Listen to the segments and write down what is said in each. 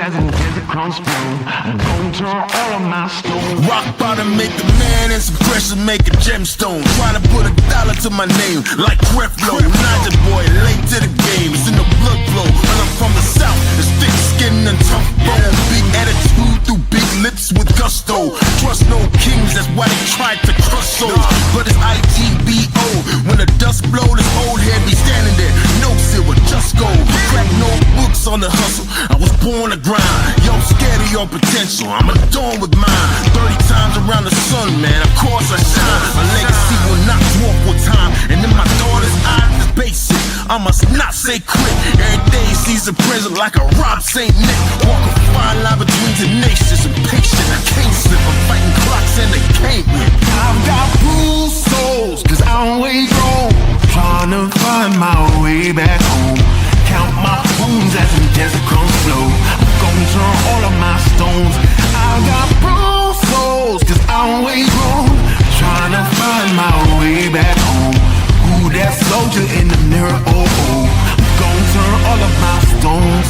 as in desert crumbs flow. I'm gonna turn all of my stones. Rock bottom make a man and some pressure make a gemstone. Trying to put $1 to my name like Creflo. Naja boy, late to the game. It's in the blood flow. When I'm from the south, it's thick skin and tough bone. Big attitude through big lips with gusto. Trust no kings, that's why they tried to crush souls. But it's ITBO. When the dust blow, this old head be standing there. No silver, just gold. Crack no books on the hustle. I was born to grind. Yo, scared of your potential. I'm adorned with mine. 30 times around the sun, man. Of course I shine. My legacy will not dwarf with time. And in my daughter's eyes, it's basic. I must not say quit. Every day sees a present like a Rob St. Nick. Walk a fine line between tenacious and patient. I can't slip. I'm fighting clocks and they can't win. I've got bruised souls, cause I'm way grown. Trying to find my way back home. Count my wounds as in desert crumbs flow. I'm gonna turn all of my stones. I've got bruised souls, cause I'm way grown. Trying to find my way back home. Who that soldier in the mirror? Oh, oh. I'm gonna turn all of my stones.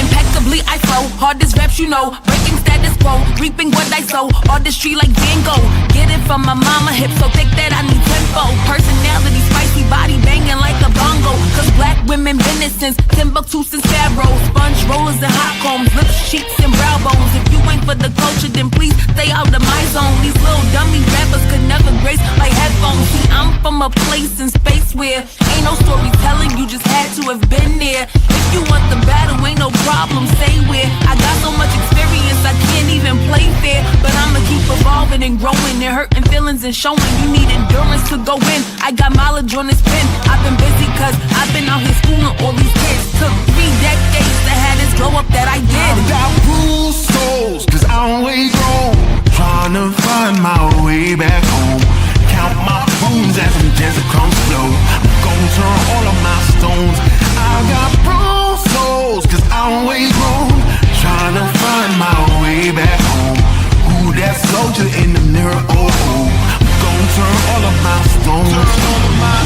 Impeccably I flow, hardest raps you know. Breaking status quo, reaping what I sow. Artistry like Van Gogh. Get it from my mama hip, so thick that I need tempo. Personality, spicy body banging like a bongo. Cause black women been it since Timbuktu, since Pharaoh. Sponge rollers and hot combs, lips, cheeks and brow bones. If you ain't for the culture, then please stay out of my zone. These little dummy rappers could never grace my headphones. See, I'm from a place in space where ain't no storytelling, you just had to have been there. If you want the battle, ain't no problem, say where. I got so much experience, I can't even play fair. But I'ma keep evolving and growing and hurting feelings and showing. You need endurance to go in. I got mileage on this pen. I've been busy cause I've been out here schooling all these kids. Took 3 decades to have this glow up that I did. I've got bruised souls, cause I'm way grown. Trying to find my way back home. Count my wounds as in desert crumbs flow. I'm gonna turn all of my stones. I've got bruised souls, cause I'm way grown. Trying to find my way back home. Who that soldier in the mirror? Oh, oh. I'm gonna turn all of my stones. Turn all of my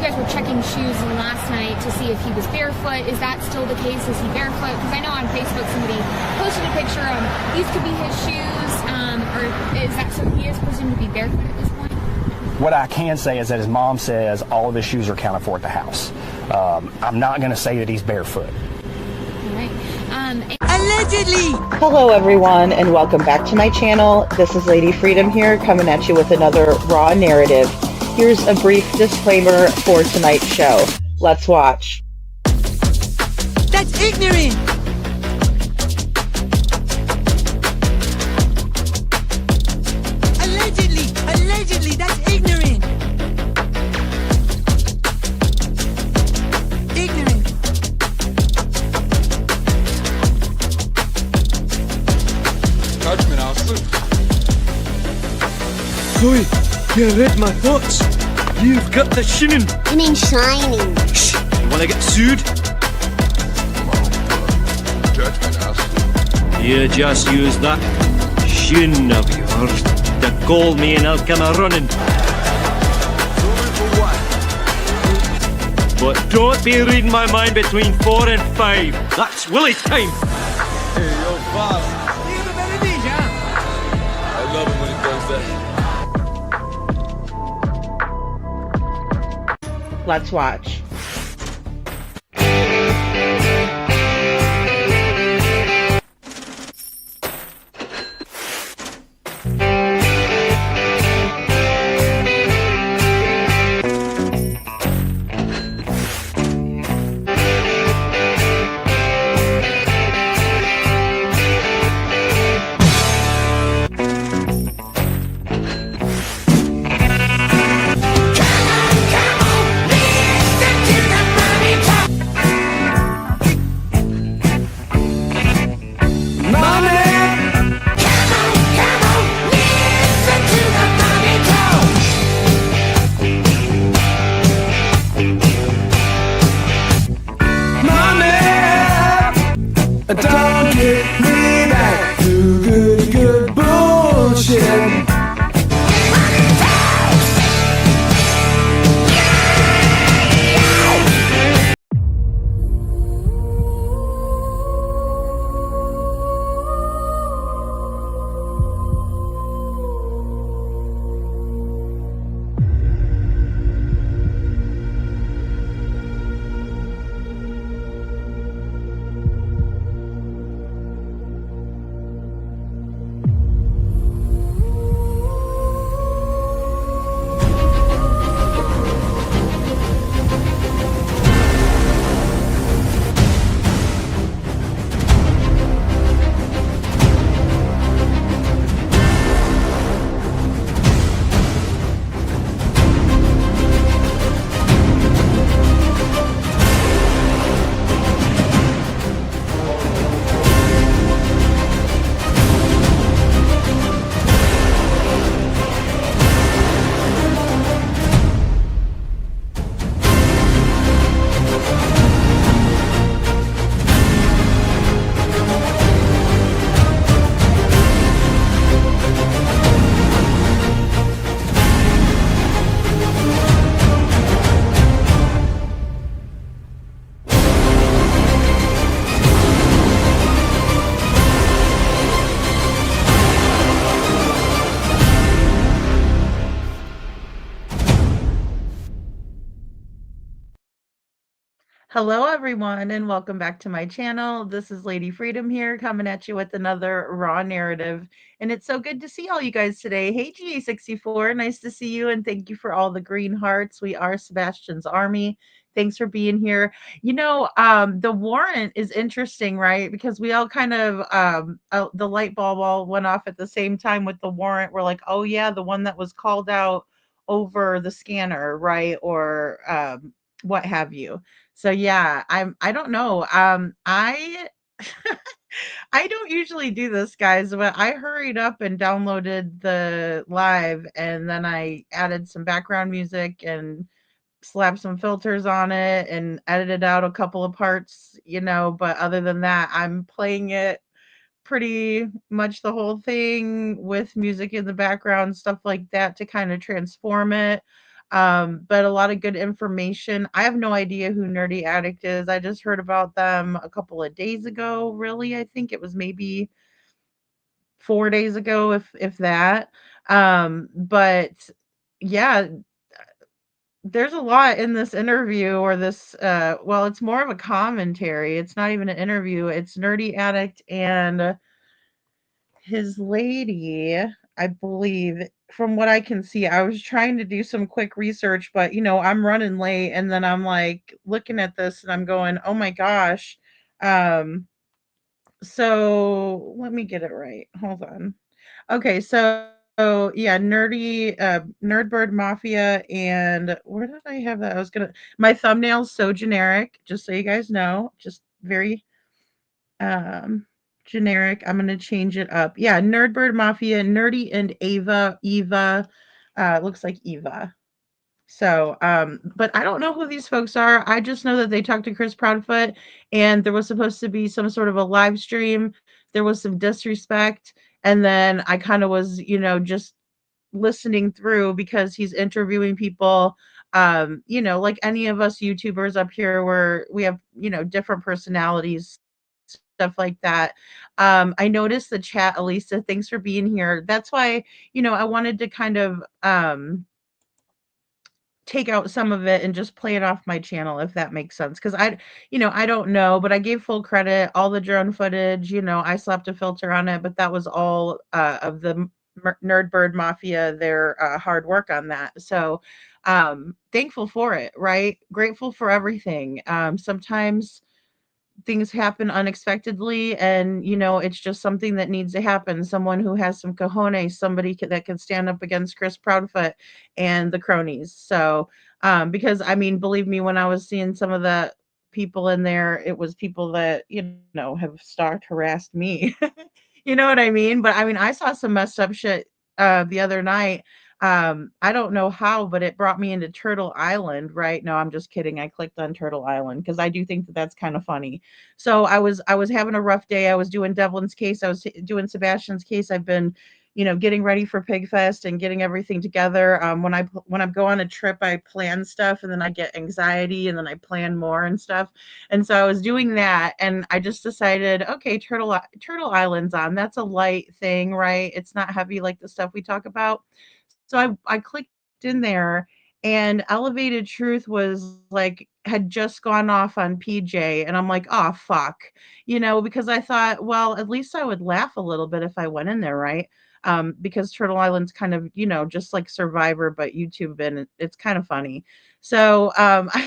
guys were checking shoes last night to see if he was barefoot. Is that still the case? Is he barefoot? Because I know on Facebook somebody posted a picture of these could be his shoes, or is that so he is presumed to be barefoot at this point? What I can say is that his mom says all of his shoes are accounted for at the house. I'm not going to say that he's barefoot. All right. Allegedly! Hello everyone and welcome back to my channel. This is Lady Freedom here coming at you with another raw narrative. Here's a brief disclaimer for tonight's show. Let's watch. That's ignorant! Allegedly, that's ignorant! Ignorant. Judgment, Aslı. Chloe, you read my thoughts. You've got the shinin. You mean shining? Shh, you wanna get sued? Judgment, Aslı. You just use that shin of yours to call me and I'll come a running. Suing for what? But don't be reading my mind between 4 and 5. That's Willie time. Hey, yo, boss. You're the better dish, huh? I love him when he does that. Let's watch. Don't get me back to good bullshit. Hello everyone and welcome back to my channel. This is Lady Freedom here coming at you with another raw narrative. And it's so good to see all you guys today. Hey GA64, nice to see you and thank you for all the green hearts. We are Sebastian's army. Thanks for being here. You know, the warrant is interesting, right? Because we all kind of the light bulb all went off at the same time with the warrant. We're like, oh yeah, the one that was called out over the scanner, right? Or what have you. So yeah, I don't know. I I don't usually do this, guys, but I hurried up and downloaded the live and then I added some background music and slapped some filters on it and edited out a couple of parts, you know, but other than that, I'm playing it pretty much the whole thing with music in the background, stuff like that to kind of transform it. But a lot of good information. I have no idea who Nerdy Addict is. I just heard about them a couple of days ago, really. I think it was maybe 4 days ago, if that. But yeah, there's a lot in this interview or this well, it's more of a commentary. It's not even an interview. It's Nerdy Addict and his lady, I believe, from what I can see. I was trying to do some quick research, but I'm running late and then I'm like looking at this and I'm going, "Oh my gosh." Um so let me get it right. Hold on. Okay, so yeah, Nerdbird Mafia, and where did I have that? My thumbnail's so generic, just so you guys know, just very um generic. I'm gonna change it up. Yeah, Nerdbird Mafia, Nerdy and Eva, looks like Eva. So, but I don't know who these folks are. I just know that they talked to Chris Proudfoot, and there was supposed to be some sort of a live stream. There was some disrespect, and then I kind of was, just listening through because he's interviewing people. Like any of us YouTubers up here, where we have, different personalities, stuff like that. I noticed the chat, Elisa. Thanks for being here. That's why, I wanted to kind of take out some of it and just play it off my channel, if that makes sense. Because I don't know, but I gave full credit. All the drone footage, I slapped a filter on it, but that was all of the Nerdbird Mafia, their hard work on that. So thankful for it, right? Grateful for everything. Sometimes things happen unexpectedly, and it's just something that needs to happen. Someone who has some cojones, somebody that can stand up against Chris Proudfoot and the cronies. So because I mean, believe me, when I was seeing some of the people in there, it was people that have stalked, harassed me. You know what I mean? But I mean, I saw some messed up shit the other night. I don't know how, but it brought me into Turtle Island, right? No, I'm just kidding. I clicked on Turtle Island because I do think that that's kind of funny. So I was having a rough day. I was doing Devlin's case. I was doing Sebastian's case. I've been, getting ready for Pigfest and getting everything together. When I go on a trip, I plan stuff and then I get anxiety and then I plan more and stuff. And so I was doing that, and I just decided, okay, Turtle Island's on. That's a light thing, right? It's not heavy like the stuff we talk about. So I clicked in there, and Elevated Truth was like had just gone off on PJ, and I'm like, "Oh fuck." Because I thought, well, at least I would laugh a little bit if I went in there, right? Because Turtle Island's kind of, just like Survivor but YouTube, and it's kind of funny. So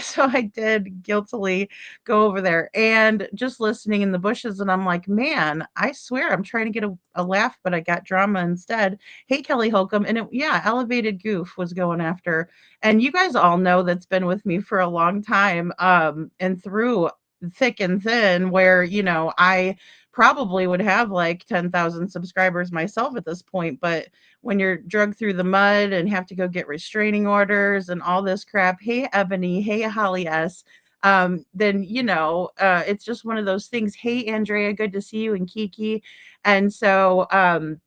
so I did guiltily go over there and just listening in the bushes, and I'm like, "Man, I swear I'm trying to get a laugh, but I got drama instead." Hey, Kelly Holcomb. And yeah, Elevated Goof was going after. And you guys all know that's been with me for a long time, and through thick and thin, where, I probably would have like 10,000 subscribers myself at this point. But when you're drugged through the mud and have to go get restraining orders and all this crap, hey, Ebony, hey, Holly S. Then, it's just one of those things. Hey, Andrea, good to see you, and Kiki. And so, and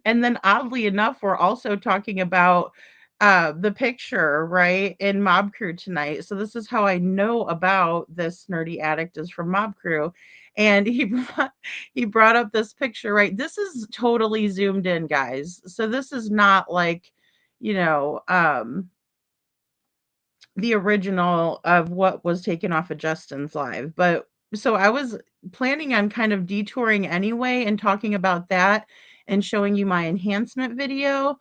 then oddly enough, we're also talking about the picture, right, in Mob Crew tonight. So this is how I know about this Nerdy Addict, is from Mob Crew. And he brought up this picture, right? This is totally zoomed in, guys. So this is not like, you know, um the original of what was taken off of Justin's live. But so I was planning on kind of detouring anyway and talking about that and showing you my enhancement video.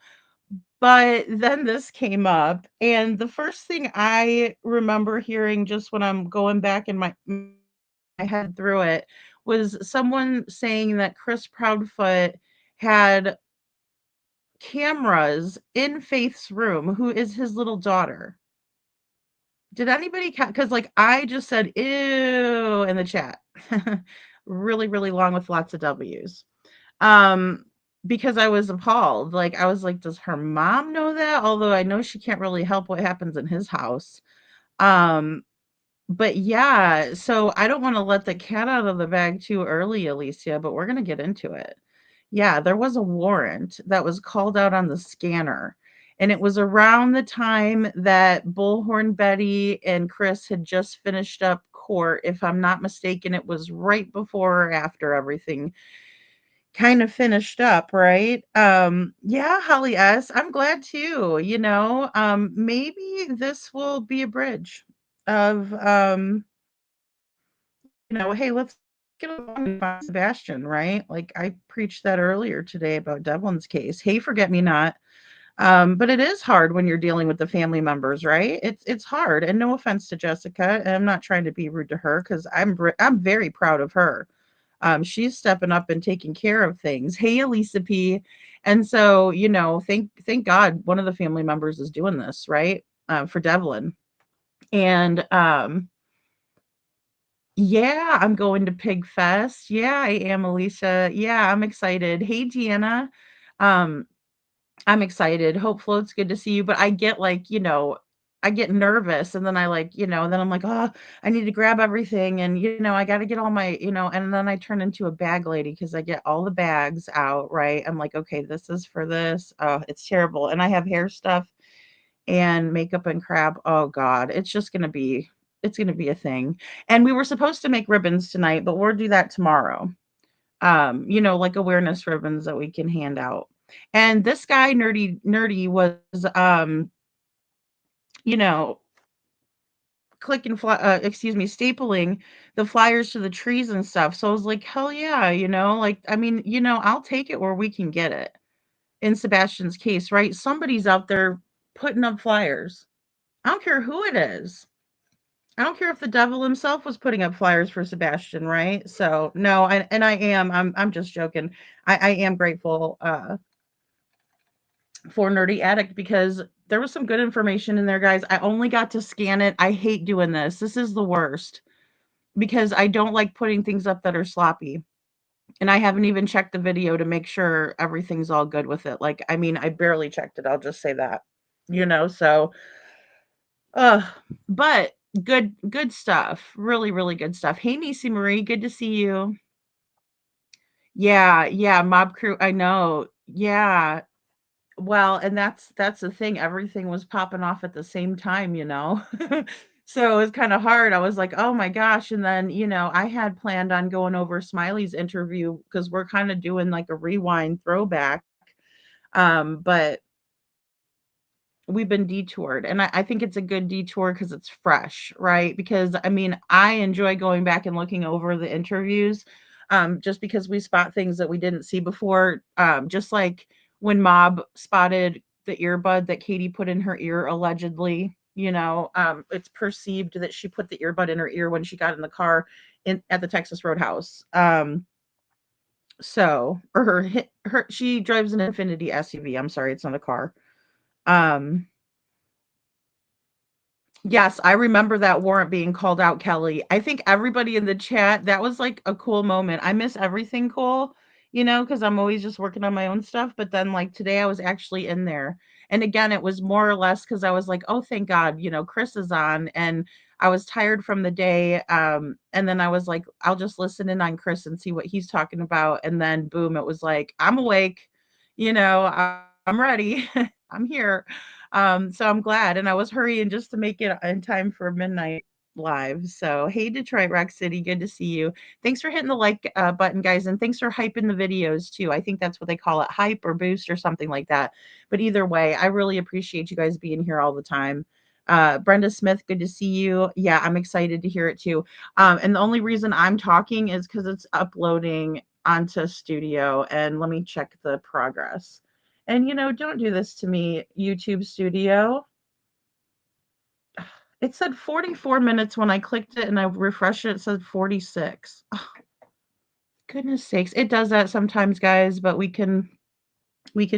But then this came up, and the first thing I remember hearing, just when I'm going back in my head through it, was someone saying that Chris Proudfoot had cameras in Faith's room, who is his little daughter. Did anybody because like I just said ew in the chat. Really, really long with lots of W's. Um, because I was appalled. Like I was like, does her mom know that? Although I know she can't really help what happens in his house. Um, but yeah, so I don't want to let the cat out of the bag too early, Alicia, but we're gonna get into it. Yeah, there was a warrant that was called out on the scanner. And it was around the time that Bullhorn Betty and Chris had just finished up court. If I'm not mistaken, it was right before or after everything kind of finished up, right? Yeah, Holly S. I'm glad too, you know. Maybe this will be a bridge of hey, let's get along and find Sebastian, right? Like I preached that earlier today about Devlin's case. Hey, forget me not. But it is hard when you're dealing with the family members, right? It's hard. And no offense to Jessica, and I'm not trying to be rude to her because I'm very proud of her. She's stepping up and taking care of things. Hey, Elisa P. And so, thank God one of the family members is doing this, right? For Devlin. And yeah, I'm going to Pig Fest. Yeah, I am, Alicia. Yeah, I'm excited. Hey, Deanna. Um, I'm excited. Hope Float's good to see you, but I get like, I get nervous and then I like, then I'm like, oh, I need to grab everything and I got to get all my, and then I turn into a bag lady because I get all the bags out, right? I'm like, okay, this is for this. Oh, it's terrible. And I have hair stuff and makeup and crap. Oh God, it's gonna be a thing. And we were supposed to make ribbons tonight, but we'll do that tomorrow. Like awareness ribbons that we can hand out. And this guy, nerdy, was you know, stapling the flyers to the trees and stuff. So I was like, hell yeah, like I mean, I'll take it where we can get it. In Sebastian's case, right? Somebody's out there putting up flyers. I don't care who it is. I don't care if the devil himself was putting up flyers for Sebastian, right? So no, and I'm just joking. I am grateful for Nerdy Addict because there was some good information in there, guys. I only got to scan it. I hate doing this. This is the worst because I don't like putting things up that are sloppy. And I haven't even checked the video to make sure everything's all good with it. Like, I mean, I barely checked it. I'll just say that. So uh but good stuff. Really, really good stuff. Hey Nisi Marie, good to see you. Yeah, yeah, Mob Crew. I know. Yeah. Well, and that's the thing, everything was popping off at the same time, So, it was kinda hard, I was like, "Oh my gosh," and then, I had planned on going over Smiley's interview because 'cause we're kinda doing, like, a rewind throwback, but we've been detoured, and I think it's a good detour because it's fresh, right? Because, I mean, I enjoy going back and looking over the interviews, just because we spot things that we didn't see before, just like when Mob spotted the earbud that Katie put in her ear allegedly, it's perceived that she put the earbud in her ear when she got in the car at the Texas Roadhouse. Or her she drives an Infiniti SUV. I'm sorry, it's not a car. Um, Yes, I remember that warrant being called out, Kelly. I think everybody in the chat, that was like a cool moment. I miss everything cool, because I'm always just working on my own stuff. But then, like today, I was actually in there. And again, it was more or less because I was like, oh, thank God, Chris is on. And I was tired from the day. And then I was like, I'll just listen in on Chris and see what he's talking about. And then, boom, it was like, I'm awake, I'm ready, I'm here. So I'm glad, and I was hurrying just to make it in time for midnight live. So, hey, Detroit Rock City, good to see you. Thanks for hitting the like button, guys, and thanks for hyping the videos too. I think that's what they call it, hype or boost or something like that. But either way, I really appreciate you guys being here all the time. Brenda Smith, good to see you. Yeah, I'm excited to hear it too. And the only reason I'm talking is because it's uploading onto Studio, and let me check the progress. And don't do this to me, YouTube Studio. It said 44 minutes when I clicked it and I refreshed it, it said 46. Oh, goodness sakes. It does that sometimes, guys, but we can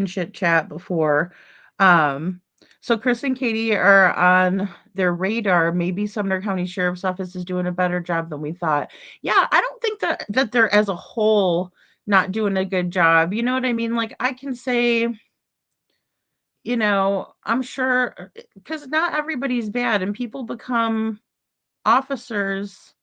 chit chat before. Um, so Chris and Katie are on their radar. Maybe Sumner County Sheriff's Office is doing a better job than we thought. Yeah, I don't think that they're as a whole not doing a good job. You know what I mean? Like I can say I'm sure because not everybody's bad and people become officers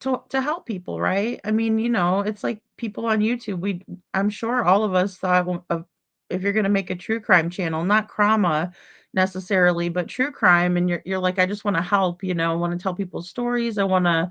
to help people, right? I mean, it's like people on YouTube. I'm sure all of us thought of if you're going to make a true crime channel, not crama necessarily, but true crime, and you're like, I just want to help, I want to tell people's stories. I want to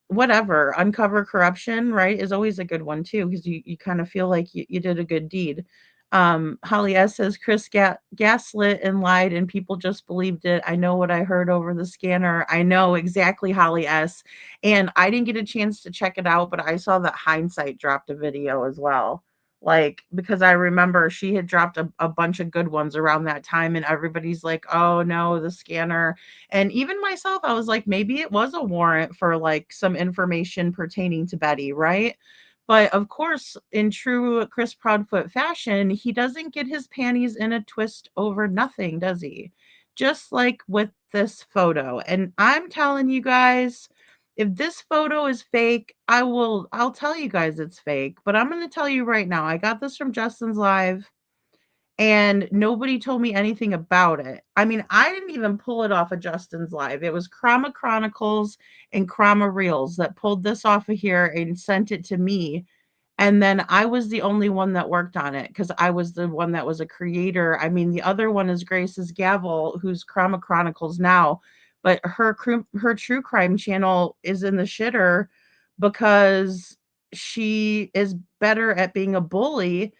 whatever, uncover corruption, right, is always a good one too, because you kind of feel like you did a good deed. Holly S says Chris gaslit and lied, and people just believed it. I know what I heard over the scanner. I know exactly, Holly S. And I didn't get a chance to check it out, but I saw that Hindsight dropped a video as well. Like, because I remember she had dropped a bunch of good ones around that time, and everybody's like, oh no, the scanner. And even myself, I was like, maybe it was a warrant for like some information pertaining to Betty, right? But of course, in true Chris Proudfoot fashion, he doesn't get his panties in a twist over nothing, does he? Just like with this photo. And I'm telling you guys, if this photo is fake, I'll tell you guys it's fake. But I'm going to tell you right now, I got this from Justin's Live and nobody told me anything about it. I mean, I didn't even pull it off of Justin's Live. It was Chroma Chronicles and Chroma Reels that pulled this off of here and sent it to me. And then I was the only one that worked on it because I was the one that was a creator. I mean, the other one is Grace's Gavel, who's Chroma Chronicles now, but her true crime channel is in the shitter because she is better at being a bully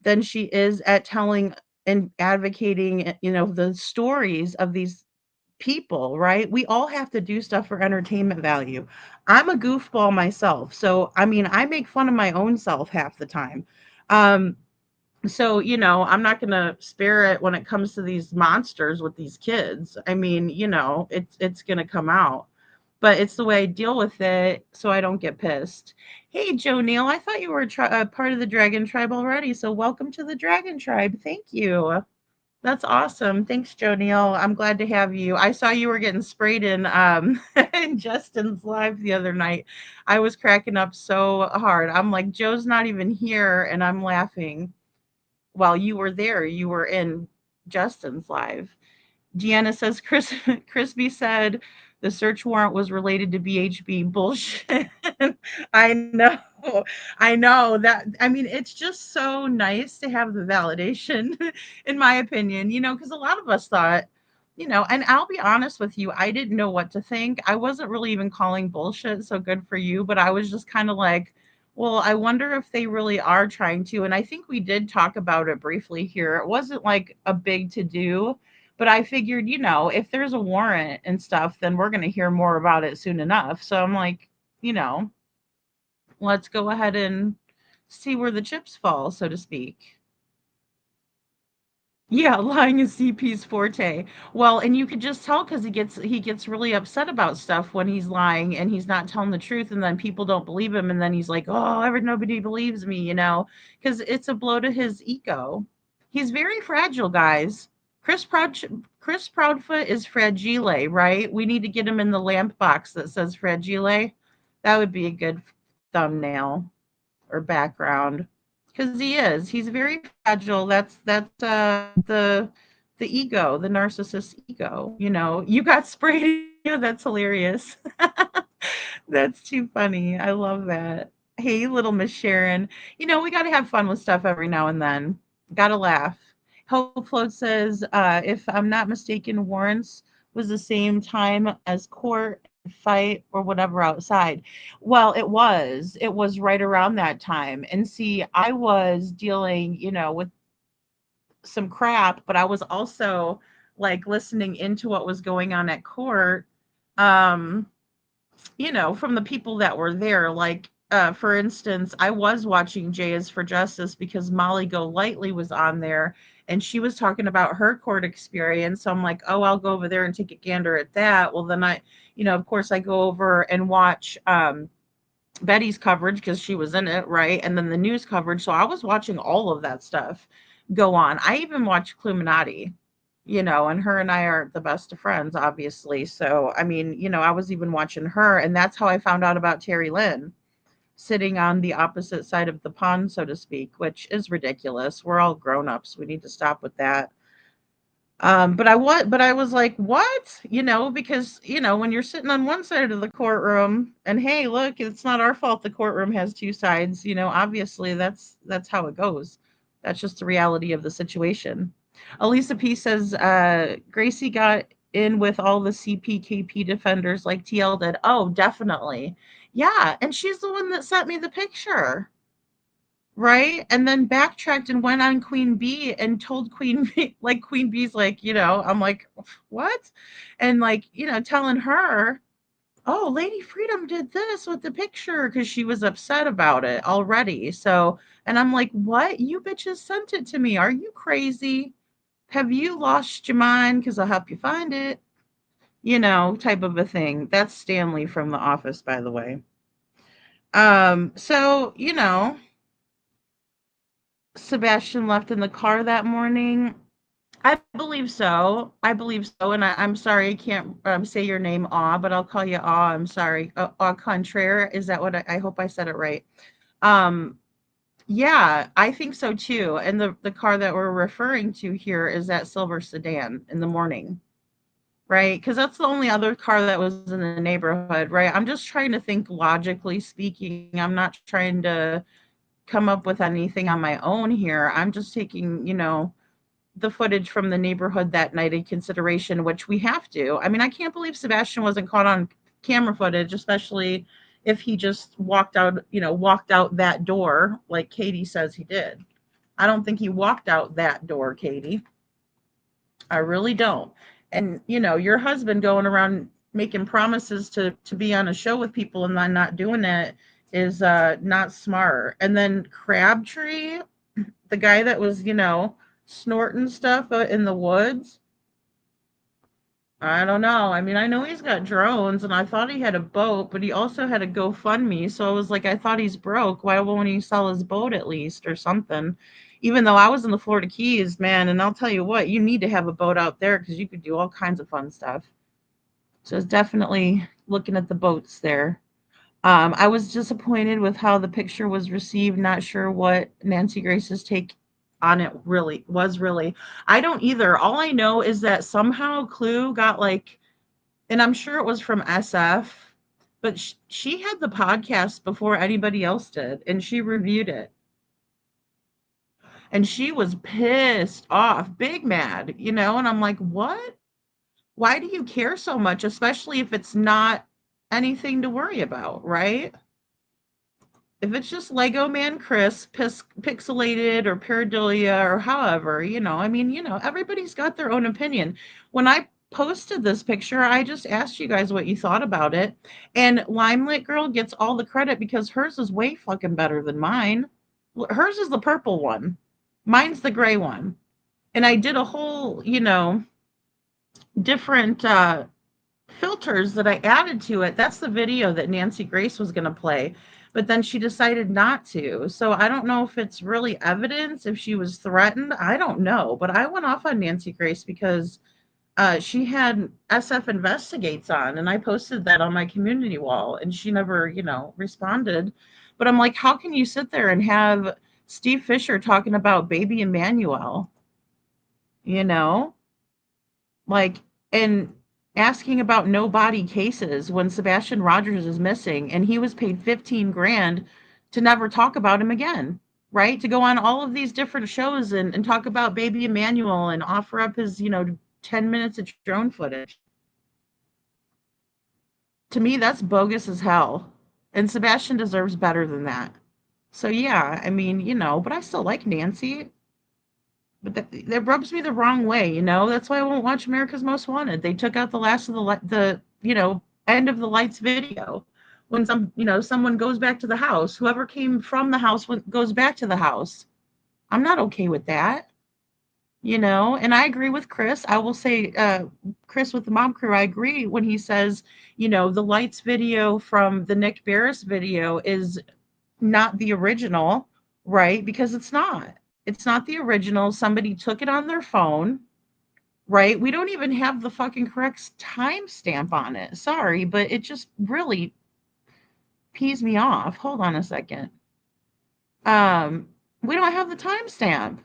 than she is at telling and advocating, the stories of these people, right? We all have to do stuff for entertainment value. I'm a goofball myself. So, I mean, I make fun of my own self half the time. Um, so, I'm not going to spare it when it comes to these monsters with these kids. I mean, it's going to come out. But it's the way I deal with it so I don't get pissed. Hey, Joe Neal, I thought you were part of the Dragon Tribe already. So welcome to the Dragon Tribe. Thank you. That's awesome. Thanks, Joe Neal. I'm glad to have you. I saw you were getting sprayed in in Justin's live the other night. I was cracking up so hard. I'm like, Joe's not even here, and I'm laughing. While you were there, you were in Justin's live. Deanna says Crispy said the search warrant was related to BHB. Bullshit. I know. I know that. I mean, it's just so nice to have the validation, in my opinion, because a lot of us thought, and I'll be honest with you, I didn't know what to think. I wasn't really even calling bullshit. So good for you. But I was just kind of like, well, I wonder if they really are trying to. And I think we did talk about it briefly here. It wasn't like a big to do, but I figured, if there's a warrant and stuff, then we're going to hear more about it soon enough. So I'm like, you know, let's go ahead and see where the chips fall, so to speak. Yeah, lying is CP's forte. Well, and you could just tell because he gets really upset about stuff when he's lying and he's not telling the truth, and then people don't believe him, and then he's like, "Oh, nobody believes me," because it's a blow to his ego. He's very fragile, guys. Chris Proudfoot is fragile, right? We need to get him in the lamp box that says fragile. That would be a good thumbnail or background because he is. He's very fragile. That's the ego, the narcissist ego. You got sprayed. Yeah, that's hilarious. That's too funny. I love that. Hey, little Miss Sharon. We got to have fun with stuff every now and then. Got to laugh. Hope Float says, if I'm not mistaken, warrants was the same time as court fight or whatever outside. Well, it was. It was right around that time. And see, I was dealing, with some crap, but I was also like listening into what was going on at court. Um, from the people that were there. Like, for instance, I was watching Jay is for Justice because Molly Golightly was on there and she was talking about her court experience. So I'm like, oh, I'll go over there and take a gander at that. Well, then of course, I go over and watch Betty's coverage because she was in it, right? And then the news coverage. So I was watching all of that stuff go on. I even watched Cluminati, and her and I are the best of friends, obviously. So, I mean, I was even watching her, and that's how I found out about Terry Lynn sitting on the opposite side of the pond, so to speak, which is ridiculous. We're all grown-ups. We need to stop with that. But I was like, what? Because, when you're sitting on one side of the courtroom and hey, look, it's not our fault the courtroom has two sides, obviously that's how it goes. That's just the reality of the situation. Elisa P says, Gracie got in with all the CPKP defenders like TL did. Oh, definitely. Yeah. And she's the one that sent me the picture. Right? And then backtracked and went on Queen Bee and told Queen Bee, like, Queen Bee's like, I'm like, what? And like, telling her, oh, Lady Freedom did this with the picture because she was upset about it already. So, and I'm like, what? You bitches sent it to me. Are you crazy? Have you lost your mind? Because I'll help you find it. Type of a thing. That's Stanley from The Office, by the way. So, Sebastian left in the car that morning. I believe so. I believe so. And I'm sorry, I can't say your name, Aw, but I'll call you Aw. I'm sorry. Aw Contraire. Is that what I hope I said it right? Um, yeah, I think so too. And the car that we're referring to here is that silver sedan in the morning, right? Because that's the only other car that was in the neighborhood, right? I'm just trying to think logically speaking. I'm not trying to come up with anything on my own here. I'm just taking, the footage from the neighborhood that night in consideration, which we have to. I mean, I can't believe Sebastian wasn't caught on camera footage, especially if he just walked out that door like Katie says he did. I don't think he walked out that door, Katie. I really don't. And your husband going around making promises to be on a show with people and then not doing it is not smart. And then Crabtree, the guy that was, snorting stuff in the woods. I don't know. I mean, I know he's got drones, and I thought he had a boat, but he also had a GoFundMe. So I was like, I thought he's broke. Why won't he sell his boat at least or something? Even though I was in the Florida Keys, man, and I'll tell you what, you need to have a boat out there because you could do all kinds of fun stuff. So it's definitely looking at the boats there. I was disappointed with how the picture was received. Not sure what Nancy Grace's take on it really was really. I don't either. All I know is that somehow Clue got like, and I'm sure it was from SF, but she had the podcast before anybody else did, and she reviewed it. And she was pissed off, big mad, and I'm like, what? Why do you care so much, especially if it's not anything to worry about, right? If it's just Lego Man Chris, pixelated or pareidolia or however, I mean, everybody's got their own opinion. When I posted this picture, I just asked you guys what you thought about it. And Limelit Girl gets all the credit because hers is way fucking better than mine. Hers is the purple one. Mine's the gray one. And I did a whole, different filters that I added to it. That's the video that Nancy Grace was going to play, but then she decided not to. So I don't know if it's really evidence, if she was threatened. I don't know, but I went off on Nancy Grace because she had SF Investigates on, and I posted that on my community wall, and she never, responded. But I'm like, how can you sit there and have Steve Fisher talking about baby Emmanuel, you know? Like, and asking about no body cases when Sebastian Rogers is missing and he was paid 15 grand to never talk about him again, right? To go on all of these different shows and talk about baby Emmanuel and offer up his, 10 minutes of drone footage. To me, that's bogus as hell. And Sebastian deserves better than that. So yeah, I mean, but I still like Nancy. But that rubs me the wrong way, That's why I won't watch America's Most Wanted. They took out the last of the end of the lights video. When someone goes back to the house, whoever came from the house goes back to the house. I'm not okay with that, And I agree with Chris. I will say, Chris with the Mom Crew, I agree when he says, the lights video from the Nick Barris video is not the original, right? Because it's not. It's not the original. Somebody took it on their phone, right? We don't even have the fucking correct timestamp on it. Sorry, but it just really pees me off. Hold on a second. We don't have the timestamp.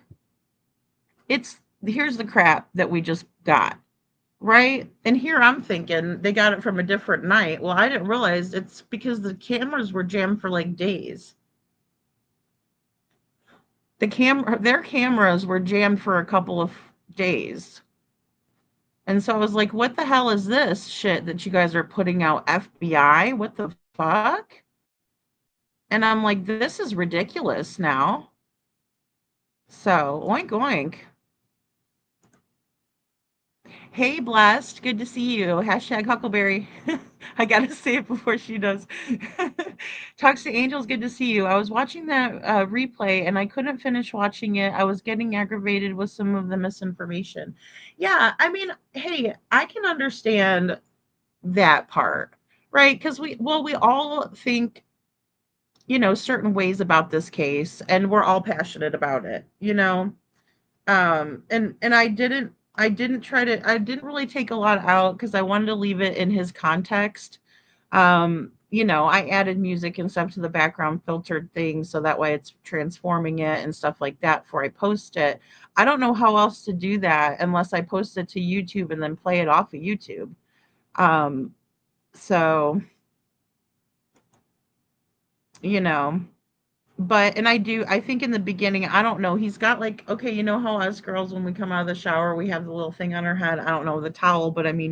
Here's the crap that we just got, right? And here I'm thinking they got it from a different night. Well, I didn't realize it's because the cameras were jammed for like days. their cameras were jammed for a couple of days. And so I was like, what the hell is this shit that you guys are putting out, FBI? What the fuck? And I'm like, this is ridiculous now. So, oink oink. Hey, Blessed, good to see you. Hashtag Huckleberry. I gotta say it before she does. Talks to Angels, good to see you. I was watching that replay and I couldn't finish watching it. I was getting aggravated with some of the misinformation. Yeah, I mean, hey, I can understand that part, right? Because we all think, certain ways about this case and we're all passionate about it, and I didn't really take a lot out because I wanted to leave it in his context. I added music and stuff to the background filtered things so that way it's transforming it and stuff like that before I post it. I don't know how else to do that unless I post it to YouTube and then play it off of YouTube. Um, so, you know, and I think in the beginning, I don't know, he's got like, okay, you know how us girls, when we come out of the shower, we have the little thing on our head. I don't know, the towel, but I mean,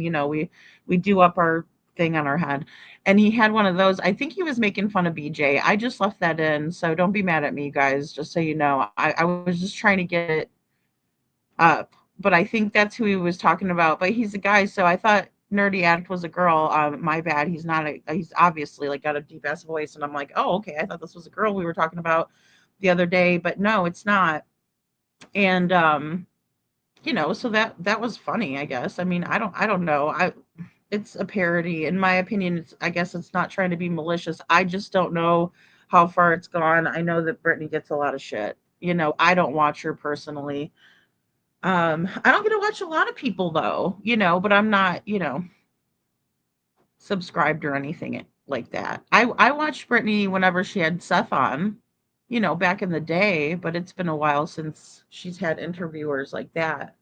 we do up our thing on our head. And he had one of those. I think he was making fun of BJ. I just left that in. So don't be mad at me, guys, just so you know. I was just trying to get it up. But I think that's who he was talking about. But he's a guy, so I thought Nerdy Addict was a girl. My bad. He's not he's obviously like got a deep ass voice, and I'm like, oh, okay. I thought this was a girl we were talking about the other day, but no, it's not. And so that was funny, I guess. I mean, I don't know. It's a parody. In my opinion, I guess it's not trying to be malicious. I just don't know how far it's gone. I know that Brittany gets a lot of shit. I don't watch her personally. I don't get to watch a lot of people though, but I'm not, subscribed or anything like that. I watched Brittany whenever she had Seth on, back in the day, but it's been a while since she's had interviewers like that.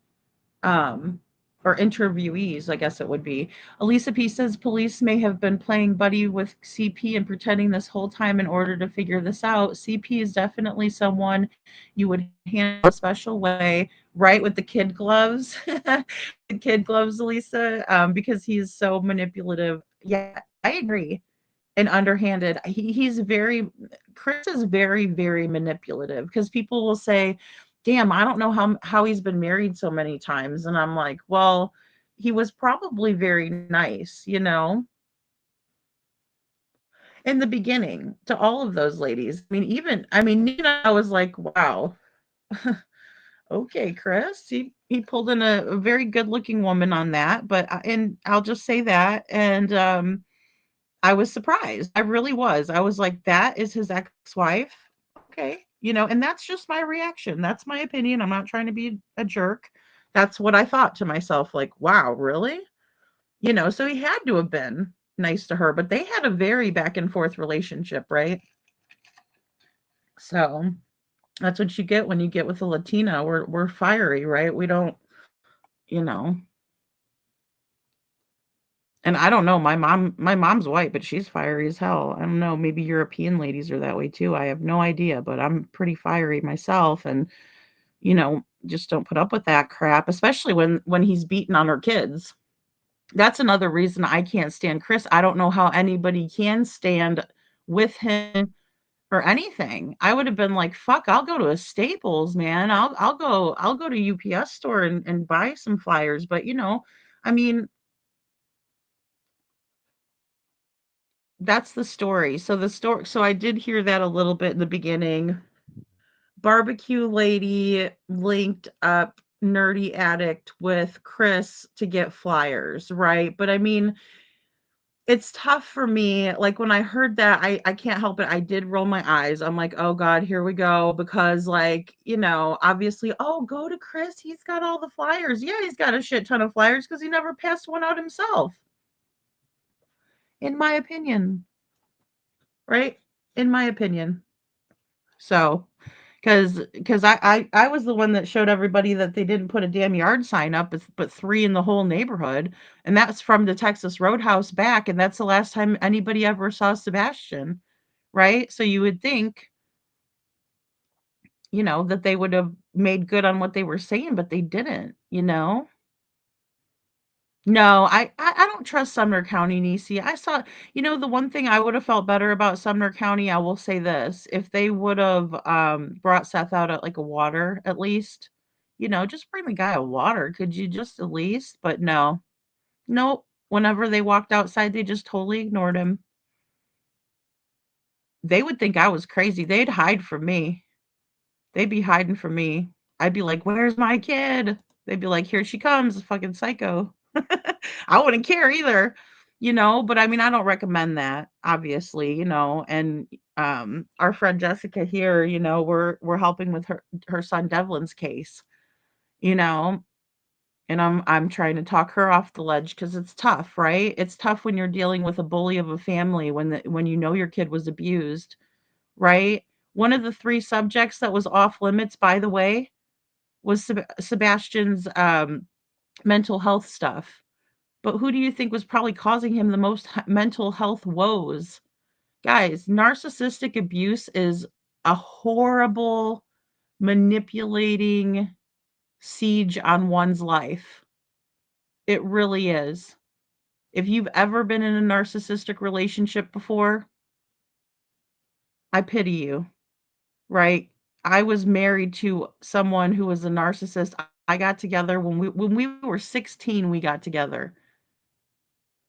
Um, or interviewees, I guess it would be. Elisa P says police may have been playing buddy with CP and pretending this whole time in order to figure this out. CP is definitely someone you would handle a special way, right? With the kid gloves, the kid gloves, Elisa, because he's so manipulative. Yeah, I agree. And underhanded. Chris is very, very manipulative because people will say, damn, I don't know how he's been married so many times. And I'm like, well, he was probably very nice, in the beginning to all of those ladies. Nina, I was like, wow, okay, Chris, he pulled in a very good looking woman on that. And I'll just say that. And I was surprised. I really was. I was like, that is his ex-wife. Okay. And that's just my reaction. That's my opinion. I'm not trying to be a jerk. That's what I thought to myself, like, wow, really? So he had to have been nice to her, but they had a very back and forth relationship, right? So that's what you get when you get with a Latina. We're fiery, right? We don't, you know. And I don't know, my mom's white, but she's fiery as hell. I don't know, maybe European ladies are that way too. I have no idea, but I'm pretty fiery myself and, just don't put up with that crap, especially when he's beating on her kids. That's another reason I can't stand Chris. I don't know how anybody can stand with him or anything. I would have been like, "Fuck, I'll go to a Staples, man. I'll go to UPS store and buy some flyers." But, I mean, that's the story. So I did hear that a little bit in the beginning. Barbecue lady linked up Nerdy Addict with Chris to get flyers, right? But I mean, it's tough for me. Like when I heard that, I can't help it. I did roll my eyes. I'm like, oh God, here we go. Because like, obviously, oh, go to Chris. He's got all the flyers. Yeah, he's got a shit ton of flyers because he never passed one out himself, in my opinion. Right? In my opinion. So, because I was the one that showed everybody that they didn't put a damn yard sign up, but three in the whole neighborhood, and that's from the Texas Roadhouse back, and that's the last time anybody ever saw Sebastian, right? So you would think, that they would have made good on what they were saying, but they didn't, you know? No, I don't trust Sumner County, Niecy. I saw the one thing I would have felt better about Sumner County, I will say this, if they would have brought Seth out at like a water at least, just bring the guy a water. Could you just at least? But no. Nope. Whenever they walked outside, they just totally ignored him. They would think I was crazy. They'd hide from me. They'd be hiding from me. I'd be like, "Where's my kid?" They'd be like, "Here she comes, fucking psycho." I wouldn't care either, but I mean, I don't recommend that, obviously, and our friend Jessica here, we're helping with her son Devlin's case, you know, and I'm trying to talk her off the ledge because it's tough, right? It's tough when you're dealing with a bully of a family when your kid was abused, right? One of the 3 subjects that was off limits, by the way, was Sebastian's mental health stuff. But who do you think was probably causing him the most mental health woes? Guys, narcissistic abuse is a horrible, manipulating siege on one's life. It really is. If you've ever been in a narcissistic relationship before, I pity you, right? I was married to someone who was a narcissist. I got together when we were 16, we got together.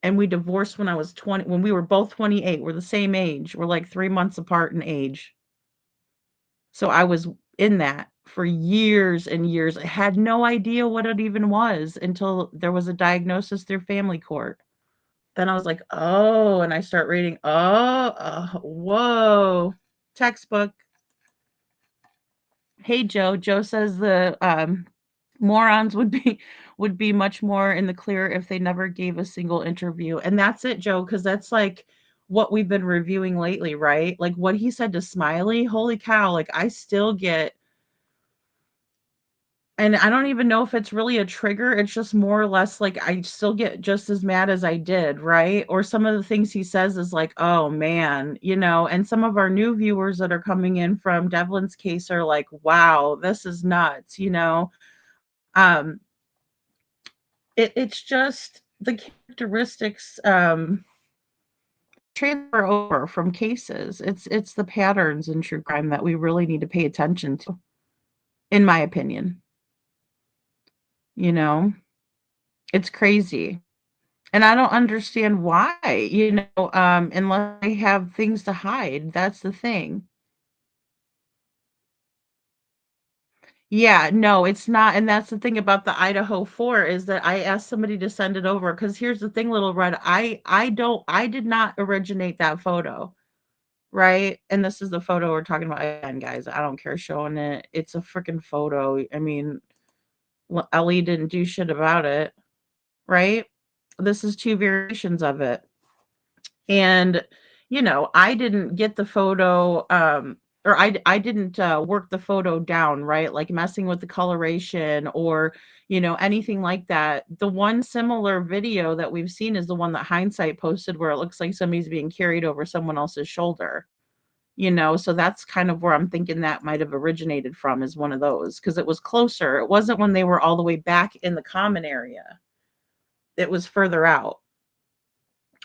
And we divorced when I was 20, when we were both 28. We're the same age. We're like 3 months apart in age. So I was in that for years and years. I had no idea what it even was until there was a diagnosis through family court. Then I was like, "Oh," and I start reading, "Oh, whoa." Textbook. Hey, Joe. Joe says the morons would be much more in the clear if they never gave a single interview. And that's it, Joe, because that's like what we've been reviewing lately, right? Like what he said to Smiley, holy cow, like I still get, and I don't even know if it's really a trigger. It's just more or less like I still get just as mad as I did, right? Or some of the things he says is like, oh man, and some of our new viewers that are coming in from Devlin's case are like, wow, this is nuts. Um, it's just the characteristics transfer over from cases. It's the patterns in true crime that we really need to pay attention to, in my opinion. You know, it's crazy. And I don't understand why, unless they have things to hide. That's the thing. Yeah, no, it's not, and that's the thing about the Idaho 4 is that I asked somebody to send it over because here's the thing, Little Red, I did not originate that photo, right? And this is the photo we're talking about again, guys. I don't care showing it. It's a freaking photo. I mean, Ellie didn't do shit about it, right? This is 2 variations of it. And, I didn't get the photo, or I didn't work the photo down, right? Like messing with the coloration or, anything like that. The one similar video that we've seen is the one that Hindsight posted where it looks like somebody's being carried over someone else's shoulder, so that's kind of where I'm thinking that might have originated from is one of those because it was closer. It wasn't when they were all the way back in the common area. It was further out.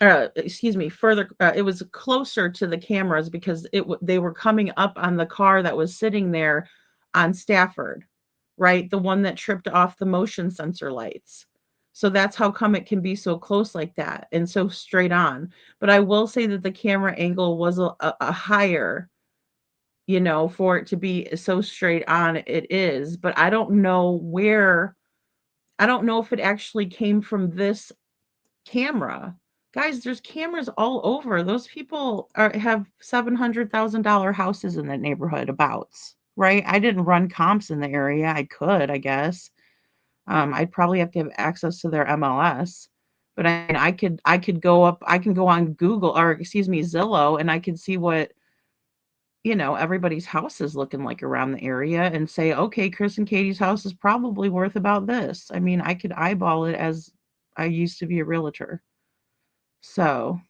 Excuse me, further, it was closer to the cameras because they were coming up on the car that was sitting there on Stafford, right? The one that tripped off the motion sensor lights. So that's how come it can be so close like that and so straight on. But I will say that the camera angle was a higher, for it to be so straight on. It is, but I don't know where. I don't know if it actually came from this camera. Guys, there's cameras all over. Those people have $700,000 houses in that neighborhood abouts, right? I didn't run comps in the area. I could, I guess. I'd probably have to have access to their MLS. But I could go up, I can go on Google or excuse me, Zillow, and I can see what, everybody's house is looking like around the area and say, okay, Chris and Katie's house is probably worth about this. I mean, I could eyeball it as I used to be a realtor. So,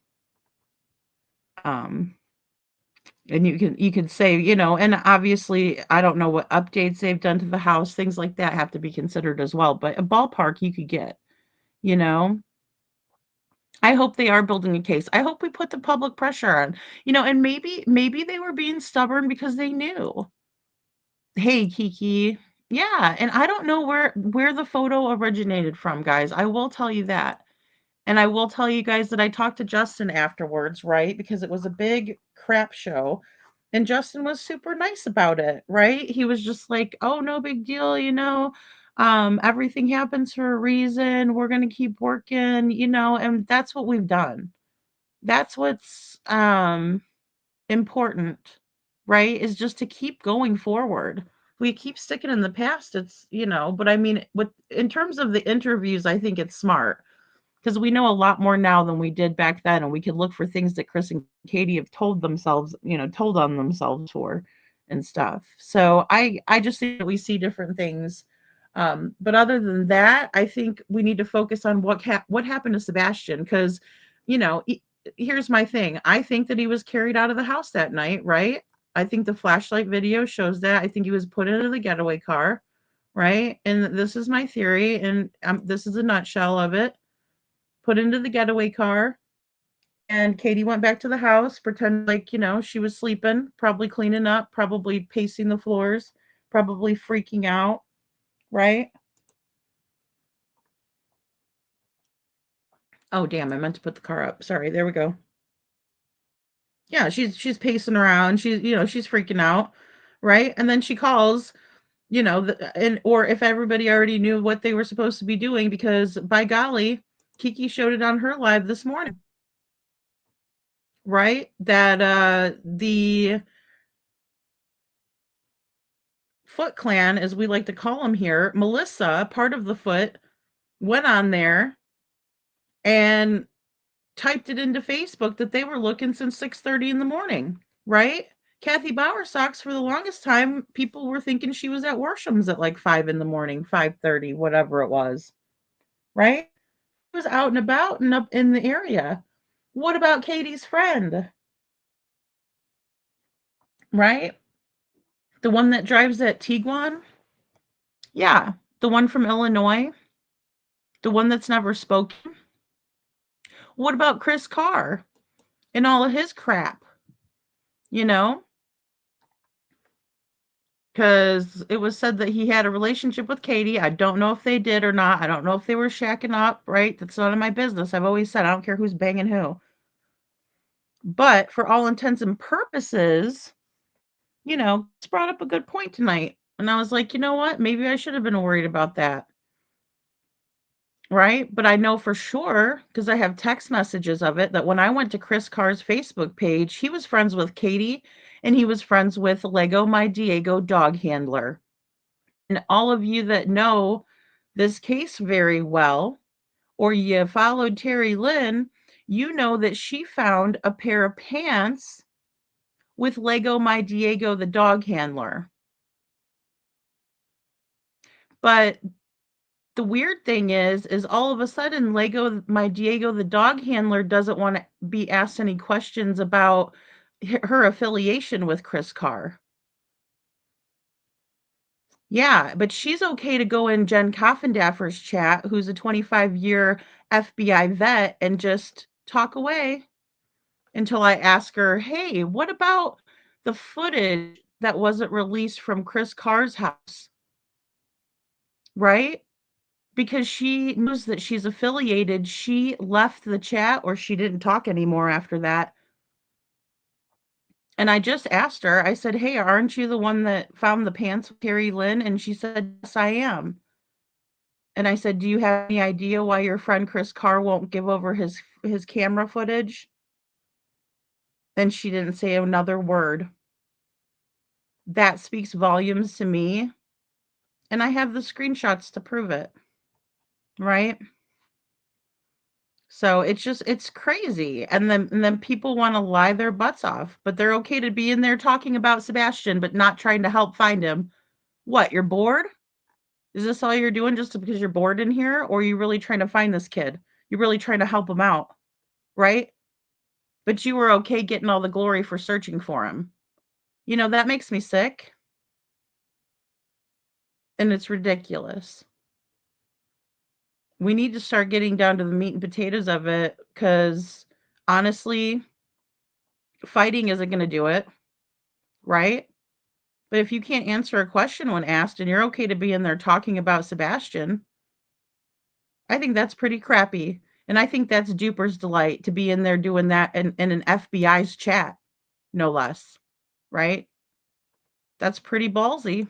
um, And you can say, and obviously I don't know what updates they've done to the house, things like that have to be considered as well, but a ballpark you could get, you know. I hope they are building a case. I hope we put the public pressure on, and maybe they were being stubborn because they knew. Hey, Kiki. Yeah, and I don't know where the photo originated from, guys. I will tell you that. And I will tell you guys that I talked to Justin afterwards, right? Because it was a big crap show. And Justin was super nice about it, right? He was just like, "Oh, no big deal, everything happens for a reason. We're going to keep working, and that's what we've done. That's what's important, right? Is just to keep going forward. We keep sticking in the past. But I mean, with in terms of the interviews, I think it's smart because we know a lot more now than we did back then, and we can look for things that Chris and Katie have told on themselves for and stuff. So I just think that we see different things. But other than that, I think we need to focus on what happened to Sebastian because, you know, he, here's my thing. I think that he was carried out of the house that night, right? I think the flashlight video shows that. I think he was put into the getaway car, right? And this is my theory, and this is a nutshell of it. Put into the getaway car, and Katie went back to the house, pretend like, she was sleeping, probably cleaning up, probably pacing the floors, probably freaking out, right? Oh, damn, I meant to put the car up. Sorry, there we go. Yeah, she's pacing around. She's freaking out, right? And then she calls, and or if everybody already knew what they were supposed to be doing, because by golly, Kiki showed it on her live this morning, right? That the Foot Clan, as we like to call them here, Melissa, part of the Foot, went on there and typed it into Facebook that they were looking since 6:30 in the morning, right? Kathy Bowersox, for the longest time, people were thinking she was at Worsham's at like 5 in the morning, 5:30, whatever it was, right? She was out and about and up in the area. What about Katie's friend, right? The one that drives that Tiguan? Yeah, the one from Illinois, the one that's never spoken. What about Chris Carr and all of his crap? You know, because it was said that he had a relationship with Katie. I don't know if they did or not. I don't know if they were shacking up, right? That's none of my business. I've always said I don't care who's banging who. But for all intents and purposes, it's brought up a good point tonight. And I was like, you know what? Maybe I should have been worried about that. Right? But I know for sure, because I have text messages of it, that when I went to Chris Carr's Facebook page, he was friends with Katie and he was friends with Lego My Diego dog handler. And all of you that know this case very well, or you followed Terry Lynn, you know that she found a pair of pants with Lego My Diego the dog handler. But the weird thing is all of a sudden Lego My Diego the dog handler doesn't want to be asked any questions about her affiliation with Chris Carr. Yeah, but she's okay to go in Jen Coffindaffer's chat, who's a 25-year FBI vet, and just talk away until I ask her, "Hey, what about the footage that wasn't released from Chris Carr's house?" Right? Because she knows that she's affiliated, she left the chat or she didn't talk anymore after that. And I just asked her, I said, "Hey, aren't you the one that found the pants with Terry Lynn?" And she said, "Yes, I am." And I said, "Do you have any idea why your friend Chris Carr won't give over his camera footage?" And she didn't say another word. That speaks volumes to me. And I have the screenshots to prove it. Right? So it's crazy. And then people want to lie their butts off, but they're okay to be in there talking about Sebastian, but not trying to help find him. What, you're bored? Is this all you're doing just because you're bored in here? Or are you really trying to find this kid? You're really trying to help him out, right? But you were okay getting all the glory for searching for him. You know, that makes me sick. And it's ridiculous. We need to start getting down to the meat and potatoes of it because honestly, fighting isn't going to do it, right? But if you can't answer a question when asked and you're okay to be in there talking about Sebastian, I think that's pretty crappy. And I think that's Duper's delight to be in there doing that in an FBI's chat, no less, right? That's pretty ballsy.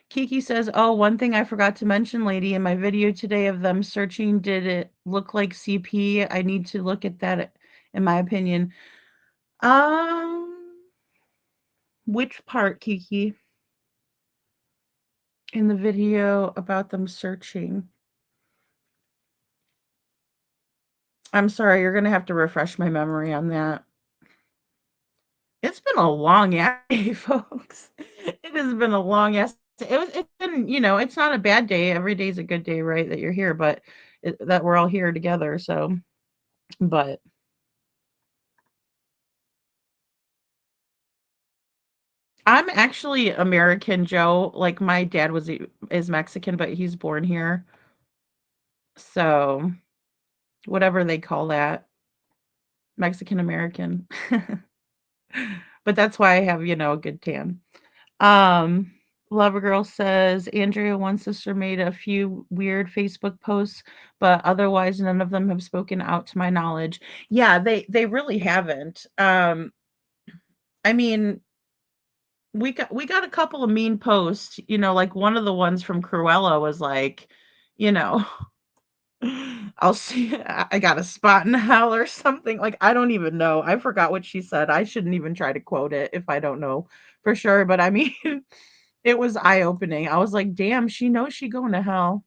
Kiki says, "Oh, one thing I forgot to mention, lady, in my video today of them searching, did it look like CP? I need to look at that, in my opinion." Which part, Kiki? In the video about them searching? I'm sorry, you're gonna have to refresh my memory on that. It's been a long ass day, folks. It has been a long ass. It's been, you know, it's not a bad day. Every day's a good day, right? That you're here, but that we're all here together. So, but I'm actually American, Joe. Like my dad is Mexican, but he's born here. So, whatever they call that, Mexican American. But that's why I have, you know, a good tan. Um, Lover Girl says Andrea, one sister, made a few weird Facebook posts, but otherwise none of them have spoken out to my knowledge. Yeah, they really haven't. I mean, we got a couple of mean posts, you know, like one of the ones from Cruella was like, you know, I'll see I got a spot in hell or something. Like I don't even know. I forgot what she said. I shouldn't even try to quote it if I don't know for sure, but I mean it was eye-opening. I was like, "Damn, she knows she going to hell."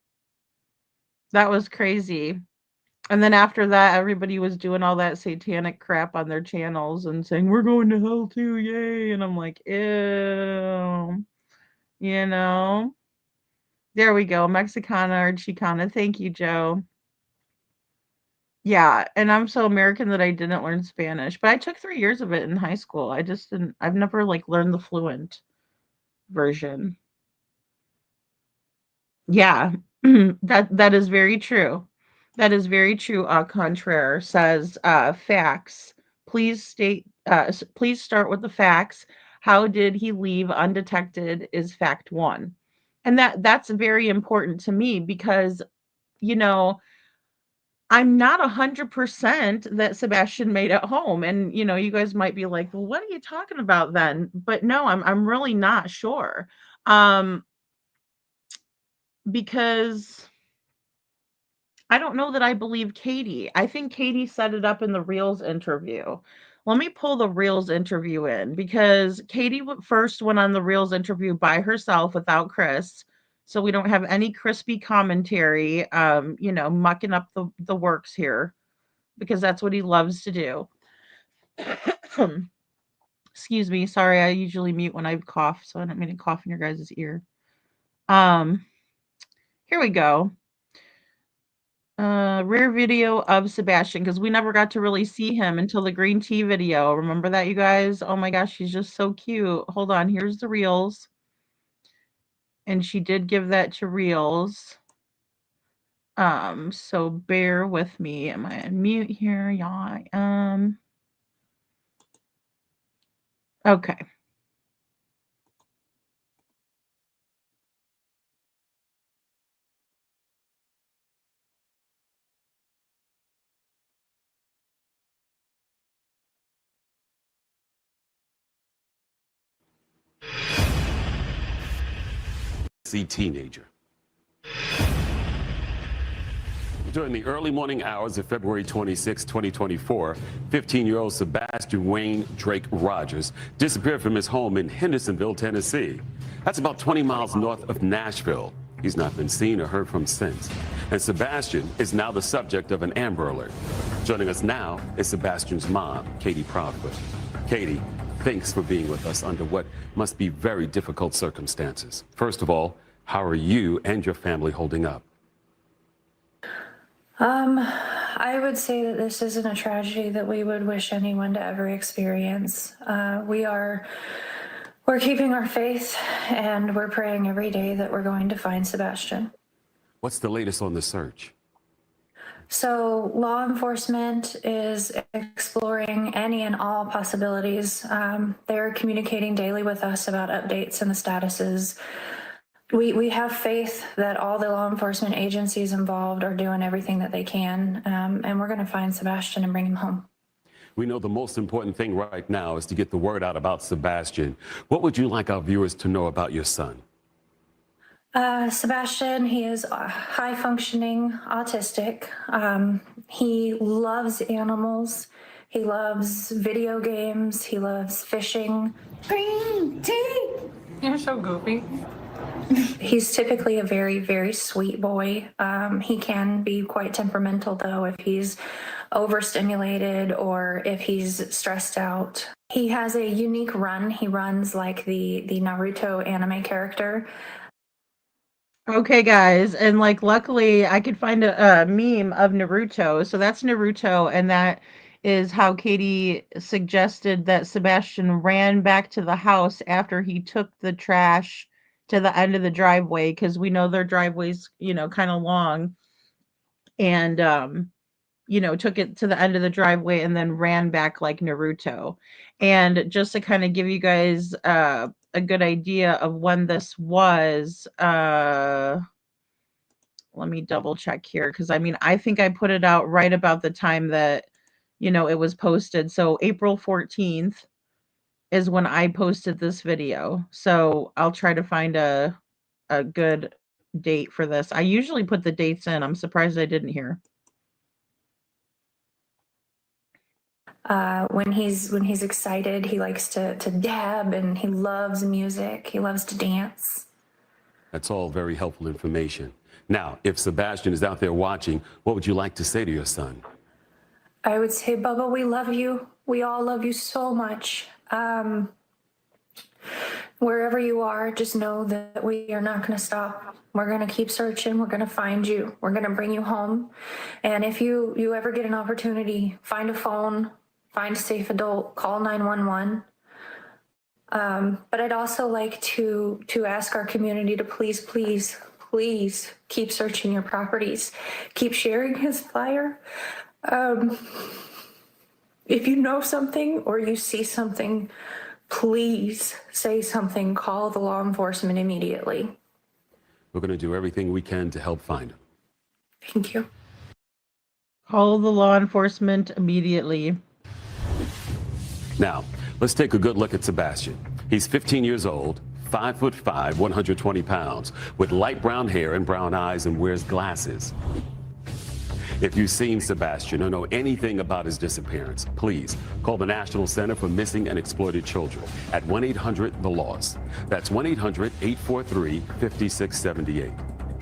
That was crazy. And then after that, everybody was doing all that satanic crap on their channels and saying, "We're going to hell too, yay." And I'm like, "Ew." You know? There we go. Mexicana or Chicana. Thank you, Joe. Yeah, and I'm so American that I didn't learn Spanish, but I took 3 years of it in high school. I just didn't I've never, like, learned the fluent version. Yeah, that is very true. That is very true. Contraire says, facts. Please start with the facts. How did he leave undetected is fact one. And that's very important to me because, you know, I'm not 100% that Sebastian made it home. And, you know, you guys might be like, well, what are you talking about then? But no, I'm really not sure. Um, because I don't know that I believe Katie. I think Katie set it up in the Reels interview. Let me pull the Reels interview in because Katie first went on the Reels interview by herself without Chris. So we don't have any crispy commentary, you know, mucking up the works here because that's what he loves to do. Excuse me. Sorry, I usually mute when I cough, so I don't mean to cough in your guys' ear. Um, Here we go. Rare video of Sebastian because we never got to really see him until the green tea video. Remember that, you guys? Oh my gosh, she's just so cute. Hold on, here's the reels. And she did give that to Reels. So bear with me. Am I on mute here? Yeah. Okay. Teenager. During the early morning hours of February 26, 2024, 15-year-old Sebastian Wayne Drake Rogers disappeared from his home in Hendersonville, Tennessee. That's about 20 miles north of Nashville. He's not been seen or heard from since. And Sebastian is now the subject of an Amber Alert. Joining us now is Sebastian's mom, Katie Proudfoot. Katie, thanks for being with us under what must be very difficult circumstances. First of all, how are you and your family holding up? I would say that this isn't a tragedy that we would wish anyone to ever experience. We're keeping our faith, and we're praying every day that we're going to find Sebastian. What's the latest on the search? So law enforcement is exploring any and all possibilities. They're communicating daily with us about updates and the statuses. We have faith that all the law enforcement agencies involved are doing everything that they can, and we're going to find Sebastian and bring him home. We know the most important thing right now is to get the word out about Sebastian. What would you like our viewers to know about your son? Sebastian, he is high functioning autistic. He loves animals. He loves video games. He loves fishing. Green tea. You're so goofy. He's typically a very, very sweet boy. He can be quite temperamental, though, if he's overstimulated or if he's stressed out. He has a unique run. He runs like the Naruto anime character. Okay, guys, and like luckily I could find a meme of Naruto. So that's Naruto, and that is how Katie suggested that Sebastian ran back to the house after he took the trash to the end of the driveway, because we know their driveway's, kind of long, and took it to the end of the driveway and then ran back like Naruto. And just to kind of give you guys a good idea of when this was, let me double check here, because I think I put it out right about the time that it was posted. So April 14th is when I posted this video. So I'll try to find a good date for this. I usually put the dates in. I'm surprised I didn't here. When he's excited, he likes to dab, and he loves music. He loves to dance. That's all very helpful information. Now, if Sebastian is out there watching, what would you like to say to your son? I would say, Bubba, we love you. We all love you so much. Wherever you are, just know that we are not going to stop. We're going to keep searching. We're going to find you. We're going to bring you home. And if you ever get an opportunity, find a phone, find a safe adult, call 911. But I'd also like to ask our community to please keep searching your properties. Keep sharing his flyer. If you know something or you see something, please say something. Call the law enforcement immediately. We're going to do everything we can to help find him. Thank you. Call the law enforcement immediately. Now, let's take a good look at Sebastian. He's 15 years old, 5'5", 120 pounds, with light brown hair and brown eyes, and wears glasses. If you've seen Sebastian or know anything about his disappearance, please call the National Center for Missing and Exploited Children at 1-800-THE-LOST. That's 1-800-843-5678.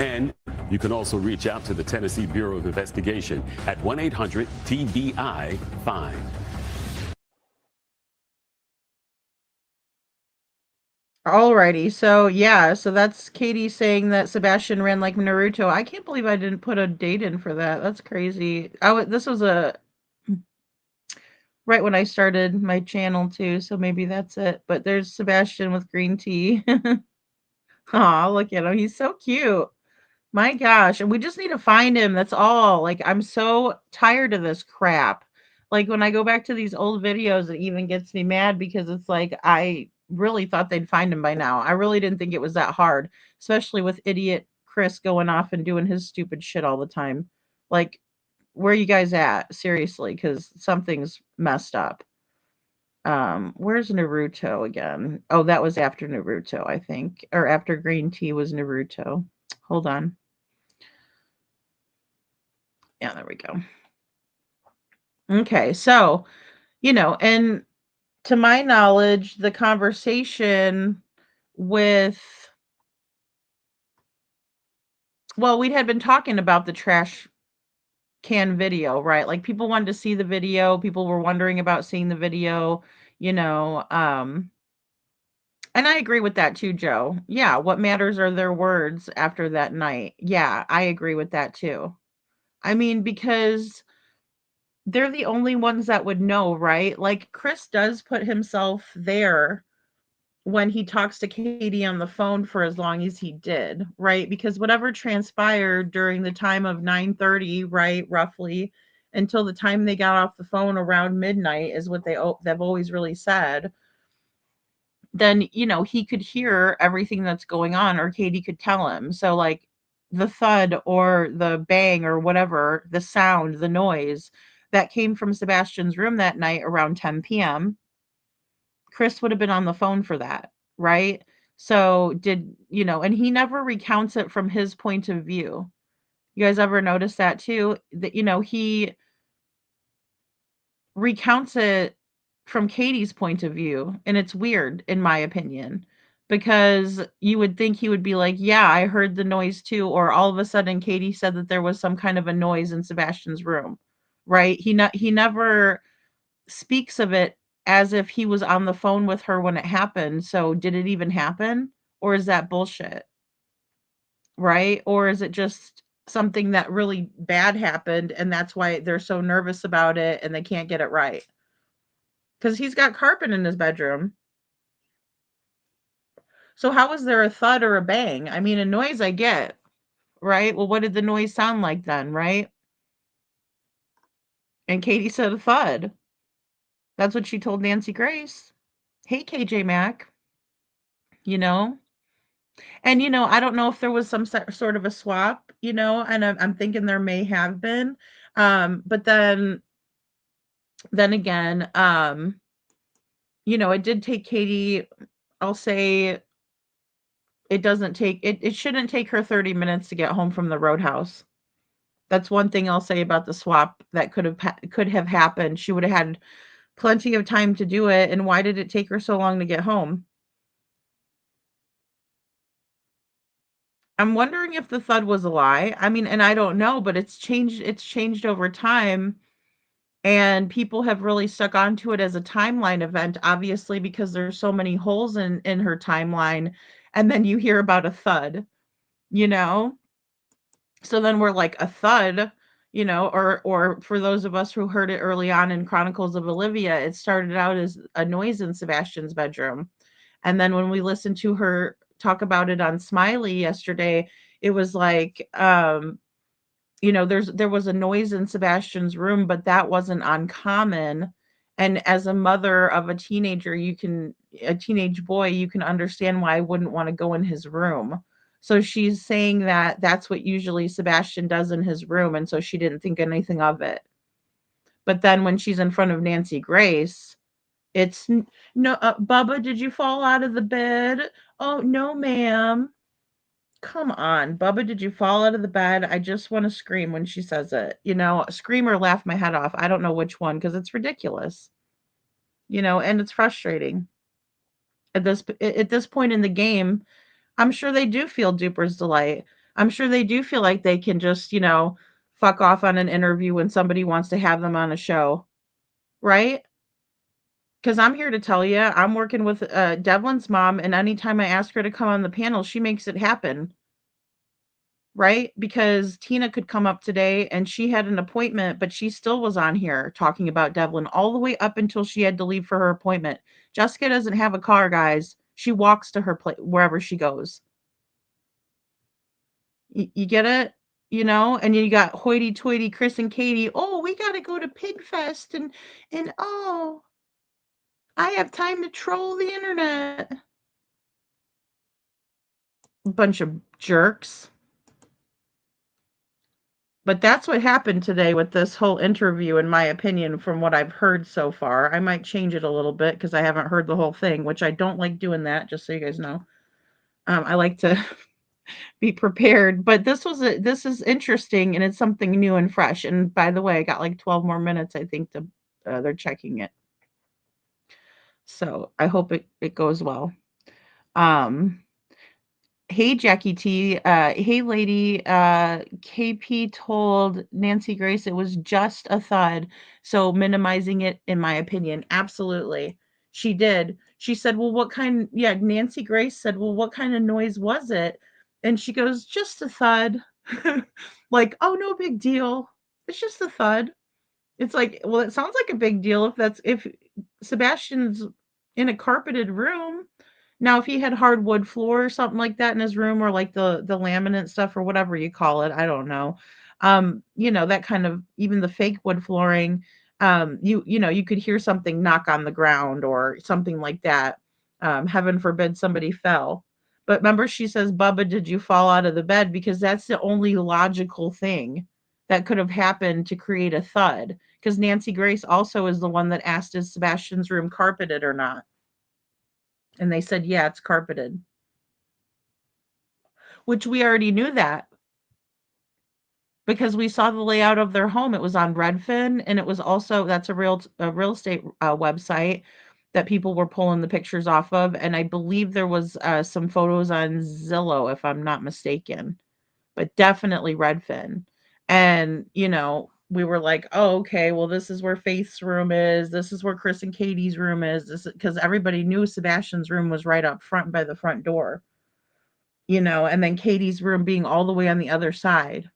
And you can also reach out to the Tennessee Bureau of Investigation at 1-800-TBI-FIND. Alrighty, so that's Katie saying that Sebastian ran like Naruto. I can't believe I didn't put a date in for that. That's crazy. This was right when I started my channel too, so maybe that's it. But there's Sebastian with green tea. Aw, look at him. He's so cute. My gosh, and we just need to find him. That's all. Like, I'm so tired of this crap. Like, when I go back to these old videos, it even gets me mad because it's like I really thought they'd find him by now. I really didn't think it was that hard, especially with idiot Chris going off and doing his stupid shit all the time. Like, where are you guys at? Seriously, because something's messed up. Where's Naruto again? Oh, that was after Naruto, I think. Or after green tea was Naruto. Hold on. Yeah, there we go. Okay, so, and to my knowledge, the conversation with, well, we had been talking about the trash can video, right? Like, people wanted to see the video. People were wondering about seeing the video, and I agree with that too, Joe. Yeah, what matters are their words after that night. Yeah, I agree with that too. I mean, because they're the only ones that would know, right? Like Chris does put himself there when he talks to Katie on the phone for as long as he did, right? Because whatever transpired during the time of 9:30, right, roughly, until the time they got off the phone around midnight is what they've always really said. Then, he could hear everything that's going on, or Katie could tell him. So like the thud or the bang or whatever, the sound, the noise that came from Sebastian's room that night around 10 p.m., Chris would have been on the phone for that, right? So and he never recounts it from his point of view. You guys ever notice that too? That, he recounts it from Katie's point of view, and it's weird in my opinion, because you would think he would be like, "Yeah, I heard the noise too," or all of a sudden Katie said that there was some kind of a noise in Sebastian's room, right? He never speaks of it as if he was on the phone with her when it happened. So did it even happen? Or is that bullshit? Right? Or is it just something that really bad happened and that's why they're so nervous about it and they can't get it right? Because he's got carpet in his bedroom. So how was there a thud or a bang? I mean, a noise I get, right? Well, what did the noise sound like then, right? And Katie said a thud. That's what she told Nancy Grace. Hey, KJ Mack, you know? And, I don't know if there was some sort of a swap, and I'm thinking there may have been. But then again, it did take Katie, I'll say it shouldn't take her 30 minutes to get home from the roadhouse. That's one thing I'll say about the swap that could have happened. She would have had plenty of time to do it. And why did it take her so long to get home? I'm wondering if the thud was a lie. I mean, and I don't know, but it's changed over time, and people have really stuck onto it as a timeline event, obviously, because there's so many holes in her timeline, and then you hear about a thud, you know? So then we're like, a thud, or for those of us who heard it early on in Chronicles of Olivia, it started out as a noise in Sebastian's bedroom. And then when we listened to her talk about it on Smiley yesterday, it was like, there was a noise in Sebastian's room, but that wasn't uncommon. And as a mother of a teenage boy, you can understand why I wouldn't want to go in his room. So she's saying that that's what usually Sebastian does in his room. And so she didn't think anything of it. But then when she's in front of Nancy Grace, no, Bubba, did you fall out of the bed? Oh, no, ma'am. Come on, Bubba, did you fall out of the bed? I just want to scream when she says it. Scream or laugh my head off. I don't know which one because it's ridiculous. And it's frustrating. At this point in the game, I'm sure they do feel Duper's delight. I'm sure they do feel like they can just, fuck off on an interview when somebody wants to have them on a show, right? Because I'm here to tell you, I'm working with Devlin's mom, and anytime I ask her to come on the panel, she makes it happen. Right? Because Tina could come up today and she had an appointment, but she still was on here talking about Devlin all the way up until she had to leave for her appointment. Jessica doesn't have a car, guys. She walks to her place wherever she goes. You get it? And you got hoity-toity Chris and Katie. Oh, we got to go to Pigfest and oh, I have time to troll the internet. Bunch of jerks. But that's what happened today with this whole interview, in my opinion, from what I've heard so far. I might change it a little bit because I haven't heard the whole thing, which I don't like doing that, just so you guys know. I like to be prepared, but this is interesting, and it's something new and fresh. And by the way, I got like 12 more minutes, I think, to they're checking it. So I hope it goes well. Hey, Jackie T. Hey, lady. KP told Nancy Grace it was just a thud. So minimizing it, in my opinion. Absolutely. She did. She said, well, yeah, Nancy Grace said, well, what kind of noise was it? And she goes, just a thud. Like, oh, no big deal. It's just a thud. It's like, well, it sounds like a big deal if Sebastian's in a carpeted room. Now, if he had hardwood floor or something like that in his room, or like the laminate stuff or whatever you call it, I don't know. That kind of, even the fake wood flooring, you could hear something knock on the ground or something like that. Heaven forbid somebody fell. But remember, she says, Bubba, did you fall out of the bed? Because that's the only logical thing that could have happened to create a thud. Because Nancy Grace also is the one that asked, is Sebastian's room carpeted or not? And they said, yeah, it's carpeted, which we already knew that because we saw the layout of their home. It was on Redfin, and it was also, that's a real estate website that people were pulling the pictures off of. And I believe there was some photos on Zillow, if I'm not mistaken, but definitely Redfin. And, we were like, oh, okay, well, this is where Faith's room is. This is where Chris and Katie's room is. This, because everybody knew Sebastian's room was right up front by the front door, and then Katie's room being all the way on the other side,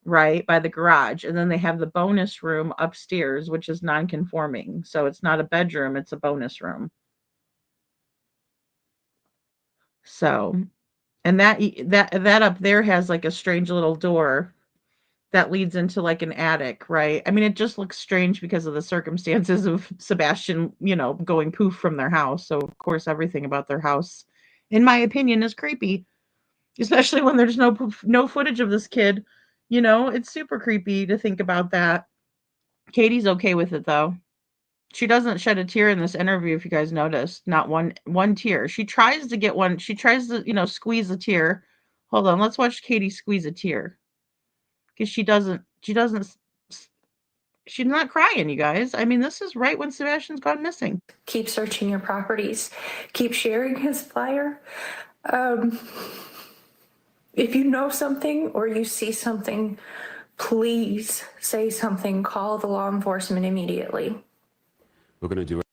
right by the garage. And then they have the bonus room upstairs, which is non-conforming. So it's not a bedroom, it's a bonus room. So, and that up there has like a strange little door that leads into like an attic, right? I mean, it just looks strange because of the circumstances of Sebastian, going poof from their house. So, of course, everything about their house, in my opinion, is creepy, especially when there's no footage of this kid. It's super creepy to think about that. Katie's okay with it though. She doesn't shed a tear in this interview, if you guys noticed. Not one tear. She tries to get one. She tries to, squeeze a tear. Hold on, let's watch Katie squeeze a tear. Because she's not crying, you guys. I mean, this is right when Sebastian's gone missing. Keep searching your properties. Keep sharing his flyer. If you know something or you see something, please say something. Call the law enforcement immediately. We're going to do it.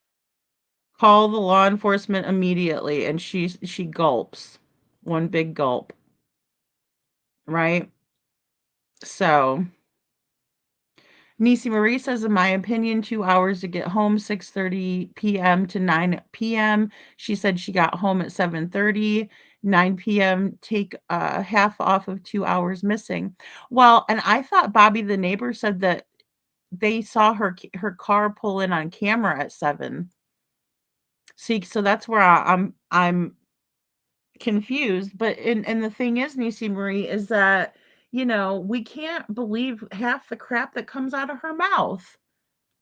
Call the law enforcement immediately. And she gulps. One big gulp. Right? So, Nisi Marie says, in my opinion, 2 hours to get home, 6:30 p.m. to 9 p.m. She said she got home at 7:30, 9 p.m. Take half off of 2 hours missing. Well, and I thought Bobby, the neighbor, said that they saw her car pull in on camera at 7. See, so that's where I'm confused. But and the thing is, Nisi Marie, is that we can't believe half the crap that comes out of her mouth.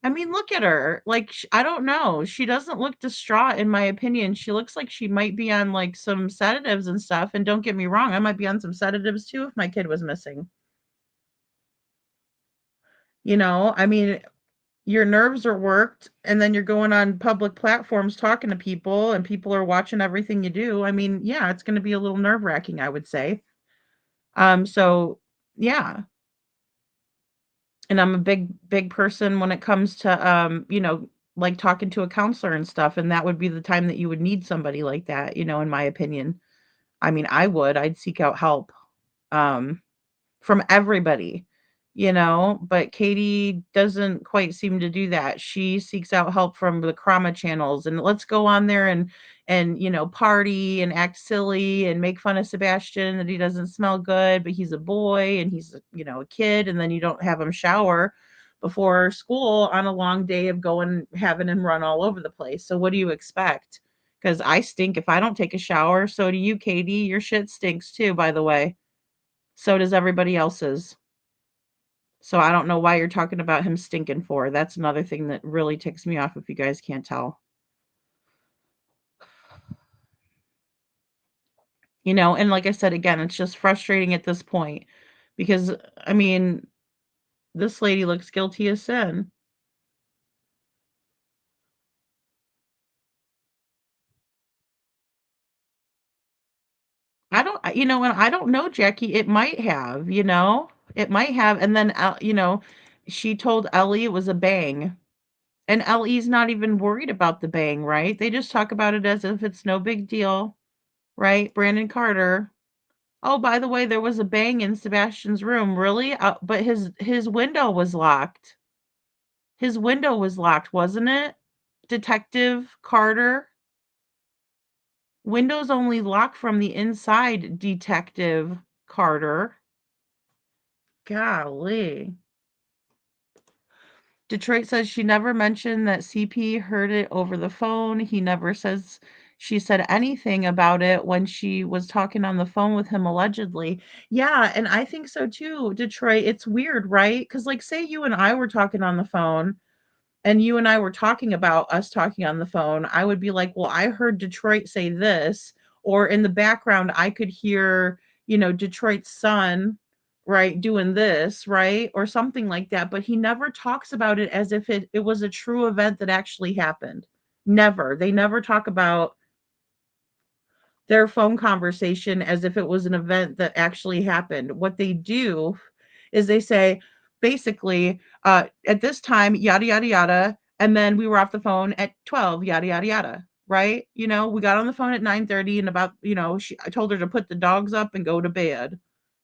I mean, look at her. Like, I don't know. She doesn't look distraught, in my opinion. She looks like she might be on like some sedatives and stuff. And don't get me wrong, I might be on some sedatives too if my kid was missing. I mean, your nerves are worked, and then you're going on public platforms talking to people, and people are watching everything you do. I mean, yeah, it's going to be a little nerve-wracking, I would say. So yeah. And I'm a big person when it comes to like talking to a counselor and stuff, and that would be the time that you would need somebody like that, in my opinion. I mean, I'd seek out help um from everybody, but Katie doesn't quite seem to do that. She seeks out help from the trauma channels, and let's go on there and party and act silly and make fun of Sebastian that he doesn't smell good, but he's a boy and he's a kid, and then you don't have him shower before school on a long day of going having him run all over the place. So what do you expect? Because I stink if I don't take a shower. So do you, Katie. Your shit stinks too, by the way. So does everybody else's. So I don't know why you're talking about him stinking for. That's another thing that really ticks me off, if you guys can't tell. And like I said, again, it's just frustrating at this point because, I mean, this lady looks guilty as sin. And I don't know, Jackie. It might have, it might have. And then, she told Ellie it was a bang. And Ellie's not even worried about the bang, right? They just talk about it as if it's no big deal, right? Brandon Carter. Oh, by the way, there was a bang in Sebastian's room. Really? But his window was locked. His window was locked, wasn't it? Detective Carter? Windows only lock from the inside, Detective Carter. Golly. Detroit says she never mentioned that CP heard it over the phone. He never says she said anything about it when she was talking on the phone with him allegedly. Yeah, and I think so too, Detroit. It's weird, right? Because, like, say you and I were talking on the phone and you and I were talking about us talking on the phone, I would be like, "Well, I heard Detroit say this," or in the background, I could hear, Detroit's son, right, doing this, right, or something like that. But he never talks about it as if it was a true event that actually happened. Never. They never talk about their phone conversation as if it was an event that actually happened. What they do is they say, basically, at this time, yada, yada, yada. And then we were off the phone at 12, yada, yada, yada. Right? We got on the phone at 9:30 and about, I told her to put the dogs up and go to bed.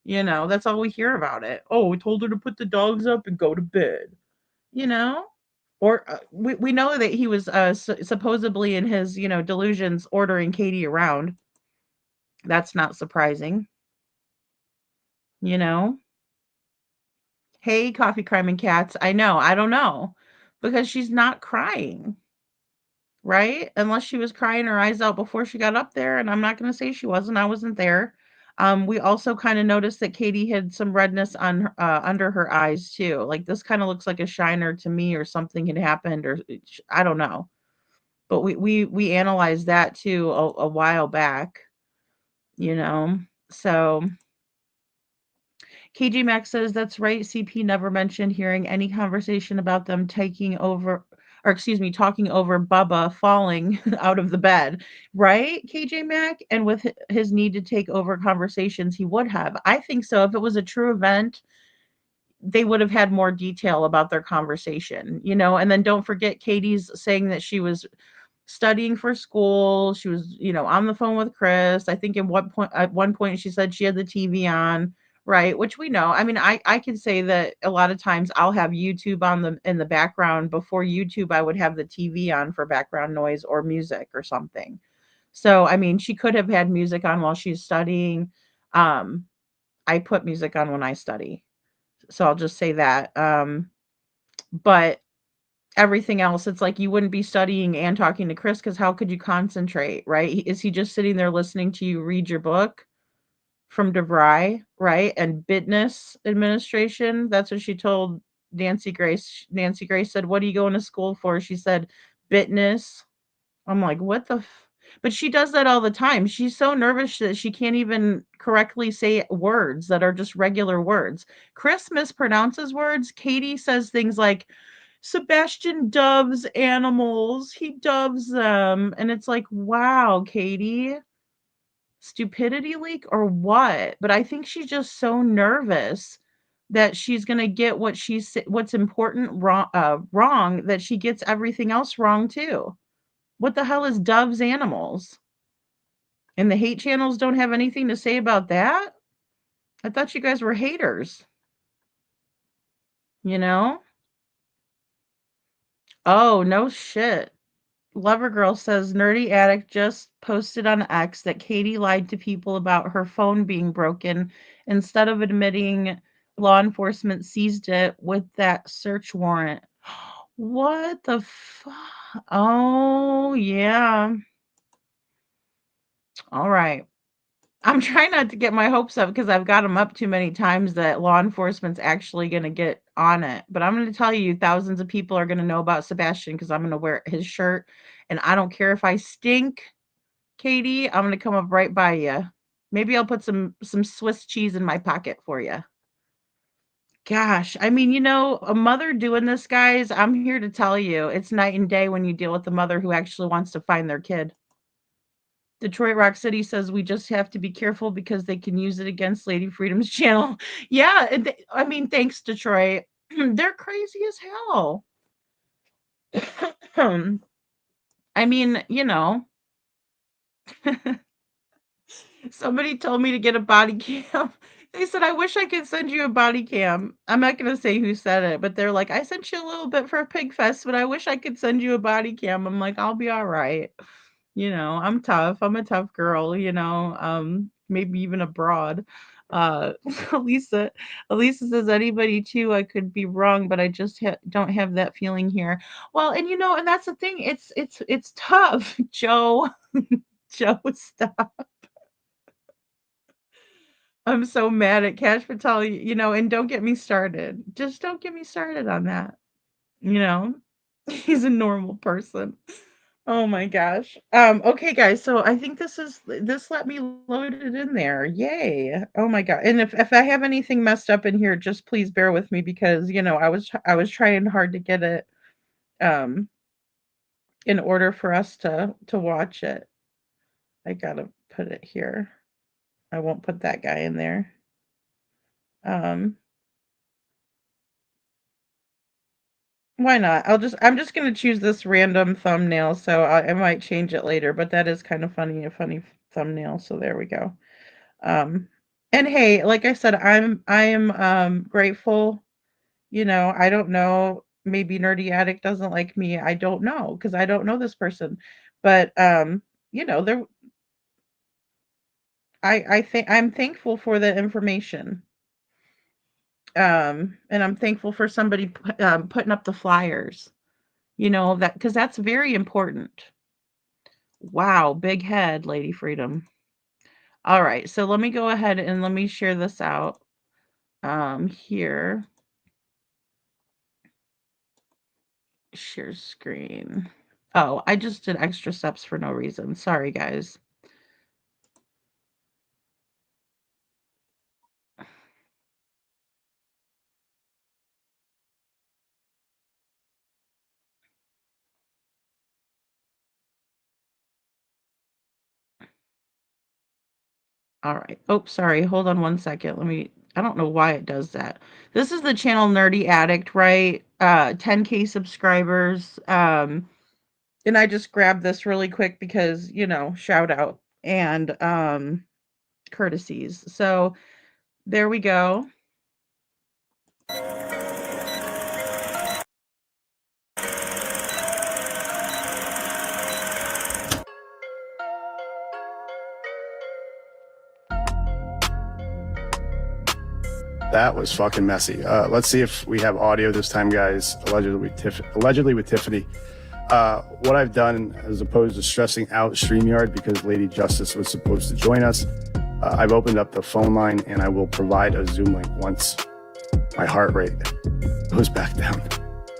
That's all we hear about it. Oh, we told her to put the dogs up and go to bed. You know? Or we know that he was supposedly in his, delusions ordering Katie around. That's not surprising, you know? Hey, Coffee Crime and Cats. I know. I don't know. Because she's not crying, right? Unless she was crying her eyes out before she got up there. And I'm not going to say she wasn't. I wasn't there. We also kind of noticed that Katie had some redness on under her eyes too. Like this kind of looks like a shiner to me, or something had happened, or I don't know. But we analyzed that too a while back, you know. So KG Max says that's right. CP never mentioned hearing any conversation about them taking over, or excuse me, talking over Bubba falling out of the bed. Right, KJ Mac? And with his need to take over conversations, he would have. I think so. If it was a true event, they would have had more detail about their conversation, And then don't forget Katie's saying that she was studying for school. She was, on the phone with Chris. I think at one point she said she had the TV on, right? Which we know. I mean, I can say that a lot of times I'll have YouTube on in the background. Before YouTube, I would have the TV on for background noise or music or something. So, I mean, she could have had music on while she's studying. I put music on when I study. So I'll just say that. But everything else, it's like you wouldn't be studying and talking to Chris because how could you concentrate, right? Is he just sitting there listening to you read your book from DeVry, right? And business administration. That's what she told Nancy Grace. Nancy Grace said, "What are you going to school for?" She said, "Business." I'm like, what the but she does that all the time. She's so nervous that she can't even correctly say words that are just regular words. Chris mispronounces words. Katie says things like, Sebastian doves animals. He doves them. And it's like, wow, Katie, stupidity leak or what? But I think she's just so nervous that she's going to get what's important wrong, that she gets everything else wrong too. What the hell is doves animals? And the hate channels don't have anything to say about that? I thought you guys were haters, you know? Oh, no shit. Lover Girl says Nerdy Addict just posted on X that Katie lied to people about her phone being broken instead of admitting law enforcement seized it with that search warrant. What the fuck? Oh, yeah. All right. I'm trying not to get my hopes up because I've got them up too many times that law enforcement's actually going to get on it. But I'm going to tell you, thousands of people are going to know about Sebastian because I'm going to wear his shirt. And I don't care if I stink, Katie, I'm going to come up right by you. Maybe I'll put some Swiss cheese in my pocket for you. Gosh, I mean, a mother doing this, guys, I'm here to tell you, it's night and day when you deal with a mother who actually wants to find their kid. Detroit Rock City says we just have to be careful because they can use it against Lady Freedom's channel. Yeah, I mean, thanks, Detroit. They're crazy as hell. I mean, somebody told me to get a body cam. They said, "I wish I could send you a body cam." I'm not gonna say who said it, but they're like, "I sent you a little bit for Pig Fest, but I wish I could send you a body cam." I'm like, "I'll be all right." You know, I'm tough. I'm a tough girl, you know, maybe even a broad. Uh, Elisa, Elisa says anybody too. I could be wrong, but I just don't have that feeling here. Well, and you know, and that's the thing. It's tough, Joe. Joe, stop. I'm so mad at Cash Patel, you know, and don't get me started. Just don't get me started on that. You know, he's a normal person. Oh my gosh. Okay, guys. So I think this let me load it in there. Yay. Oh my god. And if I have anything messed up in here, just please bear with me because you know I was trying hard to get it um in order for us to watch it. I gotta put it here. I won't put that guy in there. Um Why not? I'm just gonna choose this random thumbnail, so I might change it later, but that is kind of funny, a funny thumbnail. So there we go. Um, and hey, like I said, I am grateful. You know, I don't know. Maybe Nerdy Addict doesn't like me. I don't know because I don't know this person. But you know, there I think I'm thankful for the information. And I'm thankful for somebody putting up the flyers. You know, that because that's very important. Wow, big head, Lady Freedom. All right, so let me go ahead and let me share this out here. Share screen. Oh, I just did extra steps for no reason. Sorry, guys. All right. Oh, sorry. Hold on one second. I don't know why it does that. This is the channel Nerdy Addict, right? 10K subscribers. And I just grabbed this really quick because, you know, shout out and courtesies. So there we go. That was fucking messy. Let's see if we have audio this time, guys. Allegedly with Tiffany. What I've done, as opposed to stressing out StreamYard because Lady Justice was supposed to join us, I've opened up the phone line and I will provide a Zoom link once my heart rate goes back down.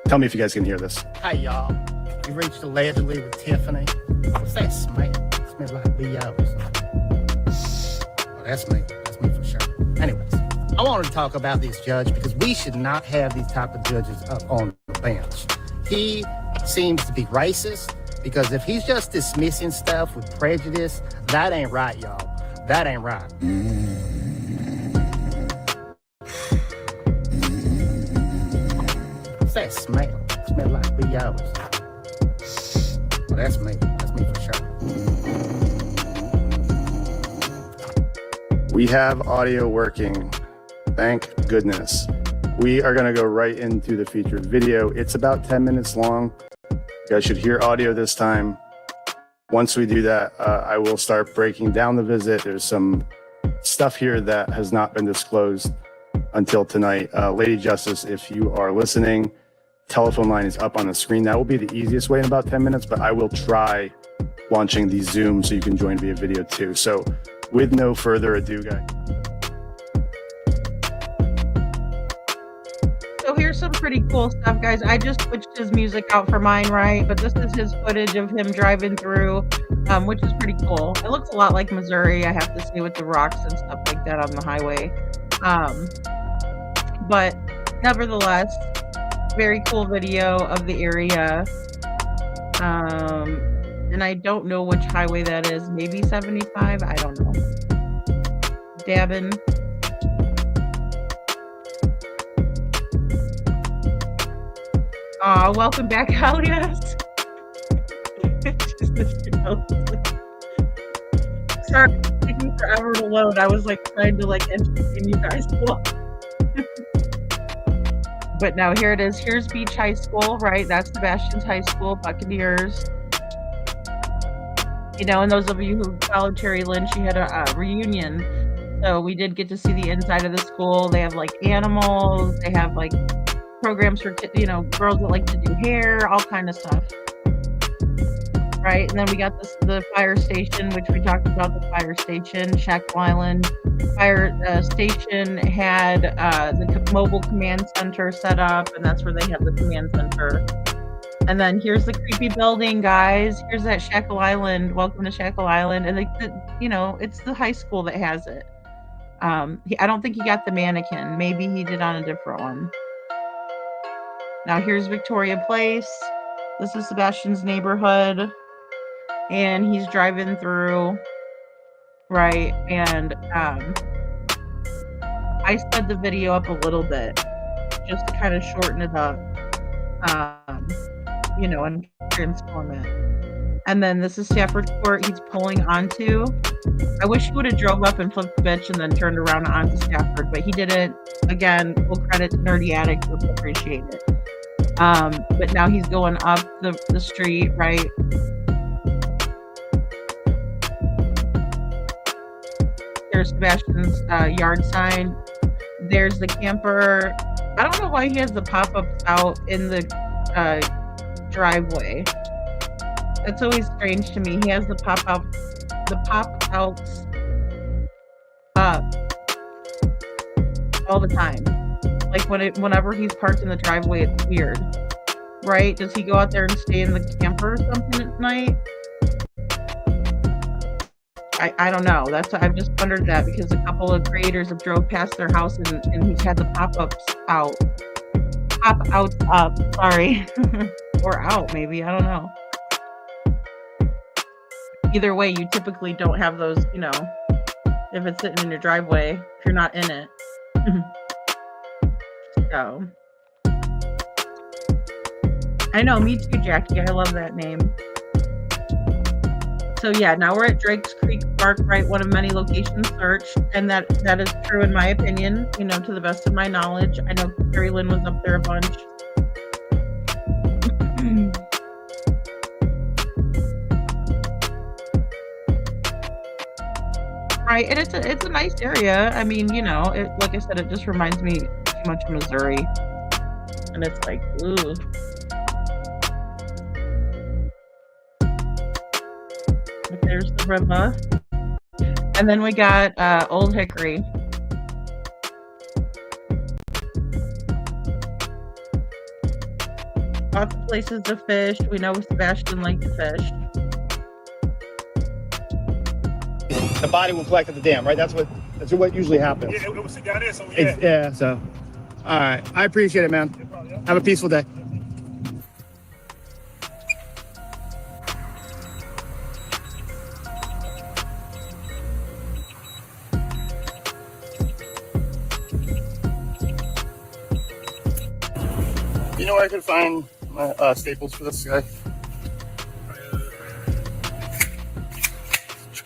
Tell me if you guys can hear this. Hey, y'all. You reached allegedly with Tiffany. What's that smell? It smells like B.O. Well, that's me. That's me for sure. Anyways, I wanted to talk about this judge because we should not have these type of judges up on the bench. He seems to be racist because if he's just dismissing stuff with prejudice, that ain't right, y'all. That ain't right. What's that smell? It smells like B.O. Well, that's me. That's me for sure. We have audio working. Thank goodness. We are going to go right into the featured video. It's about 10 minutes long. You guys should hear audio this time. Once we do that, I will start breaking down the visit. There's some stuff here that has not been disclosed until tonight. Lady Justice, if you are listening, telephone line is up on the screen. That will be the easiest way in about 10 minutes, but I will try launching the Zoom so you can join via video too. So with no further ado, guys. So here's some pretty cool stuff, guys. I just switched his music out for mine, right? But this is his footage of him driving through, which is pretty cool. It looks a lot like Missouri, I have to say, with the rocks and stuff like that on the highway. But nevertheless, very cool video of the area. And I don't know which highway that is. Maybe 75? I don't know. Dabbing. Aw, welcome back, Alias. Sorry. taking forever to load. I was like trying to like entertain you guys. But now here it is. Here's Beach High School, right? That's Sebastian's high school, Buccaneers. You know, and those of you who followed Terry Lynn, she had a reunion. So we did get to see the inside of the school. They have like animals. They have like programs for, you know, girls that like to do hair, all kind of stuff. Right, and then we got the fire station, which we talked about. The fire station, Shackle Island fire station had the mobile command center set up, and that's where they have the command center. And then here's the creepy building, guys. Here's that Shackle Island. Welcome to Shackle Island, and you know, it's the high school that has it. I don't think he got the mannequin. Maybe he did on a different one. Now here's Victoria Place. This is Sebastian's neighborhood. And he's driving through, right? And I sped the video up a little bit just to kind of shorten it up, you know, and transform it. And then this is Stafford Court he's pulling onto. I wish he would have drove up and flipped the bitch and then turned around onto Stafford, but he didn't. Again, full credit to Nerdy Addict, we'll appreciate it. But now he's going up the street, right? There's Sebastian's yard sign. There's the camper. I don't know why he has the pop-ups out in the driveway. That's always strange to me. He has the pop-outs up all the time. Like whenever he's parked in the driveway, it's weird. Right? Does he go out there and stay in the camper or something at night? I don't know. I've just wondered that because a couple of creators have drove past their house and he's had the pop-outs out. Pop-outs up, sorry. Or out, maybe. I don't know. Either way, you typically don't have those, you know, if it's sitting in your driveway, if you're not in it. So. I know, me too, Jackie. I love that name. So yeah, now we're at Drake's Creek Park, right? One of many locations searched, and that is true in my opinion, you know, to the best of my knowledge. I know Carrie Lynn was up there a bunch. Right, and it's a nice area. I mean, you know, like I said, it just reminds me too much of Missouri, and it's like, ooh. There's the river. And then we got Old Hickory. Lots of places to fish. We know Sebastian liked to fish. The body will collect at the dam, right? That's what usually happens. Yeah, it was down there, so yeah. Yeah, so. All right. I appreciate it, man. Have a peaceful day. You know where I could find my staples for this guy?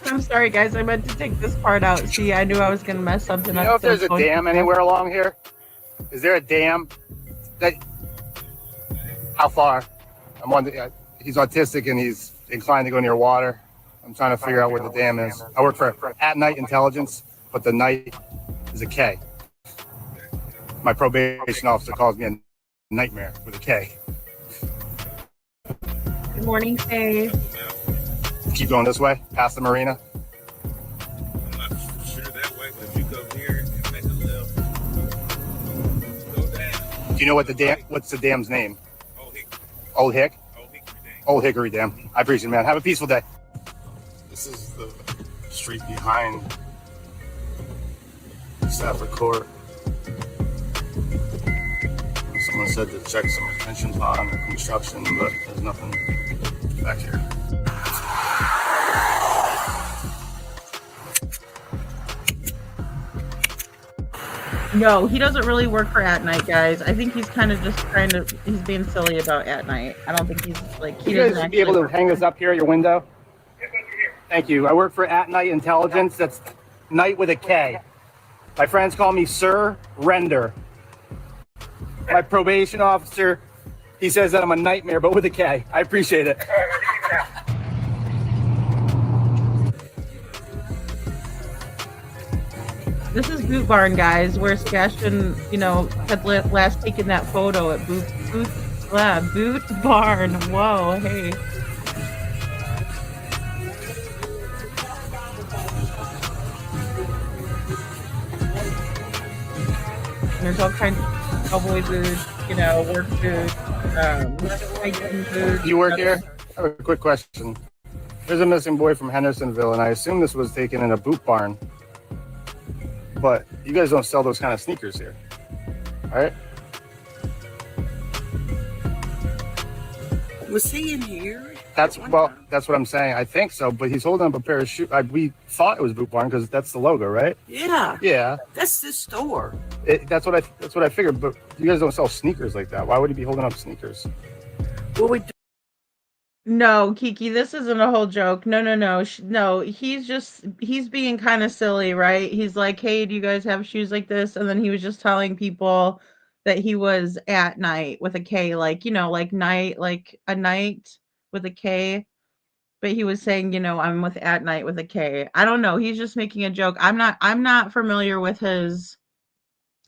I'm sorry, guys. I meant to take this part out. See, I knew I was going to mess something up. You know if there's a dam anywhere along here? Is there a dam? How far? I'm on he's autistic and he's inclined to go near water. I'm trying to figure out where the dam is. I work for At Night Intelligence, but the night is a K. My probation officer calls me a nightmare with a K. Good morning, Faye. Keep going this way, past the marina. I'm not sure that way, but if you go here and make a left, go down. Do you know what what's the dam's name? Old Hickory. Old Hick? Old Hickory Dam. I appreciate it, man. Have a peaceful day. This is the street behind Stafford Court. Someone said to check some extensions on the construction, but there's nothing back here. No, he doesn't really work for At Night, guys. I think he's kind of just he's being silly about At Night. I don't think he's like, he you doesn't guys actually be able to hang this up here at your window? Thank you. I work for At Night Intelligence. That's night with a K. My friends call me Sir Render. My probation officer, he says that I'm a nightmare, but with a K. I appreciate it. This is Boot Barn, guys, where Sebastian, had last taken that photo at Boot Barn. Whoa, hey. There's all kinds of cowboy boots, work boots, hiking boots. You work here? I have a quick question. There's a missing boy from Hendersonville, and I assume this was taken in a boot barn. But you guys don't sell those kind of sneakers here, right? Was he in here? That's what I'm saying. I think so, but he's holding up a pair of shoes. We thought it was Boot Barn because that's the logo, right? Yeah. Yeah. That's the store. That's what I figured. But you guys don't sell sneakers like that. Why would he be holding up sneakers? Well, we. No, Kiki, this isn't a whole joke. No. No, he's being kind of silly, right? He's like, hey, do you guys have shoes like this? And then he was just telling people that he was at night with a K, like, like night, like a night with a K. But he was saying, I'm with At Night with a K. I don't know. He's just making a joke. I'm not familiar with his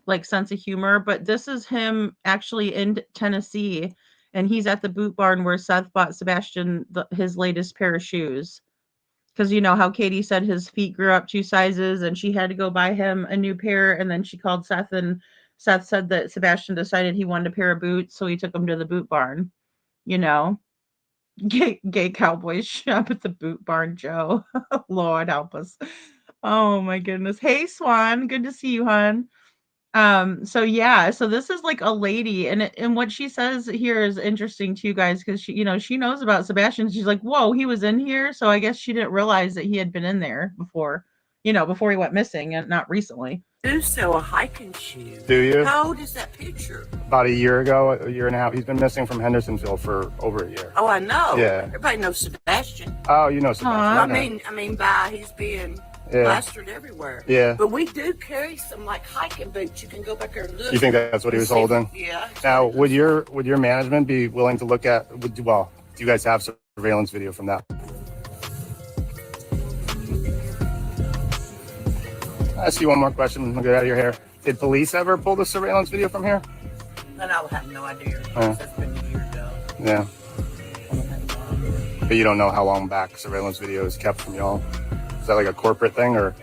like sense of humor, but this is him actually in Tennessee. And he's at the Boot Barn where Seth bought Sebastian his latest pair of shoes. Because you know how Katie said his feet grew up 2 sizes and she had to go buy him a new pair. And then she called Seth and Seth said that Sebastian decided he wanted a pair of boots. So he took him to the Boot Barn. Gay cowboys shop at the Boot Barn, Joe. Lord help us. Oh my goodness. Hey, Swan. Good to see you, hon. So this is like a lady, and what she says here is interesting too, guys, because she knows about Sebastian. She's like, whoa, he was in here. So I guess she didn't realize that he had been in there before, before he went missing, and not recently. Do sell a hiking shoe. Do you? How old is that picture? About a year ago, a year and a half. He's been missing from Hendersonville for over a year. Oh, I know. Yeah. Everybody knows Sebastian. Oh, you know Sebastian. I mean, he's being plastered everywhere. Yeah. But we do carry some like hiking boots. You can go back there and look. You think that's what he was holding? Yeah. Now, would your management be willing to look at? Do you guys have surveillance video from that? I ask you one more question. We'll get out of your hair. Did police ever pull the surveillance video from here? Then I would have no idea. That's been a year ago. Yeah. But you don't know how long back surveillance video is kept from y'all? Is that like a corporate thing, or?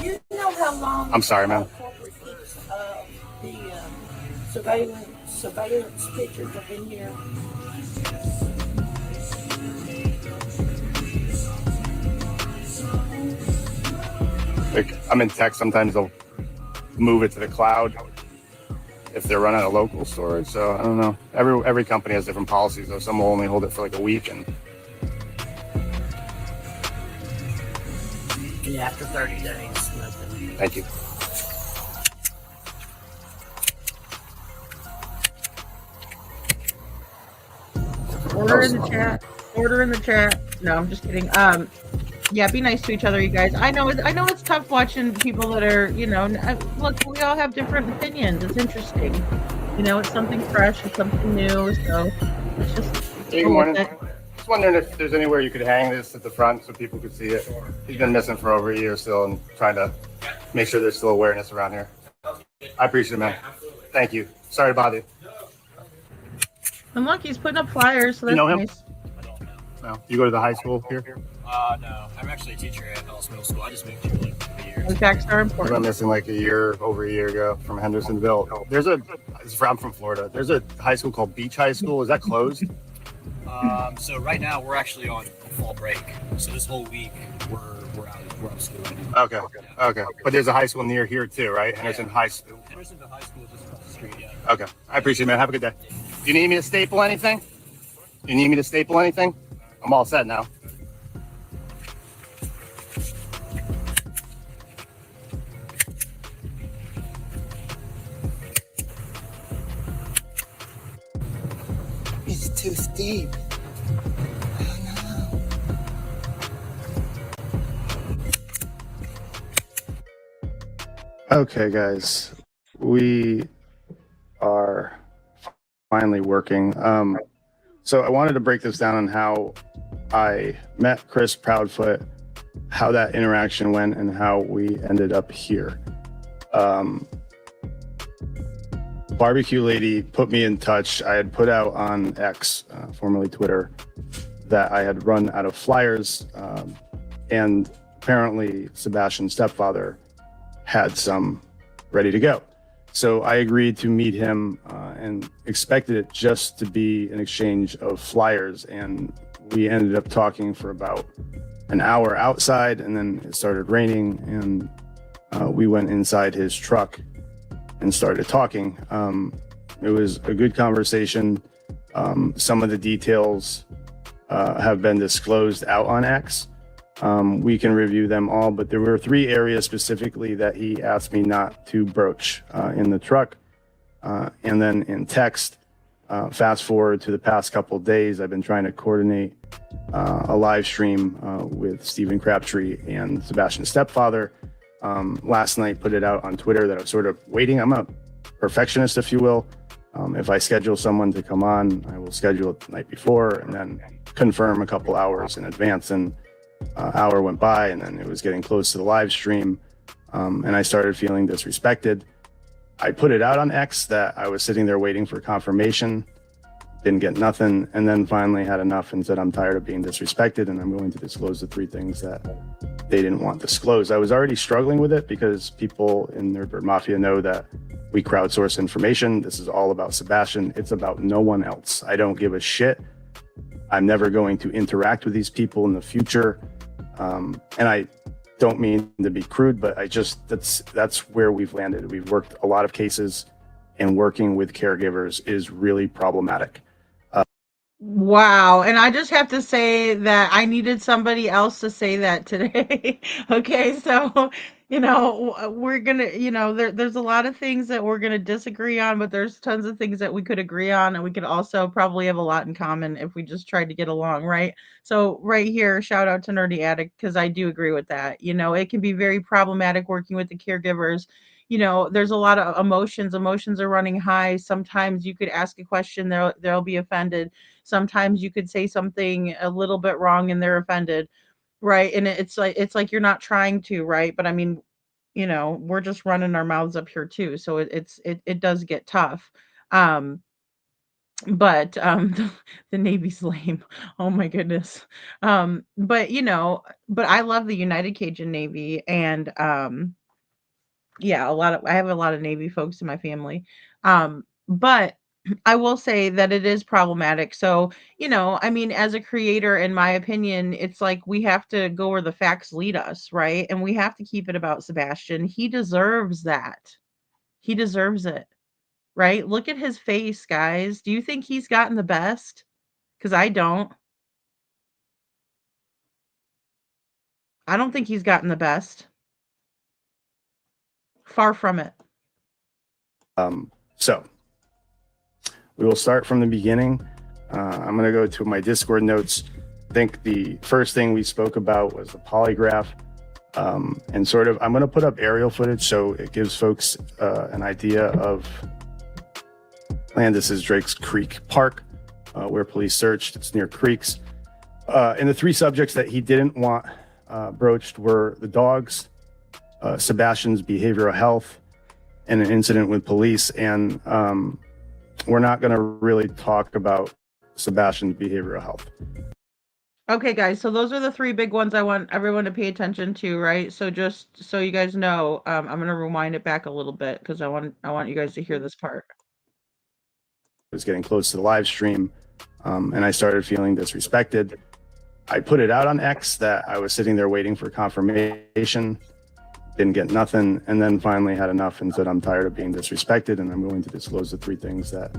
You know how long? I'm sorry, ma'am. Corporate keeps the surveillance pictures up in here. Like, I'm in tech. Sometimes they'll move it to the cloud if they're running a local storage. So I don't know. Every company has different policies, though. Some will only hold it for like a week, and after 30 days, nothing. Thank you. Order in the chat. Order in the chat. No, I'm just kidding. Be nice to each other, you guys. I know it's tough watching people that are, look, we all have different opinions. It's interesting. It's something fresh, it's something new. So it's just. Hey, good morning. Just wondering if there's anywhere you could hang this at the front so people could see it. He's been missing for over a year still, and trying to make sure there's still awareness around here. I appreciate it, man. Thank you. Sorry to bother you. And look, he's putting up flyers, so that's nice. No. You go to the high school here? No. I'm actually a teacher at Ellis Middle School. I just moved here like a year. Facts are I important. went missing like over a year ago from Hendersonville. I'm from Florida. There's a high school called Beach High School. Is that closed? So right now we're actually on fall break. So this whole week we're out of school right now. Okay. But there's a high school near here too, right? Henderson High School. Hendersonville High School is just across the street, yeah. Okay. I appreciate it, man. Have a good day. Do you need me to staple anything? I'm all set now. It's too steep. Okay, guys, we are finally working. So I wanted to break this down on how I met Chris Proudfoot, how that interaction went, and how we ended up here. Barbecue Lady put me in touch. I had put out on X, formerly Twitter, that I had run out of flyers, and apparently Sebastian's stepfather had some ready to go. So I agreed to meet him and expected it just to be an exchange of flyers. And we ended up talking for about an hour outside, and then it started raining, and we went inside his truck and started talking. It was a good conversation. Some of the details have been disclosed out on X. We can review them all, but there were 3 areas specifically that he asked me not to broach in the truck. And then in text, fast forward to the past couple of days, I've been trying to coordinate a live stream with Stephen Crabtree and Sebastian's stepfather. Last night, put it out on Twitter that I was sort of waiting. I'm a perfectionist, if you will. If I schedule someone to come on, I will schedule it the night before and then confirm a couple hours in advance. And hour went by, and then it was getting close to the live stream, and I started feeling disrespected. I put it out on X that I was sitting there waiting for confirmation, didn't get nothing, and then finally had enough and said, I'm tired of being disrespected, and I'm willing to disclose the 3 things that they didn't want disclosed. I was already struggling with it because people in Nerdbird Mafia know that we crowdsource information. This is all about Sebastian. It's about no one else. I don't give a shit. I'm never going to interact with these people in the future. And I don't mean to be crude, but that's where we've landed. We've worked a lot of cases, and working with caregivers is really problematic. Wow. And I just have to say that I needed somebody else to say that today. Okay. So, we're going to, there's a lot of things that we're going to disagree on, but there's tons of things that we could agree on. And we could also probably have a lot in common if we just tried to get along. Right. So right here, shout out to Nerdy Addict, because I do agree with that. It can be very problematic working with the caregivers. There's a lot of emotions. Emotions are running high. Sometimes you could ask a question, they'll be offended. Sometimes you could say something a little bit wrong and they're offended, right? And it's like you're not trying to, right? But I mean, we're just running our mouths up here too, so it does get tough. But the Navy's lame. Oh my goodness. But I love the United Cajun Navy, and yeah, I have a lot of Navy folks in my family. But I will say that it is problematic. So, I mean, as a creator, in my opinion, it's like we have to go where the facts lead us, right? And we have to keep it about Sebastian. He deserves that. He deserves it, right? Look at his face, guys. Do you think he's gotten the best? Because I don't. I don't think he's gotten the best. Far from it. So we will start from the beginning. I'm going to go to my Discord notes. I think the first thing we spoke about was the polygraph. And sort of, I'm going to put up aerial footage so it gives folks an idea of This is Drake's Creek Park, where police searched. It's near creeks. And the 3 subjects that he didn't want broached were the dogs, Sebastian's behavioral health, and an incident with police. And we're not going to really talk about Sebastian's behavioral health. Okay, guys, so those are the 3 big ones I want everyone to pay attention to, right? So just so you guys know, I'm going to rewind it back a little bit because I want you guys to hear this part. It was getting close to the live stream, and I started feeling disrespected. I put it out on X that I was sitting there waiting for confirmation, didn't get nothing, and then finally had enough and said, I'm tired of being disrespected, and I'm willing to disclose the 3 things that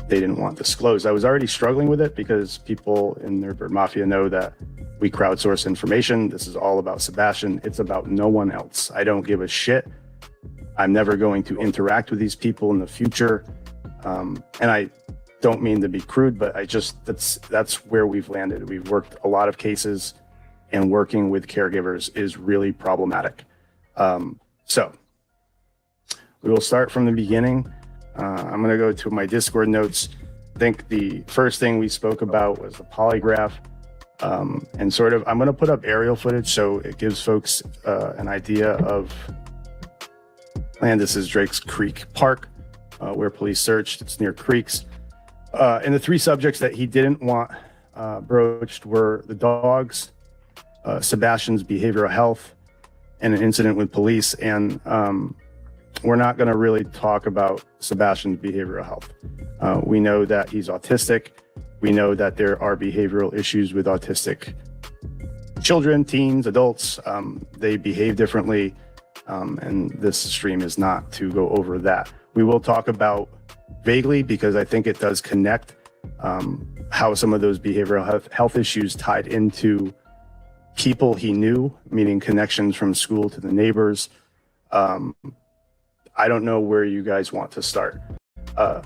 they didn't want disclosed. I was already struggling with it because people in Nerdbird Mafia know that we crowdsource information. This is all about Sebastian. It's about no one else. I don't give a shit. I'm never going to interact with these people in the future. And I don't mean to be crude, but that's where we've landed. We've worked a lot of cases, and working with caregivers is really problematic. So We will start from the beginning. I'm going to go to my Discord notes. I think the first thing we spoke about was the polygraph. And sort of, I'm going to put up aerial footage so it gives folks an idea of, and this is Drake's Creek Park, where police searched. It's near creeks. And the three subjects that he didn't want broached were the dogs, Sebastian's behavioral health, and an incident with police. And we're not going to really talk about Sebastian's behavioral health. We know that he's autistic. We know that there are behavioral issues with autistic children, teens, adults. They behave differently. And this stream is not to go over that. We will talk about vaguely, because I think it does connect how some of those behavioral health issues tied into people he knew, meaning connections from school to the neighbors. I don't know where you guys want to start. I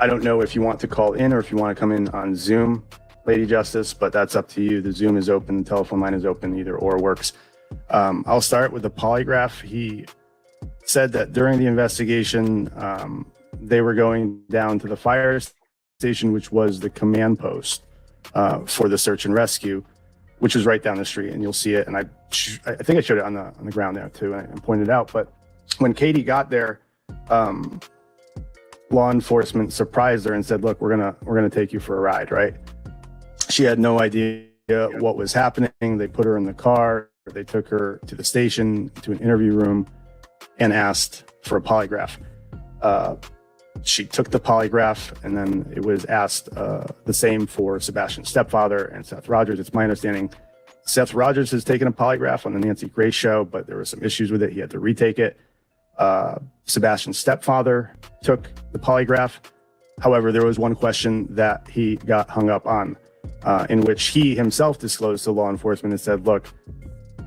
don't know if you want to call in or if you want to come in on Zoom, Lady Justice, but that's up to you. The Zoom is open, the telephone line is open, either or works. I'll start with the polygraph. He said that during the investigation, they were going down to the fire station, which was the command post for the search and rescue, which is right down the street, and you'll see it. And I think I showed it on the ground there too, and pointed out. But when Katie got there, law enforcement surprised her and said, "Look, we're gonna take you for a ride." Right? She had no idea what was happening. They put her in the car. They took her to the station, to an interview room, and asked for a polygraph. She took the polygraph, and then it was asked the same for Sebastian's stepfather and Seth Rogers. It's my understanding Seth Rogers has taken a polygraph on the Nancy Grace show, but there were some issues with it. He had to retake it. Sebastian's stepfather took the polygraph. However, there was one question that he got hung up on, in which he himself disclosed to law enforcement and said, "Look,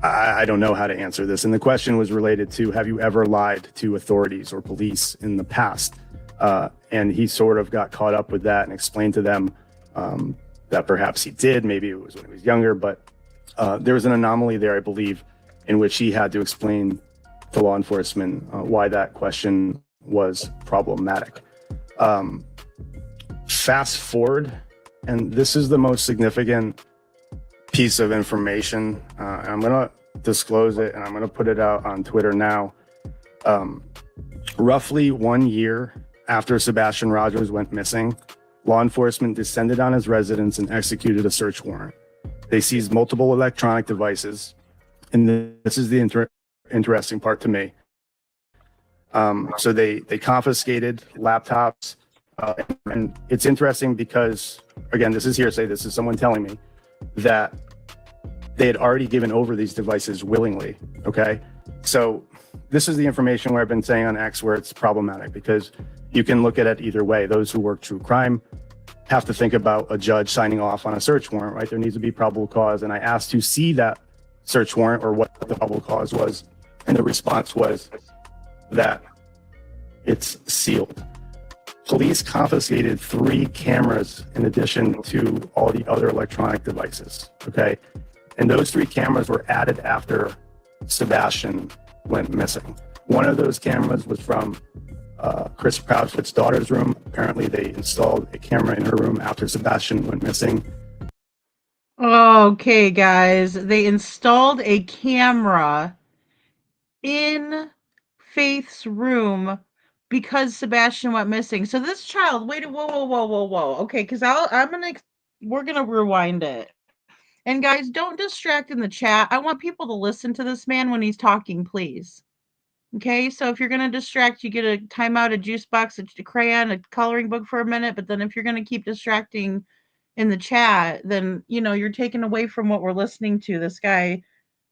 I don't know how to answer this." And the question was related to, have you ever lied to authorities or police in the past? And he sort of got caught up with that and explained to them that perhaps he did. Maybe it was when he was younger, but there was an anomaly there, I believe, in which he had to explain to law enforcement why that question was problematic. Fast forward, and this is the most significant piece of information. I'm going to disclose it, and I'm going to put it out on Twitter now. Roughly 1 year after Sebastian Rogers went missing, law enforcement descended on his residence and executed a search warrant. They seized multiple electronic devices, and this is the interesting part to me. So they confiscated laptops, and it's interesting because, again, this is hearsay. This is someone telling me that they had already given over these devices willingly. Okay, so this is the information where I've been saying on X where it's problematic, because you can look at it either way. Those who work true crime have to think about a judge signing off on a search warrant, right? There needs to be probable cause. And I asked to see that search warrant, or what the probable cause was. And the response was that it's sealed. Police confiscated 3 cameras in addition to all the other electronic devices, okay? And those 3 cameras were added after Sebastian went missing. One of those cameras was from Chris Proudfoot's daughter's room. Apparently they installed a camera in her room after Sebastian went missing. Okay, guys, they installed a camera in Faith's room because Sebastian went missing. So this child, wait, whoa. Okay, because we're gonna rewind it. And guys, don't distract in the chat. I want people to listen to this man when he's talking, please. Okay, so if you're gonna distract, you get a timeout, a juice box, a crayon, a coloring book for a minute. But then if you're gonna keep distracting in the chat, then you're taken away from what we're listening to. This guy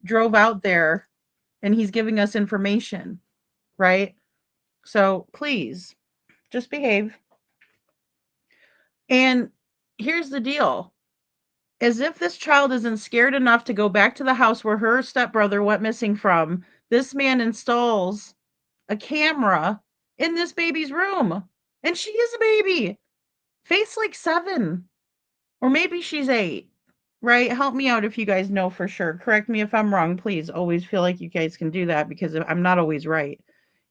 drove out there and he's giving us information, right? So please just behave. And here's the deal. As if this child isn't scared enough to go back to the house where her stepbrother went missing from, this man installs a camera in this baby's room. And she is a baby. Faith's like 7. Or maybe she's 8. Right? Help me out if you guys know for sure. Correct me if I'm wrong. Please always feel like you guys can do that, because I'm not always right.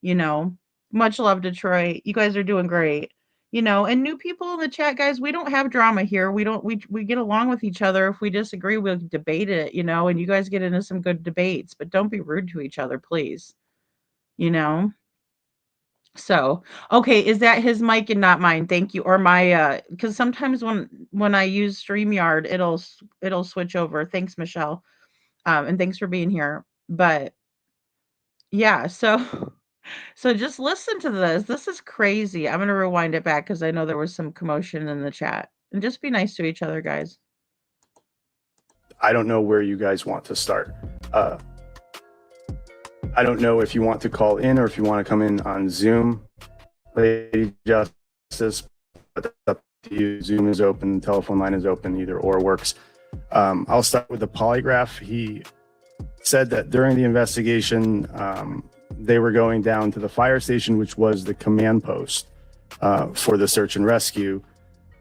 you know. Much love, Detroit. You guys are doing great. You know, and new people in the chat, guys, we don't have drama here. We get along with each other. If we disagree, we'll debate it, you know, and you guys get into some good debates, but don't be rude to each other, please. You know? So, okay, is that his mic and not mine? Thank you. Or my because sometimes when I use StreamYard, it'll switch over. Thanks, Michelle. And thanks for being here. But yeah, so so just listen to this. This is crazy. I'm gonna rewind it back because I know there was some commotion in the chat. And just be nice to each other, guys. I don't know where you guys want to start. I don't know if you want to call in or if you want to come in on Zoom, Lady Justice, but that's up to you. Zoom is open, telephone line is open, either or works. I'll start with the polygraph. He said that during the investigation, they were going down to the fire station, which was the command post for the search and rescue,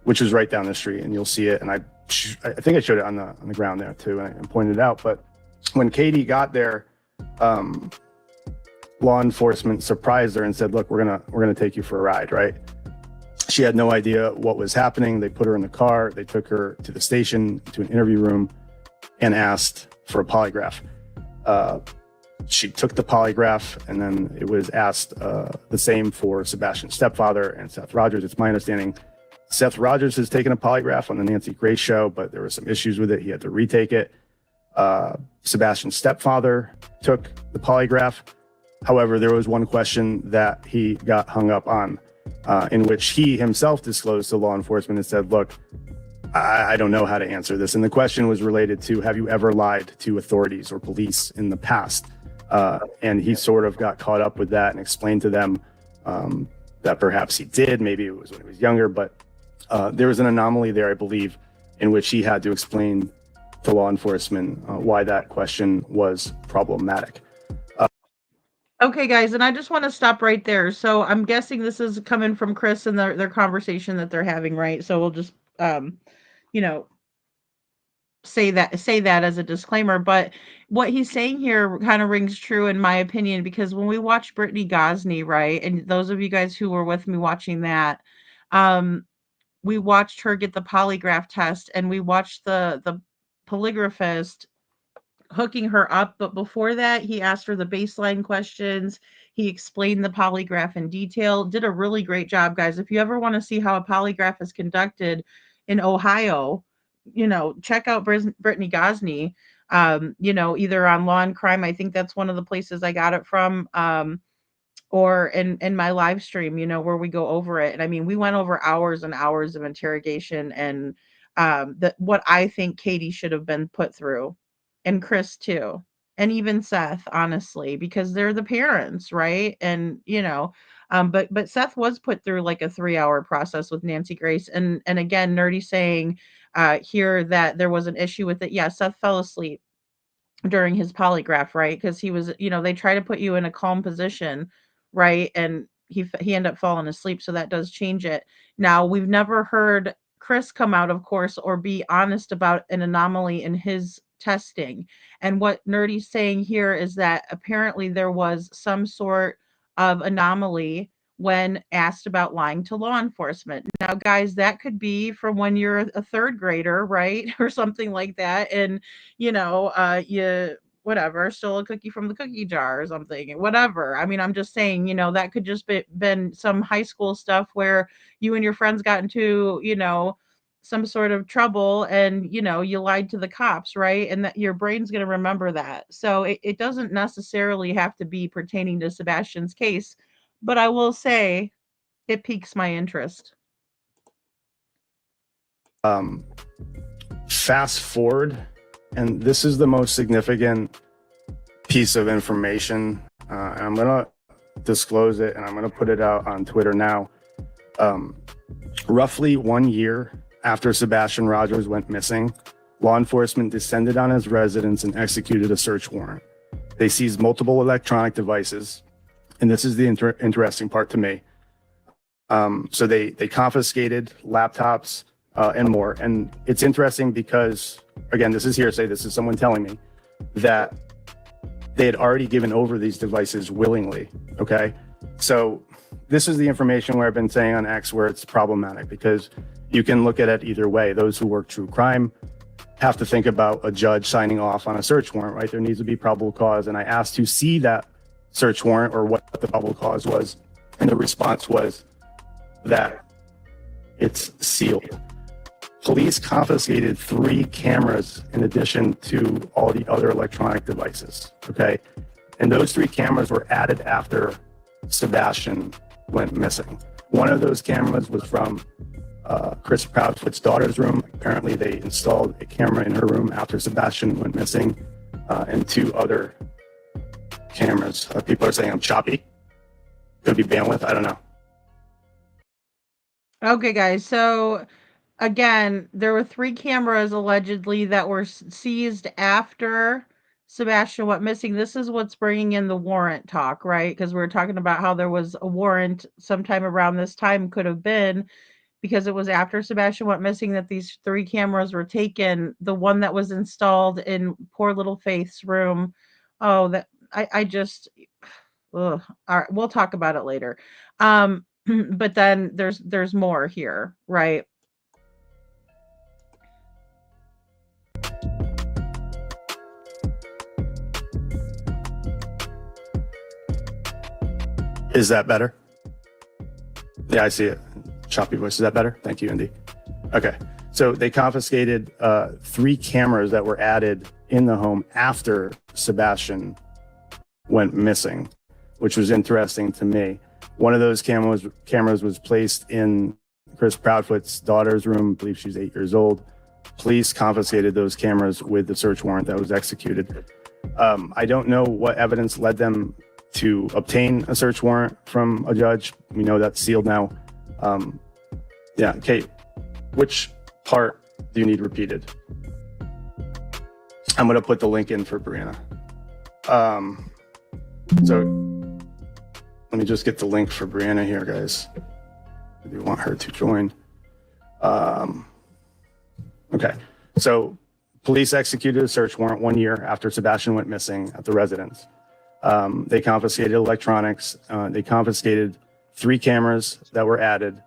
which is right down the street, and you'll see it. And I think I showed it on the ground there too, and pointed it out. But when Katie got there, law enforcement surprised her and said, "Look, we're gonna take you for a ride." Right? She had no idea what was happening. They put her in the car. They took her to the station, to an interview room, and asked for a polygraph. She took the polygraph, and then it was asked the same for Sebastian's stepfather and Seth Rogers. It's my understanding Seth Rogers has taken a polygraph on the Nancy Grace show, but there were some issues with it. He had to retake it. Sebastian's stepfather took the polygraph. However, there was one question that he got hung up on, in which he himself disclosed to law enforcement and said, "Look, I don't know how to answer this." And the question was related to, have you ever lied to authorities or police in the past? And he sort of got caught up with that and explained to them that perhaps he did. Maybe it was when he was younger, but there was an anomaly there, I believe, in which he had to explain to law enforcement why that question was problematic. Okay, guys, and I just want to stop right there. So I'm guessing this is coming from Chris and their conversation that they're having, right? So we'll just you know, say that as a disclaimer. But what he's saying here kind of rings true in my opinion, because when we watched Brittany Gosney, right, and those of you guys who were with me watching that, we watched her get the polygraph test, and we watched the polygraphist hooking her up. But before that, he asked her the baseline questions. He explained the polygraph in detail. Did a really great job, guys. If you ever want to see how a polygraph is conducted in Ohio, you know, check out Brittany Gosney. You know, either on Law and Crime, I think that's one of the places I got it from, or in my live stream, you know, where we go over it. And I mean, we went over hours and hours of interrogation, and that what I think Katie should have been put through, and Chris too, and even Seth, honestly, because they're the parents, right? And you know, but Seth was put through like a 3-hour process with Nancy Grace, and again, Nerdy saying here that there was an issue with it. Yeah, Seth fell asleep during his polygraph, right? Because he was, you know, they try to put you in a calm position, right? And he ended up falling asleep, so that does change it. Now, we've never heard Chris come out, of course, or be honest about an anomaly in his testing. And what Nerdy's saying here is that apparently there was some sort of anomaly when asked about lying to law enforcement. Now, guys, that could be from when you're a third grader, right? Or something like that. And you know, you whatever, stole a cookie from the cookie jar or something, whatever. I mean, I'm just saying, you know, that could just been some high school stuff where you and your friends got into, you know, some sort of trouble, and you know, you lied to the cops, right? And that your brain's going to remember that. So it doesn't necessarily have to be pertaining to Sebastian's case, but I will say it piques my interest. Fast forward, and this is the most significant piece of information, and I'm going to disclose it, and I'm going to put it out on Twitter now. Roughly 1 year after Sebastian Rogers went missing, law enforcement descended on his residence and executed a search warrant. They seized multiple electronic devices, and this is the interesting part to me. So they confiscated laptops and more. And it's interesting because, again, this is hearsay. This is someone telling me that they had already given over these devices willingly, okay? So this is the information where I've been saying on X where it's problematic, because you can look at it either way. Those who work true crime have to think about a judge signing off on a search warrant, right? There needs to be probable cause. And I asked to see that search warrant or what the probable cause was. And the response was that it's sealed. Police confiscated 3 cameras in addition to all the other electronic devices, okay? And those 3 cameras were added after Sebastian went missing. One of those cameras was from Chris Proudfoot's daughter's room. Apparently they installed a camera in her room after Sebastian went missing, and 2 other cameras. People are saying I'm choppy. Could be bandwidth, I don't know. Okay, guys. So again, there were 3 cameras allegedly that were seized after Sebastian went missing. This is what's bringing in the warrant talk, right? Because we're talking about how there was a warrant sometime around this time, could have been because it was after Sebastian went missing that these 3 cameras were taken. The one that was installed in poor little Faith's room. Oh, that I just, ugh. All right, we'll talk about it later. But then there's more here, right? Is that better? Yeah, I see it. Choppy voice. Is that better? Thank you, Indy. Okay. So they confiscated 3 cameras that were added in the home after Sebastian went missing, which was interesting to me. One of those cameras was placed in Chris Proudfoot's daughter's room. I believe she's 8 years old. Police confiscated those cameras with the search warrant that was executed. I don't know what evidence led them to obtain a search warrant from a judge. We know that's sealed now. Yeah, Kate, which part do you need repeated? I'm going to put the link in for Brianna. So let me just get the link for Brianna here, guys. If you want her to join. Okay, so police executed a search warrant 1 year after Sebastian went missing at the residence. They confiscated electronics. They confiscated 3 cameras that were added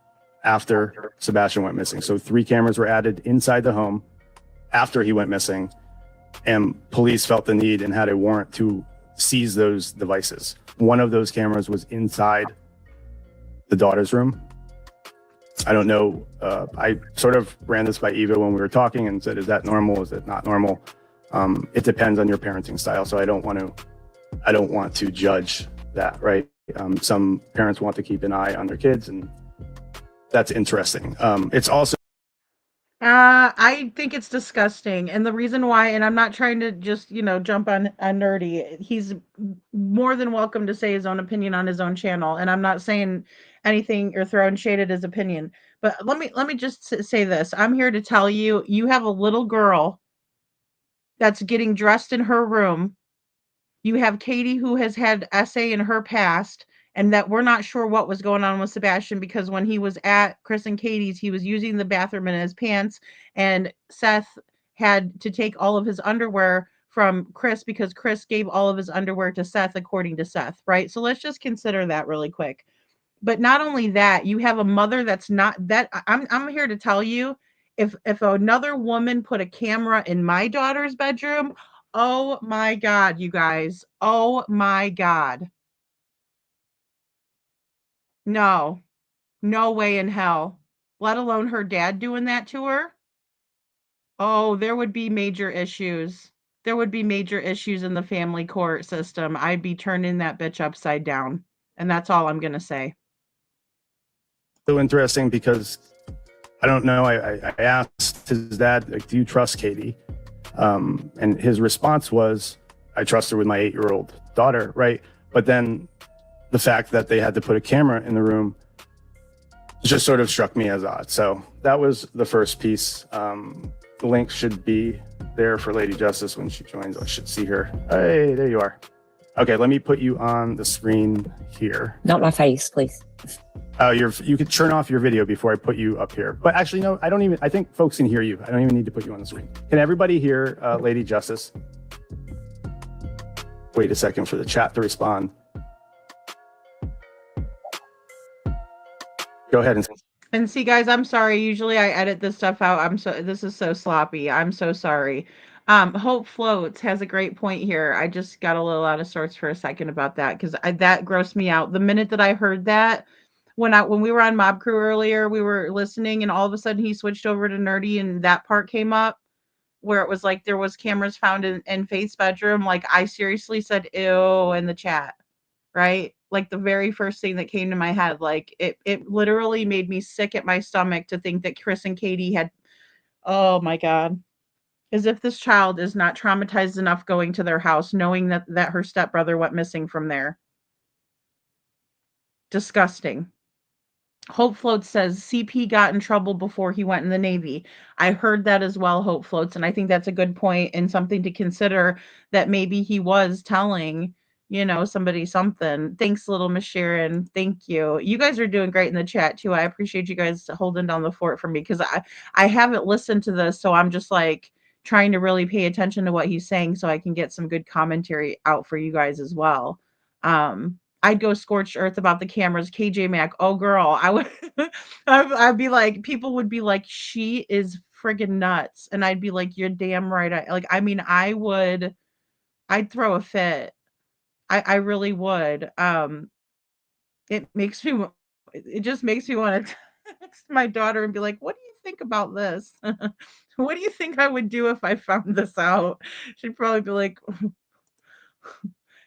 after Sebastian went missing. So 3 cameras were added inside the home after he went missing, and police felt the need and had a warrant to seize those devices. One of those cameras was inside the daughter's room. I don't know. I sort of ran this by Eva when we were talking and said, is that normal? Is it not normal? It depends on your parenting style. So I don't want to judge that, right? Some parents want to keep an eye on their kids, and that's interesting. It's also I think it's disgusting. And the reason why, and I'm not trying to just, jump on nerdy. He's more than welcome to say his own opinion on his own channel. And I'm not saying anything or throwing shade at his opinion. But let me just say this. I'm here to tell you, you have a little girl that's getting dressed in her room. You have Katie, who has had SA in her past, and that we're not sure what was going on with Sebastian, because when he was at Chris and Katie's, he was using the bathroom in his pants, and Seth had to take all of his underwear from Chris because Chris gave all of his underwear to Seth, according to Seth, right? So let's just consider that really quick. But not only that, you have a mother that's not that. I'm here to tell you, if another woman put a camera in my daughter's bedroom, oh my God, you guys, oh my God. No way in hell, let alone her dad doing that to her. Oh, there would be major issues. There would be major issues in the family court system. I'd be turning that bitch upside down. And that's all I'm going to say. so interesting because I don't know. I asked his dad, like, do you trust Katie? And his response was, I trust her with my 8-year-old daughter, right? But then the fact that they had to put a camera in the room just sort of struck me as odd. So that was the first piece. The link should be there for Lady Justice when she joins. I should see her. Hey, there you are. Okay, let me put you on the screen here. Not my face, please. Oh, you could turn off your video before I put you up here. But actually, no, I think folks can hear you. I don't even need to put you on the screen. Can everybody hear Lady Justice? Wait a second for the chat to respond. Go ahead and And see, guys, I'm sorry. Usually I edit this stuff out. This is so sloppy. I'm so sorry. Hope Floats has a great point here. I just got a little out of sorts for a second about that because that grossed me out. The minute that I heard that, when we were on Mob Crew earlier, we were listening, and all of a sudden he switched over to Nerdy, and that part came up where it was like there was cameras found in Faith's bedroom. Like I seriously said ew in the chat, right? Like the very first thing that came to my head, like it literally made me sick at my stomach to think that Chris and Katie had, oh my God. As if this child is not traumatized enough going to their house, knowing that her stepbrother went missing from there. Disgusting. Hope Floats says CP got in trouble before he went in the Navy. I heard that as well, Hope Floats, and I think that's a good point and something to consider, that maybe he was telling, somebody something. Thanks, little Miss Sharon. Thank you. You guys are doing great in the chat too. I appreciate you guys holding down the fort for me because I haven't listened to this, so I'm just like trying to really pay attention to what he's saying so I can get some good commentary out for you guys as well. I'd go scorched earth about the cameras. KJ Mac, oh girl, I would, I'd be like, people would be like, she is friggin' nuts, and I'd be like, you're damn right. I mean, I'd throw a fit. I really would. It makes me, it just makes me want to text my daughter and be like, what do you think about this? What do you think I would do if I found this out? She'd probably be like,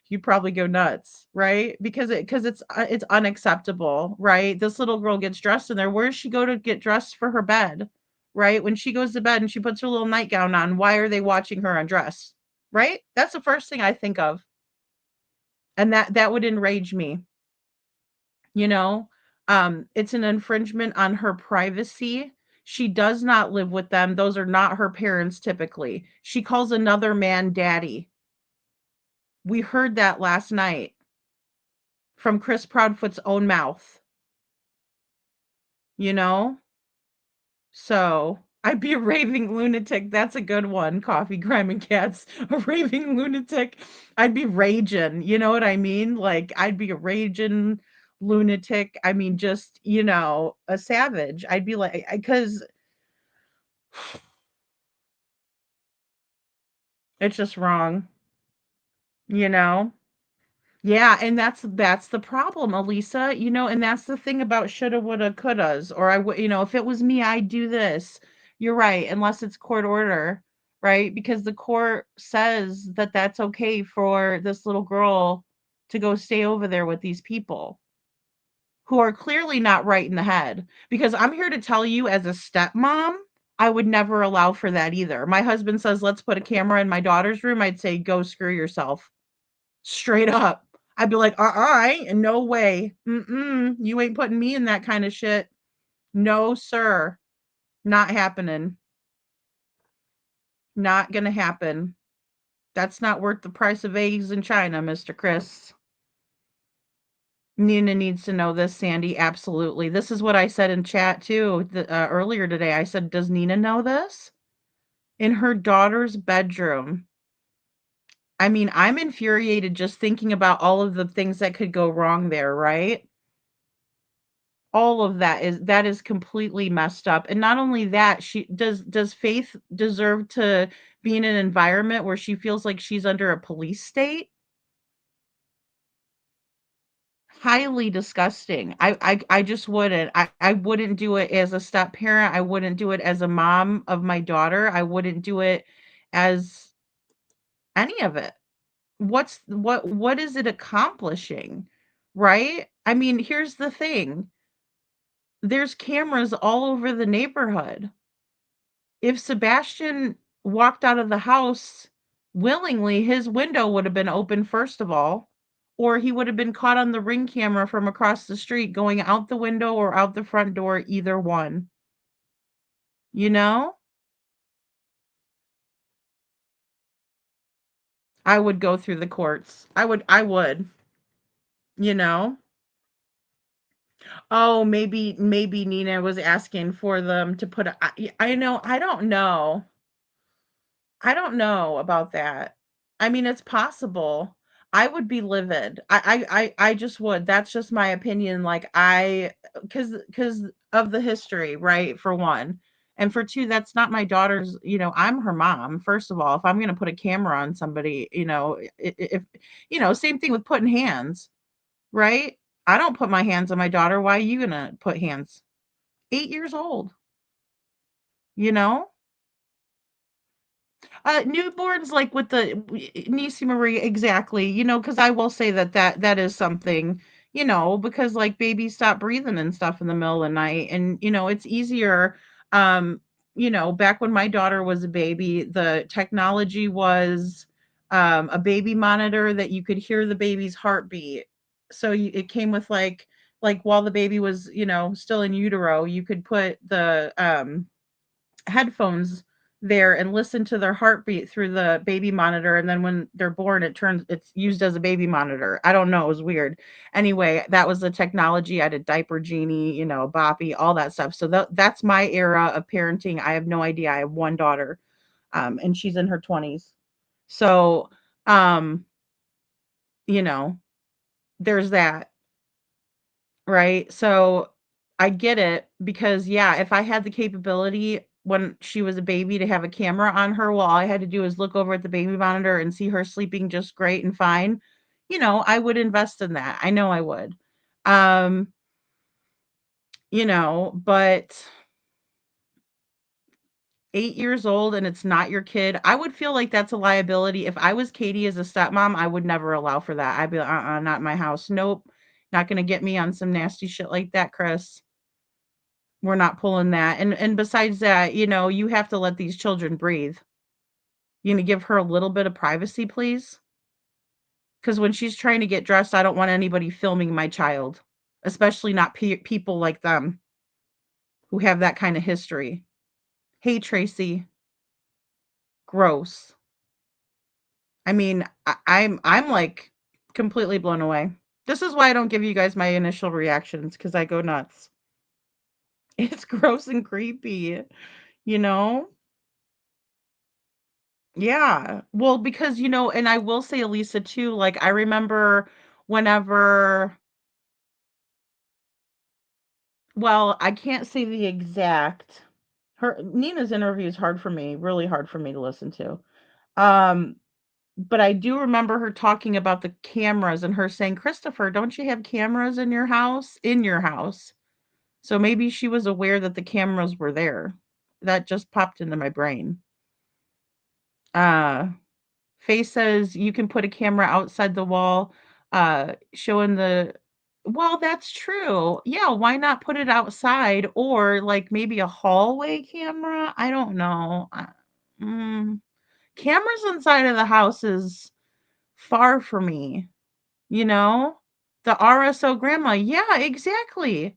you probably go nuts, right? Because it's unacceptable, right? This little girl gets dressed in there. Where does she go to get dressed for her bed, right? When she goes to bed and she puts her little nightgown on, why are they watching her undress, right? That's the first thing I think of, and that would enrage me. You know, it's an infringement on her privacy. She does not live with them. Those are not her parents typically. She calls another man daddy. We heard that last night from Chris Proudfoot's own mouth, you know? So I'd be a raving lunatic. That's a good one. Coffee, crime, and cats. A raving lunatic. I'd be raging. You know what I mean? Like I'd be a raging lunatic. I mean, just, a savage. I'd be like, because it's just wrong, you know? Yeah, and that's the problem, Elisa, and that's the thing about shoulda, woulda, couldas, or I would, if it was me, I'd do this. You're right, unless it's court order, right? Because the court says that that's okay for this little girl to go stay over there with these people who are clearly not right in the head. Because I'm here to tell you, as a stepmom, I would never allow for that either. My husband says, let's put a camera in my daughter's room. I'd say, go screw yourself. Straight up. I'd be like, I ain't, no way. You ain't putting me in that kind of shit. No, sir. Not happening. Not gonna happen. That's not worth the price of eggs in China, Mr. Chris. Nina needs to know this, Sandy. Absolutely. This is what I said in chat too earlier today. I said, does Nina know this? In her daughter's bedroom. I mean, I'm infuriated just thinking about all of the things that could go wrong there, right? All of that is completely messed up. And not only that, she does Faith deserve to be in an environment where she feels like she's under a police state? Highly disgusting. I just wouldn't. I wouldn't do it as a step parent. I wouldn't do it as a mom of my daughter. I wouldn't do it as any of it. What is it accomplishing? Right? I mean, here's the thing. There's cameras all over the neighborhood. If Sebastian walked out of the house willingly, his window would have been open first of all, or he would have been caught on the Ring camera from across the street going out the window or out the front door, either one. You know? I would go through the courts. I would, you know? Oh, maybe Nina was asking for them to put I know, I don't know. I don't know about that. I mean, it's possible. I would be livid. I just would. That's just my opinion. Like because of the history, right? For one, and for two, that's not my daughter's. I'm her mom. First of all, if I'm going to put a camera on somebody, if same thing with putting hands, right? I don't put my hands on my daughter. Why are you gonna put hands? 8 years old, you know? Newborns, like with the Nisi Marie, exactly. Because I will say that is something, because like babies stop breathing and stuff in the middle of the night, and it's easier. Um, back when my daughter was a baby, the technology was a baby monitor that you could hear the baby's heartbeat. So it came with like while the baby was still in utero, you could put the headphones there and listen to their heartbeat through the baby monitor, and then when they're born it's used as a baby monitor. I don't know, it was weird. Anyway, that was the technology. I had a diaper genie, boppy, all that stuff. So that's my era of parenting. I have no idea. I have one daughter, and she's in her 20s. So um you know there's that. Right? So, I get it because, yeah, if I had the capability when she was a baby to have a camera on her, well, all I had to do is look over at the baby monitor and see her sleeping just great and fine, I would invest in that. I know I would. Um, but 8 years old and it's not your kid, I would feel like that's a liability. If I was Katie as a stepmom, I would never allow for that. I'd be like, not in my house. Nope. Not gonna get me on some nasty shit like that, Chris. We're not pulling that, and besides that, you have to let these children breathe. You gonna give her a little bit of privacy, please? Because when she's trying to get dressed, I don't want anybody filming my child, especially not people like them who have that kind of history. Hey, Tracy, gross. I mean, I'm like completely blown away. This is why I don't give you guys my initial reactions because I go nuts. It's gross and creepy, you know? Yeah. Well, because, and I will say, Elisa, too, like, I remember whenever, well, I can't say the exact, Nina's interview is hard for me, really hard for me to listen to. Um, but I do remember her talking about the cameras and her saying, Christopher, don't you have cameras in your house? In your house. So maybe she was aware that the cameras were there. That just popped into my brain. Uh, Faye says you can put a camera outside the wall, showing the. Well, that's true. Yeah, why not put it outside or like maybe a hallway camera? I don't know. Mm, cameras inside of the house is far for me, you know? The RSO grandma. Yeah, exactly.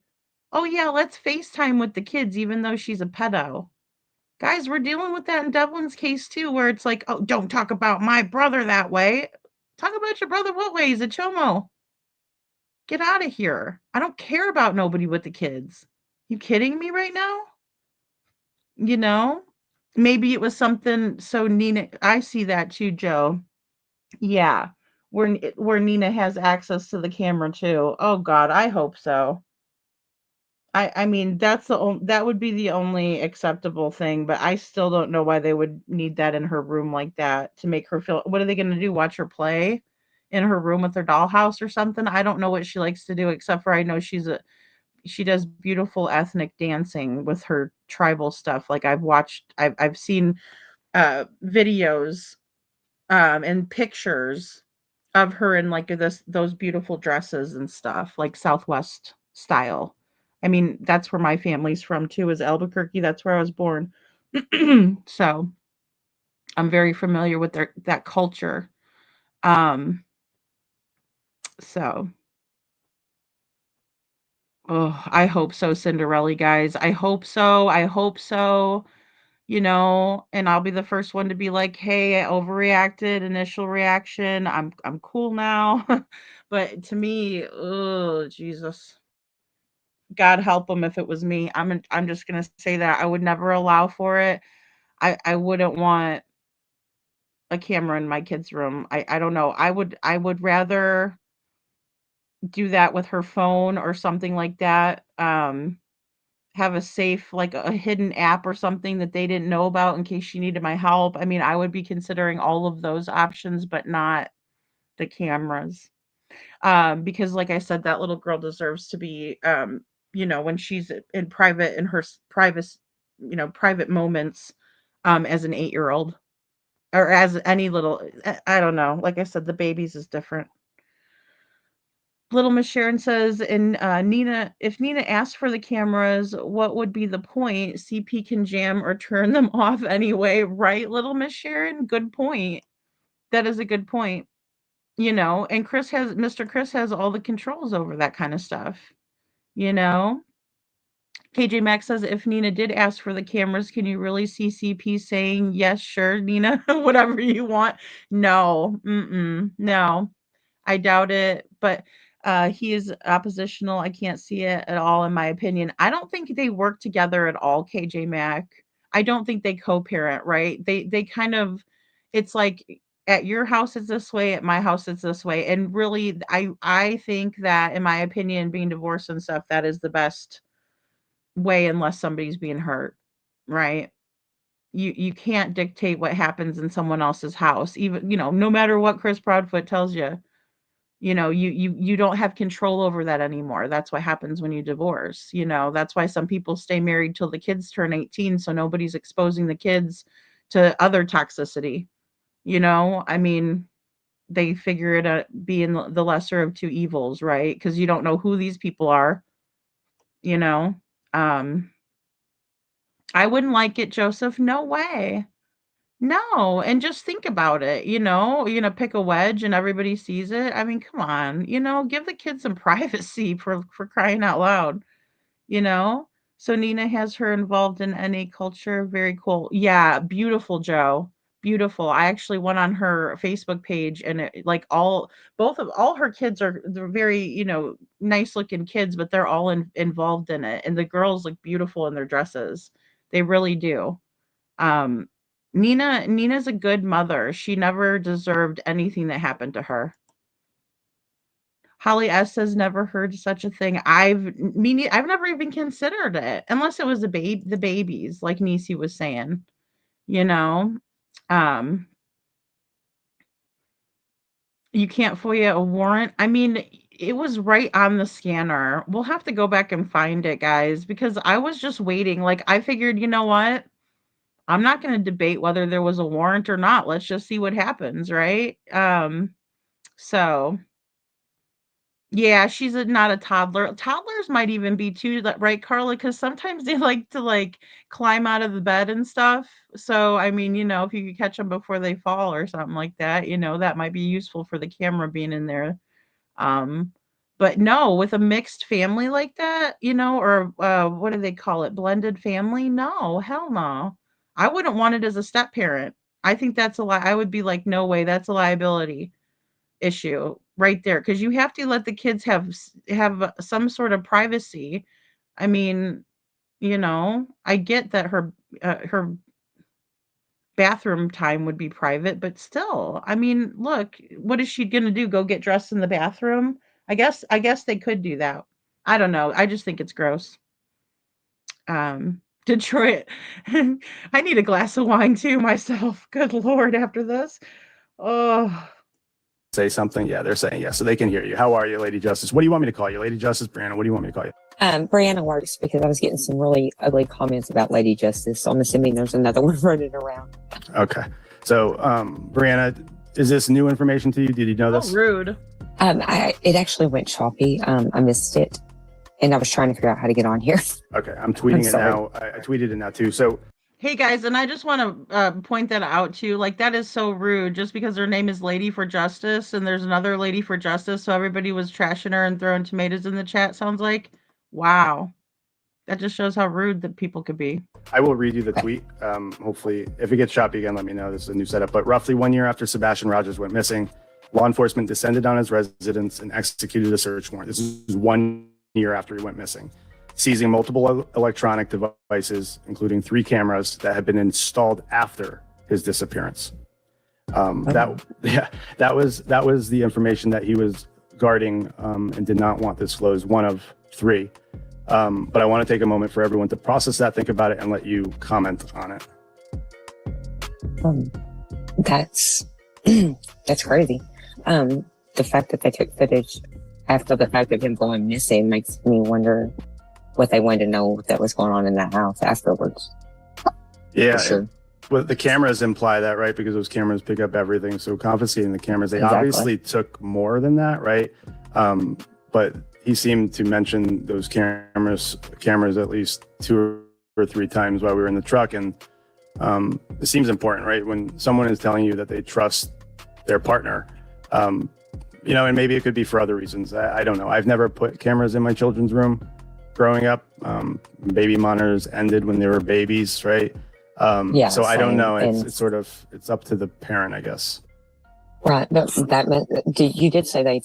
Oh, yeah, let's FaceTime with the kids, even though she's a pedo. Guys, we're dealing with that in Devlin's case too, where it's like, "Oh, don't talk about my brother that way." Talk about your brother what way? He's a chomo. Get out of here. I don't care about nobody with the kids. You kidding me right now? You know? Maybe it was something so Nina I see that too, Joe. Yeah. Where Nina has access to the camera too. Oh God, I hope so. I mean, that would be the only acceptable thing, but I still don't know why they would need that in her room like that to make her feel. What are they gonna do, watch her play in her room with her dollhouse or something? I don't know what she likes to do except for I know she does beautiful ethnic dancing with her tribal stuff. Like, I've seen, videos, and pictures of her in, like, those beautiful dresses and stuff, like Southwest style. I mean, that's where my family's from too, is Albuquerque, that's where I was born. So, I'm very familiar with that culture. Um, so, oh, I hope so, Cinderella, guys. I hope so, I hope so, and I'll be the first one to be like, "Hey, I overreacted, initial reaction. I'm cool now." But to me, oh, Jesus. God help them if it was me. I'm just gonna say that I would never allow for it. I wouldn't want a camera in my kid's room. I don't know. I would rather do that with her phone or something like that. Have a safe, like a hidden app or something that they didn't know about in case she needed my help. I mean, I would be considering all of those options, but not the cameras. Because like I said, that little girl deserves to be, when she's in private, in her private, private moments, as an 8-year-old or as any little, I don't know. Like I said, the babies is different. Little Miss Sharon says, and Nina, if Nina asked for the cameras, what would be the point? CP can jam or turn them off anyway, right, Little Miss Sharon? Good point. That is a good point. And Mr. Chris has all the controls over that kind of stuff, you know? KJ Max says, if Nina did ask for the cameras, can you really see CP saying, yes, sure, Nina, whatever you want? No, no. I doubt it, but he is oppositional. I can't see it at all, in my opinion. I don't think they work together at all, KJ Mac. I don't think they co-parent, right? They kind of, it's like at your house it's this way, at my house it's this way. And really, I think that, in my opinion, being divorced and stuff, that is the best way unless somebody's being hurt, right? You can't dictate what happens in someone else's house, even, no matter what Chris Broadfoot tells you. You don't have control over that anymore. That's what happens when you divorce. That's why some people stay married till the kids turn 18, so nobody's exposing the kids to other toxicity. I mean, they figure it out being the lesser of two evils, right? Because you don't know who these people are. you know um I wouldn't like it, Joseph. No way. No, and just think about it, pick a wedge and everybody sees it. I mean, come on, give the kids some privacy for crying out loud, you know? So Nina has her involved in NA culture. Very cool. Yeah, beautiful, Joe. Beautiful. I actually went on her Facebook page and like all her kids they're very, nice looking kids, but they're all involved in it. And the girls look beautiful in their dresses. They really do. Um, Nina's a good mother. She never deserved anything that happened to her. Holly S says never heard such a thing. I've never even considered it unless it was the babies, like Nisi was saying, you know. Um, you can't FOIA a warrant. I mean, it was right on the scanner. We'll have to go back and find it, guys, because I was just waiting. Like I figured, you know what? I'm not going to debate whether there was a warrant or not. Let's just see what happens, right? So yeah, she's not a toddler. Toddlers might even be too, right, Carla? Because sometimes they like to climb out of the bed and stuff. So I mean, if you could catch them before they fall or something like that, that might be useful for the camera being in there. Um, but no, with a mixed family like that, or what do they call it? Blended family? No, hell no. I wouldn't want it as a step parent. I think that's a lie. I would be like, no way, that's a liability issue right there, because you have to let the kids have some sort of privacy. I mean, I get that her bathroom time would be private, but still, I mean, look, what is she gonna do? Go get dressed in the bathroom? I guess they could do that. I don't know. I just think it's gross. Detroit. I need a glass of wine too myself. Good Lord, after this. Oh, Say something. Yeah, they're saying yes, so they can hear you. How are you, Lady Justice? What do you want me to call you? Lady Justice, Brianna, what do you want me to call you? Brianna works because I was getting some really ugly comments about Lady Justice, so I'm assuming there's another one running around. Okay. So, Brianna, is this new information to you? Did you know this? Rude. It actually went choppy. I missed it, and I was trying to figure out how to get on here. Okay, I'm tweeting it now. I tweeted it now too. So, hey guys, and I just want to point that out too. Like that is so rude. Just because her name is Lady for Justice, and there's another Lady for Justice, so everybody was trashing her and throwing tomatoes in the chat. Sounds like, wow, that just shows how rude that people could be. I will read you the tweet. Hopefully, if it gets choppy again, let me know. This is a new setup. But roughly 1 year after Sebastian Rogers went missing, law enforcement descended on his residence and executed a search warrant. This is 1 year after he went missing, seizing multiple electronic devices, including 3 cameras that had been installed after his disappearance. That was the information that he was guarding and did not want disclosed, one of three. But I want to take a moment for everyone to process that, think about it, and let you comment on it. That's crazy. The fact that they took footage after the fact of him going missing makes me wonder what they wanted to know that was going on in that house afterwards. Yeah, sure. Well, the cameras imply that, right? Because those cameras pick up everything. So confiscating the cameras, they obviously took more than that, right? But he seemed to mention those cameras at least 2 or 3 times while we were in the truck. And it seems important, right? When someone is telling you that they trust their partner, and maybe it could be for other reasons. I don't know. I've never put cameras in my children's room growing up. Baby monitors ended when they were babies, right? So I don't know. It's up to the parent, I guess. Right. That meant you did say they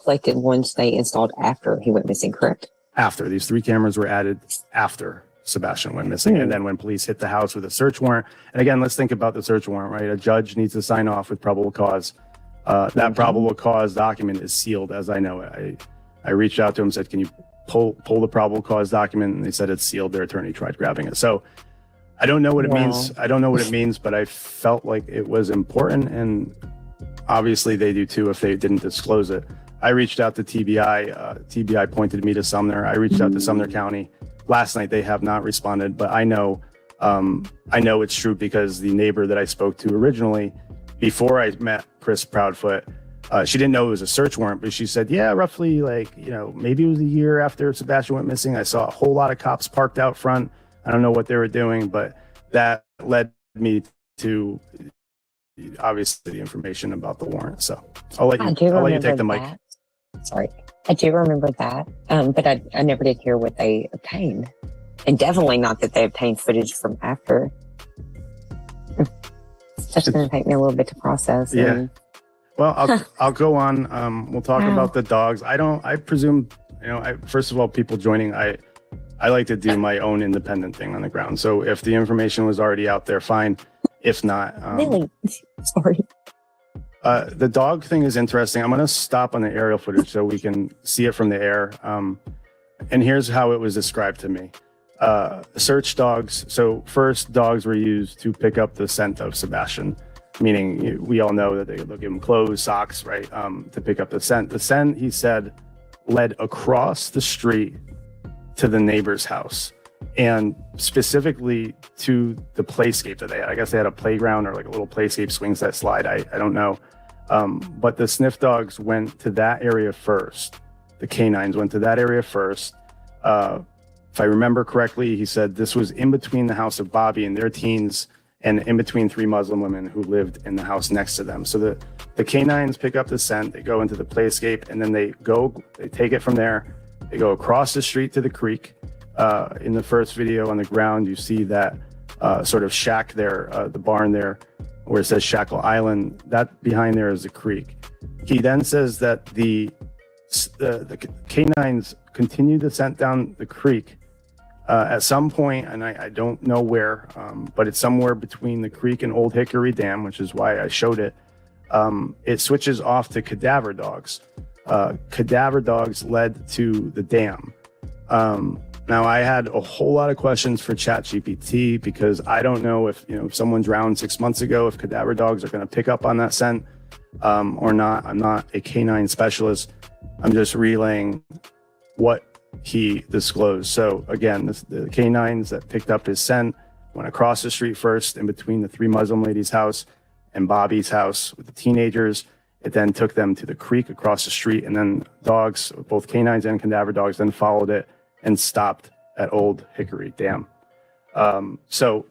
collected ones they installed after he went missing, correct? After. These 3 cameras were added after Sebastian went missing. And then when police hit the house with a search warrant, and again, let's think about the search warrant, right? A judge needs to sign off with probable cause. That probable cause document is sealed, as I know it. I reached out to him, said, can you pull the probable cause document? And they said it's sealed. Their attorney tried grabbing it. So I don't know what it means. I don't know what it means, but I felt like it was important. And obviously they do too if they didn't disclose it. I reached out to TBI. TBI pointed me to Sumner. I reached out to Sumner County. Last night they have not responded, but I know it's true because the neighbor that I spoke to originally, before I met Chris Proudfoot, she didn't know it was a search warrant, but she said, yeah, roughly maybe it was a year after Sebastian went missing. I saw a whole lot of cops parked out front. I don't know what they were doing, but that led me to obviously the information about the warrant. So I'll let you take the mic. Sorry. I do remember that, but I never did hear what they obtained. And definitely not that they obtained footage from after. That's going to take me a little bit to process. Yeah. Well, I'll go on. We'll talk about the dogs. I presume, first of all, people joining, I like to do my own independent thing on the ground. So if the information was already out there, fine. If not, really? Sorry. The dog thing is interesting. I'm going to stop on the aerial footage so we can see it from the air. And here's how it was described to me. Search dogs. So first, dogs were used to pick up the scent of Sebastian, meaning we all know that they'll give him clothes, socks, right, to pick up the scent. The scent, he said, led across the street to the neighbor's house, and specifically to the playscape that they had. I guess they had a playground or like a little playscape swing set slide. I don't know. But the sniff dogs went to that area first. The canines went to that area first. If I remember correctly, he said this was in between the house of Bobby and their teens and in between 3 Muslim women who lived in the house next to them. So the canines pick up the scent, they go into the playscape, and then they take it from there. They go across the street to the creek. In the first video on the ground, you see that sort of shack there, the barn there, where it says Shackle Island. That behind there is the creek. He then says that the canines continue the scent down the creek at some point, and I don't know where, but it's somewhere between the creek and Old Hickory Dam, which is why I showed it. It switches off to cadaver dogs. Cadaver dogs led to the dam. Now, I had a whole lot of questions for ChatGPT because I don't know if someone drowned 6 months ago, if cadaver dogs are going to pick up on that scent or not. I'm not a canine specialist. I'm just relaying what he disclosed. So again, the canines that picked up his scent went across the street first in between the 3 Muslim ladies' house and Bobby's house with the teenagers. It then took them to the creek across the street, and then dogs, both canines and cadaver dogs, then followed it and stopped at Old Hickory Dam. So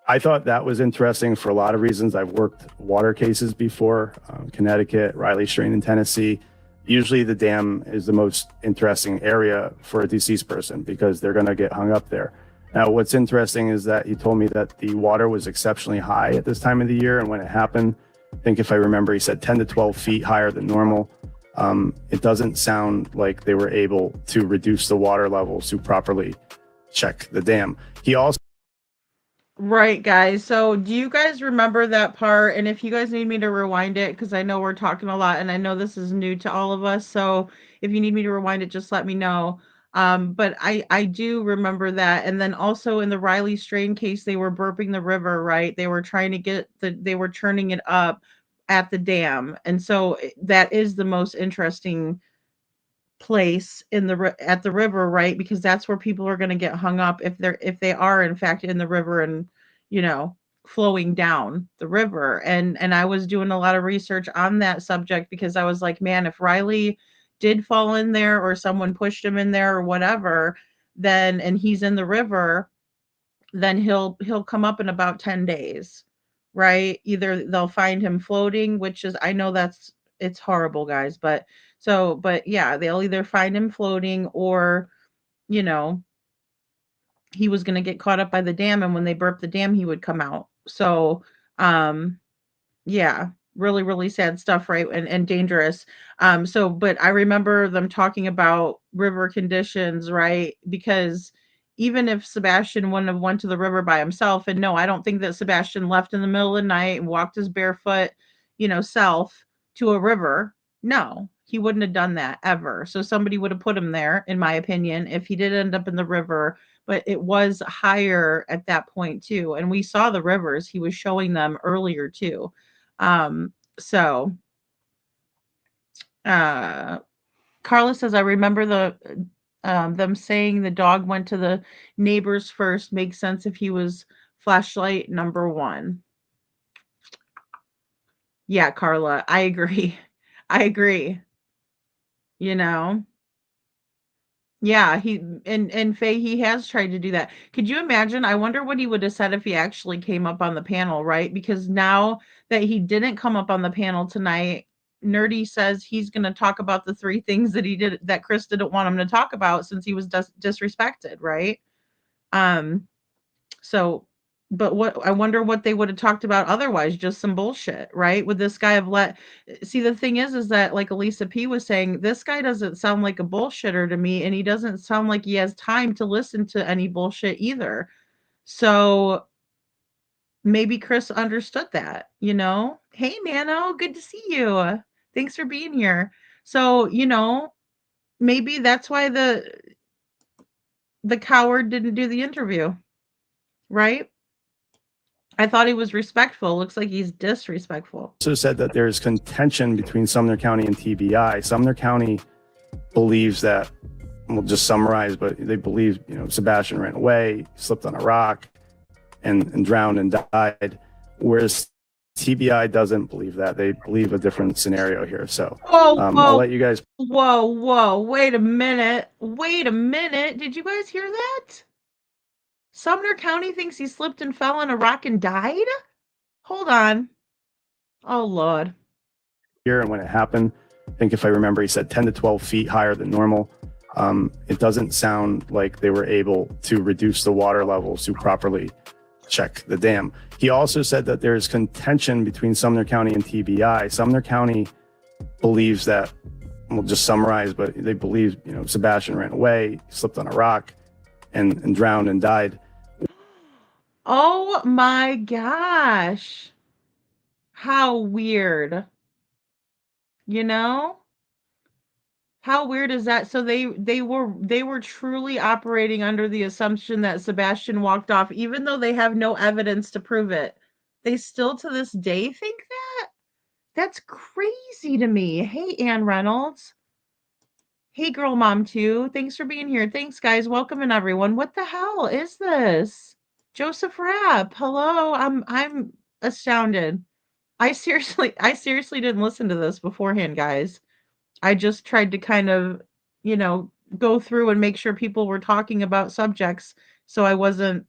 I thought that was interesting for a lot of reasons. I've worked water cases before, Connecticut, Riley Strain in Tennessee. Usually the dam is the most interesting area for a deceased person because they're going to get hung up there. Now, what's interesting is that he told me that the water was exceptionally high at this time of the year. And when it happened, I think if I remember, he said 10 to 12 feet higher than normal. It doesn't sound like they were able to reduce the water levels to properly check the dam. He also... Right, guys. So, do you guys remember that part? And if you guys need me to rewind it, because I know we're talking a lot and I know this is new to all of us. So, if you need me to rewind it, just let me know. But I do remember that. And then also in the Riley Strain case, they were burping the river, right? They were trying to they were churning it up at the dam. And so that is the most interesting place in at the river, right? Because that's where people are going to get hung up if they are in fact in the river and you know flowing down the river. And I was doing a lot of research on that subject because I was like, man, if Riley did fall in there or someone pushed him in there or whatever, then and he's in the river, then he'll come up in about 10 days, right? Either they'll find him floating, which is I know that's it's horrible, guys, but yeah, they'll either find him floating or, you know, he was going to get caught up by the dam and when they burp the dam he would come out. So, um yeah, really, really sad stuff, right? And dangerous. So but I remember them talking about river conditions, right? Because even if Sebastian wouldn't have went to the river by himself, and no, I don't think that Sebastian left in the middle of the night and walked his barefoot, self to a river. No, he wouldn't have done that ever. So somebody would have put him there, in my opinion, if he did end up in the river. But it was higher at that point too. And we saw the rivers. He was showing them earlier too. So uh Carla says, I remember them saying the dog went to the neighbors first. Makes sense if he was flashlight number one. Yeah, Carla, I agree. I agree. You know? Yeah, and Faye, he has tried to do that. Could you imagine? I wonder what he would have said if he actually came up on the panel, right? Because now that he didn't come up on the panel tonight, Nerdy says he's going to talk about the three things that he did that Chris didn't want him to talk about since he was disrespected, right? Um, so, but what I wonder what they would have talked about otherwise, just some bullshit, right? Would this guy have see the thing is that like Elisa P was saying, this guy doesn't sound like a bullshitter to me, and he doesn't sound like he has time to listen to any bullshit either. So maybe Chris understood that. Hey Nano, good to see you. Thanks for being here. So, maybe that's why the coward didn't do the interview, right? I thought he was respectful. Looks like he's disrespectful. Also said that there's contention between Sumner County and TBI. Sumner County believes that, we'll just summarize, but they believe, Sebastian ran away, slipped on a rock, and drowned and died. Whereas TBI doesn't believe that. They believe a different scenario here. So I'll let you guys. Whoa. Wait a minute. Did you guys hear that? Sumner County thinks he slipped and fell on a rock and died? Hold on. Oh, Lord. Here, and when it happened, I think if I remember, he said 10 to 12 feet higher than normal. It doesn't sound like they were able to reduce the water levels to properly check the dam. He also said that there's contention between Sumner County and TBI. Sumner County believes that, we'll just summarize, but they believe, Sebastian ran away, slipped on a rock, and drowned and died. Oh my gosh. How weird. How weird is that? So they were truly operating under the assumption that Sebastian walked off, even though they have no evidence to prove it. They still to this day think that? That's crazy to me. Hey, Ann Reynolds. Hey, Girl Mom 2. Thanks for being here. Thanks, guys. Welcome in, everyone. What the hell is this? Joseph Rapp. Hello. I'm astounded. I seriously didn't listen to this beforehand, guys. I just tried to kind of, go through and make sure people were talking about subjects so I wasn't,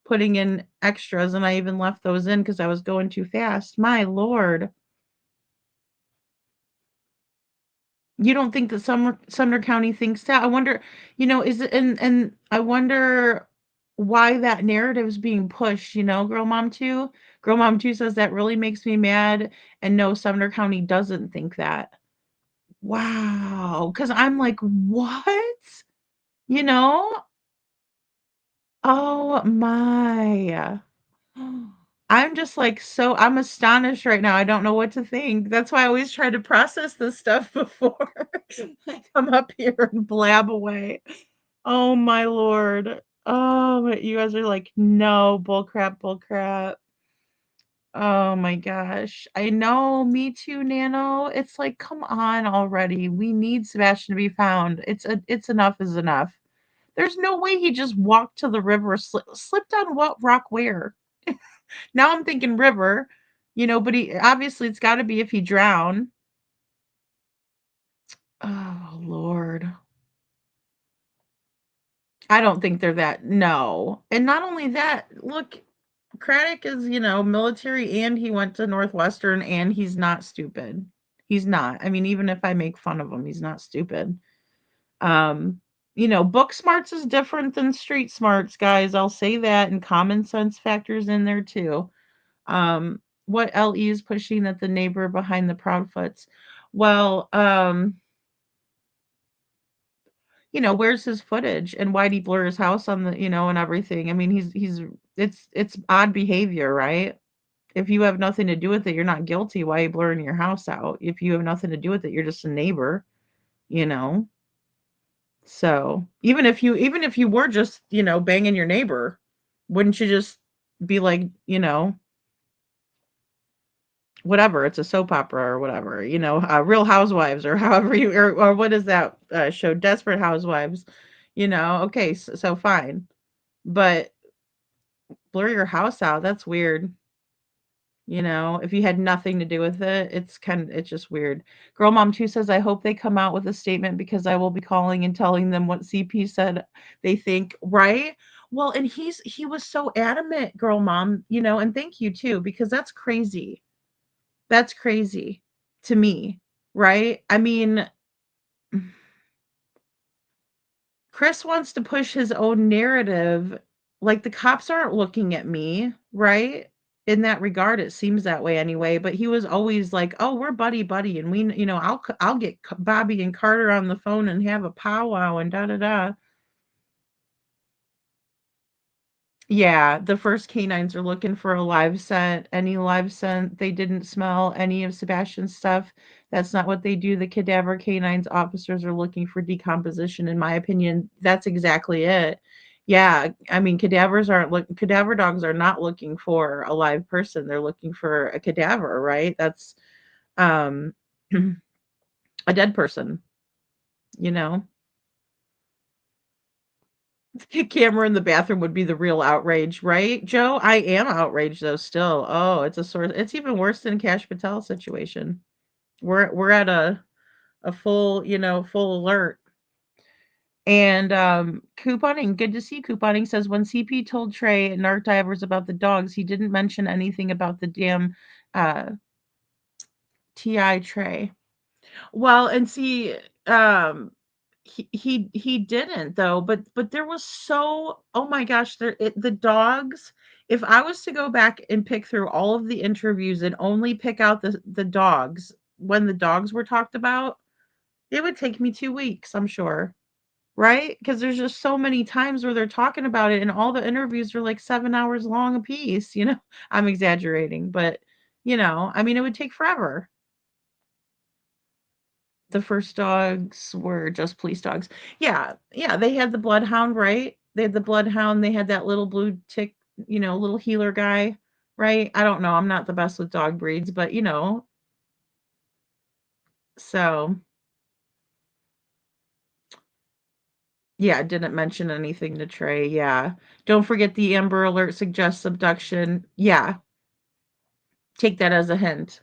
putting in extras, and I even left those in because I was going too fast. My Lord. You don't think that Sumner County thinks that? I wonder, is it and I wonder why that narrative is being pushed, Girl Mom 2? Girl Mom 2 says that really makes me mad, and no, Sumner County doesn't think that. Wow, because I'm like, what? You know? Oh my. I'm just like I'm astonished right now. I don't know what to think. That's why I always try to process this stuff before I come up here and blab away. Oh my lord. Oh, but you guys are like, no, bull crap, bull crap. Oh my gosh. I know, me too, Nano. It's like, come on already. We need Sebastian to be found. It's enough is enough. There's no way he just walked to the river, slipped on what rock where? Now I'm thinking river, but he obviously it's got to be if he drowned. Oh Lord. I don't think they're that. No. And not only that, look, Craddock is, military and he went to Northwestern and he's not stupid. He's not. I mean, even if I make fun of him, he's not stupid. Um, book smarts is different than street smarts, guys. I'll say that, and common sense factors in there too. What LE is pushing that the neighbor behind the Proudfoots. Well, where's his footage and why'd he blur his house on the, and everything? I mean, he's it's odd behavior, right? If you have nothing to do with it, you're not guilty. Why are you blurring your house out? If you have nothing to do with it, you're just a neighbor, you know. So even if you were just, banging your neighbor, wouldn't you just be like, whatever, it's a soap opera or whatever, Real Housewives or however or what is that show, Desperate Housewives, okay, so fine. But blur your house out, that's weird. If you had nothing to do with it, it's just weird. Girl Mom 2 says, I hope they come out with a statement because I will be calling and telling them what CP said they think, right? Well, and he was so adamant, Girl Mom, and thank you too, because that's crazy. That's crazy to me, right? I mean, Chris wants to push his own narrative. Like the cops aren't looking at me, right? In that regard, it seems that way anyway. But he was always like, "Oh, we're buddy buddy," and I'll get Bobby and Carter on the phone and have a powwow and da da da. Yeah, the first canines are looking for a live scent. Any live scent, they didn't smell any of Sebastian's stuff. That's not what they do. The cadaver canines officers are looking for decomposition, in my opinion. That's exactly it. Yeah, I mean, cadaver dogs are not looking for a live person. They're looking for a cadaver, right? That's um a dead person, you know. Camera in the bathroom would be the real outrage, right, Joe? I am outraged though still. Oh, it's a source. It's even worse than Cash Patel situation. We're at a full, full alert. And couponing, good to see couponing says when CP told Trey and Narc Divers about the dogs, he didn't mention anything about the damn uh TI Trey. Well, and see, he didn't though, but there was oh my gosh, the dogs. If I was to go back and pick through all of the interviews and only pick out the dogs when the dogs were talked about, it would take me 2 weeks, I'm sure. Right? Because there's just so many times where they're talking about it, and all the interviews are like 7 hours long a piece. I'm exaggerating, but I mean, it would take forever. The first dogs were just police dogs. Yeah, yeah, they had the bloodhound, right? They had the bloodhound, they had that little blue tick, little healer guy, right? I don't know, I'm not the best with dog breeds, but so yeah, didn't mention anything to Trey. Yeah. Don't forget the Amber Alert suggests abduction. Yeah, take that as a hint.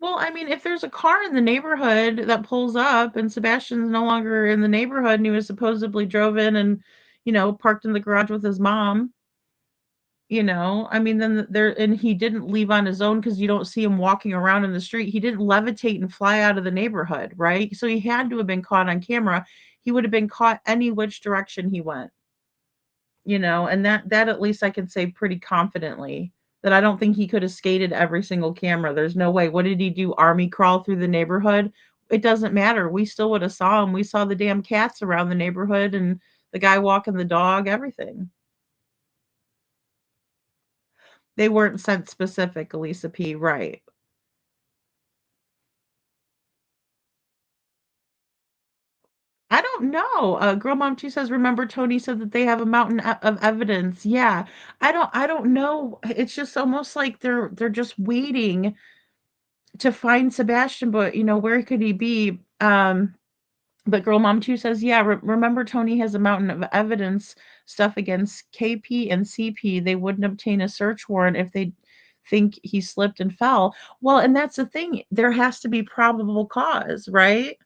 Well, I mean, if there's a car in the neighborhood that pulls up and Sebastian's no longer in the neighborhood and he was supposedly drove in and, parked in the garage with his mom, I mean, then and he didn't leave on his own because you don't see him walking around in the street. He didn't levitate and fly out of the neighborhood, right? So he had to have been caught on camera. He would have been caught any which direction he went, and that at least I can say pretty confidently that I don't think he could have skated every single camera. There's no way. What did he do? Army crawl through the neighborhood? It doesn't matter. We still would have saw him. We saw the damn cats around the neighborhood and the guy walking the dog, everything. They weren't sent specific, Elisa P. Right. I don't know. Girl Mom 2 says, remember Tony said that they have a mountain of evidence. Yeah. I don't know. It's just almost like they're just waiting to find Sebastian, but where could he be? But Girl Mom 2 says, yeah, remember Tony has a mountain of evidence stuff against KP and CP. They wouldn't obtain a search warrant if they think he slipped and fell. Well, and that's the thing. There has to be probable cause, right?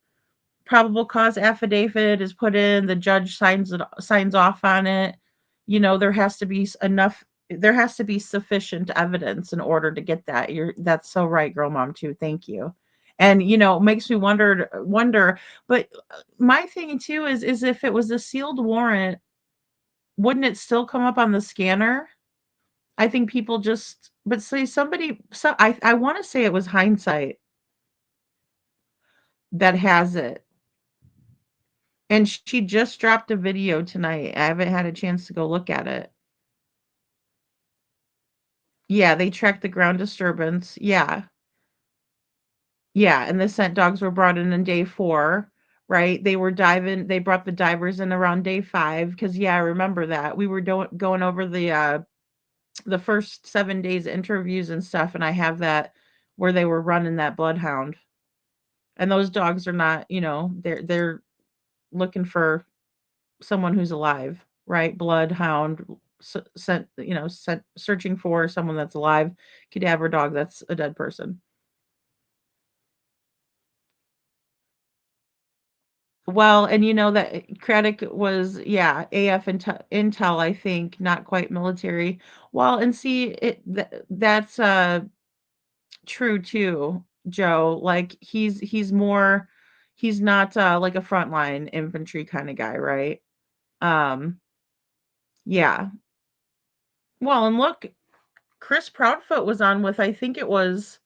Probable cause affidavit is put in, the judge signs off on it. There has to be enough, there has to be sufficient evidence in order to get that. That's so right, Girl Mom too. Thank you. And it makes me wonder, but my thing too is if it was a sealed warrant, wouldn't it still come up on the scanner? I think people just, but say somebody, so I want to say it was Hindsight that has it. And she just dropped a video tonight. I haven't had a chance to go look at it. Yeah, they tracked the ground disturbance. Yeah. Yeah, and the scent dogs were brought in on day 4, right? They brought the divers in around day 5 because yeah, I remember that. We were going over the first 7 days interviews and stuff, and I have that where they were running that bloodhound. And those dogs are not, they're looking for someone who's alive, right? Bloodhound, searching for someone that's alive. Cadaver dog, that's a dead person. Well, and that Craddock was, yeah, AF intel, I think, not quite military. Well, and see, that's true too, Joe. Like he's not like a frontline infantry kind of guy, right? Um, yeah. Well, and look, Chris Proudfoot was on with, I think it was,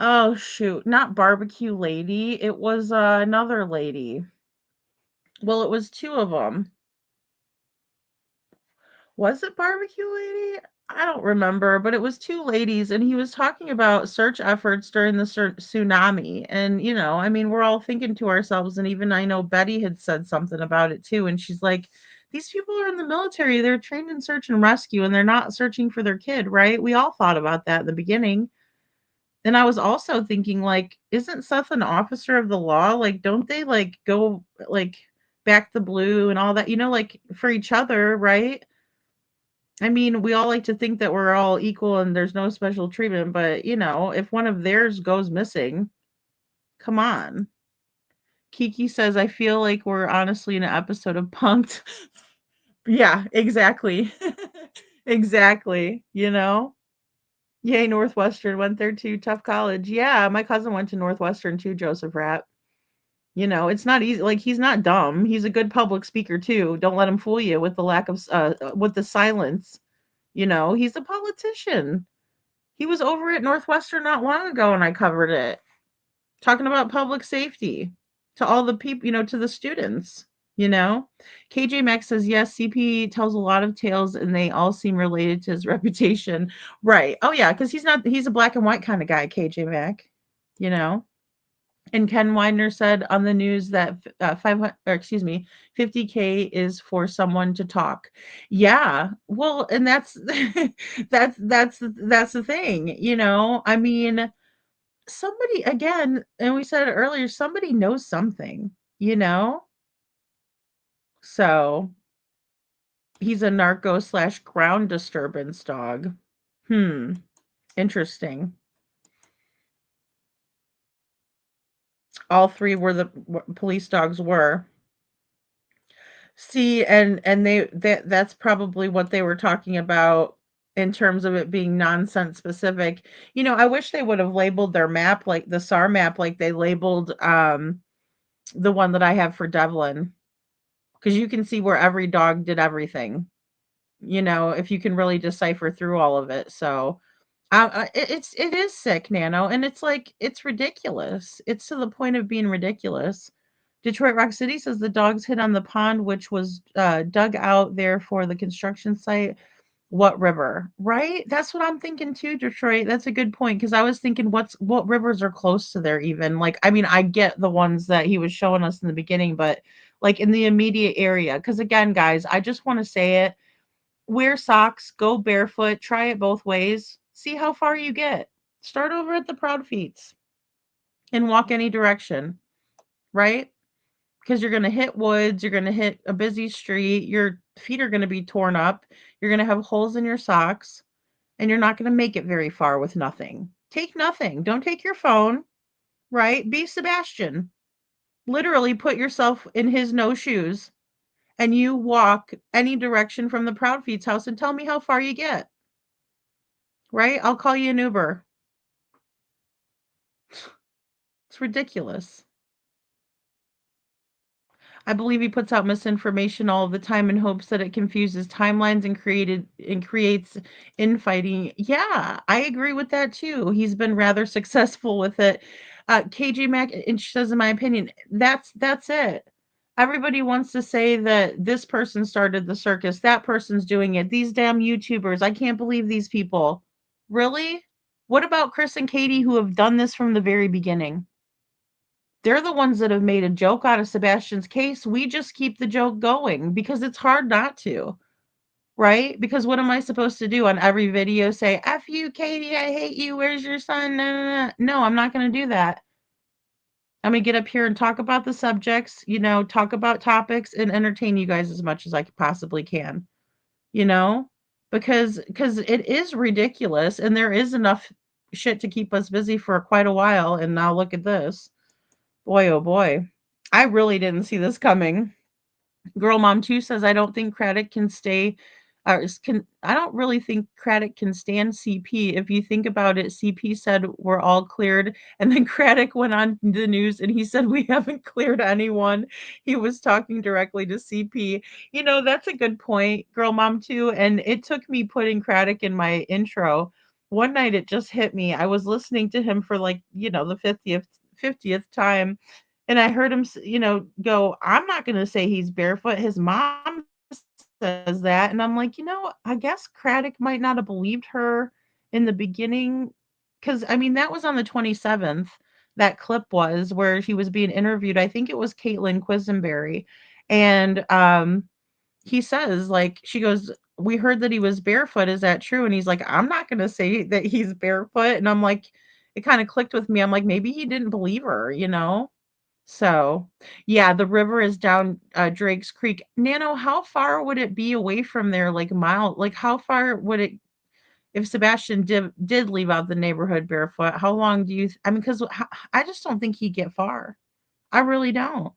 oh shoot, not Barbecue Lady. It was another lady. Well, it was two of them. Was it Barbecue Lady? I don't remember, but it was two ladies, and he was talking about search efforts during the tsunami. And, I mean, we're all thinking to ourselves, and even I know Betty had said something about it too. And she's like, these people are in the military, they're trained in search and rescue, and they're not searching for their kid, right? We all thought about that in the beginning. And I was also thinking, like, isn't Seth an officer of the law? Like, don't they like go like back the blue and all that, like for each other, right? I mean, we all like to think that we're all equal and there's no special treatment, but if one of theirs goes missing, come on. Kiki says, I feel like we're honestly in an episode of Punked. Yeah, exactly. Exactly. Yay, Northwestern went there too. Tough college. Yeah, my cousin went to Northwestern too, Joseph Rapp. It's not easy. Like, he's not dumb. He's a good public speaker too. Don't let him fool you with the lack of with the silence. He's a politician. He was over at Northwestern not long ago and I covered it, talking about public safety to all the people, to the students, you know. KJ Max says, yes, CP tells a lot of tales and they all seem related to his reputation. Right. Oh, yeah, because he's a black and white kind of guy, KJ Mac, you know. And Ken Widener said on the news that 500, or excuse me, 50K is for someone to talk. Yeah, well, and that's that's the thing, I mean, somebody again, and we said it earlier, somebody knows something, So he's a narco slash ground disturbance dog. Interesting. All three were the police dogs were. See, and that's probably what they were talking about in terms of it being nonsense specific. I wish they would have labeled their map like the SAR map like they labeled the one that I have for Devlin. Because you can see where every dog did everything. If you can really decipher through all of it. So it is sick, Nano, and it's like it's ridiculous. It's to the point of being ridiculous. Detroit Rock City says the dogs hid on the pond, which was dug out there for the construction site. What river? Right? That's what I'm thinking too, Detroit. That's a good point because I was thinking what rivers are close to there even. Like, I mean, I get the ones that he was showing us in the beginning, but like in the immediate area. Because again, guys, I just want to say it. Wear socks, go barefoot, try it both ways. See how far you get. Start over at the Proud Feets and walk any direction, right? Because you're going to hit woods, you're going to hit a busy street, your feet are going to be torn up, you're going to have holes in your socks, and you're not going to make it very far with nothing. Take nothing. Don't take your phone, right? Be Sebastian. Literally put yourself in his no shoes and you walk any direction from the Proud Feet's house and tell me how far you get, right? I'll call you an Uber. It's ridiculous. I believe he puts out misinformation all the time in hopes that it confuses timelines and creates infighting. Yeah, I agree with that too. He's been rather successful with it. KJ Mack, and she says, in my opinion, that's it. Everybody wants to say that this person started the circus, that person's doing it. These damn YouTubers, I can't believe these people. Really? What about Chris and Katie who have done this from the very beginning? They're the ones that have made a joke out of Sebastian's case. We just keep the joke going because it's hard not to, right? Because what am I supposed to do on every video? Say, F you, Katie, I hate you. Where's your son? No, no, no. No, I'm not going to do that. I'm going to get up here and talk about the subjects, talk about topics and entertain you guys as much as I possibly can, you know, because it is ridiculous and there is enough shit to keep us busy for quite a while. And now look at this. Boy, oh boy. I really didn't see this coming. Girl Mom 2 says, I don't think Craddock can stay, I don't really think Craddock can stand CP. If you think about it, CP said we're all cleared. And then Craddock went on the news and he said, we haven't cleared anyone. He was talking directly to CP. That's a good point, Girl Mom 2. And it took me putting Craddock in my intro. One night it just hit me. I was listening to him for like, the 50th time and I heard him, go, I'm not going to say he's barefoot. His mom says that. And I'm like, I guess Craddock might not have believed her in the beginning. Because, I mean, that was on the 27th. That clip was where he was being interviewed. I think it was Caitlin Quisenberry. And he says, like, she goes, we heard that he was barefoot. Is that true? And he's like, I'm not going to say that he's barefoot. And I'm like, it kind of clicked with me. I'm like, maybe he didn't believe her. So, yeah, the river is down Drake's Creek. Nano, how far would it be away from there? Like mile? Like how far would it? If Sebastian did leave out the neighborhood barefoot, how long do you? I mean, because I just don't think he'd get far. I really don't.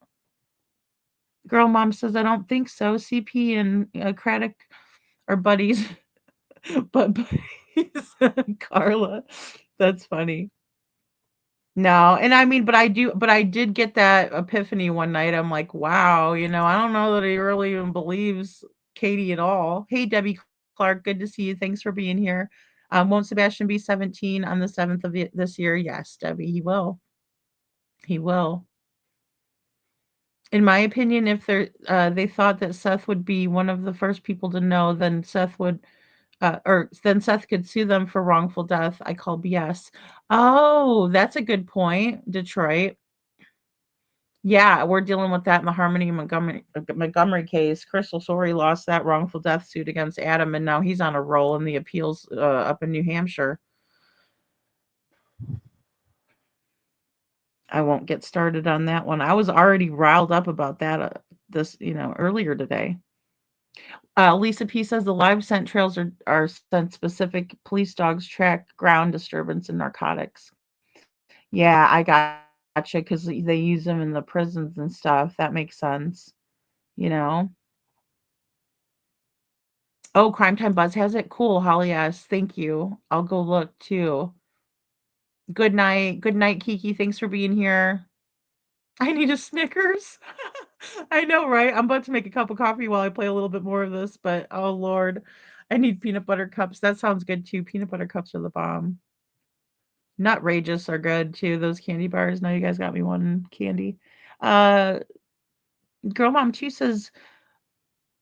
Girl, mom says I don't think so. CP and Craddock are buddies, but buddies. Carla, that's funny. No, and I mean, but I did get that epiphany one night. I'm like, wow, I don't know that he really even believes Katie at all. Hey, Debbie Clark, good to see you. Thanks for being here. Won't Sebastian be 17 on the 7th of this year? Yes, Debbie, he will. He will. In my opinion, if they thought that Seth would be one of the first people to know, then Seth could sue them for wrongful death. I call BS. Oh, that's a good point, Detroit. Yeah, we're dealing with that in the Harmony Montgomery case. Crystal Sorey lost that wrongful death suit against Adam, and now he's on a roll in the appeals up in New Hampshire. I won't get started on that one. I was already riled up about that earlier today. Lisa P says the live scent trails are sent specific police dogs track ground disturbance and narcotics. Yeah, I gotcha because they use them in the prisons and stuff. That makes sense. You know. Oh, Crime Time Buzz has it? Cool, Holly S. Thank you. I'll go look too. Good night. Good night, Kiki. Thanks for being here. I need a Snickers. I know, right? I'm about to make a cup of coffee while I play a little bit more of this, but oh Lord, I need peanut butter cups. That sounds good too. Peanut butter cups are the bomb. Nutrageous are good too. Those candy bars. Now you guys got me one candy. Girl Mom 2 says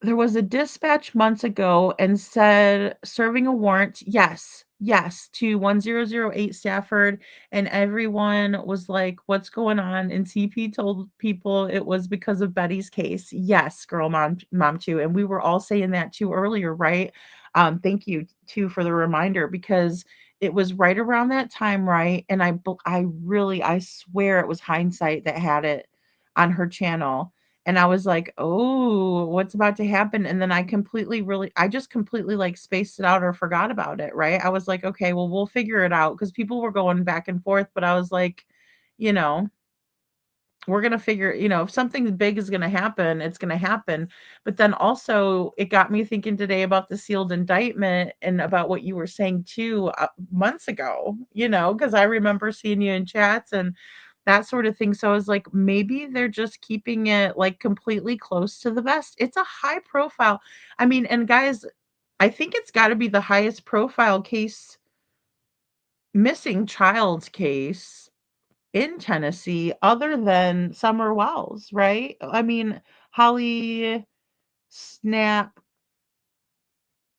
there was a dispatch months ago and said serving a warrant, yes, yes, to 1008 Stafford, and everyone was like, "What's going on?" And CP told people it was because of Betty's case. Yes, girl, mom too, and we were all saying that too earlier, right? Thank you too for the reminder because it was right around that time, right? And I really, I swear it was hindsight that had it on her channel, and I was like, "Oh, what's about to happen?" And then I just completely, like, spaced it out or forgot about it, right? I was like, "Okay, well, we'll figure it out," because people were going back and forth, but I was like, you know, "We're gonna figure if something big is gonna happen, it's gonna happen." But then also, it got me thinking today about the sealed indictment and about what you were saying too, months ago, because I remember seeing you in chats and that sort of thing. So I was like, maybe they're just keeping it like completely close to the vest. It's a high profile. I mean, and guys, I think it's got to be the highest profile case, missing child's case in Tennessee, other than Summer Wells, right? I mean, Holly Snap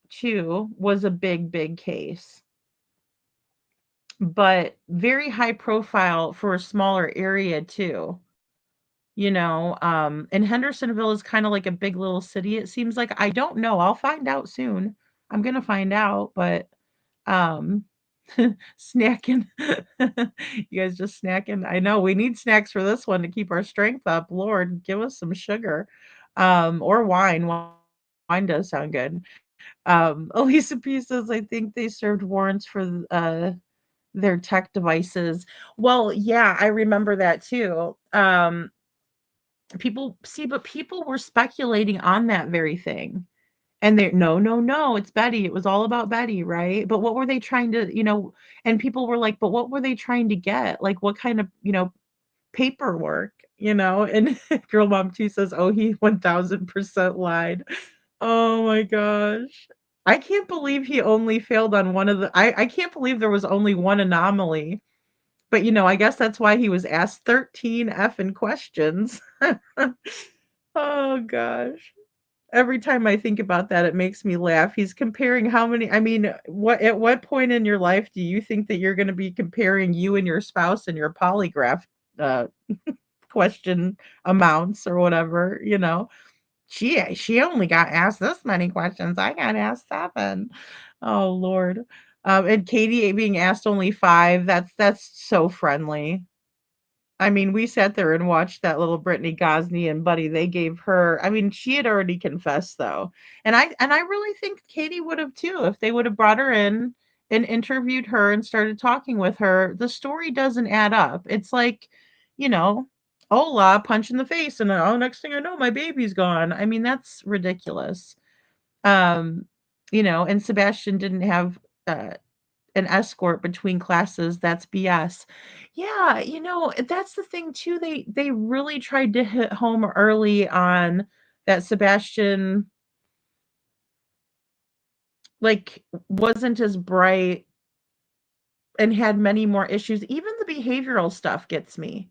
2 was a big, big case, but very high profile for a smaller area too. And Hendersonville is kind of like a big little city, it seems like. I don't know. I'll find out soon. I'm gonna find out, but um snacking. You guys just snacking. I know we need snacks for this one to keep our strength up. Lord, give us some sugar. Or wine. Wine does sound good. Elisa P says, I think they served warrants for their tech devices. Well, yeah, I remember that too. But people were speculating on that very thing. And they're, "No, no, no, it's Betty. It was all about Betty," right? But what were they trying to, and people were like, "But what were they trying to get? Like, what kind of, paperwork?" And Girl Mom 2 says, "Oh, he 1000% lied." Oh my gosh. I can't believe he only failed on one of the I can't believe there was only one anomaly. But, I guess that's why he was asked 13 effing questions. Oh gosh. Every time I think about that, it makes me laugh. He's comparing how many I mean, at what point in your life do you think that you're gonna be comparing you and your spouse and your polygraph, uh, question amounts or whatever, "She only got asked this many questions. I got asked 7." Oh, Lord. And Katie being asked only 5, that's so friendly. I mean, we sat there and watched that little Brittany Gosney and Buddy they gave her. I mean, she had already confessed though. And I really think Katie would have too if they would have brought her in and interviewed her and started talking with her. The story doesn't add up. It's like, you know, hola, punch in the face, and oh, next thing I know, my baby's gone. I mean, that's ridiculous. Um, and Sebastian didn't have uh an escort between classes. That's BS. Yeah, that's the thing too. They really tried to hit home early on that Sebastian, like, wasn't as bright and had many more issues. Even the behavioral stuff gets me.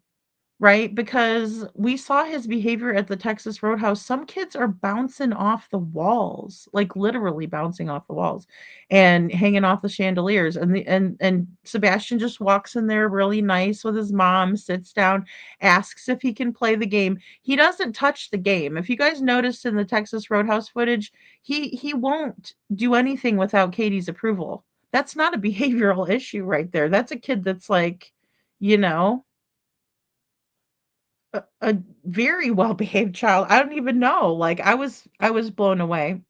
Right? Because we saw his behavior at the Texas Roadhouse. Some kids are bouncing off the walls, like literally bouncing off the walls and hanging off the chandeliers. And Sebastian just walks in there really nice with his mom, sits down, asks if he can play the game. He doesn't touch the game. If you guys noticed in the Texas Roadhouse footage, he won't do anything without Katie's approval. That's not a behavioral issue right there. That's a kid that's like, you know, a very well-behaved child. I don't even know. Like, I was blown away.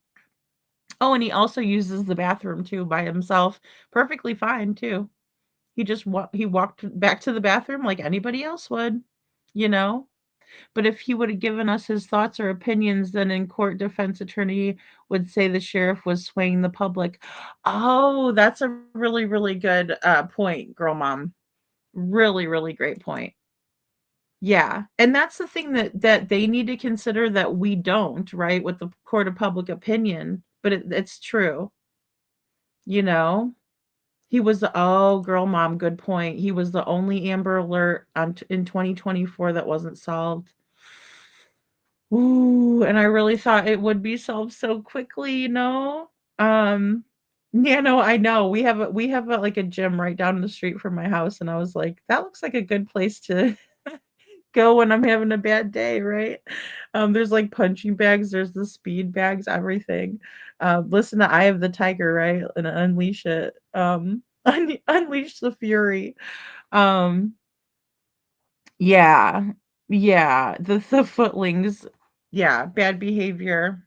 Oh, and he also uses the bathroom too by himself. Perfectly fine too. He walked back to the bathroom like anybody else would, you know? But if he would have given us his thoughts or opinions, then in court defense attorney would say the sheriff was swaying the public. Oh, that's a really, really good point, girl mom. Really, really great point. Yeah, and that's the thing that they need to consider that we don't, right, with the court of public opinion, but it's true, you know? He was the oh, girl mom, good point. He was the only Amber Alert in 2024 that wasn't solved. Ooh, and I really thought it would be solved so quickly, you know? Yeah, no, I know. We have like a gym right down the street from my house, and I was like, that looks like a good place to go when I'm having a bad day, right? There's like punching bags, there's the speed bags, everything. Listen to Eye of the Tiger, right? And unleash it. Unleash the fury. Um, yeah, yeah. The footlings, yeah, bad behavior.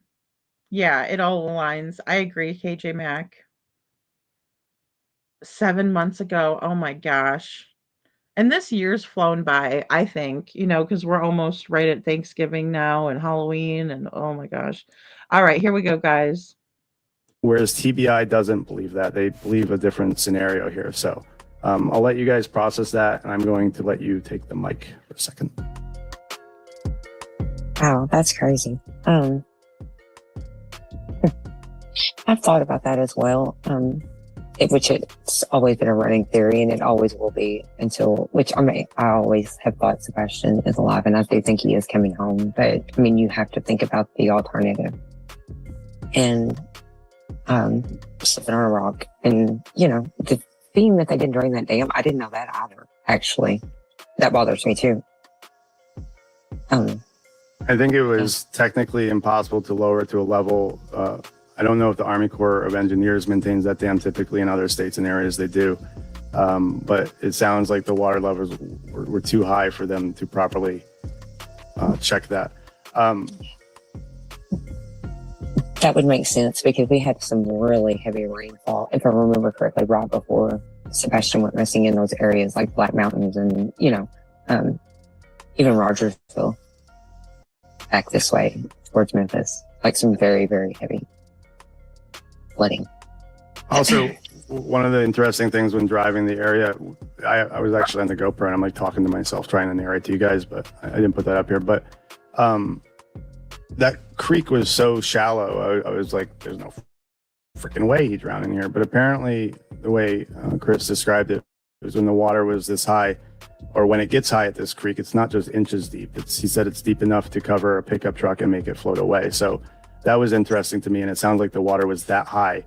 Yeah, it all aligns. I agree, KJ Mac. 7 months ago. Oh my gosh. And this year's flown by, I think, because we're almost right at Thanksgiving now and Halloween, and oh my gosh. All right, here we go, guys. Whereas TBI doesn't believe that. They believe a different scenario here. So I'll let you guys process that, and I'm going to let you take the mic for a second. Wow, that's crazy. I've thought about that as well. Which it's always been a running theory, and it always will be I always have thought Sebastian is alive, and I do think he is coming home. But I mean, you have to think about the alternative, and slipping on a rock, and the theme that they didn't drain that dam. I didn't know that either. Actually, that bothers me too. I think it was technically impossible to lower it to a level. I don't know if the Army Corps of Engineers maintains that dam. Typically in other states and areas they do. But it sounds like the water levels were too high for them to properly check that. That would make sense because we had some really heavy rainfall, if I remember correctly, right before Sebastian went missing in those areas like Black Mountains and, even Rogersville back this way towards Memphis. Like some very, very heavy flooding. Also, one of the interesting things when driving the area, I was actually on the GoPro and I'm like talking to myself, trying to narrate to you guys, but I didn't put that up here. But that creek was so shallow. I was like, there's no freaking way he drowned in here. But apparently, the way Chris described it was when the water was this high, or when it gets high at this creek, it's not just inches deep. He said it's deep enough to cover a pickup truck and make it float away. So that was interesting to me, and it sounds like the water was that high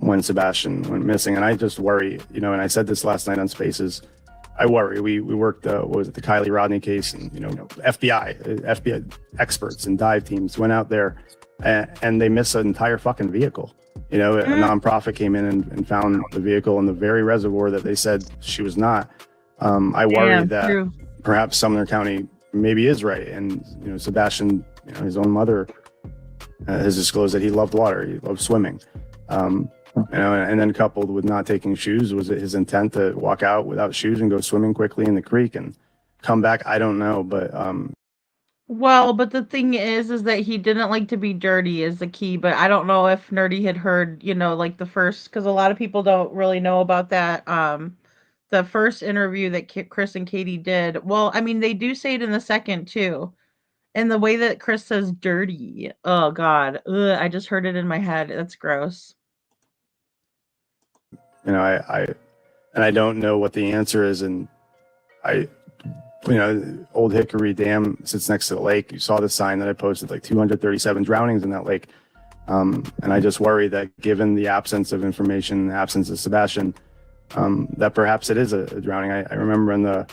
when Sebastian went missing. And I just worry, and I said this last night on Spaces, I worry. We worked, the Kylie Rodney case, and FBI experts and dive teams went out there, and they missed an entire fucking vehicle. A nonprofit came in and found the vehicle in the very reservoir that they said she was not. I worry that perhaps Sumner County maybe is right, and Sebastian, his own mother has disclosed that he loved water, he loved swimming. And then coupled with not taking shoes, was it his intent to walk out without shoes and go swimming quickly in the creek and come back? I don't know, but Well, but the thing is that he didn't like to be dirty is the key. But I don't know if Nerdy had heard, like the first, because a lot of people don't really know about that. The first interview that Chris and Katie did. Well, I mean, they do say it in the second too. And the way that Chris says dirty, oh God, ugh, I just heard it in my head. That's gross. I don't know what the answer is. And Old Hickory Dam sits next to the lake. You saw the sign that I posted, like 237 drownings in that lake. And I just worry that given the absence of information, the absence of Sebastian, that perhaps it is a drowning. I remember in the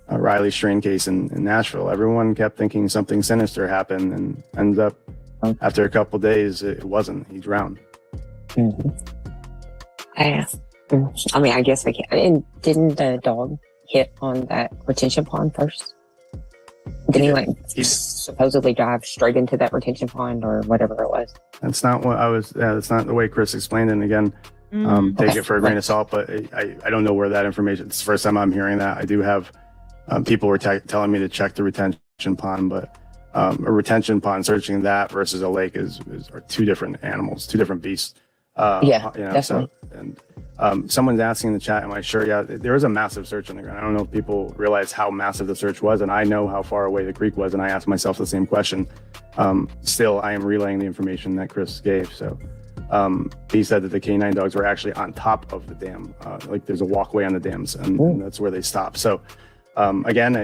Riley Strain case in Nashville, everyone kept thinking something sinister happened, and ended up after a couple of days, it wasn't. He drowned. Mm-hmm. I guess I can. And didn't the dog hit on that retention pond first? Didn't he supposedly dive straight into that retention pond or whatever it was? That's not what I was. That's not the way Chris explained it. And again, take it for a grain of salt. But I don't know where that information. It's the first time I'm hearing that. I do have people were telling me to check the retention pond, but a retention pond, searching that versus a lake are two different animals, two different beasts. Definitely. So, and someone's asking in the chat, am I sure? Yeah, there was a massive search on the ground. I don't know if people realize how massive the search was, and I know how far away the creek was, and I asked myself the same question. Still, I am relaying the information that Chris gave. So he said that the canine dogs were actually on top of the dam. Like there's a walkway on the dams, and that's where they stop. So again,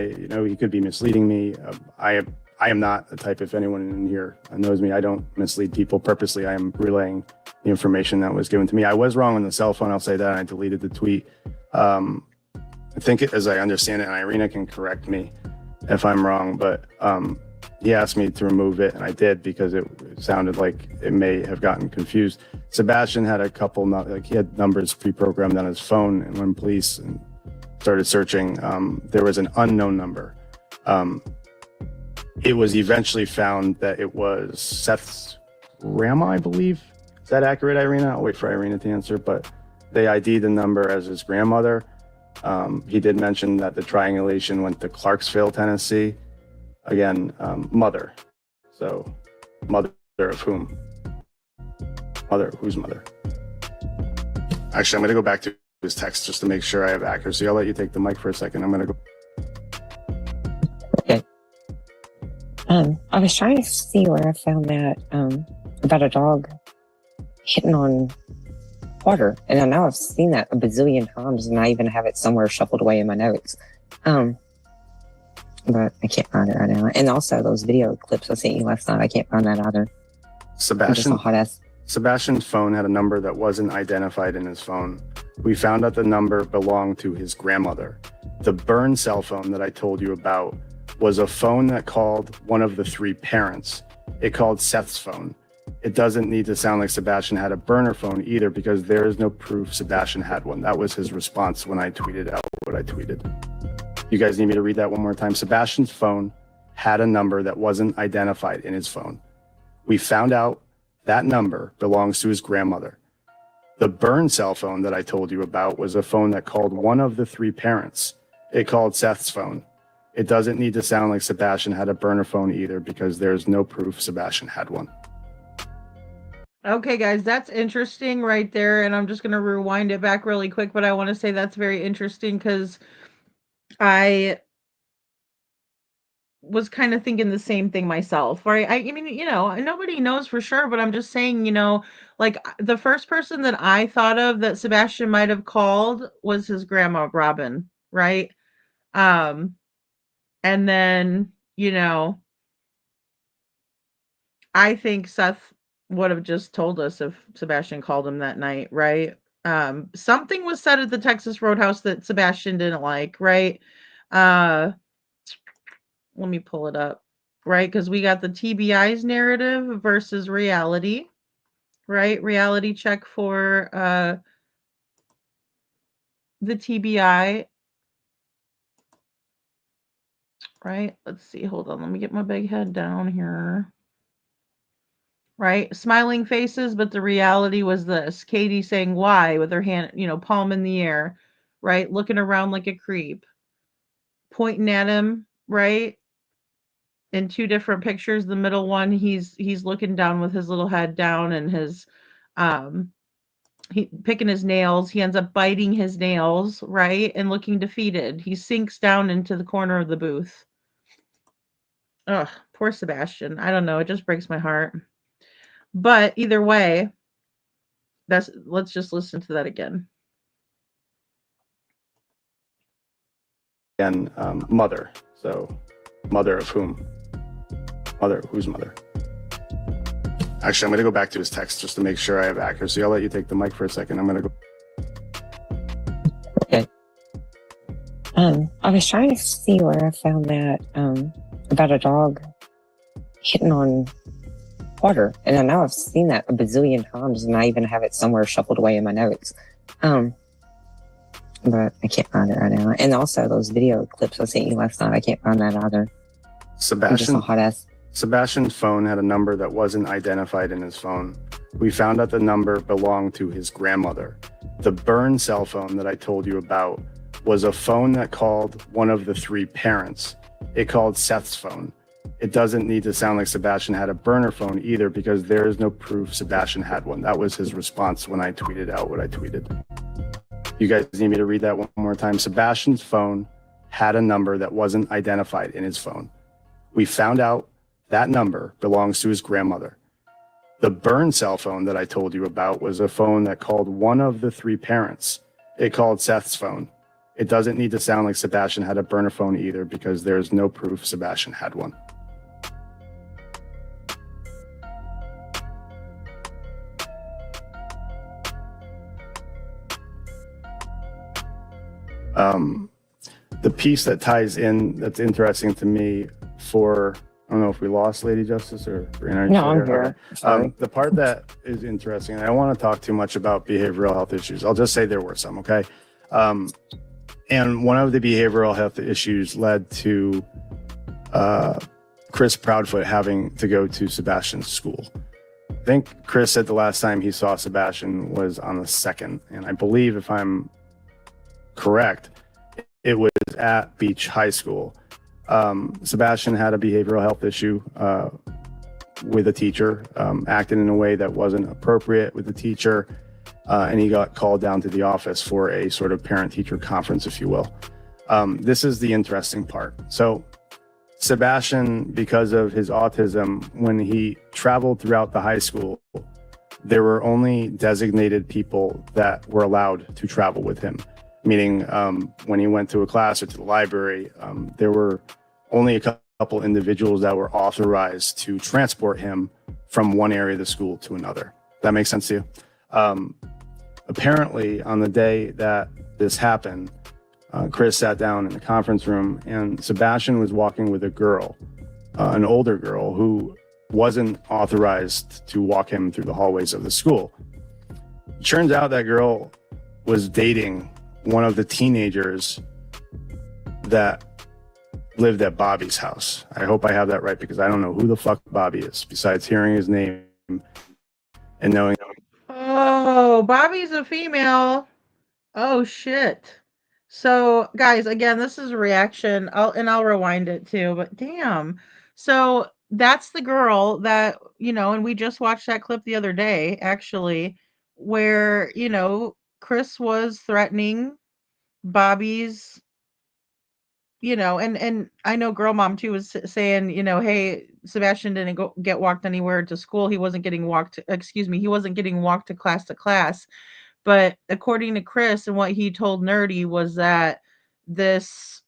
he could be misleading me. I I am not the type, if anyone in here knows me, I don't mislead people purposely. I am relaying the information that was given to me. I was wrong on the cell phone. I'll say that. I deleted the tweet. I think, as I understand it, and Irina can correct me if I'm wrong, but he asked me to remove it, and I did because it sounded like it may have gotten confused. Sebastian had a couple, he had numbers pre-programmed on his phone, and when police started searching, there was an unknown number. It was eventually found that it was Seth's grandma, I believe. Is that accurate, Irina? I'll wait for Irina to answer, but they ID'd the number as his grandmother. He did mention that the triangulation went to Clarksville, Tennessee. Again, mother. So, mother of whom? Mother, whose mother? Actually, I'm going to go back to his text just to make sure I have accuracy. I'll let you take the mic for a second. I'm going to go. Okay. I was trying to see where I found that about a dog hitting on water, and I know I've seen that a bazillion times, and I even have it somewhere shuffled away in my notes. But I can't find it right now. And also those video clips I sent you last night, I can't find that either. Sebastian's phone had a number that wasn't identified in his phone. We found out the number belonged to his grandmother. The burn cell phone that I told you about was a phone that called one of the three parents. It called Seth's phone. It doesn't need to sound like Sebastian had a burner phone either, because there is no proof Sebastian had one. That was his response when I tweeted out what I tweeted. You guys need me to read that one more time? Sebastian's phone had a number that wasn't identified in his phone. We found out that number belongs to his grandmother. The burn cell phone that I told you about was a phone that called one of the three parents. It called Seth's phone. It doesn't need to sound like Sebastian had a burner phone either, because there's no proof Sebastian had one. Okay, guys, that's interesting right there. And I'm just going to rewind it back really quick, but I want to say that's very interesting because I was kind of thinking the same thing myself, right? I mean, nobody knows for sure, but I'm just saying, like the first person that I thought of that Sebastian might have called was his grandma, Robin, right? And then, I think Seth would have just told us if Sebastian called him that night, right? Something was said at the Texas Roadhouse that Sebastian didn't like, right? Let me pull it up, right? Because we got the TBI's narrative versus reality, right? Reality check for the TBI, right? Let's see. Hold on. Let me get my big head down here. Right? Smiling faces, but the reality was this. Katie saying why with her hand, palm in the air, right? Looking around like a creep. Pointing at him, right? In two different pictures. The middle one, he's looking down with his little head down and his he picking his nails. He ends up biting his nails, right? And looking defeated. He sinks down into the corner of the booth. Ugh, poor Sebastian. I don't know. It just breaks my heart. But either way, let's just listen to that again. And mother. So, mother of whom? Mother, whose mother? Actually, I'm going to go back to his text just to make sure I have accuracy. I'll let you take the mic for a second. I'm going to go. Okay. I was trying to see where I found that about a dog hitting on water, and I know I've seen that a bazillion times, and I even have it somewhere shuffled away in my notes. But I can't find it right now. And also those video clips I sent you last night, I can't find that either. Sebastian's phone had a number that wasn't identified in his phone. We found out the number belonged to his grandmother. The burn cell phone that I told you about was a phone that called one of the three parents. It called Seth's phone. It doesn't need to sound like Sebastian had a burner phone either, because there is no proof Sebastian had one. That was his response when I tweeted out what I tweeted. You guys need me to read that one more time? Sebastian's phone had a number that wasn't identified in his phone. We found out that number belongs to his grandmother. The burn cell phone that I told you about was a phone that called one of the three parents. It called Seth's phone. It doesn't need to sound like Sebastian had a burner phone either, because there's no proof Sebastian had one. The piece that ties in that's interesting to me for, I don't know if we lost Lady Justice or Brianna. No, I'm here. Sorry. The part that is interesting, and I don't want to talk too much about behavioral health issues. I'll just say there were some, okay? And one of the behavioral health issues led to Chris Proudfoot having to go to Sebastian's school. I think Chris said the last time he saw Sebastian was on the 2nd. And I believe, if I'm correct, it was at Beach High School. Sebastian had a behavioral health issue with a teacher, acted in a way that wasn't appropriate with the teacher, and he got called down to the office for a sort of parent-teacher conference, if you will. This is the interesting part. So Sebastian, because of his autism, when he traveled throughout the high school, there were only designated people that were allowed to travel with him. Meaning, when he went to a class or to the library, there were only a couple individuals that were authorized to transport him from one area of the school to another. That makes sense to you? Apparently, on the day that this happened, Chris sat down in the conference room, and Sebastian was walking with a girl, an older girl who wasn't authorized to walk him through the hallways of the school. It turns out that girl was dating one of the teenagers that lived at Bobby's house. I hope I have that right, because I don't know who the fuck Bobby is, besides hearing his name and knowing. Oh, Bobby's a female. Oh shit. So guys, again, this is a reaction. I'll rewind it too, but damn. So that's the girl that, and we just watched that clip the other day, actually, where, Chris was threatening Bobby's, and I know Girl Mom too was saying, hey, Sebastian didn't get walked anywhere to school. He wasn't getting walked, he wasn't getting walked to class. But according to Chris and what he told Nerdy was that this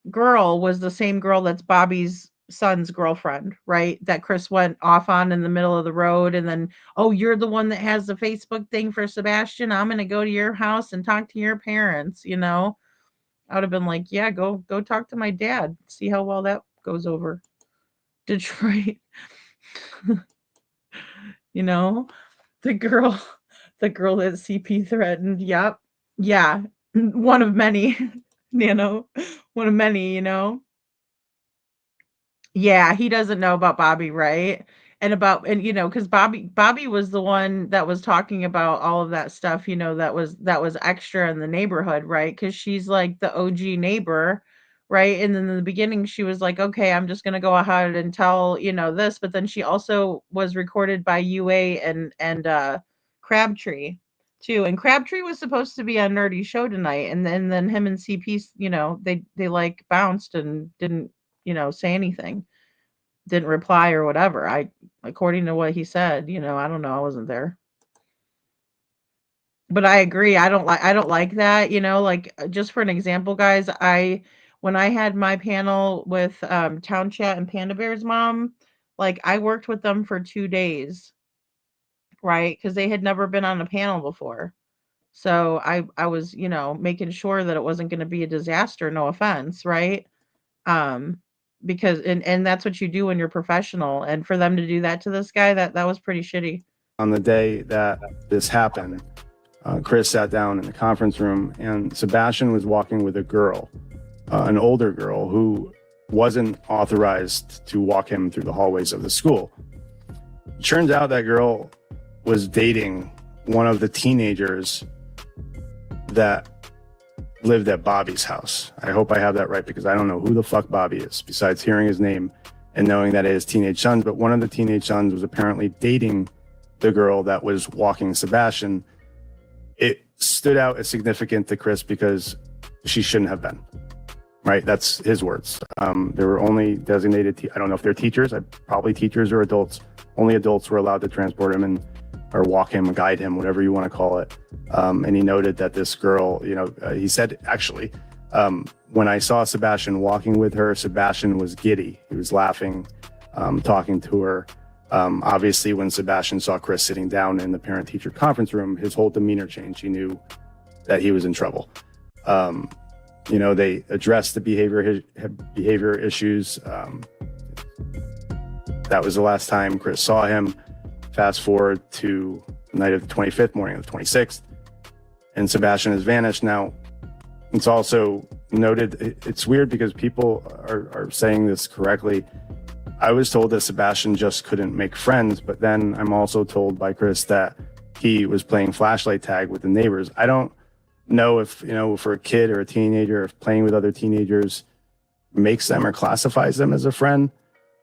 girl was the same girl that's Bobby's son's girlfriend, right? That Chris went off on in the middle of the road, and then, oh, you're the one that has the Facebook thing for Sebastian. I'm going to go to your house and talk to your parents, I would have been like, yeah, go talk to my dad. See how well that goes over. Detroit. The girl that CP threatened. Yep. Yeah. One of many, one of many, Yeah, he doesn't know about Bobby, right? And because Bobby was the one that was talking about all of that stuff, that was extra in the neighborhood, right? Because she's like the OG neighbor, right? And then in the beginning, she was like, okay, I'm just gonna go ahead and tell, this, but then she also was recorded by UA and Crabtree too. And Crabtree was supposed to be on Nerdy Show tonight, and then him and CP, they like bounced and didn't, say anything. Didn't reply or whatever. According to what he said, I don't know. I wasn't there. But I agree. I don't like that, like just for an example, guys, when I had my panel with Town Chat and Panda Bear's mom, like I worked with them for 2 days, right? Because they had never been on a panel before. So I was, making sure that it wasn't going to be a disaster, no offense, right? Because and that's what you do when you're professional, and for them to do that to this guy, that was pretty shitty. On the day that this happened, Chris sat down in the conference room, and Sebastian was walking with a girl, an older girl who wasn't authorized to walk him through the hallways of the school. It turns out that girl was dating one of the teenagers that lived at Bobby's house. I hope I have that right, because I don't know who the fuck Bobby is, besides hearing his name and knowing that it is teenage sons. But one of the teenage sons was apparently dating the girl that was walking Sebastian. It stood out as significant to Chris because she shouldn't have been, right? That's his words. There were only designated, I don't know if they're teachers, probably teachers or adults. Only adults were allowed to transport him or walk him, guide him, whatever you want to call it. And he noted that this girl, he said, actually, when I saw Sebastian walking with her, Sebastian was giddy. He was laughing, talking to her. Obviously, when Sebastian saw Chris sitting down in the parent-teacher conference room, his whole demeanor changed. He knew that he was in trouble. They addressed the behavior issues. That was the last time Chris saw him. Fast forward to the night of the 25th, morning of the 26th, and Sebastian has vanished. Now, it's also noted, it's weird because people are saying this correctly. I was told that Sebastian just couldn't make friends, but then I'm also told by Chris that he was playing flashlight tag with the neighbors. I don't know if, for a kid or a teenager, if playing with other teenagers makes them or classifies them as a friend.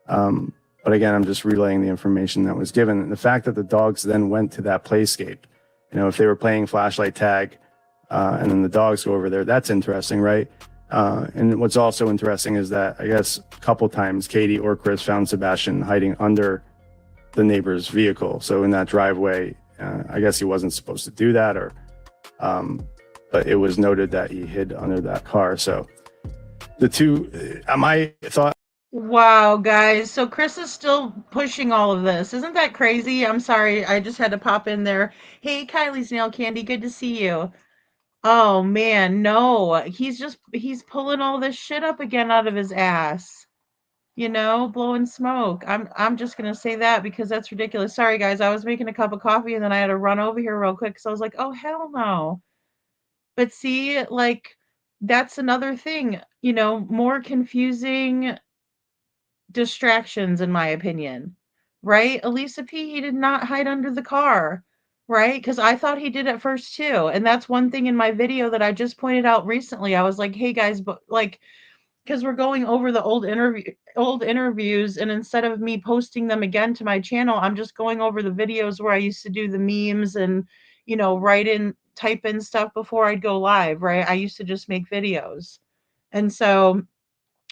But again, I'm just relaying the information that was given. And the fact that the dogs then went to that playscape, if they were playing flashlight tag and then the dogs go over there, that's interesting, right? And what's also interesting is that I guess a couple times Katie or Chris found Sebastian hiding under the neighbor's vehicle. So in that driveway, I guess he wasn't supposed to do that, but it was noted that he hid under that car. So the two, my thought. Wow, guys. So Chris is still pushing all of this. Isn't that crazy? I'm sorry. I just had to pop in there. Hey, Kylie's Nail Candy. Good to see you. Oh, man. No, he's pulling all this shit up again out of his ass. Blowing smoke. I'm just going to say that because that's ridiculous. Sorry, guys. I was making a cup of coffee and then I had to run over here real quick because I was like, oh, hell no. But see, that's another thing, more confusing distractions in my opinion, right? Elisa P, he did not hide under the car, right? Because I thought he did at first too, and that's one thing in my video that I just pointed out recently. I was like, hey guys, but because we're going over the old interviews, and instead of me posting them again to my channel, I'm just going over the videos where I used to do the memes and type in stuff before I'd go live, right? I used to just make videos, and so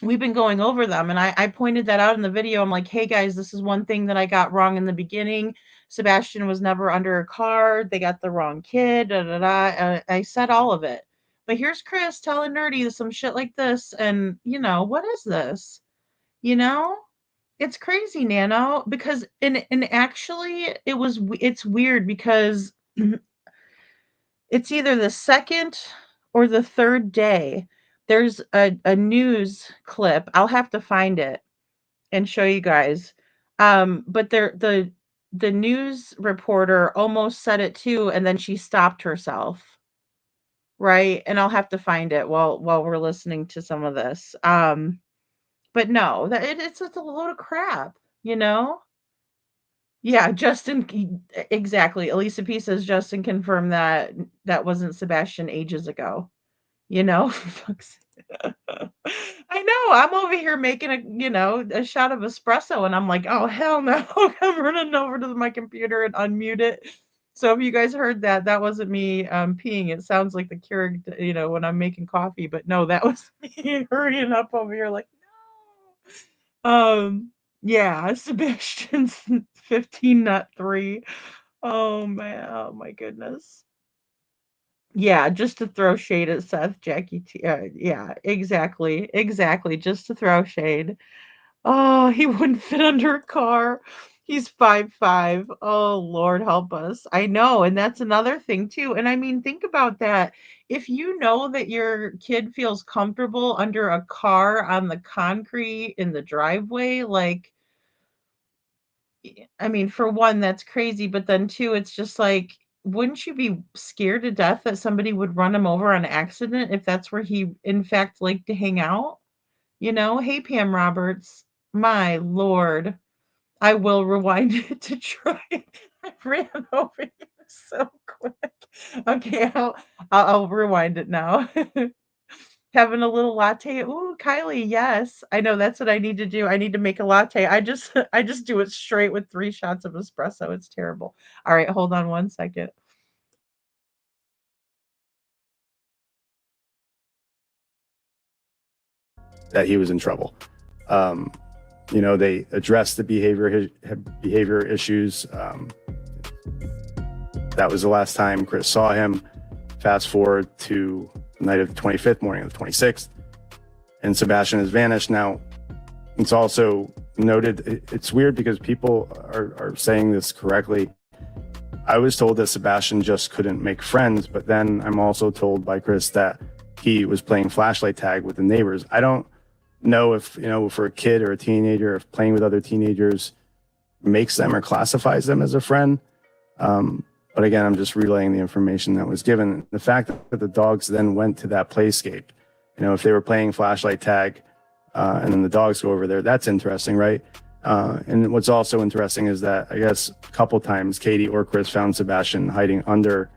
we've been going over them, and I pointed that out in the video. I'm like, hey guys, this is one thing that I got wrong in the beginning. Sebastian was never under a car. They got the wrong kid. Da, da, da. I said all of it. But here's Chris telling Nerdy some shit like this, and what is this? It's crazy, Nano. Because and actually, it's weird because it's either the second or the third day. There's a news clip. I'll have to find it and show you guys. But the news reporter almost said it too, and then she stopped herself. Right? And I'll have to find it while we're listening to some of this. But no, it's just a load of crap, Yeah, exactly. Elisa P says Justin confirmed that wasn't Sebastian ages ago. I know. I'm over here making a shot of espresso, and I'm like, oh hell no! I'm running over to my computer and unmute it. So if you guys heard that, that wasn't me peeing. It sounds like the Keurig, when I'm making coffee, but no, that was me hurrying up over here, like no. Yeah, Sebastian's 15, not 3. Oh man, oh my goodness. Yeah, just to throw shade at Seth, Jackie T. Yeah, exactly, just to throw shade. Oh, he wouldn't fit under a car. He's 5'5". Oh, Lord help us. I know, and that's another thing too. And I mean, think about that. If you know that your kid feels comfortable under a car on the concrete in the driveway, I mean, for one, that's crazy, but then two, it's just like, wouldn't you be scared to death that somebody would run him over on accident if that's where he, in fact, liked to hang out? Hey, Pam Roberts, my Lord, I will rewind it to try. I ran over here so quick. Okay, I'll rewind it now. Having a little latte. Ooh, Kylie, yes. I know that's what I need to do. I need to make a latte. I just do it straight with 3 shots of espresso. It's terrible. All right, hold on one second. That he was in trouble. They addressed the behavior issues. That was the last time Chris saw him. Fast forward to the night of the 25th, morning of the 26th, and Sebastian has vanished. Now, it's also noted, it's weird because people are saying this correctly. I was told that Sebastian just couldn't make friends, but then I'm also told by Chris that he was playing flashlight tag with the neighbors. I don't know if, for a kid or a teenager, if playing with other teenagers makes them or classifies them as a friend. But again, I'm just relaying the information that was given. The fact that the dogs then went to that playscape, if they were playing flashlight tag and then the dogs go over there, that's interesting, right? And what's also interesting is that I guess a couple times Katie or Chris found Sebastian hiding under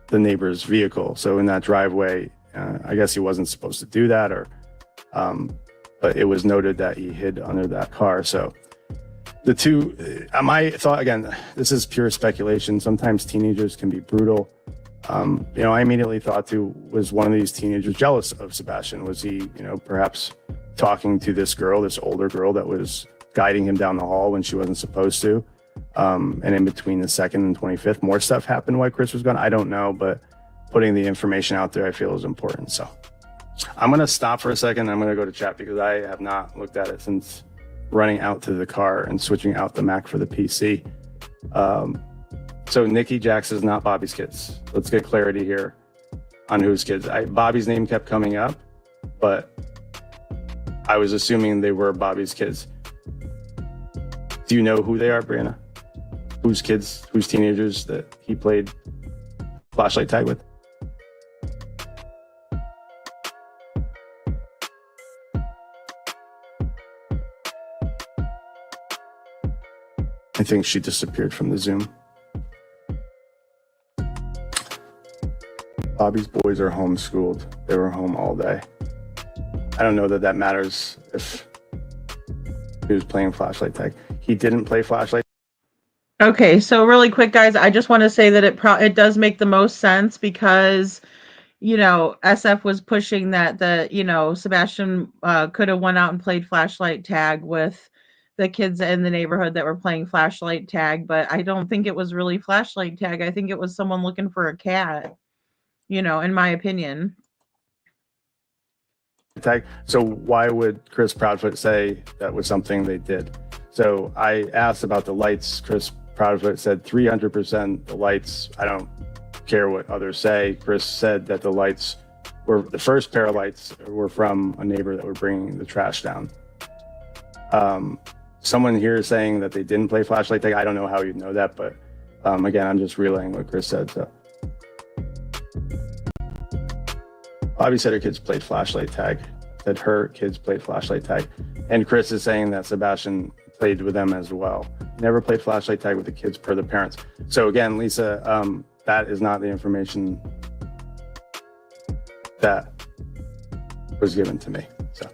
the neighbor's vehicle. So in that driveway, I guess he wasn't supposed to do that, but it was noted that he hid under that car. So the two, my thought, again, this is pure speculation. Sometimes teenagers can be brutal. I immediately thought was one of these teenagers jealous of Sebastian? Was he, perhaps talking to this girl, this older girl that was guiding him down the hall when she wasn't supposed to? And in between the 2nd and 25th, more stuff happened while Chris was gone. I don't know, but putting the information out there, I feel is important. So I'm going to stop for a second. I'm going to go to chat because I have not looked at it since running out to the car and switching out the Mac for the PC. So Nikki Jax is not Bobby's kids. Let's get clarity here on whose kids. Bobby's name kept coming up, but I was assuming they were Bobby's kids. Do you know who they are, Brianna? Whose kids, whose teenagers that he played flashlight tag with? I think she disappeared from the Zoom. Bobby's boys are homeschooled. They were home all day. I don't know that matters if he was playing flashlight tag. He didn't play flashlight. Okay, so really quick, guys, I just want to say that it does make the most sense because, SF was pushing that Sebastian could have went out and played flashlight tag with the kids in the neighborhood that were playing flashlight tag, but I don't think it was really flashlight tag. I think it was someone looking for a cat, in my opinion. Tag. So why would Chris Proudfoot say that was something they did? So I asked about the lights. Chris Proudfoot said 300% the lights. I don't care what others say. Chris said that the first pair of lights were from a neighbor that were bringing the trash down. Someone here is saying that they didn't play flashlight tag. I don't know how you'd know that, but again, I'm just relaying what Chris said. So Bobby said her kids played flashlight tag. Said her kids played flashlight tag. And Chris is saying that Sebastian played with them as well. Never played flashlight tag with the kids per the parents. So again, Lisa, that is not the information that was given to me. So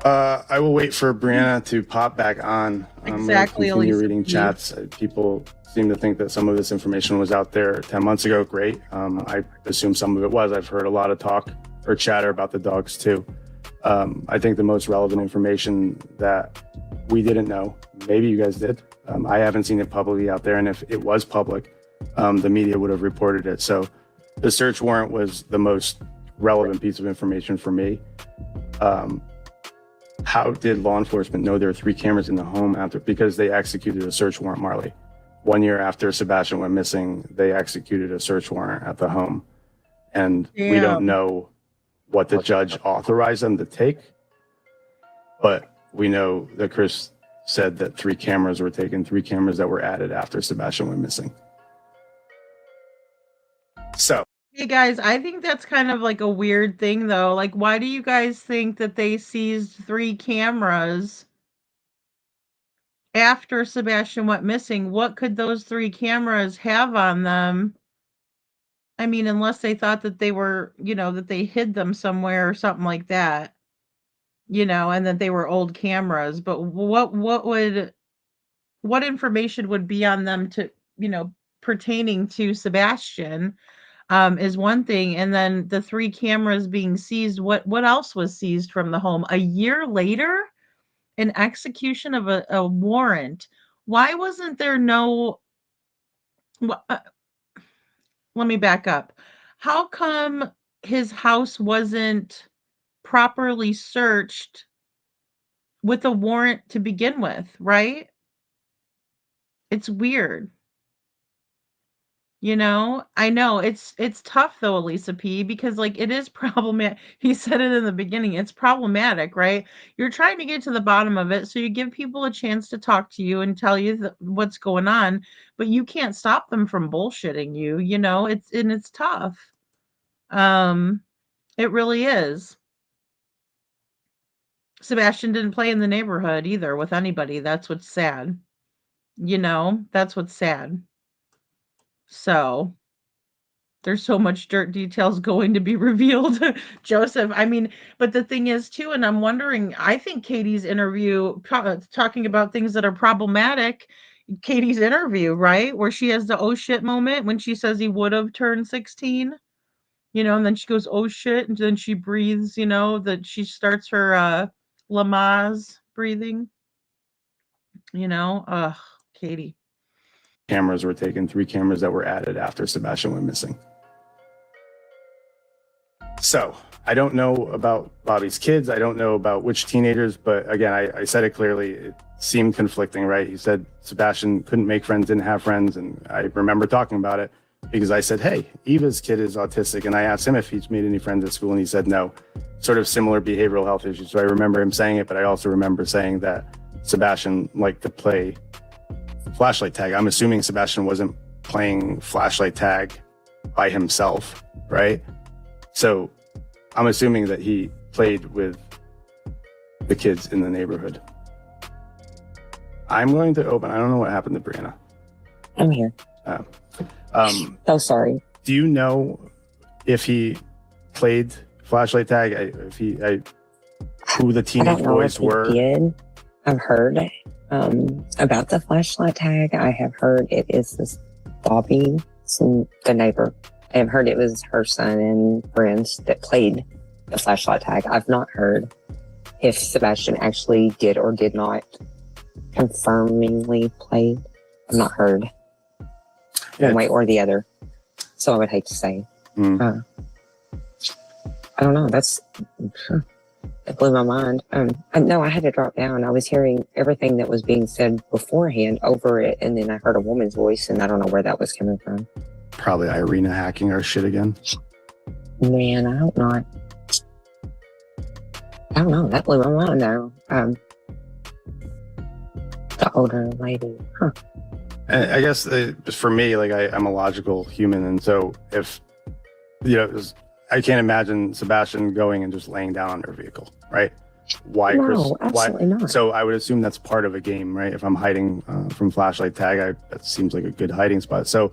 I will wait for Brianna to pop back on. Exactly, continue Elisa. reading chats. People seem to think that some of this information was out there 10 months ago. Great. I assume some of it was. I've heard a lot of talk or chatter about the dogs too. I think the most relevant information that we didn't know, maybe you guys did. I haven't seen it publicly out there. And if it was public, the media would have reported it. So the search warrant was the most relevant piece of information for me. How did law enforcement know there were 3 cameras in the home because they executed a search warrant, Marley. 1 year after Sebastian went missing, they executed a search warrant at the home. And we don't know what the judge authorized them to take, but we know that Chris said that 3 cameras were taken, 3 cameras that were added after Sebastian went missing. So, hey guys, I think that's kind of like a weird thing though. Like, why do you guys think that they seized 3 cameras after Sebastian went missing? What could those 3 cameras have on them? I mean, unless they thought that they were, that they hid them somewhere or something like that, and that they were old cameras. But what information would be on them to, pertaining to Sebastian, is one thing. And then the 3 cameras being seized, what else was seized from the home? A year later, an execution of a warrant. Why wasn't there no... let me back up. How come his house wasn't properly searched with a warrant to begin with, right? It's weird. You know, I know it's tough though, Elisa P, because like it is problematic. He said it in the beginning. It's problematic, right? You're trying to get to the bottom of it, so you give people a chance to talk to you and tell you what's going on, but you can't stop them from bullshitting you. You know, it's tough. Um, it really is. Sebastian didn't play in the neighborhood either with anybody. That's what's sad. You know, that's what's sad. So there's so much dirt details going to be revealed. Joseph, I mean, but the thing is too, and I'm wondering, I think Katie's interview talking about things that are problematic, Katie's interview, right? Where she has the oh shit moment when she says he would have turned 16, you know, and then she goes, oh shit, and then she breathes, you know, that she starts her Lamaze breathing, you know. Ugh, Katie. Cameras were taken, 3 cameras that were added after Sebastian went missing. So I don't know about Bobby's kids. I don't know about which teenagers, but again, I said it clearly. It seemed conflicting, right? He said Sebastian couldn't make friends, didn't have friends. And I remember talking about it because I said, hey, Eva's kid is autistic. And I asked him if he's made any friends at school. And he said, no, sort of similar behavioral health issues. So I remember him saying it, but I also remember saying that Sebastian liked to play flashlight tag. I'm assuming Sebastian wasn't playing flashlight tag by himself, right? So I'm assuming that he played with the kids in the neighborhood. I'm going to open. I don't know what happened to Brianna. I'm here. So sorry. Do you know if he played flashlight tag? Who the teenage boys were? He did. I've heard about the flashlight tag. I have heard it is this Bobby, the neighbor. I have heard it was her son and friends that played the flashlight tag. I've not heard if Sebastian actually did or did not confirmingly play. I've not heard one way or the other. So I would hate to say. I don't know. It blew my mind. No, I had to drop down. I was hearing everything that was being said beforehand over it, and then I heard a woman's voice, and I don't know where that was coming from. Probably Irina hacking our shit again. Man, I hope not. I don't know. That blew my mind, though. The older lady. Huh. I guess for me, like I'm a logical human, and so if I can't imagine Sebastian going and just laying down on their vehicle, right? Why, No, Chris? absolutely not. So I would assume that's part of a game, right? If I'm hiding from flashlight tag, that seems like a good hiding spot. So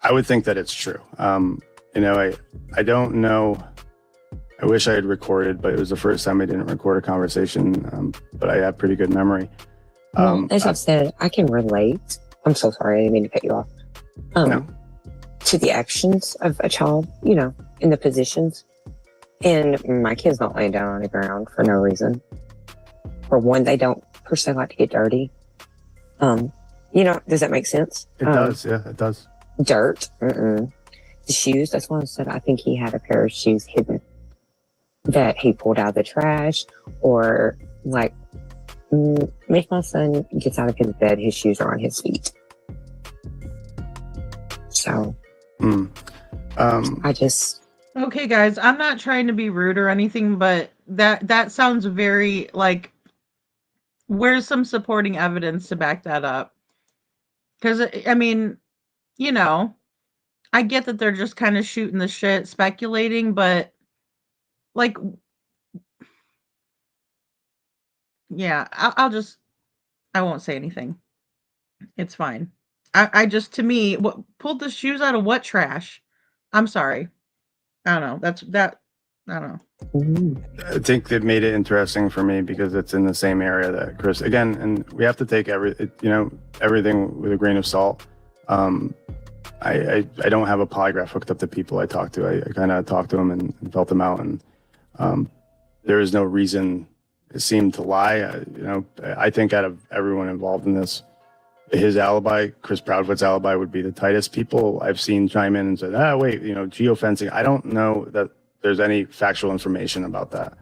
I would think that it's true. I don't know. I wish I had recorded, but it was the first time I didn't record a conversation. But I have pretty good memory. As I've said, I can relate. I'm so sorry. I didn't mean to cut you off. No. To the actions of a child, in the positions. And my kid's not laying down on the ground for no reason. For one, they don't per se like to get dirty. Does that make sense? It does. Yeah, it does. Dirt. The shoes. That's why I said I think he had a pair of shoes hidden that he pulled out of the trash, or like if my son gets out of his bed, his shoes are on his feet. So I just. Okay, guys, I'm not trying to be rude or anything, but that sounds very like, where's some supporting evidence to back that up? Because, I mean, I get that they're just kind of shooting the shit, speculating, but like, yeah, I won't say anything. It's fine. I just, to me, what pulled the shoes out of what trash? I'm sorry. I don't know. I don't know. I think it made it interesting for me because it's in the same area that Chris, again, and we have to take everything with a grain of salt. I don't have a polygraph hooked up to people I talk to. I kind of talked to them and felt them out, and there is no reason it seemed to lie. I think out of everyone involved in this, his alibi, Chris Proudfoot's alibi, would be the tightest. People I've seen chime in and said, geofencing. I don't know that there's any factual information about that.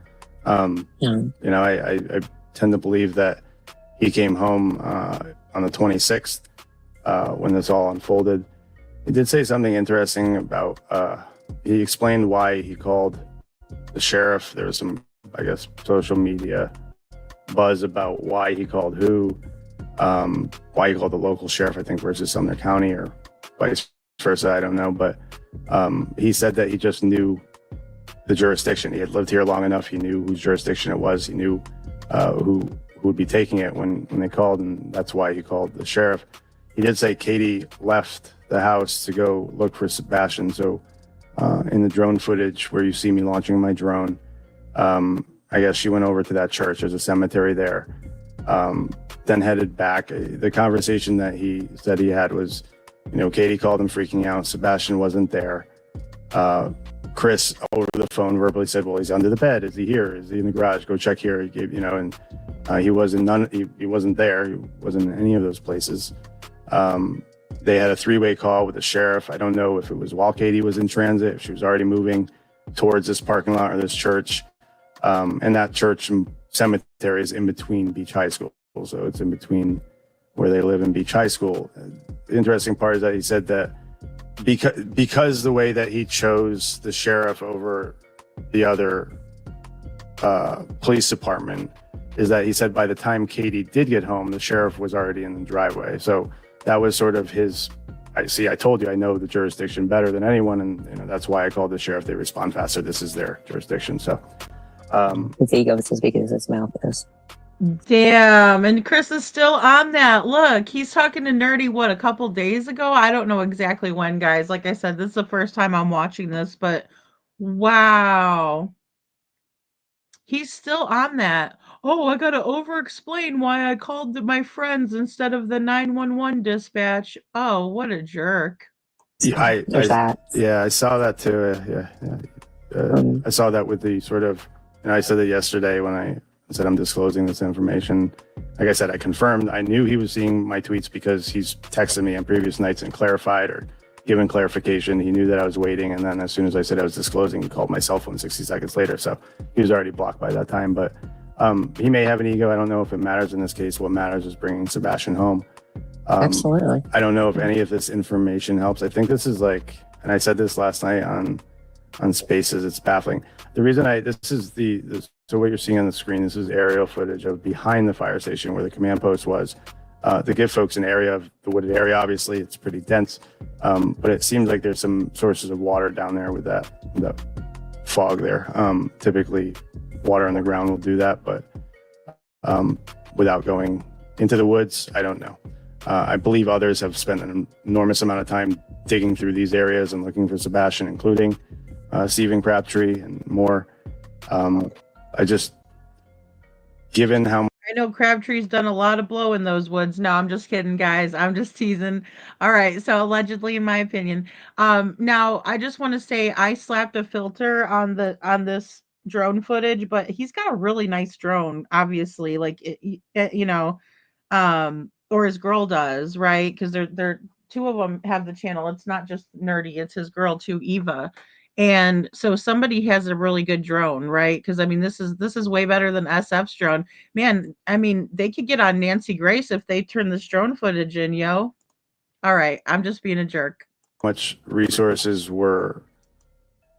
I tend to believe that he came home on the 26th when this all unfolded. He did say something interesting about, he explained why he called the sheriff. There was some, I guess, social media buzz about why he called why he called the local sheriff, I think, versus Sumner County or vice versa. I don't know. But he said that he just knew the jurisdiction. He had lived here long enough. He knew whose jurisdiction it was. He knew who would be taking it when they called, and that's why he called the sheriff. He did say Katie left the house to go look for Sebastian. So in the drone footage where you see me launching my drone, I guess she went over to that church. There's a cemetery there. Then headed back. The conversation that he said he had was, Katie called him freaking out. Sebastian wasn't there. Chris over the phone verbally said, well, he's under the bed. Is he here? Is he in the garage? Go check here. He gave, and he wasn't he wasn't there. He wasn't in any of those places. They had a three-way call with the sheriff. I don't know if it was while Katie was in transit, if she was already moving towards this parking lot or this church. And that church and cemetery is in between Beach High School. So it's in between where they live and Beach High School. The interesting part is that he said that because the way that he chose the sheriff over the other police department is that he said by the time Katie did get home, the sheriff was already in the driveway. So that was sort of his, I told you, I know the jurisdiction better than anyone. And that's why I called the sheriff. They respond faster. This is their jurisdiction. So his ego is as big as his mouth is. Damn, and Chris is still on that. Look, he's talking to Nerdy, a couple days ago? I don't know exactly when, guys. Like I said, this is the first time I'm watching this, but wow. He's still on that. Oh, I gotta over-explain why I called my friends instead of the 911 dispatch. Oh, what a jerk. Yeah, I saw that too. I saw that with the sort of, I said it yesterday when I said I'm disclosing this information. Like I said, I confirmed. I knew he was seeing my tweets because he's texted me on previous nights and clarified or given clarification. He knew that I was waiting, and then as soon as I said I was disclosing, he called my cell phone 60 seconds later. So he was already blocked by that time. But he may have an ego. I don't know if it matters in this case. What matters is bringing Sebastian home. Absolutely. I don't know if any of this information helps. I think this is like, and I said this last night on Spaces, it's baffling. The reason so what you're seeing on the screen, this is aerial footage of behind the fire station where the command post was. To give folks an area of the wooded area, obviously it's pretty dense, but it seems like there's some sources of water down there with that fog there. Typically water on the ground will do that, but without going into the woods, I don't know. I believe others have spent an enormous amount of time digging through these areas and looking for Sebastian, including Stephen Crabtree and more. Given how I know Crabtree's done a lot of blow in those woods. No, I'm just kidding, guys. I'm just teasing. All right, so allegedly, in my opinion. Now I just want to say I slapped a filter on this drone footage, but he's got a really nice drone, obviously. Like or his girl does, right? Because they're two of them have the channel. It's not just Nerdy; it's his girl too, Eva. And so somebody has a really good drone, right? Because I mean, this is way better than SF's drone. Man, I mean, they could get on Nancy Grace if they turn this drone footage in, yo. All right, I'm just being a jerk. much resources were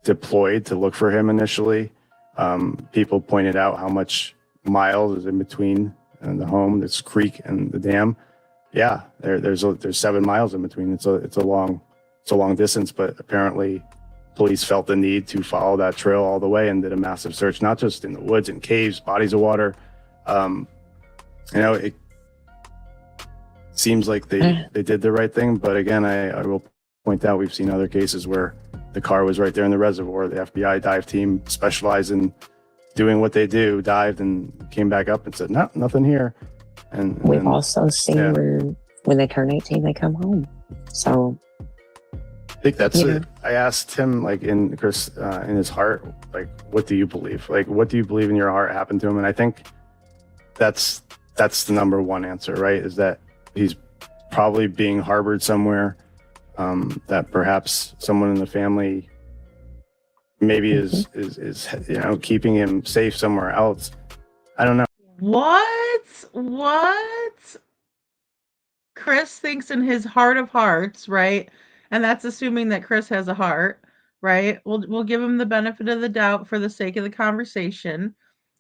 deployed to look for him initially. People pointed out how much miles is in between the home, this creek, and the dam. Yeah, there's 7 miles in between. It's a long distance, but apparently police felt the need to follow that trail all the way and did a massive search, not just in the woods and caves, bodies of water. It seems like they did the right thing, but again, I will point out we've seen other cases where the car was right there in the reservoir. The FBI dive team specialized in doing what they do, dived and came back up and said, no, nothing here. And we've also seen when they turn 18, they come home. So I think that's it. I asked him, like, in his heart, like, what do you believe? Like, what do you believe in your heart happened to him? And I think that's the number one answer, right? Is that he's probably being harbored somewhere, that perhaps someone in the family maybe is keeping him safe somewhere else. I don't know. What? Chris thinks in his heart of hearts, right? And that's assuming that Chris has a heart, right? We'll give him the benefit of the doubt for the sake of the conversation.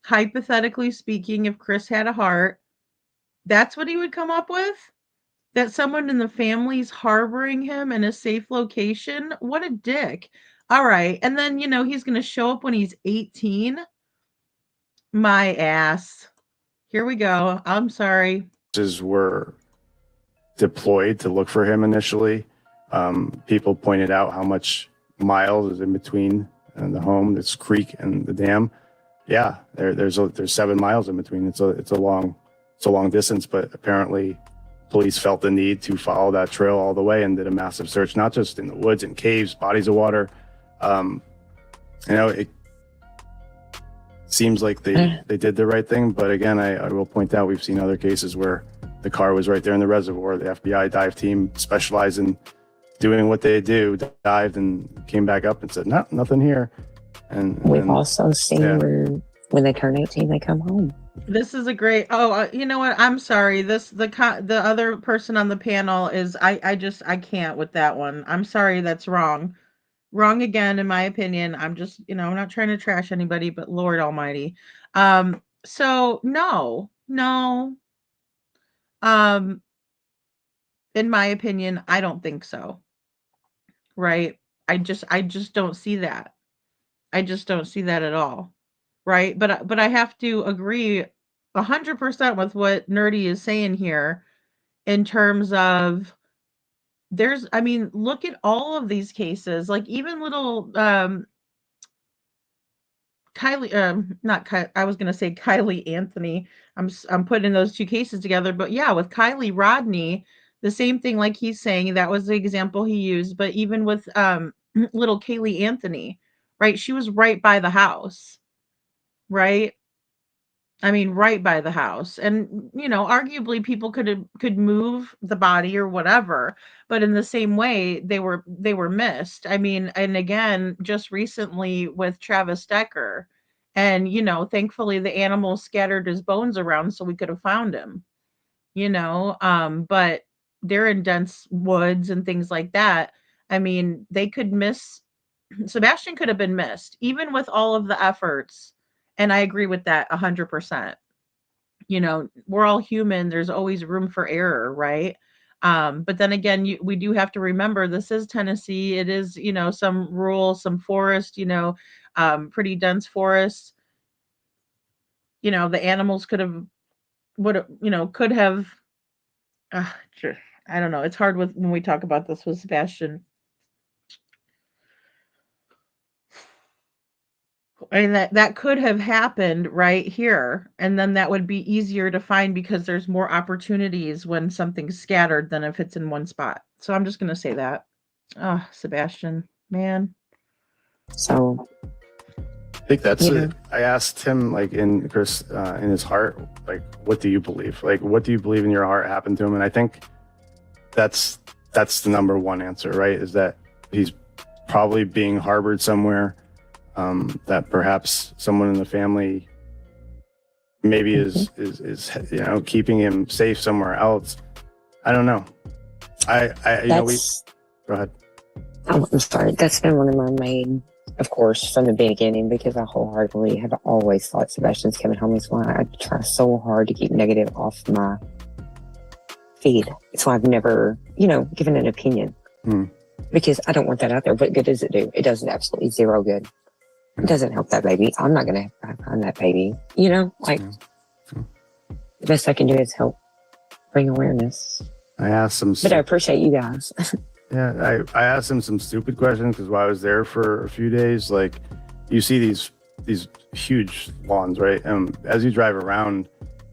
Hypothetically speaking, if Chris had a heart, that's what he would come up with? That someone in the family's harboring him in a safe location? What a dick. All right. And then, he's going to show up when he's 18. My ass. Here we go. I'm sorry. Were deployed to look for him initially. People pointed out how much miles is in between the home, this creek, and the dam. Yeah, there's 7 miles in between. It's a long distance, but apparently police felt the need to follow that trail all the way and did a massive search, not just in the woods and caves, bodies of water. It seems like they did the right thing, but again, I will point out we've seen other cases where the car was right there in the reservoir. The FBI dive team specialized in doing what they do, dived and came back up and said, no, nothing here. And we've also seen where when they turn 18, they come home. This is a great. You know what? I'm sorry. The other person on the panel is I can't with that one. I'm sorry. That's wrong. Wrong again, in my opinion. I'm just, I'm not trying to trash anybody, but Lord Almighty. So no. In my opinion, I don't think so. Right? I just don't see that. I just don't see that at all. Right? But I have to agree 100% with what Nerdy is saying here in terms of look at all of these cases, like even little Kylie, not Kylie, I was going to say Kylie Anthony. I'm putting those two cases together, but yeah, with Kylie Rodney, the same thing, like he's saying, that was the example he used, but even with little Kaylee Anthony, right? She was right by the house, right? Right by the house. And, arguably people could move the body or whatever, but in the same way, they were missed. And again, just recently with Travis Decker, and, thankfully the animal scattered his bones around so we could have found him, but they're in dense woods and things like that. They could miss, Sebastian could have been missed, even with all of the efforts. And I agree with that 100%. We're all human. There's always room for error, right? But then again, we do have to remember this is Tennessee. It is, some rural, some forest, pretty dense forest. The animals could have, sure. I don't know. It's hard when we talk about this with Sebastian. And that could have happened right here. And then that would be easier to find because there's more opportunities when something's scattered than if it's in one spot. So I'm just going to say that. Oh, Sebastian, man. So I think that's it. I asked him, like, in Chris, in his heart, like, what do you believe? Like, what do you believe in your heart happened to him? And I think that's the number one answer, right? Is that he's probably being harbored somewhere. That perhaps someone in the family maybe is keeping him safe somewhere else. I don't know. Go ahead. Oh, I'm sorry. That's been one of my main, of course, from the beginning, because I wholeheartedly have always thought Sebastian's coming home. Is why I try so hard to keep negative off my feed. It's why I've never, given an opinion. Because I don't want that out there. What good does it do? It does absolutely zero good. It doesn't help that baby. I'm not going to find that baby. The best I can do is help bring awareness. I asked him, but I appreciate you guys. Yeah, I asked him some stupid questions because while I was there for a few days, like, you see these huge lawns, right? And as you drive around,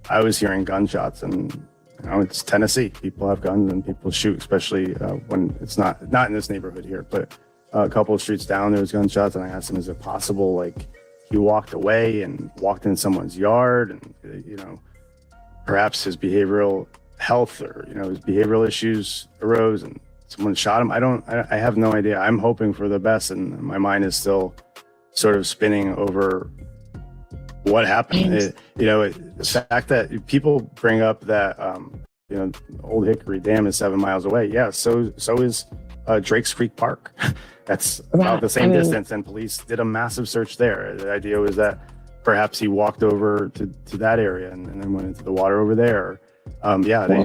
I was hearing gunshots, and it's Tennessee. People have guns and people shoot, especially when it's not in this neighborhood here, but a couple of streets down, there was gunshots. And I asked him, is it possible, like, he walked away and walked in someone's yard and, perhaps his behavioral health or, his behavioral issues arose and someone shot him? I have no idea. I'm hoping for the best, and my mind is still sort of spinning over what happened. The fact that people bring up that, Old Hickory Dam is 7 miles away. Yeah, so is Drake's Creek Park. That's about the same distance, and police did a massive search there. The idea was that perhaps he walked over to that area and then went into the water over there.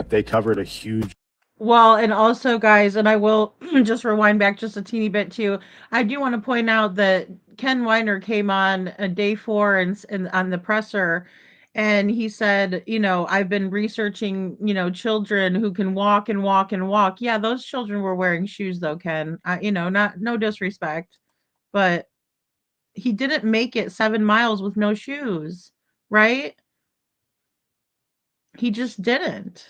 They covered a huge. Well, and also, guys, and I will just rewind back just a teeny bit too. I do want to point out that Ken Weiner came on day 4 and on the presser, and he said, I've been researching, children who can walk and walk and walk. Yeah, those children were wearing shoes, though, Ken. Not no disrespect, but he didn't make it 7 miles with no shoes, right? He just didn't.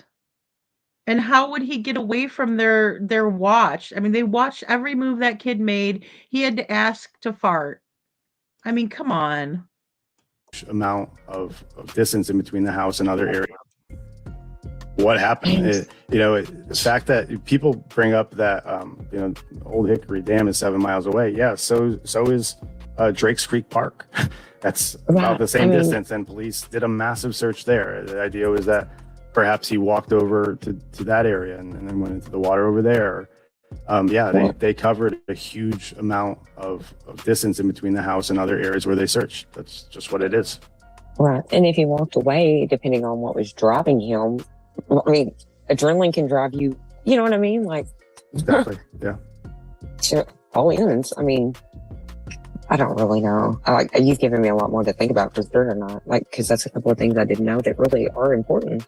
And how would he get away from their watch? I mean, they watched every move that kid made. He had to ask to fart. I mean, come on. Amount of distance in between the house and other areas. What happened? The fact that people bring up that Old Hickory Dam is 7 miles away. Yeah, so is Drake's Creek Park. That's about the same distance, and police did a massive search there. The idea was that perhaps he walked over to that area and then went into the water over there. They covered a huge amount of distance in between the house and other areas where they searched. That's just what it is. Right. And if he walked away, depending on what was driving him, I mean, adrenaline can drive you, you know what I mean? Like, exactly. Yeah. To all ends. I mean, I don't really know. You've given me a lot more to think about for sure or not. Because that's a couple of things I didn't know that really are important.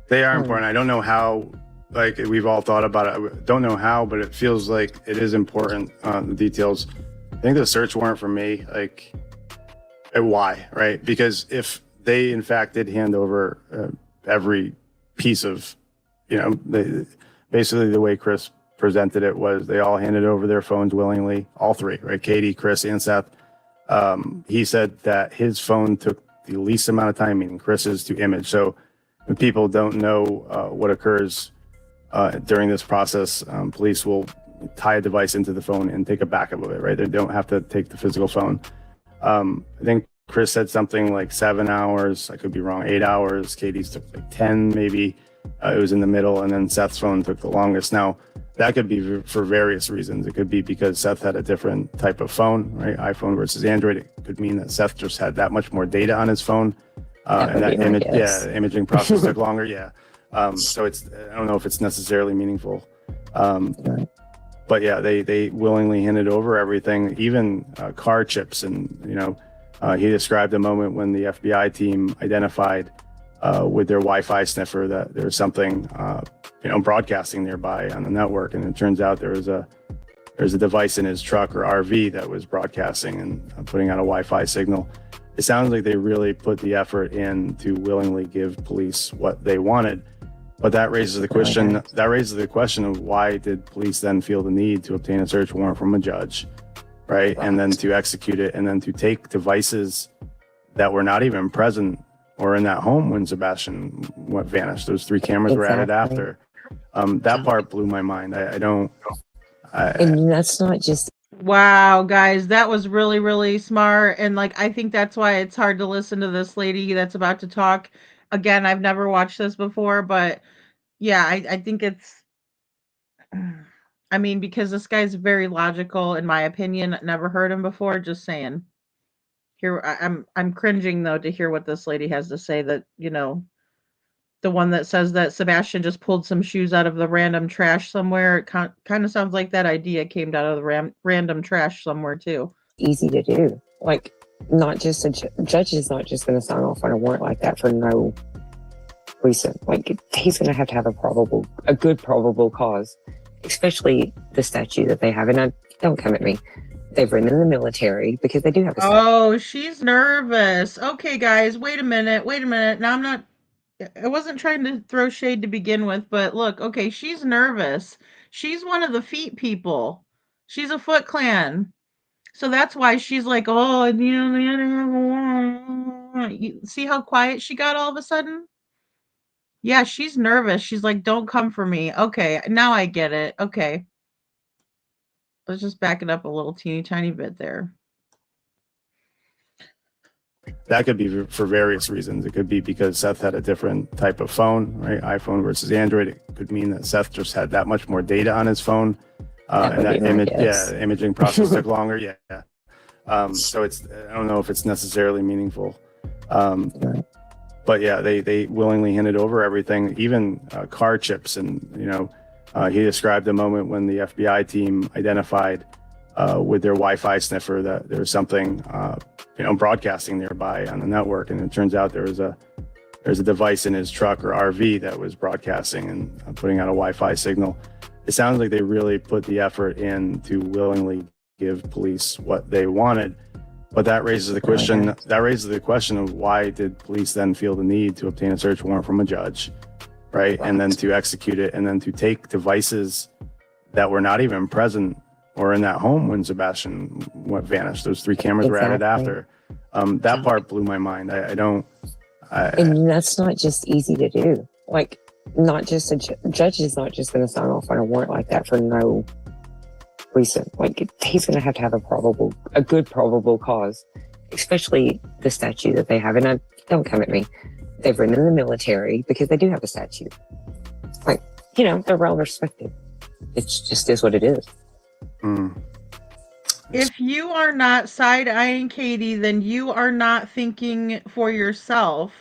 They are important. I don't know how, we've all thought about it. I don't know how, but it feels like it is important, the details. I think the search warrant for me, why, right? Because if they, in fact, did hand over every piece of, basically the way Chris presented it was they all handed over their phones willingly, all three, right? Katie, Chris, and Seth. He said that his phone took the least amount of time, meaning Chris's, to image. So when people don't know what occurs during this process, police will tie a device into the phone and take a backup of it, right? They don't have to take the physical phone. I think Chris said something like 7 hours. I could be wrong, 8 hours. Katie's took like 10, maybe. It was in the middle, and then Seth's phone took the longest. Now, that could be for various reasons. It could be because Seth had a different type of phone, right? iPhone versus Android. It could mean that Seth just had that much more data on his phone. And that imaging process took longer. Yeah. So I don't know if it's necessarily meaningful. But yeah, they willingly handed over everything, even car chips. And, he described a moment when the FBI team identified with their Wi-Fi sniffer that there was something, broadcasting nearby on the network. And it turns out there's a device in his truck or RV that was broadcasting and putting out a Wi-Fi signal. It sounds like they really put the effort in to willingly give police what they wanted. But that raises the question of why did police then feel the need to obtain a search warrant from a judge, right? And then to execute it, and then to take devices that were not even present or in that home when Sebastian vanished. Those 3 cameras were added after. That part blew my mind. And that's not just. Wow, guys, that was really, really smart. And I think that's why it's hard to listen to this lady that's about to talk. Again, I've never watched this before, but yeah, I think it's, because this guy's very logical, in my opinion. Never heard him before, just saying. Here, I'm cringing though to hear what this lady has to say, that, the one that says that Sebastian just pulled some shoes out of the random trash somewhere. It kind of sounds like that idea came out of the random trash somewhere too. Easy to do. Not just a judge is not just going to sign off on a warrant like that for no reason. He's going to have a good probable cause, especially the statute that they have. And don't come at me. They've been in the military because they do have a statute. Oh, she's nervous. Okay, guys, wait a minute. Now I wasn't trying to throw shade to begin with, but look, okay, she's nervous. She's one of the feet people. She's a Foot Clan. So that's why she's like, oh, you see how quiet she got all of a sudden? Yeah, she's nervous. She's like, don't come for me. Okay, now I get it. Okay. Let's just back it up a little teeny tiny bit there. That could be for various reasons. It could be because Seth had a different type of phone, right? iPhone versus Android. It could mean that Seth just had that much more data on his phone. That would be my guess. the imaging process took longer. Yeah. So I don't know if it's necessarily meaningful. But yeah, they willingly handed over everything, even car chips. And, he described the moment when the FBI team identified with their Wi-Fi sniffer that there was something, broadcasting nearby on the network. And it turns out there's a device in his truck or RV that was broadcasting and putting out a Wi-Fi signal. It sounds like they really put the effort in to willingly give police what they wanted. But that raises the question of why did police then feel the need to obtain a search warrant from a judge, right? And then to execute it, and then to take devices that were not even present or in that home when Sebastian vanished. Those 3 cameras were added after. That part blew my mind. And that's not just easy to do. Like, not just a judge is not just going to sign off on a warrant like that for no reason. Like, he's going to have a good probable cause, especially the statute that they have. And don't come at me. They've written in the military because they do have a statute. Like, they're well respected. It's just is what it is. If you are not side-eyeing Katie, then you are not thinking for yourself,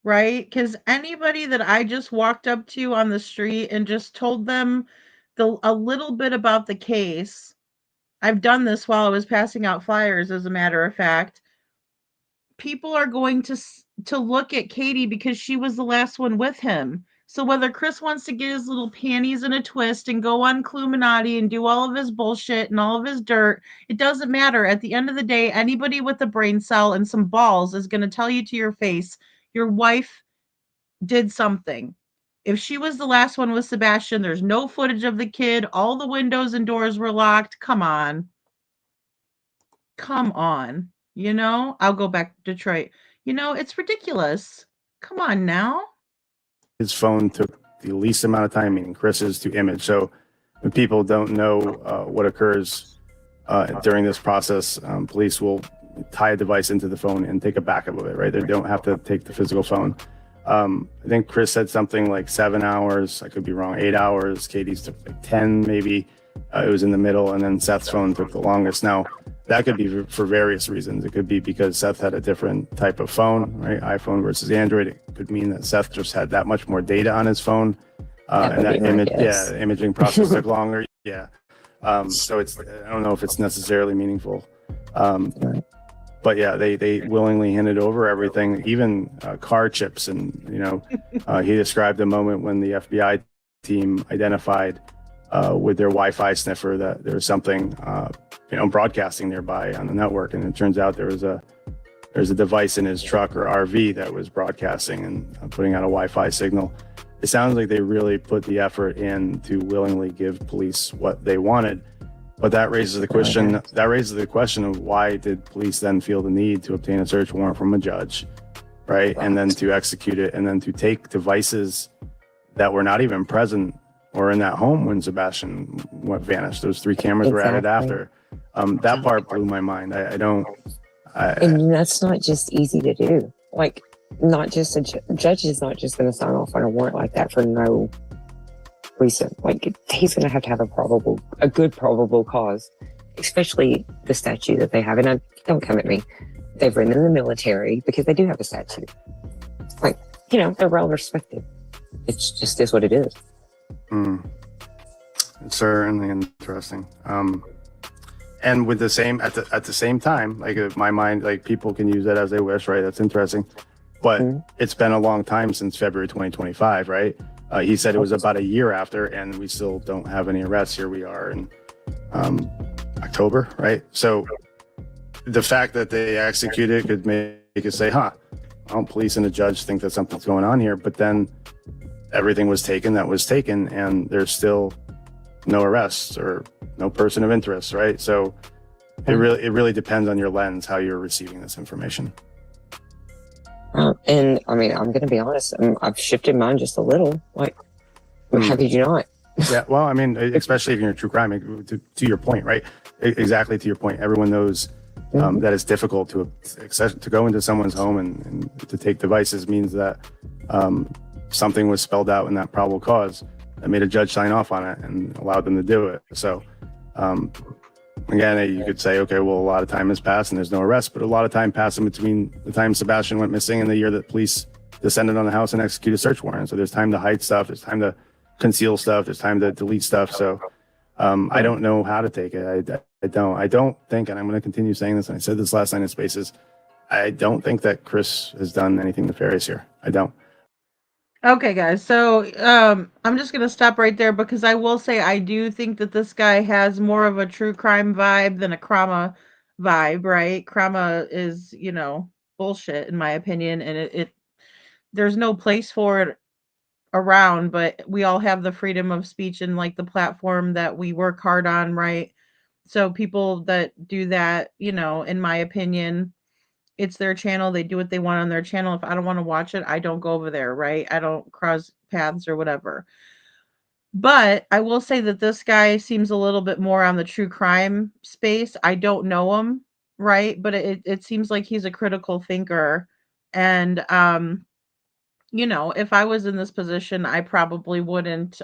right? Because anybody that I just walked up to on the street and just told them a little bit about the case, I've done this while I was passing out flyers, as a matter of fact, people are going to look at Katie because she was the last one with him. So whether Chris wants to get his little panties in a twist and go on Cluminati and do all of his bullshit and all of his dirt, it doesn't matter. At the end of the day, anybody with a brain cell and some balls is going to tell you to your face, your wife did something. If she was the last one with Sebastian, there's no footage of the kid. All the windows and doors were locked. Come on. I'll go back to Detroit. It's ridiculous. Come on now. His phone took the least amount of time, meaning Chris's, to image. So when people don't know what occurs during this process, police will tie a device into the phone and take a backup of it, right? They don't have to take the physical phone. I think Chris said something like 7 hours. I could be wrong. 8 hours. Katie's took like 10, maybe. It was in the middle, and then Seth's phone took the longest. Now, that could be for various reasons. It could be because Seth had a different type of phone, right? iPhone versus Android. It could mean that Seth just had that much more data on his phone, and that the imaging process took longer. Yeah. So I don't know if it's necessarily meaningful. But yeah, they willingly handed over everything, even car chips. And, he described the moment when the FBI team identified with their Wi-Fi sniffer that there was something, broadcasting nearby on the network. And it turns out there's a device in his truck or RV that was broadcasting and putting out a Wi-Fi signal. It sounds like they really put the effort in to willingly give police what they wanted. But that raises the question of why did police then feel the need to obtain a search warrant from a judge, right? And then to execute it, and then to take devices that were not even present or in that home when Sebastian vanished. Those 3 cameras were added after. That part blew my mind. And that's not just easy to do. Like, not just a judge is not just going to sign off on a warrant like that for no reason. Like, he's going to have a good probable cause, especially the statute that they have. And don't come at me. They've written in the military because they do have a statute. Like, they're well respected. It's just is what it is. It's certainly interesting. And with at the same time, like, in my mind, like, people can use that as they wish, right? That's interesting. But it's been a long time since February 2025, right? He said it was about a year after, and we still don't have any arrests. Here we are in October, right? So the fact that they executed could make it say, police and a judge think that something's going on here. But then everything was taken that was taken, and there's still no arrests or no person of interest, right? So it really depends on your lens, how you're receiving this information. And I mean, I'm going to be honest. I've shifted mine just a little. Like, how could you not? Yeah, well, I mean, especially if you're in true crime, to your point, right? Exactly to your point. Everyone knows that it's difficult to go into someone's home and to take devices means that something was spelled out in that probable cause that made a judge sign off on it and allowed them to do it. So Again, you could say, okay, well, a lot of time has passed and there's no arrest, but a lot of time passed in between the time Sebastian went missing and the year that police descended on the house and executed a search warrant. So there's time to hide stuff, there's time to conceal stuff, there's time to delete stuff. So I don't know how to take it. I don't think, and I'm going to continue saying this, and I said this last night in Spaces, I don't think that Chris has done anything nefarious here. I don't. Okay, guys. So I'm just gonna stop right there because I will say I do think that this guy has more of a true crime vibe than a Krama vibe, right? Krama is, bullshit in my opinion, and it there's no place for it around, but we all have the freedom of speech and like the platform that we work hard on, right? So people that do that, in my opinion, it's their channel. They do what they want on their channel. If I don't want to watch it, I don't go over there, right? I don't cross paths or whatever. But I will say that this guy seems a little bit more on the true crime space. I don't know him, right? But it seems like he's a critical thinker. And if I was in this position, I probably wouldn't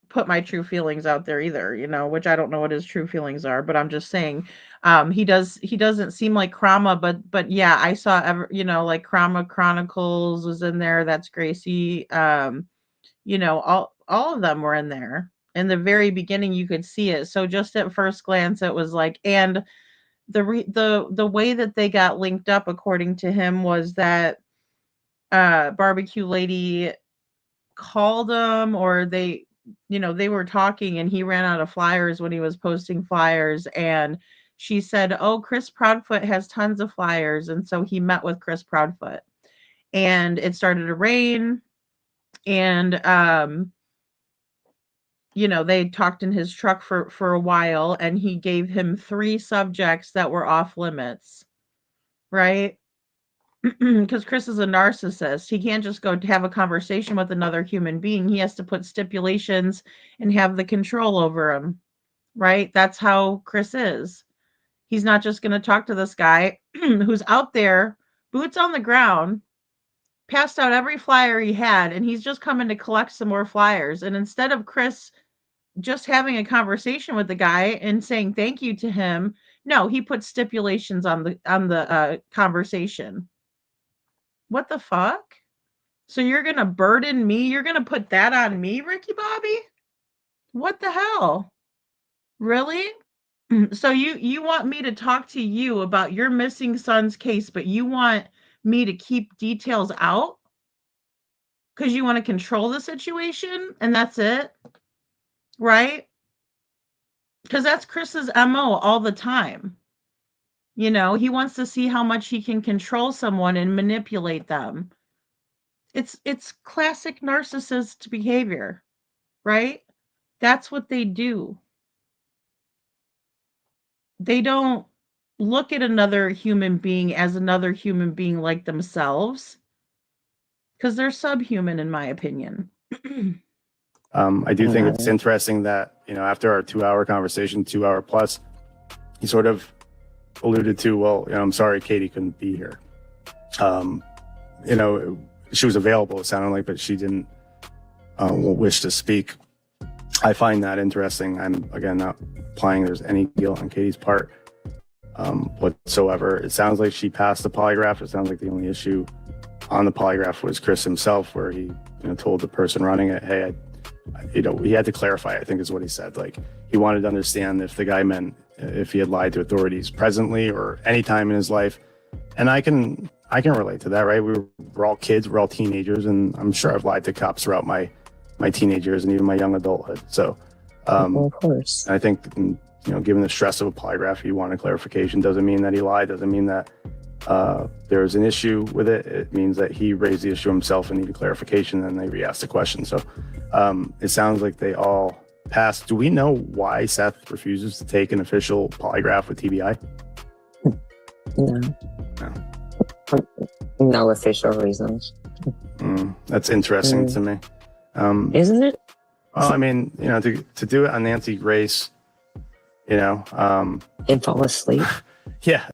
put my true feelings out there either, which I don't know what his true feelings are, but I'm just saying, he doesn't seem like Krama, but yeah, I saw like Krama Chronicles was in there. That's Gracie. All of them were in there. In the very beginning, you could see it. So just at first glance, it was like, and the way that they got linked up, according to him, was that barbecue lady called him, or they were talking and he ran out of flyers when he was posting flyers, and she said, oh, Chris Proudfoot has tons of flyers, and so he met with Chris Proudfoot, and it started to rain, and they talked in his truck for a while, and he gave him 3 subjects that were off limits, right? Because Chris is a narcissist. He can't just go to have a conversation with another human being. He has to put stipulations and have the control over him, right? That's how Chris is. He's not just going to talk to this guy who's out there, boots on the ground, passed out every flyer he had, and he's just coming to collect some more flyers. And instead of Chris just having a conversation with the guy and saying thank you to him, no, he put stipulations on the conversation. What the fuck? So you're going to burden me? You're going to put that on me, Ricky Bobby? What the hell? Really? So you want me to talk to you about your missing son's case, but you want me to keep details out? Because you want to control the situation and that's it? Right? Because that's Chris's MO all the time. He wants to see how much he can control someone and manipulate them. It's classic narcissist behavior, right? That's what they do. They don't look at another human being as another human being like themselves, because they're subhuman, in my opinion. I do think it's interesting that, after our 2-hour conversation, 2-hour plus, he sort of alluded to, well, I'm sorry Katie couldn't be here. She was available, it sounded like, but she didn't wish to speak. I find that interesting. I'm, again, not implying there's any guilt on Katie's part whatsoever. It sounds like she passed the polygraph. It sounds like the only issue on the polygraph was Chris himself, where he told the person running it, hey, he had to clarify, I think is what he said. Like, he wanted to understand if the guy meant if he had lied to authorities presently or any time in his life. And I can relate to that, right? We're all kids, we're all teenagers, and I'm sure I've lied to cops throughout my teenage years and even my young adulthood. So, of course, I think, given the stress of a polygraph, you want a clarification. Doesn't mean that he lied. Doesn't mean that there's an issue with it. It means that he raised the issue himself and needed clarification, and they re-asked the question. So, it sounds like they all passed. Do we know why Seth refuses to take an official polygraph with TBI? No official reasons. That's interesting to me. Isn't it? Well, I mean, to do it on Nancy Grace, and fall asleep. Yeah.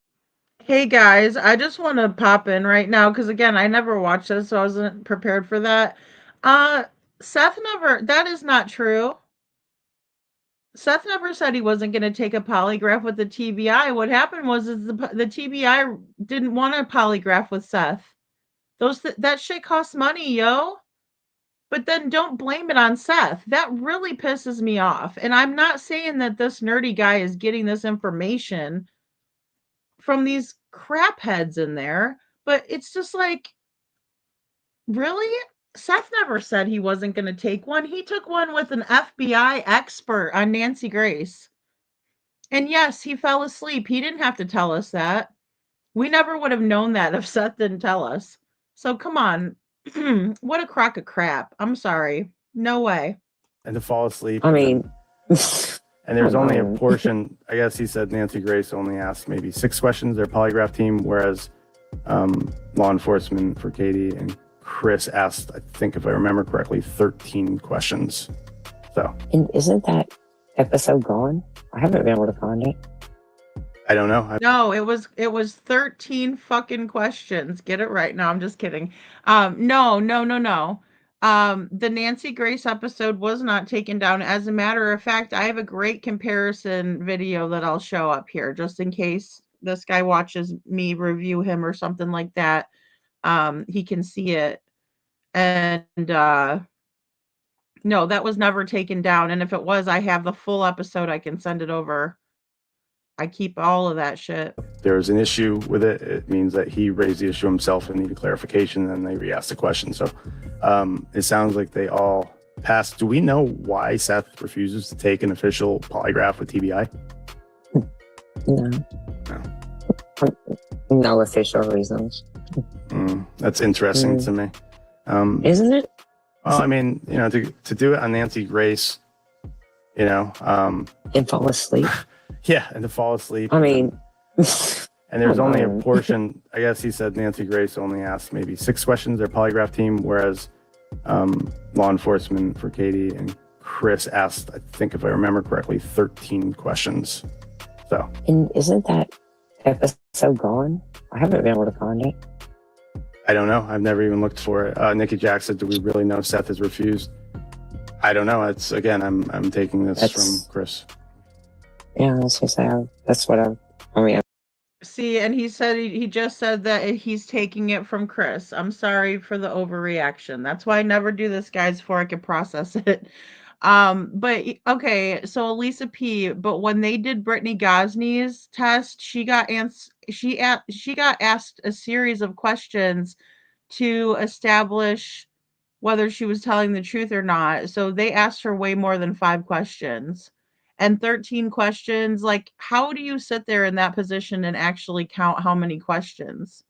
Hey guys, I just want to pop in right now because again, I never watched this, so I wasn't prepared for that. Seth never, that is not true. Seth never said he wasn't going to take a polygraph with the TBI. What happened was is the TBI didn't want a polygraph with Seth. That shit costs money, yo. But then don't blame it on Seth. That really pisses me off. And I'm not saying that this nerdy guy is getting this information from these crap heads in there, but it's just like, really? Seth never said he wasn't going to take one. He took one with an FBI expert on Nancy Grace. And yes, he fell asleep. He didn't have to tell us that. We never would have known that if Seth didn't tell us. So come on. What a crock of crap. I'm sorry. No way. And to fall asleep. I mean, and there's only a portion, I guess he said Nancy Grace only asked maybe 6 questions, their polygraph team, whereas law enforcement for Katie and Chris asked, I think if I remember correctly, 13 questions. So. And isn't that episode gone? I haven't been able to find it. I don't know. No, it was 13 fucking questions. Get it right. No, I'm just kidding. No. The Nancy Grace episode was not taken down. As a matter of fact, I have a great comparison video that I'll show up here just in case this guy watches me review him or something like that. He can see it. And no, that was never taken down. And if it was, I have the full episode. I can send it over. I keep all of that shit. There's an issue with it. It means that he raised the issue himself and needed clarification, and they re-asked the question. So it sounds like they all passed. Do we know why Seth refuses to take an official polygraph with TBI? No official reasons. That's interesting to me. Isn't it? Well, I mean, to do it on Nancy Grace, and fall asleep. Yeah, and to fall asleep. I mean, and there's only a portion, I guess he said Nancy Grace only asked maybe 6 questions, their polygraph team, whereas law enforcement for Katie and Chris asked, I think if I remember correctly, 13 questions. So. And isn't that episode gone? I haven't been able to find it. I don't know. I've never even looked for it. Nikki Jack said, do we really know Seth has refused? I don't know. It's again, I'm taking this from Chris. Yeah, that's what I mean. See, and he said he just said that he's taking it from Chris. I'm sorry for the overreaction. That's why I never do this, guys, before I can process it. But okay, so Elisa P. But when they did Brittany Gosney's test, she got asked a series of questions to establish whether she was telling the truth or not. So they asked her way more than 5 questions. And 13 questions, like, how do you sit there in that position and actually count how many questions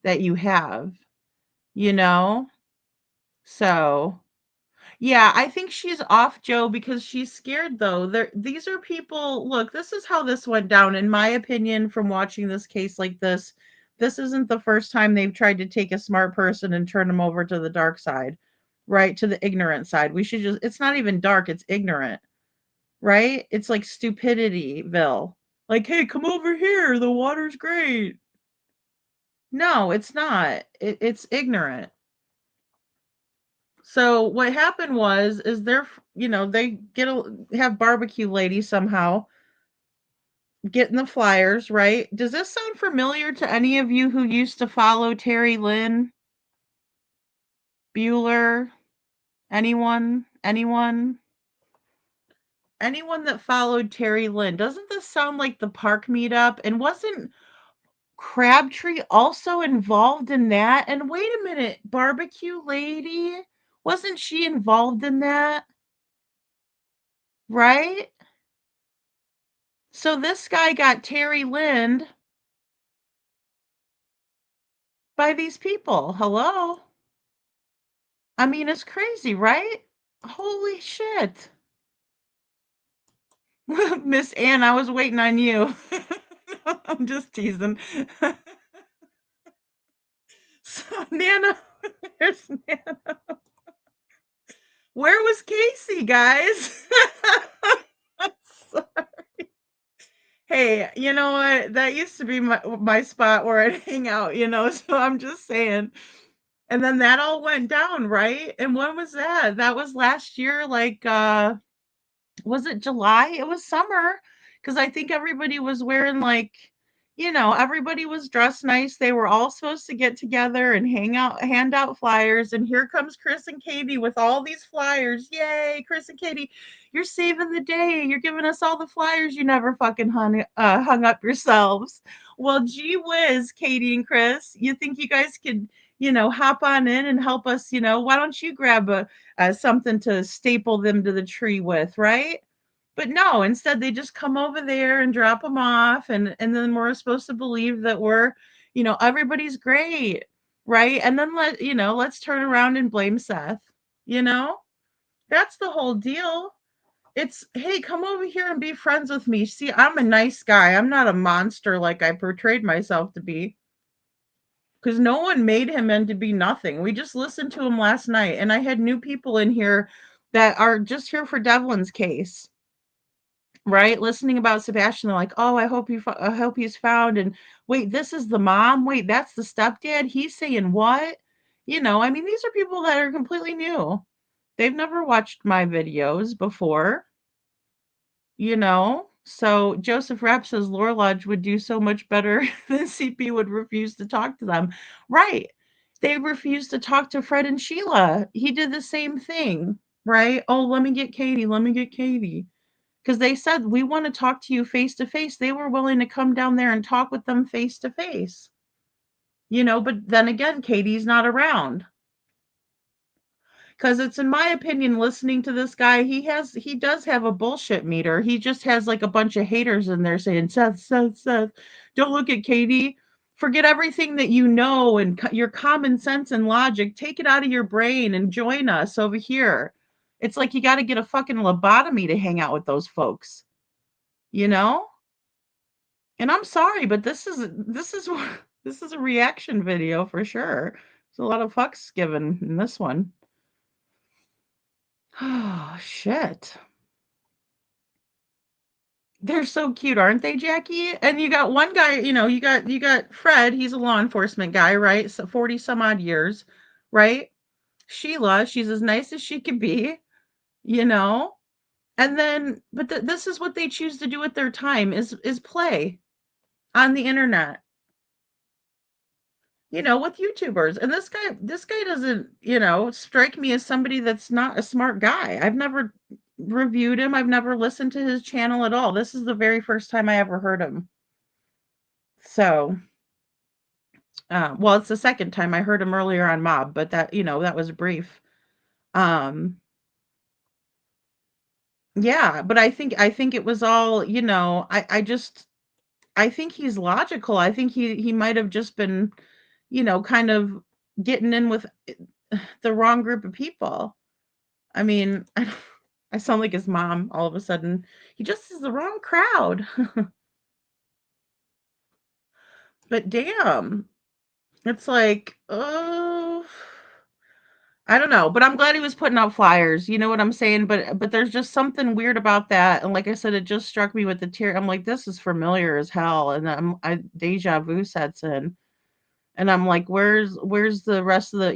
that you have? So, yeah, I think she's off, Joe, because she's scared, though. These are people, look, this is how this went down, in my opinion, from watching this case like this. This isn't the first time they've tried to take a smart person and turn them over to the dark side, right? To the ignorant side. It's not even dark, it's ignorant. Right? It's like Stupidityville. Like, hey, come over here. The water's great. No, it's not. It's ignorant. So what happened is they have barbecue lady somehow getting the flyers, right? Does this sound familiar to any of you who used to follow Terry Lynn? Bueller? Anyone? Anyone that followed Terry Lynn, doesn't this sound like the park meetup? And wasn't Crabtree also involved in that? And wait a minute, barbecue lady, wasn't she involved in that? Right? So this guy got Terry Lynn by these people. Hello? I mean, it's crazy, right? Holy shit. Miss Ann, I was waiting on you. I'm just teasing. So, Nana, there's Nana. Where was Casey, guys? Sorry. Hey, you know what? That used to be my spot where I'd hang out, so I'm just saying. And then that all went down, right? And when was that? That was last year, like was it July? It was summer because I think everybody was wearing like, everybody was dressed nice. They were all supposed to get together and hand out flyers. And here comes Chris and Katie with all these flyers. Yay, Chris and Katie, you're saving the day. You're giving us all the flyers you never fucking hung up yourselves. Well, gee whiz, Katie and Chris, you think you guys could, hop on in and help us, why don't you grab something to staple them to the tree with, right? But no, instead they just come over there and drop them off, and then we're supposed to believe that we're, everybody's great, right? And then let's turn around and blame Seth. You know, that's the whole deal. It's, hey, come over here and be friends with me. See, I'm a nice guy. I'm not a monster like I portrayed myself to be. Because no one made him into be nothing. We just listened to him last night, and I had new people in here that are just here for Devlin's case, right? Listening about Sebastian, they're like, "Oh, I hope he's found." And wait, this is the mom. Wait, that's the stepdad. He's saying what? I mean, these are people that are completely new. They've never watched my videos before. So Joseph Rapp says Lore Lodge would do so much better than CP would refuse to talk to them. Right. They refused to talk to Fred and Sheila. He did the same thing, right? Oh, let me get Katie. Let me get Katie. Because they said, we want to talk to you face to face. They were willing to come down there and talk with them face to face. But then again, Katie's not around. Because it's, in my opinion, listening to this guy, he does have a bullshit meter. He just has like a bunch of haters in there saying, Seth, don't look at Katie. Forget everything that you know and your common sense and logic. Take it out of your brain and join us over here. It's like you got to get a fucking lobotomy to hang out with those folks. And I'm sorry, but this is a reaction video for sure. There's a lot of fucks given in this one. Oh, shit. They're so cute, aren't they, Jackie? And you got one guy, you got Fred, he's a law enforcement guy, right? So 40 some odd years, right? Sheila, she's as nice as she can be, And then, but this is what they choose to do with their time is play on the internet. With YouTubers. And this guy doesn't, strike me as somebody that's not a smart guy. I've never reviewed him. I've never listened to his channel at all. This is the very first time I ever heard him. So, well, it's the second time. I heard him earlier on Mob, but that was brief. Yeah, but I think it was all, I think he's logical. I think he might have just been, kind of getting in with the wrong group of people. I mean, I sound like his mom all of a sudden. He just is the wrong crowd. But damn, it's like, oh, I don't know. But I'm glad he was putting out flyers. You know what I'm saying? But there's just something weird about that. And like I said, it just struck me with the tear. I'm like, this is familiar as hell. And deja vu sets in. And I'm like, where's the rest of the,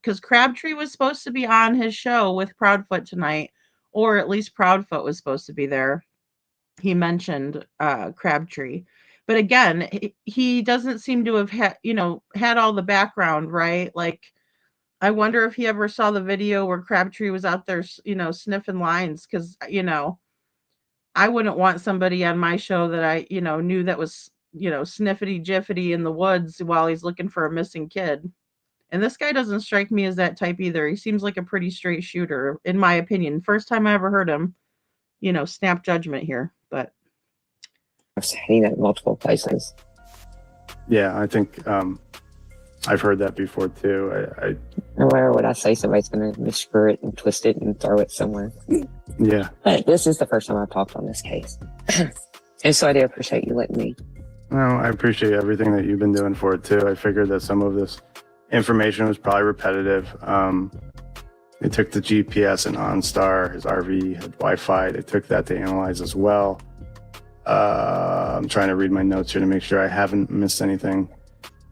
because Crabtree was supposed to be on his show with Proudfoot tonight, or at least Proudfoot was supposed to be there. He mentioned Crabtree. But again, he doesn't seem to have had all the background, right? Like, I wonder if he ever saw the video where Crabtree was out there, sniffing lines, because, I wouldn't want somebody on my show that I, knew that was, sniffity jiffity in the woods while he's looking for a missing kid. And this guy doesn't strike me as that type either. He seems like a pretty straight shooter, in my opinion. First time I ever heard him, snap judgment here, but. I've seen it multiple places. Yeah, I think I've heard that before too. Where would I say somebody's going to misscrew it and twist it and throw it somewhere? Yeah. But this is the first time I've talked on this case. And so I do appreciate you letting me. Well, I appreciate everything that you've been doing for it too. I figured that some of this information was probably repetitive. They took the GPS and OnStar, his RV had Wi-Fi. They took that to analyze as well. I'm trying to read my notes here to make sure I haven't missed anything.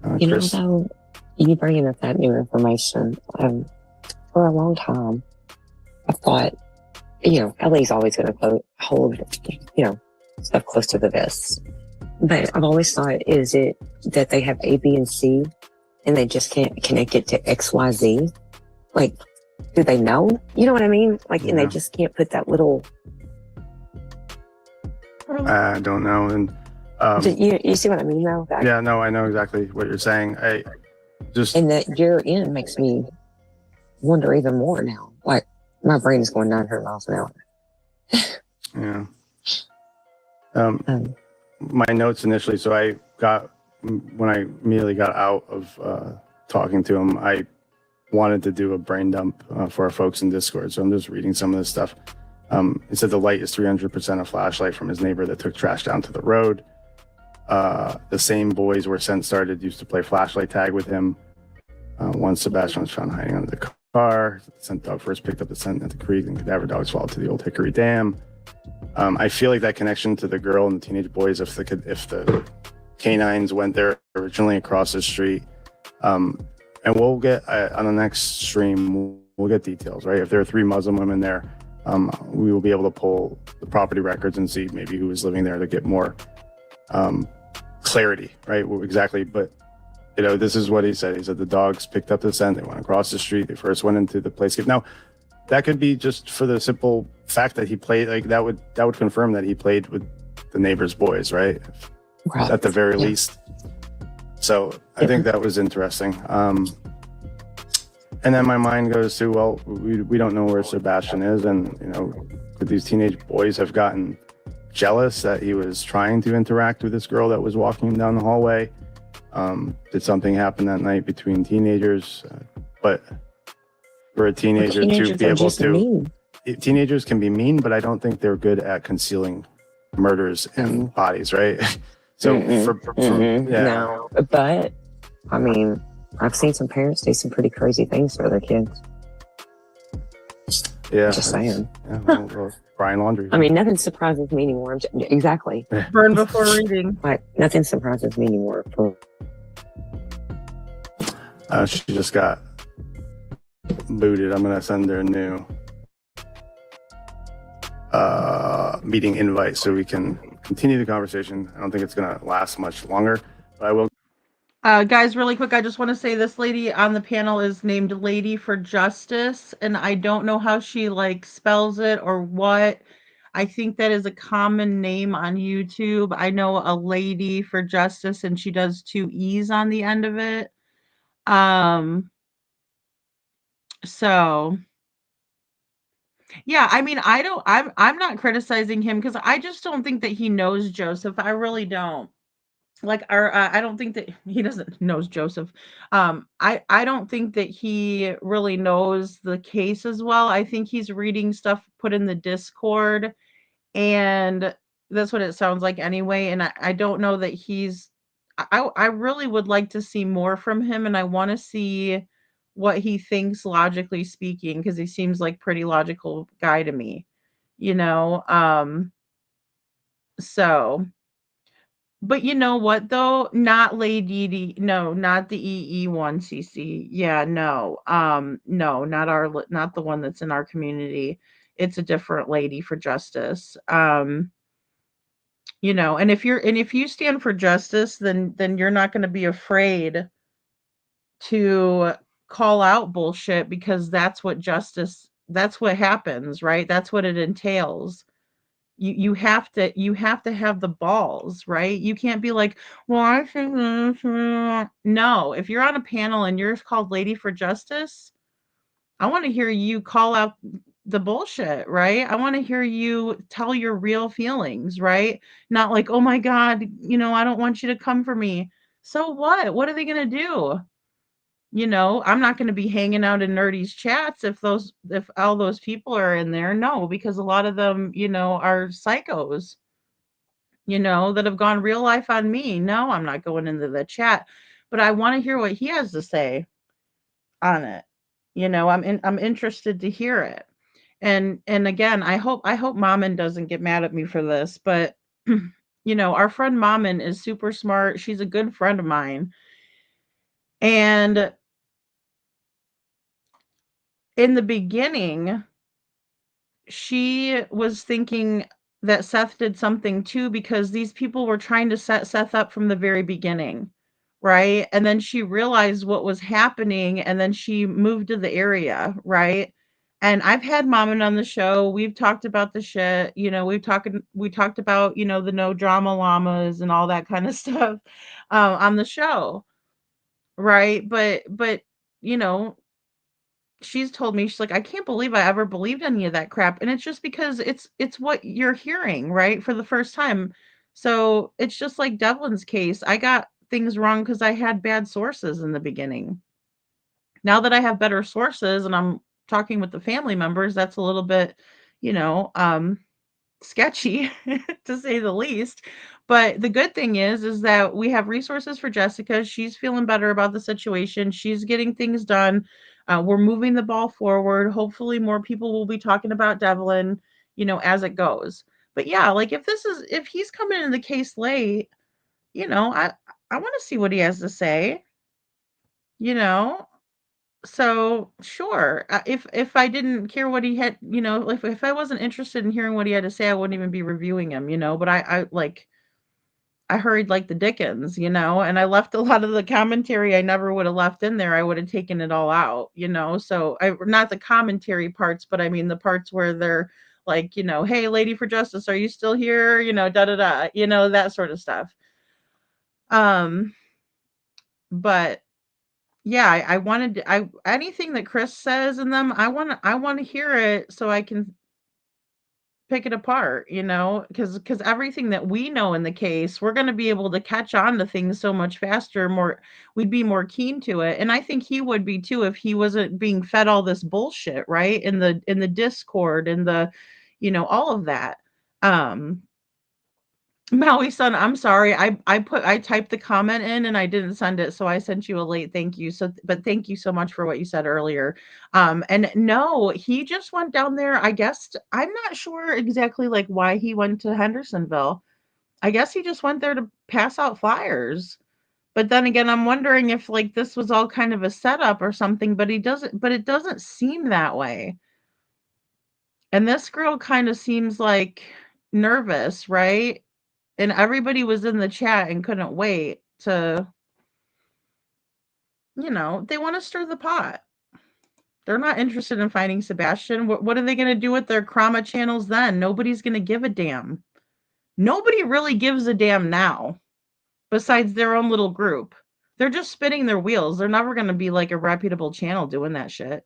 Chris, know, though, you bringing up that new information, for a long time, I thought, LA's always going to hold, stuff close to the vest. But I've always thought, is it that they have A, B, and C, and they just can't connect it to X, Y, Z? Like, do they know? You know what I mean? Like, and they just can't put that little. I don't know. And you see what I mean, though? yeah, no, I know exactly what you're saying. And that year in makes me wonder even more now. Like, my brain is going 900 miles an hour. Yeah. My notes initially, so when I immediately got out of talking to him, I wanted to do a brain dump for our folks in Discord. So I'm just reading some of this stuff. It said the light is 300% a flashlight from his neighbor that took trash down to the road. The same boys where Scent started used to play flashlight tag with him. Once Sebastian was found hiding under the car. The Scent dog first picked up the scent at the creek, and cadaver dogs followed to the old Hickory Dam. I feel like that connection to the girl and the teenage boys, if the canines went there originally across the street, and we'll get on the next stream, we'll get details, right? If there are 3 Muslim women there, we will be able to pull the property records and see maybe who was living there to get more clarity, right? Exactly. But this is what he said. He said the dogs picked up the scent. They went across the street. They first went into the playscape. Now, that could be just for the simple fact that he played. Like that would confirm that he played with the neighbor's boys, right? At the very least. So I think that was interesting. And then my mind goes to, well, we don't know where Sebastian is, and could these teenage boys have gotten jealous that he was trying to interact with this girl that was walking him down the hallway? Did something happen that night between teenagers? But for a teenager to be able to, teenagers can be mean, but I don't think they're good at concealing murders and bodies, right? So no, but I mean, I've seen some parents do some pretty crazy things for their kids. Yeah, just saying. Well, Brian Laundrie. I mean, nothing surprises me anymore. Exactly. Burn before reading. Like, nothing surprises me anymore. She just got booted. I'm gonna send her a new meeting invite so we can continue the conversation. I don't think it's gonna last much longer, but I will. Guys, really quick, I just want to say this lady on the panel is named Lady for Justice, and I don't know how she spells it or what. I think that is a common name on YouTube. I know a Lady for Justice, and she does 2 E's on the end of it. So yeah, I mean, I'm not criticizing him because I just don't think that he knows Joseph. I really don't. I don't think that he doesn't knows Joseph. I don't think that he really knows the case as well. I think he's reading stuff put in the Discord, and that's what it sounds like anyway. And I don't know that I really would like to see more from him, and I want to see what he thinks logically speaking, because he seems like pretty logical guy to me, so. But you know what though? Not Lady Dee, no, not the EE1 CC. Yeah, no. No, not the one that's in our community. It's a different Lady for Justice. And if you stand for justice, then you're not going to be afraid to call out bullshit, because that's what happens, right? That's what it entails. You have to have the balls, right? You can't be like, well, I think no. If you're on a panel and you're called Lady for Justice, I want to hear you call out the bullshit, right? I want to hear you tell your real feelings, right? Not like, oh my God, I don't want you to come for me. So what? What are they gonna do? I'm not going to be hanging out in Nerdy's chats if all those people are in there. No, because a lot of them, are psychos, that have gone real life on me. No, I'm not going into the chat, but I want to hear what he has to say on it. I'm interested to hear it. And again, I hope Maman doesn't get mad at me for this, but our friend Maman is super smart. She's a good friend of mine. And in the beginning, she was thinking that Seth did something too, because these people were trying to set Seth up from the very beginning, right? And then she realized what was happening, and then she moved to the area, right? And I've had Maman on the show. We've talked about the shit, we talked about, the no drama llamas and all that kind of stuff on the show, right? But you know, she's told me, she's like, I can't believe I ever believed any of that crap. And it's just because it's what you're hearing, right? For the first time. So it's just like Devlin's case. I got things wrong because I had bad sources in the beginning. Now that I have better sources and I'm talking with the family members, that's a little bit, you know, sketchy to say the least. But the good thing is that we have resources for Jessica. She's feeling better about the situation. She's getting things done. We're moving the ball forward. Hopefully more people will be talking about Devlin, as it goes. But yeah, like if he's coming in the case late, I want to see what he has to say, you know. So sure, if I didn't care what he had, if I wasn't interested in hearing what he had to say, I wouldn't even be reviewing him, But I hurried like the Dickens, and I left a lot of the commentary I never would have left in there. I would have taken it all out, So not the commentary parts, but I mean the parts where they're like, hey, Lady for Justice, are you still here? Da da da, that sort of stuff. But yeah, I wanted anything that Chris says in them, I want to hear it so I can pick it apart, because everything that we know in the case, we're going to be able to catch on to things so much faster, we'd be more keen to it. And I think he would be too if he wasn't being fed all this bullshit, right? In the Discord and the, all of that. Maui son, I'm sorry. I typed the comment in and I didn't send it, so I sent you a late thank you. So, but thank you so much for what you said earlier. And no, he just went down there. I guess I'm not sure exactly like why he went to Hendersonville. I guess he just went there to pass out flyers. But then again, I'm wondering if like this was all kind of a setup or something. But it doesn't seem that way. And this girl kind of seems like nervous, right? And everybody was in the chat and couldn't wait to, they want to stir the pot. They're not interested in finding Sebastian. What are they going to do with their Krama channels then? Nobody's going to give a damn. Nobody really gives a damn now, besides their own little group. They're just spinning their wheels. They're never going to be like a reputable channel doing that shit.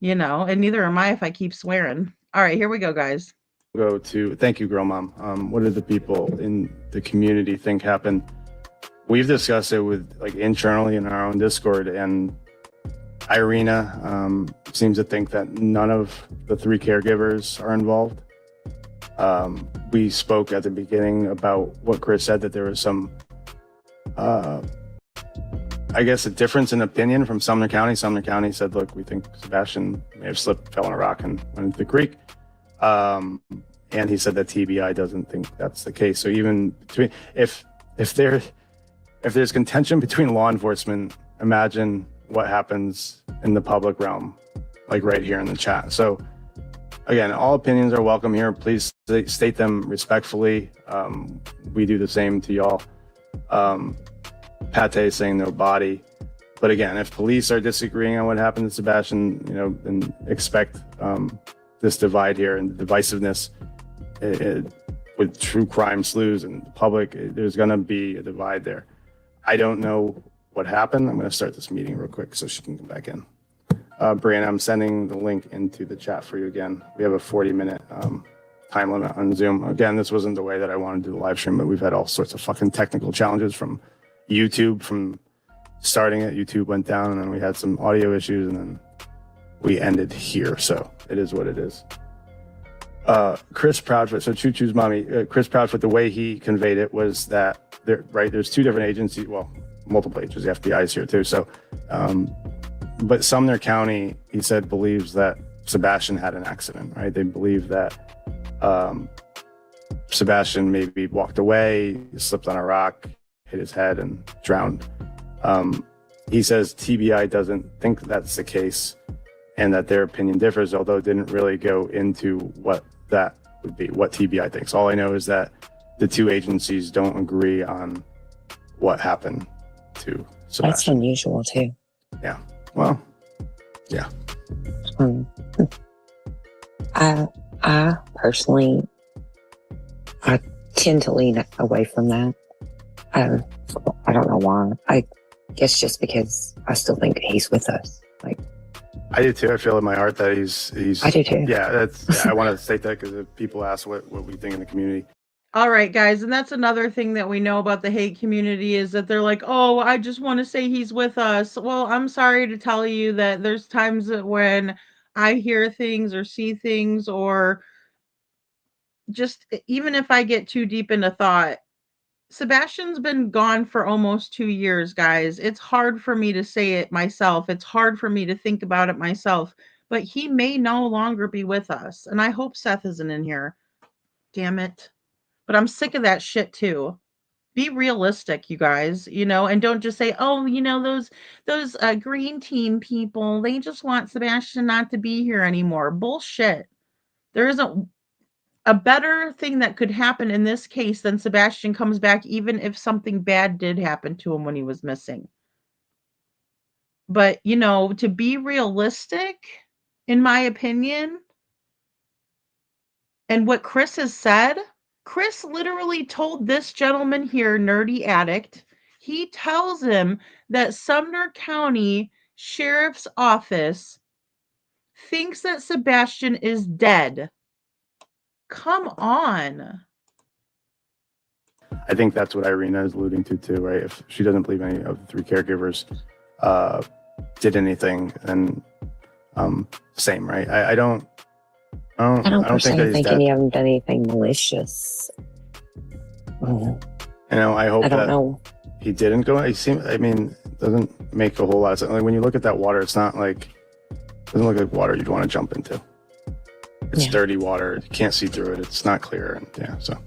And neither am I if I keep swearing. All right, here we go, guys. Thank you, Girl Mom. What do the people in the community think happened? We've discussed it with like internally in our own Discord, and Irina seems to think that none of the 3 caregivers are involved. We spoke at the beginning about what Chris said, that there was some, I guess, a difference in opinion from Sumner County. Sumner County said, look, we think Sebastian may have slipped, fell in a rock, and went into the creek. And he said that TBI doesn't think that's the case. So even between, if there's contention between law enforcement, imagine what happens in the public realm, like right here in the chat. So again, all opinions are welcome here. Please state them respectfully. We do the same to y'all. Pate saying no body. But again, if police are disagreeing on what happened to Sebastian, then expect this divide here and divisiveness with true crime sleuths and the public. There's going to be a divide there. I don't know what happened. I'm going to start this meeting real quick so she can come back in. Brianna, I'm sending the link into the chat for you again. We have a 40-minute time limit on Zoom. Again, this wasn't the way that I wanted to do the live stream, but we've had all sorts of fucking technical challenges from YouTube. From starting it, YouTube went down, and then we had some audio issues, and then we ended here. So it is what it is. Chris Proudfoot, so Choo Choo's mommy, Chris Proudfoot, the way he conveyed it was that there's 2 different agencies, well, multiple agencies, the FBI is here too. So, but Sumner County, he said, believes that Sebastian had an accident, right? They believe that Sebastian maybe walked away, slipped on a rock, hit his head and drowned. He says TBI doesn't think that's the case and that their opinion differs, although it didn't really go into what that would be, what TBI thinks. All I know is that the two agencies don't agree on what happened to Sebastian. That's unusual too. Yeah. Well, yeah. I personally, I tend to lean away from that. I don't know why. I guess just because I still think he's with us. Like, I do too. I feel in my heart that he's. I do too. Yeah, I want to state that because if people ask what we think in the community. All right, guys, and that's another thing that we know about the hate community is that they're like, oh, I just want to say he's with us. Well, I'm sorry to tell you that there's times that when I hear things or see things or just even if I get too deep into thought, Sebastian's been gone for almost 2 years, guys. It's hard for me to say it myself. It's hard for me to think about it myself, but he may no longer be with us. And I hope Seth isn't in here. Damn it. But I'm sick of that shit too. Be realistic, you guys, and don't just say, oh, those green team people, they just want Sebastian not to be here anymore. Bullshit. There isn't a better thing that could happen in this case than Sebastian comes back, even if something bad did happen to him when he was missing. But, to be realistic, in my opinion, and what Chris has said, Chris literally told this gentleman here, Nerdy Addict, he tells him that Sumner County Sheriff's Office thinks that Sebastian is dead. Come on. I think that's what Irina is alluding to too, right? If she doesn't believe any of the three caregivers did anything, then same, right? I don't think that he's dead. Any of them done anything malicious. I hope I don't that know. he didn't go. It doesn't make a whole lot of sense. Like when you look at that water, it's not like, it doesn't look like water you'd want to jump into. It's dirty water. You can't see through it. It's not clear. And so.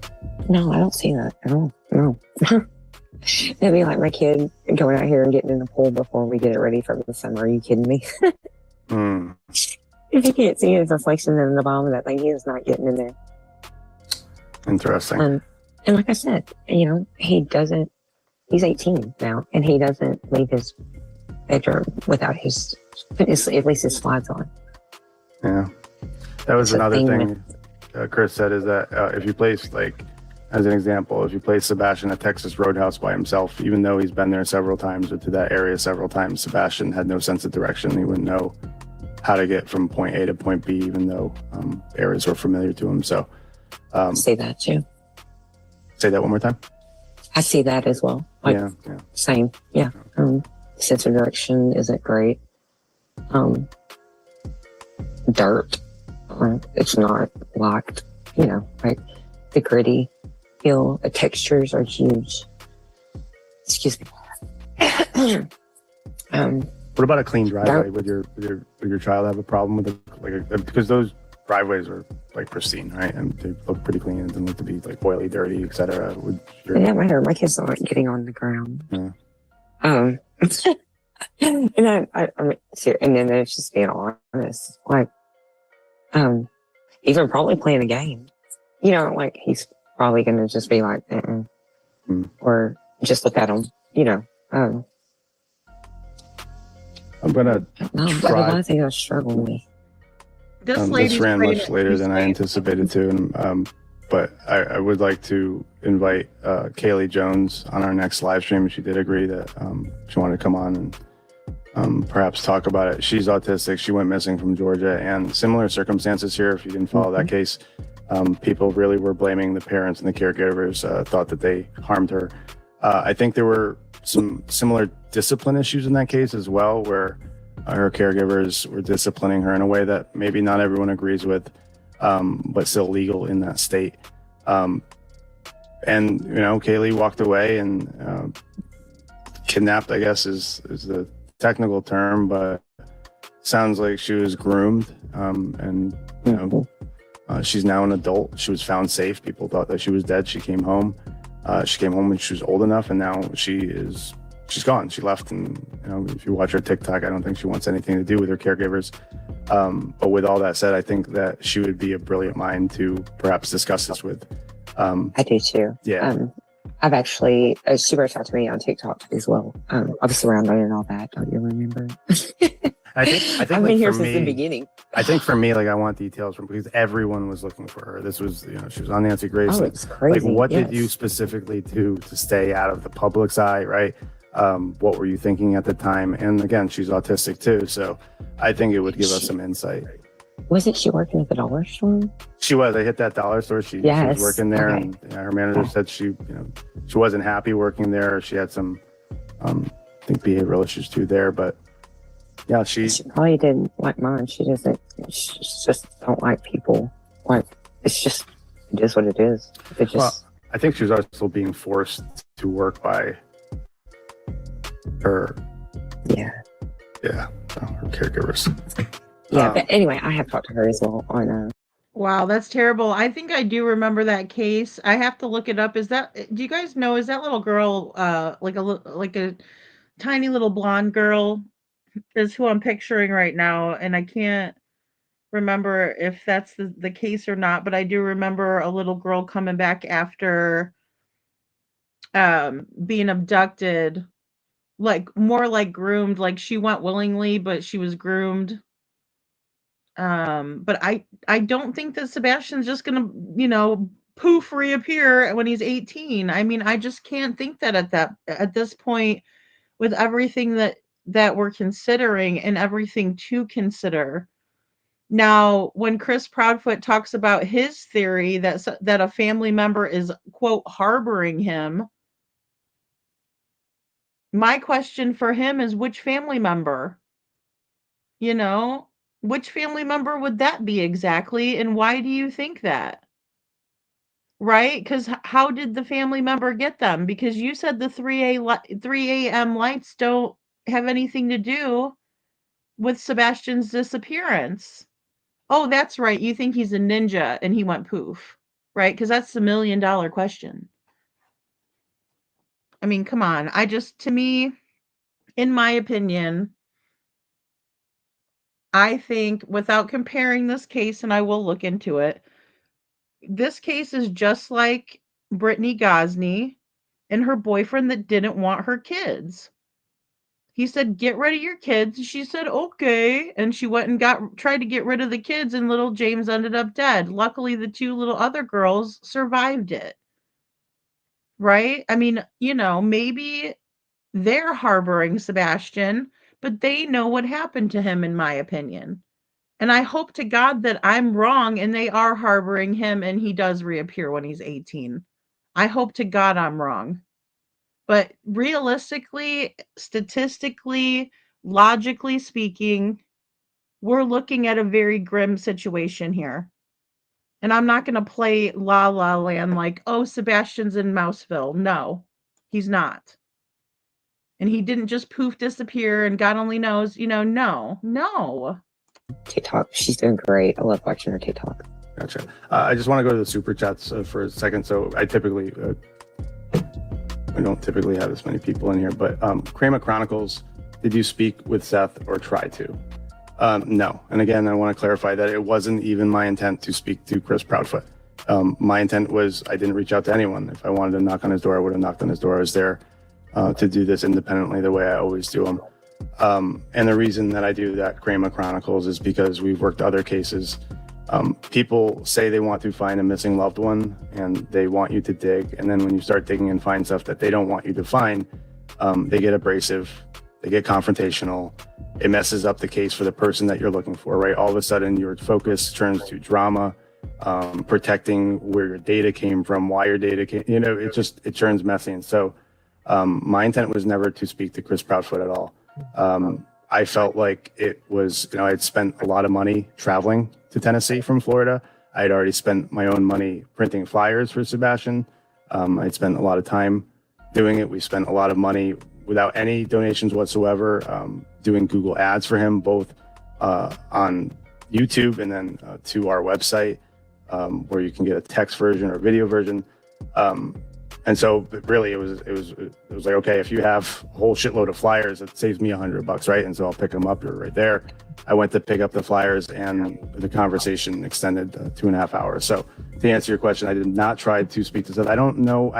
No, I don't see that at all. No. That'd be like my kid going out here and getting in the pool before we get it ready for the summer. Are you kidding me? If he can't see his reflection in the bottom of that thing, he is not getting in there. Interesting. And like I said, he's 18 now, and he doesn't leave his bedroom without at least his slides on. Yeah. That was another thing Chris said, is that if you place, like, as an example, if you place Sebastian at Texas Roadhouse by himself, even though he's been there several times or to that area several times, Sebastian had no sense of direction. He wouldn't know how to get from point A to point B, even though areas were familiar to him. So say that too. Say that one more time. I see that as well. Like, yeah. Same. Yeah. Sense of direction isn't great. Dirt. It's not locked. Like the gritty feel, the textures are huge. Excuse me. What about a clean driveway? Would your child have a problem with it? Because those driveways are like pristine, right? And they look pretty clean. It doesn't look to be like oily, dirty, etc. It doesn't matter. My kids aren't getting on the ground. Yeah. And I'm serious, and then it's just being honest. Like, even probably playing a game. Like he's probably gonna just be like, or just look at him. I'm gonna try. I think I struggle with. This ran much later than I anticipated to, but I would like to invite Kaylee Jones on our next live stream. She did agree that she wanted to come on and perhaps talk about it. She's autistic. She went missing from Georgia, and similar circumstances here. If you didn't follow that case, people really were blaming the parents and the caregivers, thought that they harmed her. I think there were some similar discipline issues in that case as well, where her caregivers were disciplining her in a way that maybe not everyone agrees with, but still legal in that state. And Kaylee walked away and kidnapped, I guess is the technical term, but sounds like she was groomed. And she's now an adult. She was found safe. People thought that she was dead. She came home. She came home when she was old enough, and now she's gone. She left, and if you watch her TikTok, I don't think she wants anything to do with her caregivers. But with all that said, I think that she would be a brilliant mind to perhaps discuss this with. I do too. Yeah. I've actually, she reached out to me on TikTok as well. Obviously, around and all that. Don't you remember? I think I've like, been here for since me, the beginning. I think for me, like I want details from because everyone was looking for her. This was, she was on Nancy Grace. Oh, it's crazy. Like, what yes. did you specifically do to stay out of the public's eye, right? What were you thinking at the time? And again, she's autistic too, so I think it would give us some insight. Wasn't she working at the dollar store? She was. I hit that dollar store. She was working there, okay. and her manager said she wasn't happy working there. She had some, I think, behavioral issues too there. But yeah, she probably didn't like mine. She just don't like people. Like it is what it is. It just. Well, I think she was also being forced to work by her. Yeah. Yeah, her caregivers. Yeah, but anyway, I have talked to her as well on. Wow, that's terrible. I think I do remember that case. I have to look it up. Do you guys know, is that little girl, like a tiny little blonde girl is who I'm picturing right now. And I can't remember if that's the case or not, but I do remember a little girl coming back after being abducted, like more like groomed, like she went willingly, but she was groomed. But I don't think that Sebastian's just gonna, poof reappear when he's 18. I mean, I just can't think that at this point with everything that we're considering and everything to consider. Now, when Chris Proudfoot talks about his theory that a family member is, quote, harboring him, my question for him is which family member? Which family member would that be exactly? And why do you think that? Right? Because how did the family member get them? Because you said the 3 a.m. lights don't have anything to do with Sebastian's disappearance. Oh, that's right. You think he's a ninja and he went poof, right? Because that's the $1 million question. I mean, come on. To me, in my opinion, I think without comparing this case, and I will look into it, this case is just like Brittany Gosney and her boyfriend that didn't want her kids. He said, "Get rid of your kids." She said, "Okay." And she went and tried to get rid of the kids, and little James ended up dead. Luckily, the 2 little other girls survived it. Right? I mean, maybe they're harboring Sebastian, but they know what happened to him, in my opinion. And I hope to God that I'm wrong and they are harboring him and he does reappear when he's 18. I hope to God I'm wrong. But realistically, statistically, logically speaking, we're looking at a very grim situation here. And I'm not going to play La La Land like, oh, Sebastian's in Mouseville. No, he's not. And he didn't just poof disappear and God only knows, no. TikTok, she's doing great. I love watching her TikTok. Gotcha. I just want to go to the super chats for a second. So I typically, we don't typically have this many people in here, but Kramer Chronicles, did you speak with Seth or try to? No. And again, I want to clarify that it wasn't even my intent to speak to Chris Proudfoot. My intent was I didn't reach out to anyone. If I wanted to knock on his door, I would have knocked on his door. I was there to do this independently the way I always do them. And the reason that I do that Kramer Chronicles is because we've worked other cases. People say they want to find a missing loved one and they want you to dig. And then when you start digging and find stuff that they don't want you to find, they get abrasive, they get confrontational. It messes up the case for the person that you're looking for, right? All of a sudden your focus turns to drama, protecting where your data came from, why your data came, it turns messy. And so my intent was never to speak to Chris Proudfoot at all. I felt like it was, I'd spent a lot of money traveling to Tennessee from Florida. I had already spent my own money printing flyers for Sebastian. I'd spent a lot of time doing it. We spent a lot of money without any donations whatsoever, doing Google ads for him, both on YouTube and then to our website, where you can get a text version or video version. And so really it was like, okay, if you have a whole shitload of flyers, it saves me $100, right? And so I'll pick them up. You're right there. I went to pick up the flyers and the conversation extended 2.5 hours. So to answer your question, I did not try to speak to Seth. I don't know.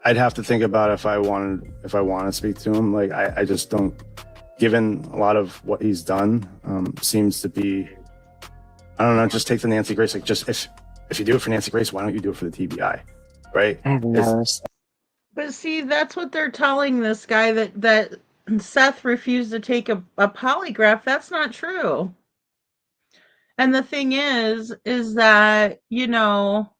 I'd have to think about if I want to speak to him. Like, I just don't, given a lot of what he's done, seems to be, I don't know, just take the Nancy Grace. Like, just if you do it for Nancy Grace, why don't you do it for the TBI? Right? I have no respect. But see, that's what they're telling this guy, that Seth refused to take a polygraph. That's not true. And the thing is that, you know,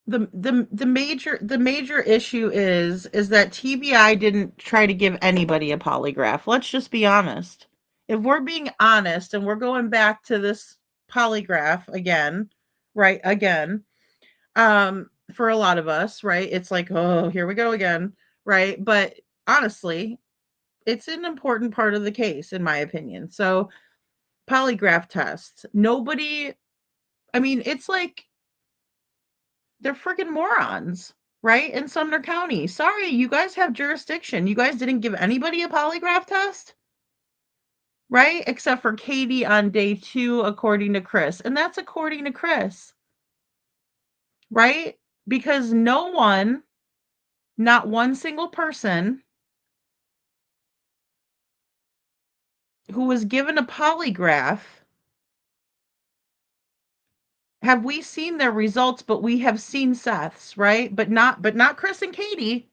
the major issue is that TBI didn't try to give anybody a polygraph. Let's just be honest. If we're being honest and we're going back to this polygraph again, right? Again, for a lot of us, right? It's like, oh, here we go again, right? But honestly, it's an important part of the case, in my opinion. So, polygraph tests. Nobody, I mean, it's like they're freaking morons, right? In Sumner County. Sorry, you guys have jurisdiction. You guys didn't give anybody a polygraph test, right? Except for Katie on day 2, according to Chris. And that's according to Chris, right? Because no one, not one single person who was given a polygraph, have we seen their results, but we have seen Seth's, right? But not Chris and Katie.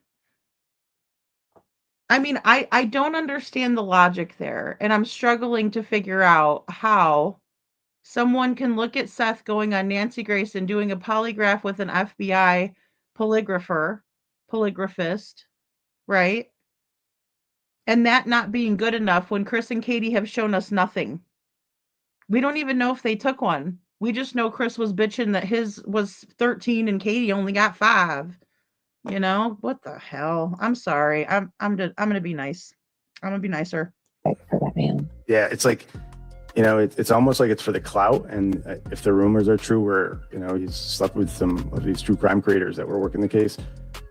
I mean, I don't understand the logic there, and I'm struggling to figure out how someone can look at Seth going on Nancy Grace and doing a polygraph with an FBI polygraphist, right? And that not being good enough when Chris and Katie have shown us nothing. We don't even know if they took one. We just know Chris was bitching that his was 13 and Katie only got 5. You know, what the hell? I'm sorry. I'm gonna be nice. I'm gonna be nicer. For that man. Yeah, it's like, you know, it's almost like it's for the clout. And if the rumors are true, where, you know, he's slept with some of these true crime creators that were working the case,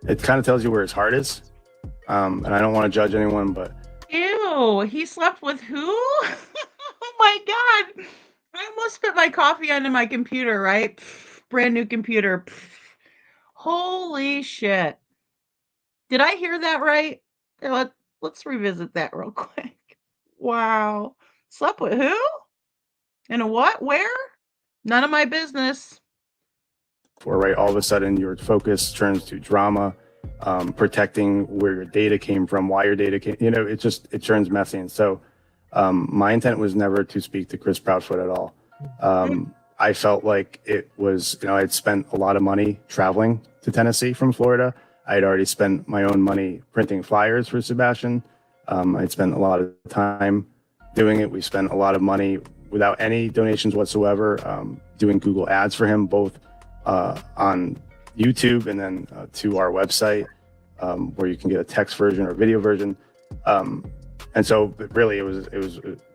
it kind of tells you where his heart is. And I don't want to judge anyone, but Ew, he slept with who? Oh my god. I almost spit my coffee onto my computer, right? Brand new computer. Holy shit. Did I hear that right? Let's revisit that real quick. Wow. Slept with who? And a what? Where? None of my business. or right, all of a sudden your focus turns to drama, protecting where your data came from, why your data came, you know, it turns messy. And so my intent was never to speak to Chris Proudfoot at all. I felt like it was, you know, I'd spent a lot of money traveling to Tennessee from Florida. I had already spent my own money printing flyers for Sebastian. I'd spent a lot of time doing it. We spent a lot of money without any donations whatsoever, doing Google ads for him, both on YouTube and then to our website, where you can get a text version or video version. And so really it was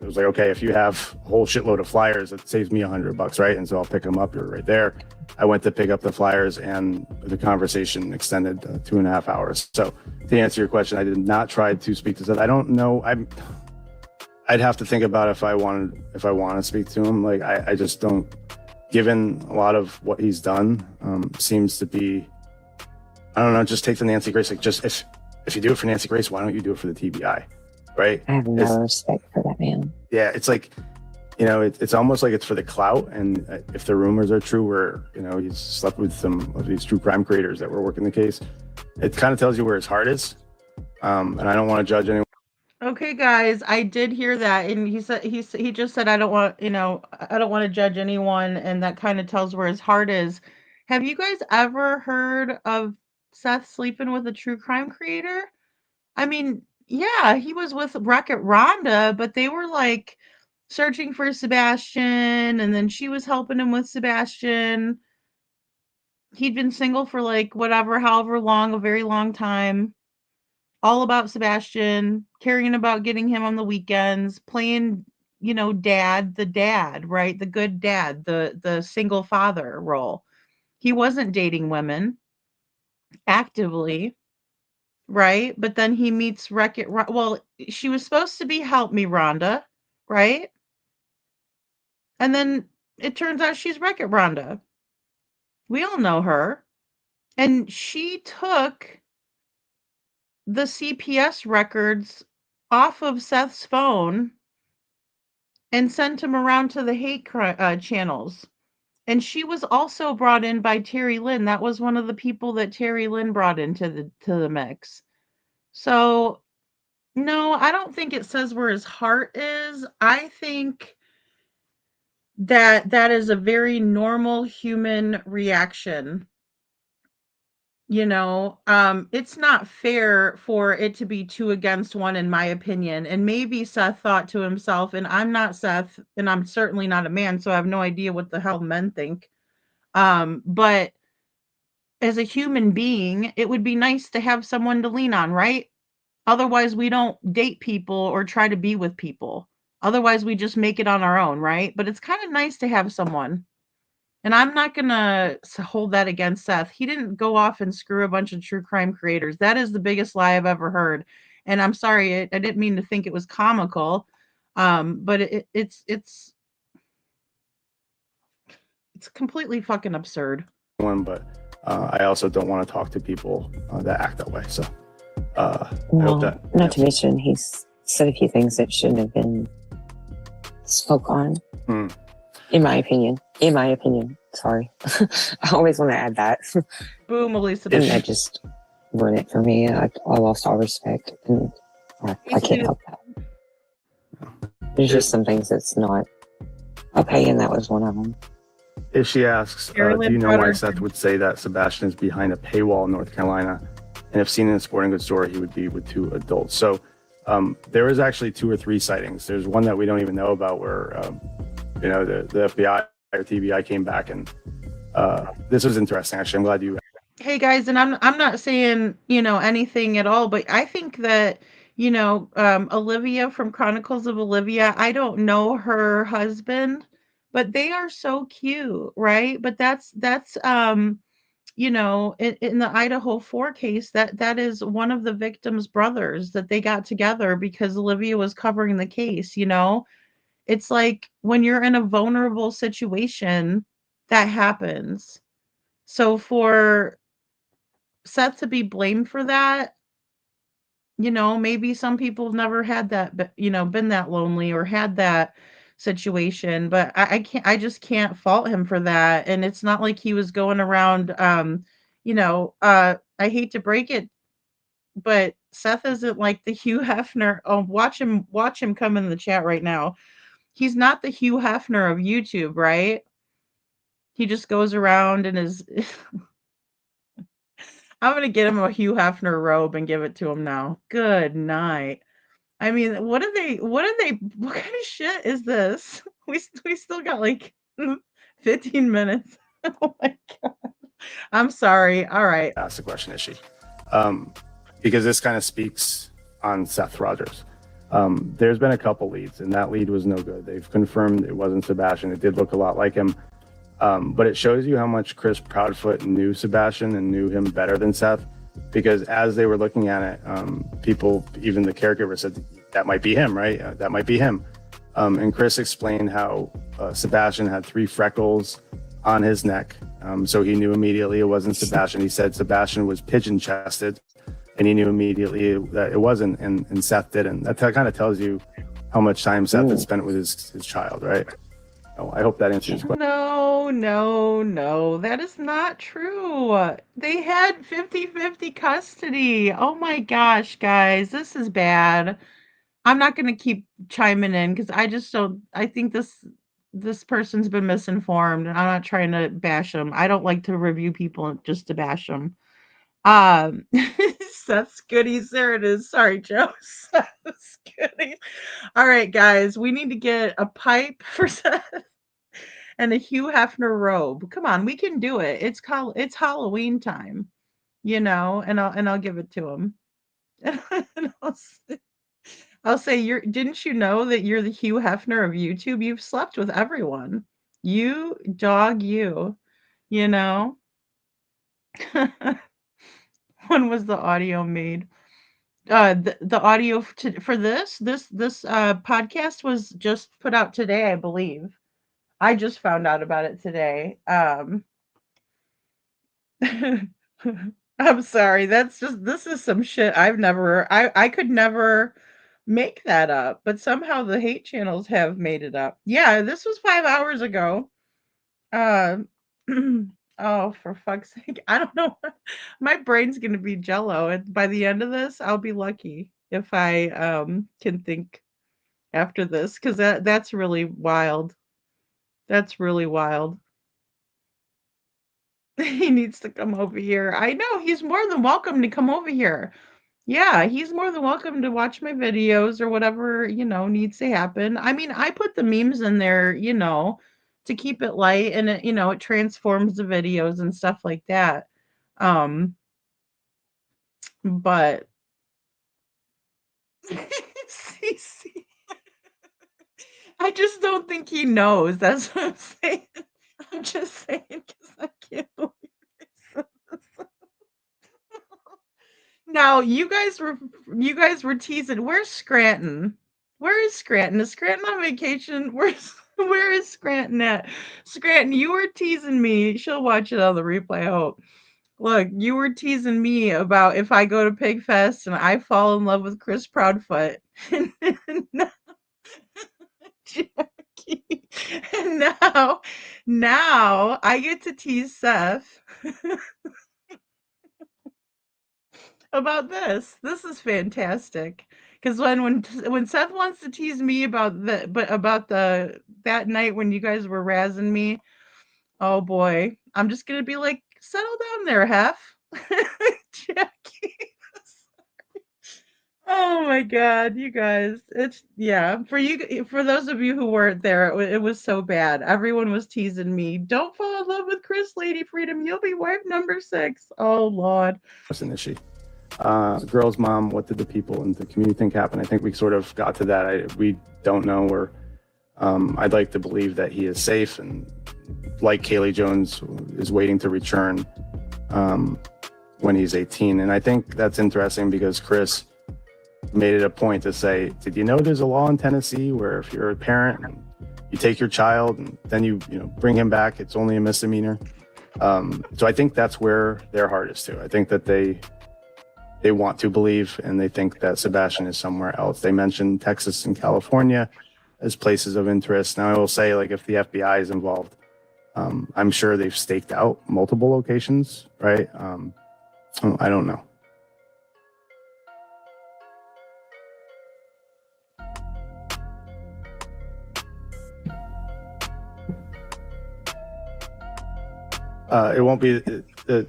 like, okay, if you have a whole shitload of flyers, it saves me $100, right? And so I'll pick them up. You're right there. I went to pick up the flyers and the conversation extended 2.5 hours. So to answer your question, I did not try to speak to Seth. I don't know. I'd have to think about if I want to speak to him. Like, I just don't, given a lot of what he's done, seems to be, I don't know, just take the Nancy Grace. Like, just if you do it for Nancy Grace, why don't you do it for the TBI? Right? I have no respect for that man. Yeah, it's like, you know, it's almost like it's for the clout. And if the rumors are true, where, you know, he's slept with some of these true crime creators that were working the case, it kind of tells you where his heart is. And I don't want to judge anyone. Okay, guys, I did hear that, and he just said I don't want to judge anyone, and that kind of tells where his heart is. Have you guys ever heard of Seth sleeping with a true crime creator? I mean, yeah, he was with Wreck-It Rhonda, but they were like searching for Sebastian, and then she was helping him with Sebastian. He'd been single for like however long, a very long time. All about Sebastian, caring about getting him on the weekends, playing dad, the dad, right? The good dad, the single father role. He wasn't dating women actively, right? But then he meets Wreck-It. Well, she was supposed to be Help Me Rhonda, right? And then it turns out she's Wreck-It Rhonda. We all know her. And she took the CPS records off of Seth's phone and sent him around to the hate channels. And she was also brought in by Terry Lynn. That was one of the people that Terry Lynn brought into the mix. So no, I don't think it says where his heart is. I think that is a very normal human reaction. It's not fair for it to be two against one, in my opinion. And maybe Seth thought to himself, and I'm not Seth, and I'm certainly not a man, so I have no idea what the hell men think. But as a human being, it would be nice to have someone to lean on, right? Otherwise, we don't date people or try to be with people. Otherwise, we just make it on our own, right? But it's kind of nice to have someone. And I'm not going to hold that against Seth. He didn't go off and screw a bunch of true crime creators. That is the biggest lie I've ever heard. And I'm sorry, I didn't mean to think it was comical. But it's completely fucking absurd. But I also don't want to talk to people that act that way. So I hope that. Not to mention, he's said a few things that shouldn't have been spoke on. In my opinion. Sorry. I always want to add that. Boom, Elisa. And that just ruined it for me. I lost all respect, and I can't help that. There's just some things that's not okay, and that was one of them. If she asks, do you know why Seth would say that Sebastian is behind a paywall in North Carolina? And if seen in a sporting goods store, he would be with two adults. So there is actually 2 or 3 sightings. There's one that we don't even know about where, the FBI or TBI came back. And this was interesting. Actually, I'm glad you. Hey guys, and I'm not saying, anything at all, but I think that, Olivia from Chronicles of Olivia, I don't know her husband, but they are so cute, right? But that's in the Idaho 4 case, that is one of the victim's brothers that they got together because Olivia was covering the case. It's like when you're in a vulnerable situation, that happens. So for Seth to be blamed for that, maybe some people have never had that, but been that lonely or had that situation, but I just can't fault him for that. And it's not like he was going around, I hate to break it, but Seth isn't like the Hugh Hefner. Oh, watch him come in the chat right now. He's not the Hugh Hefner of YouTube, right? He just goes around and is I'm gonna get him a Hugh Hefner robe and give it to him now. Good night. I mean, what kind of shit is this? We still got like 15 minutes. Oh my God. I'm sorry. All right. Ask the question, is she? Because this kind of speaks on Seth Rogers. There's been a couple leads, and that lead was no good. They've confirmed it wasn't Sebastian. It did look a lot like him. But it shows you how much Chris Proudfoot knew Sebastian and knew him better than Seth, because as they were looking at it, people, even the caregiver, said that might be him, right? That might be him. And Chris explained how Sebastian had 3 freckles on his neck. So he knew immediately it wasn't Sebastian. He said Sebastian was pigeon-chested, and he knew immediately that it wasn't, and Seth didn't. That kind of tells you how much time Seth had spent with his child, right? Oh, I hope that answers your question. No, that is not true. They had 50-50 custody. Oh my gosh, guys, this is bad. I'm not going to keep chiming in because I think this person's been misinformed, and I'm not trying to bash them. I don't like to review people just to bash them. Seth's goodies. There it is. Sorry, Joe. Seth's goodies. All right, guys, we need to get a pipe for Seth and a Hugh Hefner robe. Come on, we can do it. It's Halloween time, and I'll give it to him. I'll say didn't you know that you're the Hugh Hefner of YouTube? You've slept with everyone. You dog you know? When was the audio made? The audio for this podcast was just put out today, I believe. I just found out about it today. I'm sorry. This is some shit I could never make that up, but somehow the hate channels have made it up. Yeah, this was 5 hours ago. Uh, oh, for fuck's sake. I don't know. My brain's going to be jello, and by the end of this, I'll be lucky if I can think after this, cuz that's really wild. That's really wild. He needs to come over here. I know, he's more than welcome to come over here. Yeah, he's more than welcome to watch my videos or whatever, needs to happen. I mean, I put the memes in there, to keep it light, and it transforms the videos and stuff like that. Um, but CC, I just don't think he knows. That's what I'm saying. I'm just saying because I can't believe this. Now, you guys were teasing. Where's Scranton? Where is Scranton? Is Scranton on vacation? Where is Scranton at? Scranton, you were teasing me. She'll watch it on the replay, I hope. Look, you were teasing me about if I go to Pig Fest and I fall in love with Chris Proudfoot. Now, Jackie. And now I get to tease Seth about this. This is fantastic. Because when Seth wants to tease me about that night when you guys were razzing me, oh boy, I'm just gonna be like, settle down there, Hef. Jackie. Oh my god, you guys. It's yeah. For those of you who weren't there, it was so bad. Everyone was teasing me. Don't fall in love with Chris, Lady Freedom. You'll be wife number 6. Oh Lord. Person is she? Girl's mom, what did the people in the community think happened? I think we sort of got to that. We don't know, or I'd like to believe that he is safe, and like Kaylee Jones is waiting to return when he's 18. And I think that's interesting because Chris made it a point to say, did you know there's a law in Tennessee where if you're a parent and you take your child and then you bring him back, it's only a misdemeanor. So I think that's where their heart is too. I think that they want to believe, and they think that Sebastian is somewhere else. They mentioned Texas and California as places of interest. Now I will say, like, if the FBI is involved, I'm sure they've staked out multiple locations, right? I don't know. It won't be.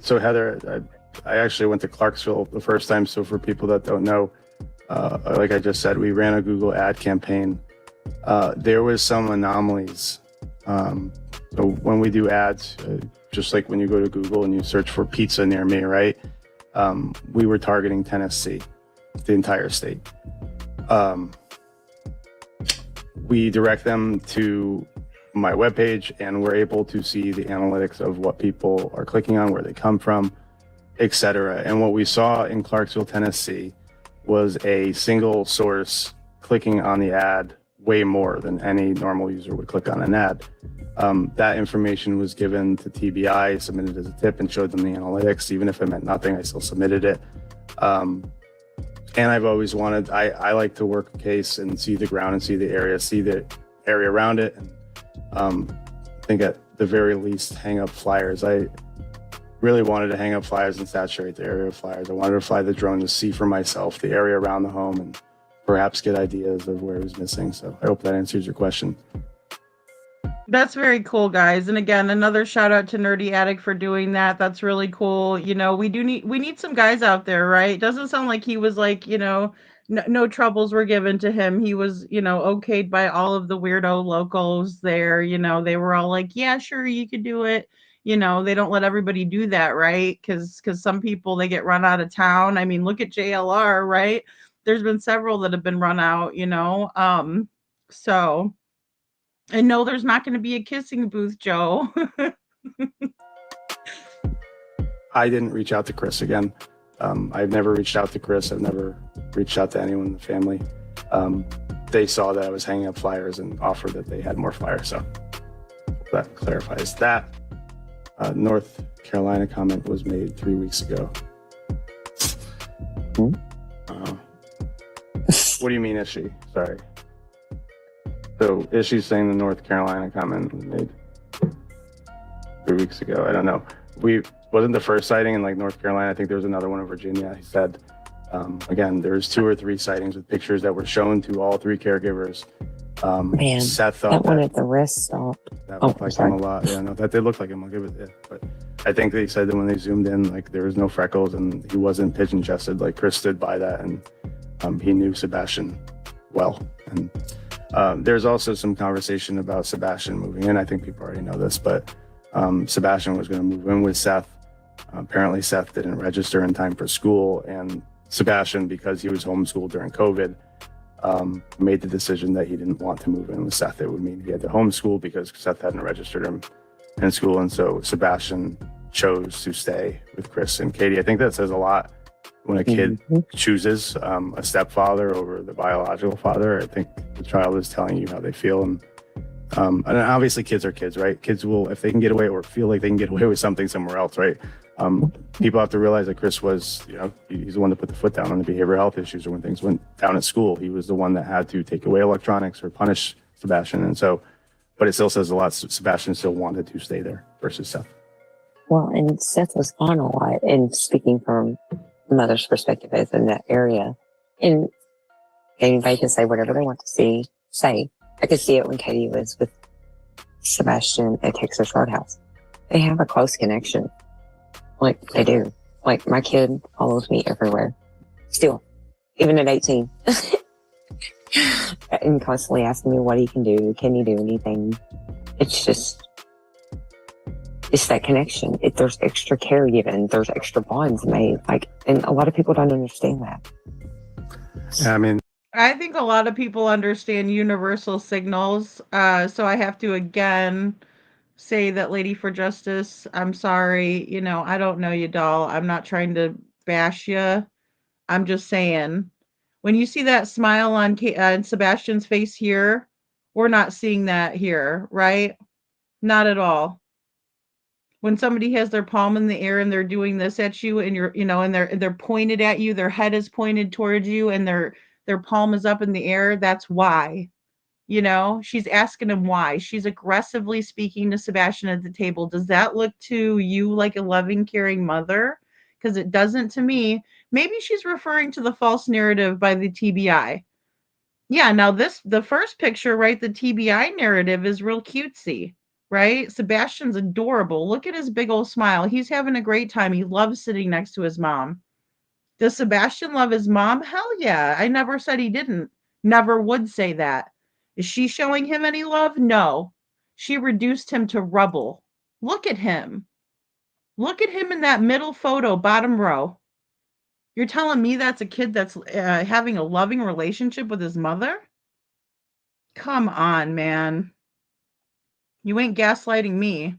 So Heather, I actually went to Clarksville the first time. So for people that don't know, like I just said, we ran a Google ad campaign. There was some anomalies. So when we do ads, just like when you go to Google and you search for pizza near me, right? We were targeting Tennessee, the entire state. We direct them to my webpage, and we're able to see the analytics of what people are clicking on, where they come from, etc. And what we saw in Clarksville, Tennessee, was a single source clicking on the ad way more than any normal user would click on an ad. That information was given to TBI, submitted as a tip, and showed them the analytics. Even if it meant nothing, I still submitted it. And I've always wanted, I like to work a case and see the ground and see the area around it. And I think at the very least, hang up flyers. I really wanted to hang up flyers and saturate the area of flyers. I wanted to fly the drone to see for myself the area around the home and perhaps get ideas of where it was missing. So I hope that answers your question. That's very cool, guys. And again, another shout out to Nerdy Addict for doing that. That's really cool. We need some guys out there, right? It doesn't sound like he was like, no troubles were given to him. He was, okayed by all of the weirdo locals there. They were all like, yeah, sure, you could do it. They don't let everybody do that, right? Because some people, they get run out of town. I mean, look at JLR, right? there's been several that have been run out, so and no, there's not going to be a kissing booth, Joe. I didn't reach out to Chris again. I've never reached out to Chris. I've never reached out to anyone in the family. They saw that I was hanging up flyers and offered that they had more flyers. So that clarifies that. North Carolina comment was made 3 weeks ago. What do you mean, is she? Sorry. So is she saying the North Carolina comment was made 3 weeks ago? I don't know. We wasn't the first sighting in like North Carolina. I think there was another one in Virginia. He said, again, there's 2 or 3 sightings with pictures that were shown to all 3 caregivers. Man, Seth thought that one at the rest stop. that looked like him a lot. Yeah, no, that did look like him. I'll give it. Yeah. But I think they said that when they zoomed in, like there was no freckles and he wasn't pigeon chested. Like Chris stood by that, and he knew Sebastian well. And there's also some conversation about Sebastian moving in. I think people already know this, but Sebastian was going to move in with Seth. Apparently, Seth didn't register in time for school, and Sebastian, because he was homeschooled during COVID, made the decision that he didn't want to move in with Seth. It would mean he had to homeschool because Seth hadn't registered him in school. And so Sebastian chose to stay with Chris and Katie. I think that says a lot when a kid chooses a stepfather over the biological father. I think the child is telling you how they feel. And obviously kids are kids, right? Kids will, if they can get away or feel like they can get away with something somewhere else, right? People have to realize that Chris was, he's the one that put the foot down on the behavioral health issues, or when things went down at school, he was the one that had to take away electronics or punish Sebastian. And so, but it still says a lot. Sebastian still wanted to stay there versus Seth. Well, and Seth was gone a lot. And speaking from the mother's perspective, as in that area, and anybody can say whatever they want to say. I could see it when Katie was with Sebastian at Texas Roadhouse. They have a close connection. Like, they do. Like, my kid follows me everywhere. Still. Even at 18. And constantly asking me what he can do. Can he do anything? It's just, it's that connection. There's extra care given. There's extra bonds made. Like, and a lot of people don't understand that. Yeah, I mean, I think a lot of people understand universal signals. So I have to again say that Lady for Justice, I'm sorry. I don't know you, doll. I'm not trying to bash you. I'm just saying, when you see that smile on Sebastian's face here, we're not seeing that here, right? Not at all. When somebody has their palm in the air and they're doing this at you, and and they're pointed at you, their head is pointed towards you, and their palm is up in the air, that's why. She's asking him why. She's aggressively speaking to Sebastian at the table. Does that look to you like a loving, caring mother? Because it doesn't to me. Maybe she's referring to the false narrative by the TBI. Yeah, now the first picture, right? The TBI narrative is real cutesy, right? Sebastian's adorable. Look at his big old smile. He's having a great time. He loves sitting next to his mom. Does Sebastian love his mom? Hell yeah. I never said he didn't. Never would say that. Is she showing him any love? No. She reduced him to rubble. Look at him. Look at him in that middle photo, bottom row. You're telling me that's a kid that's having a loving relationship with his mother? Come on, man. You ain't gaslighting me.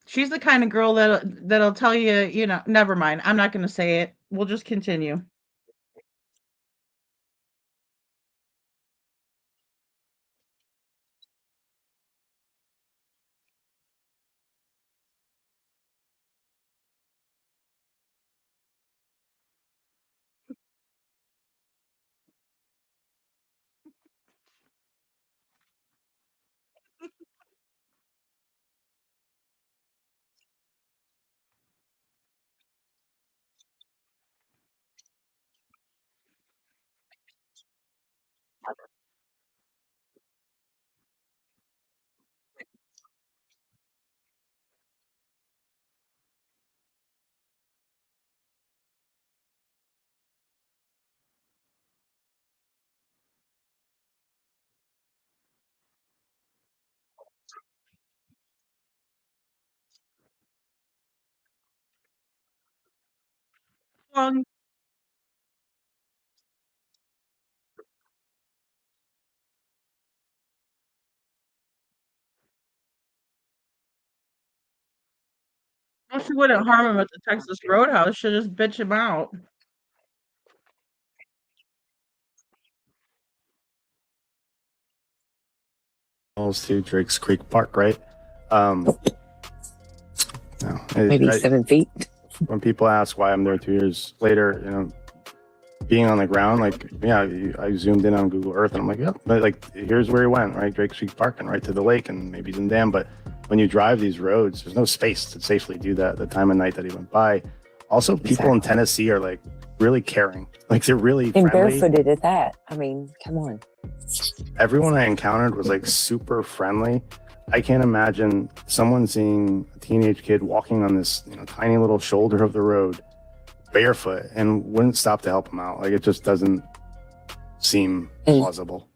She's the kind of girl that'll tell you, never mind. I'm not going to say it. We'll just continue. Long Well, she wouldn't harm him at the Texas Roadhouse. She'll just bitch him out. To Drake's Creek Park, right? No, Maybe 7 feet. When people ask why I'm there 2 years later, being on the ground, like, yeah, I zoomed in on Google Earth and I'm like, yep, but like, here's where he went, right? Drake's Creek Park and right to the lake and maybe he's in dam. But when you drive these roads, there's no space to safely do that the time of night that he went by. Also, people in Tennessee are like really caring. Like they're really And friendly. barefooted at that. I mean, come on. Everyone I encountered was like super friendly. I can't imagine someone seeing a teenage kid walking on this, tiny little shoulder of the road barefoot and wouldn't stop to help him out. Like it just doesn't seem plausible.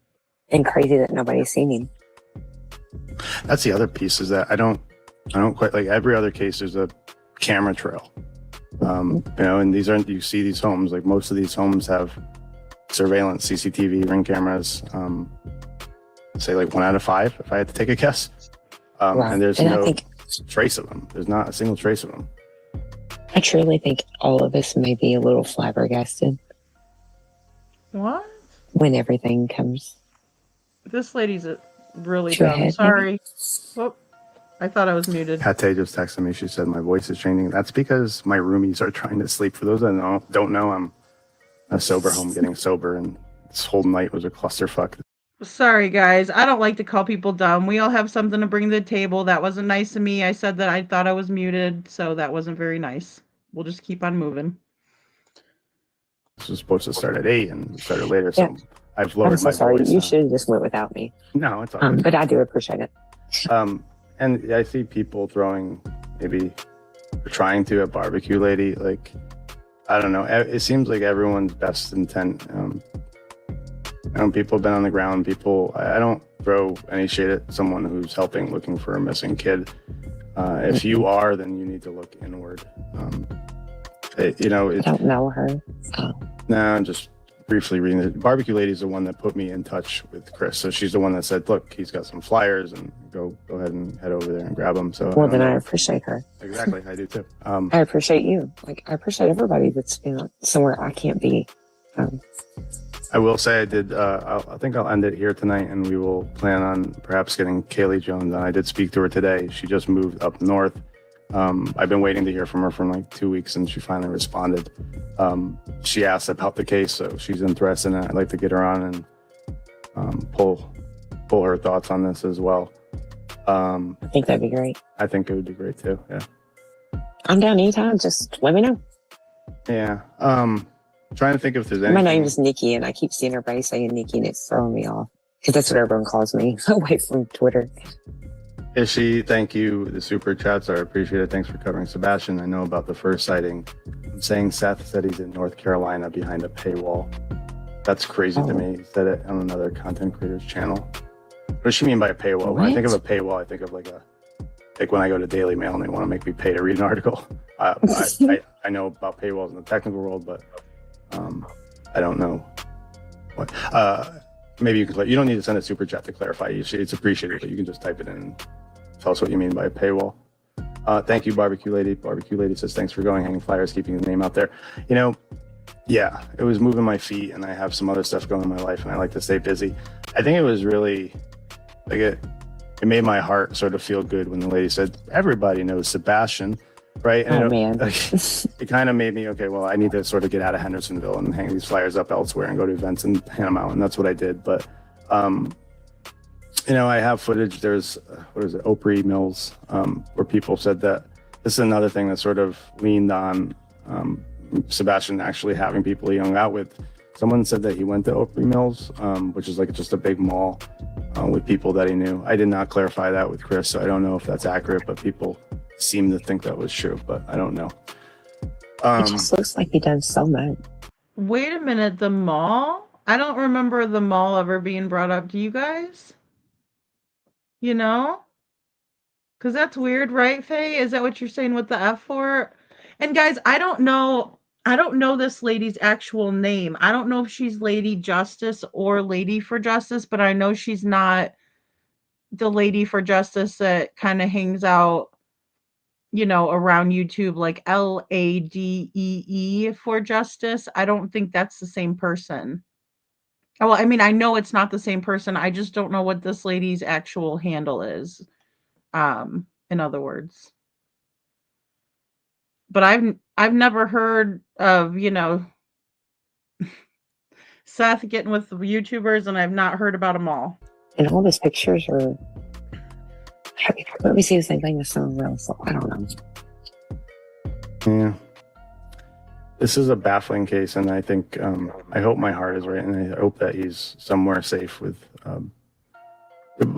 And crazy that nobody's seen him. That's the other piece is that I don't quite like every other case. There's a camera trail, and these aren't, you see these homes, like most of these homes have surveillance, CCTV, ring cameras, say like 1 out of 5, if I had to take a guess. Right. And there's And no trace of them. There's not a single trace of them. I truly think all of us may be a little flabbergasted What? when everything comes. This lady's really To a dumb. head, Sorry. Whoop. I thought I was muted. Pate just texted me. She said my voice is changing. That's because my roomies are trying to sleep. For those that don't know, I'm a sober home getting sober, and this whole night was a clusterfuck. Sorry, guys. I don't like to call people dumb. We all have something to bring to the table. That wasn't nice of me. I said that I thought I was muted, so that wasn't very nice. We'll just keep on moving. This was supposed to start at 8 and we started later, so I've lowered I'm so my sorry. voice. You should have just went without me. No, it's all right. But I do appreciate it. And I see people throwing, maybe trying to, at Barbecue Lady. Like, I don't know. It seems like everyone's best intent. People have been on the ground. I don't throw any shade at someone who's helping, looking for a missing kid. If you are, then you need to look inward. I don't know her. No, I'm just briefly reading it. Barbecue Lady is the one that put me in touch with Chris. So she's the one that said, look, he's got some flyers and go ahead and head over there and grab them. So Well, then I appreciate her. Exactly. I do too. I appreciate you. Like, I appreciate everybody that's somewhere I can't be. I will say I did, I think I'll end it here tonight and we will plan on perhaps getting Kaylee Jones on. I did speak to her today. She just moved up north. I've been waiting to hear from her for like 2 weeks and she finally responded. She asked about the case, so she's interested in it. I'd like to get her on and pull her thoughts on this as well. I think that'd be great. I think it would be great too, yeah. I'm down anytime. Just let me know. Yeah. Trying to think if there's My anything. name is Nikki, and I keep seeing everybody saying Nikki, and it's throwing me off. Because that's what everyone calls me, away from Twitter. Ishi, thank you. The super chats, I appreciate it. Thanks for covering Sebastian. I know about the first sighting. I'm saying Seth said he's in North Carolina behind a paywall. That's crazy to me. He said it on another content creator's channel. What does she mean by a paywall? When I think of a paywall, I think of like when I go to Daily Mail and they want to make me pay to read an article. I know about paywalls in the technical world, but I don't know what. Maybe you can. You don't need to send a super chat to clarify. It's appreciated, but you can just type it in and tell us what you mean by a paywall. Thank you, Barbecue Lady. Barbecue Lady says thanks for going, hanging flyers, keeping the name out there. Yeah, it was moving my feet, and I have some other stuff going in my life, and I like to stay busy. I think it was really like it made my heart sort of feel good when the lady said everybody knows Sebastian. Right. And man. It kind of made me, okay, well, I need to sort of get out of Hendersonville and hang these flyers up elsewhere and go to events and hand them out. And that's what I did. But, I have footage. There's, Opry Mills, where people said that this is another thing that sort of leaned on Sebastian actually having people he hung out with. Someone said that he went to Opry Mills, which is like just a big mall with people that he knew. I did not clarify that with Chris, so I don't know if that's accurate, but people seem to think that was true, but I don't know. It just looks like he done so much. Wait a minute, the mall? I don't remember the mall ever being brought up. Do you guys? Because that's weird, right, Faye? Is that what you're saying with the F4? And guys, I don't know this lady's actual name. I don't know if she's Lady Justice or Lady for Justice, but I know she's not the Lady for Justice that kind of hangs out around YouTube, like LADEE for justice. I don't think that's the same person. Well, I mean, I know it's not the same person. I just don't know what this lady's actual handle is. In other words. But I've never heard of, Seth getting with the YouTubers, and I've not heard about them all. And all those pictures are. Let me see the same thing as somewhere else. So I don't know. Yeah. This is a baffling case, and I think I hope my heart is right, and I hope that he's somewhere safe with.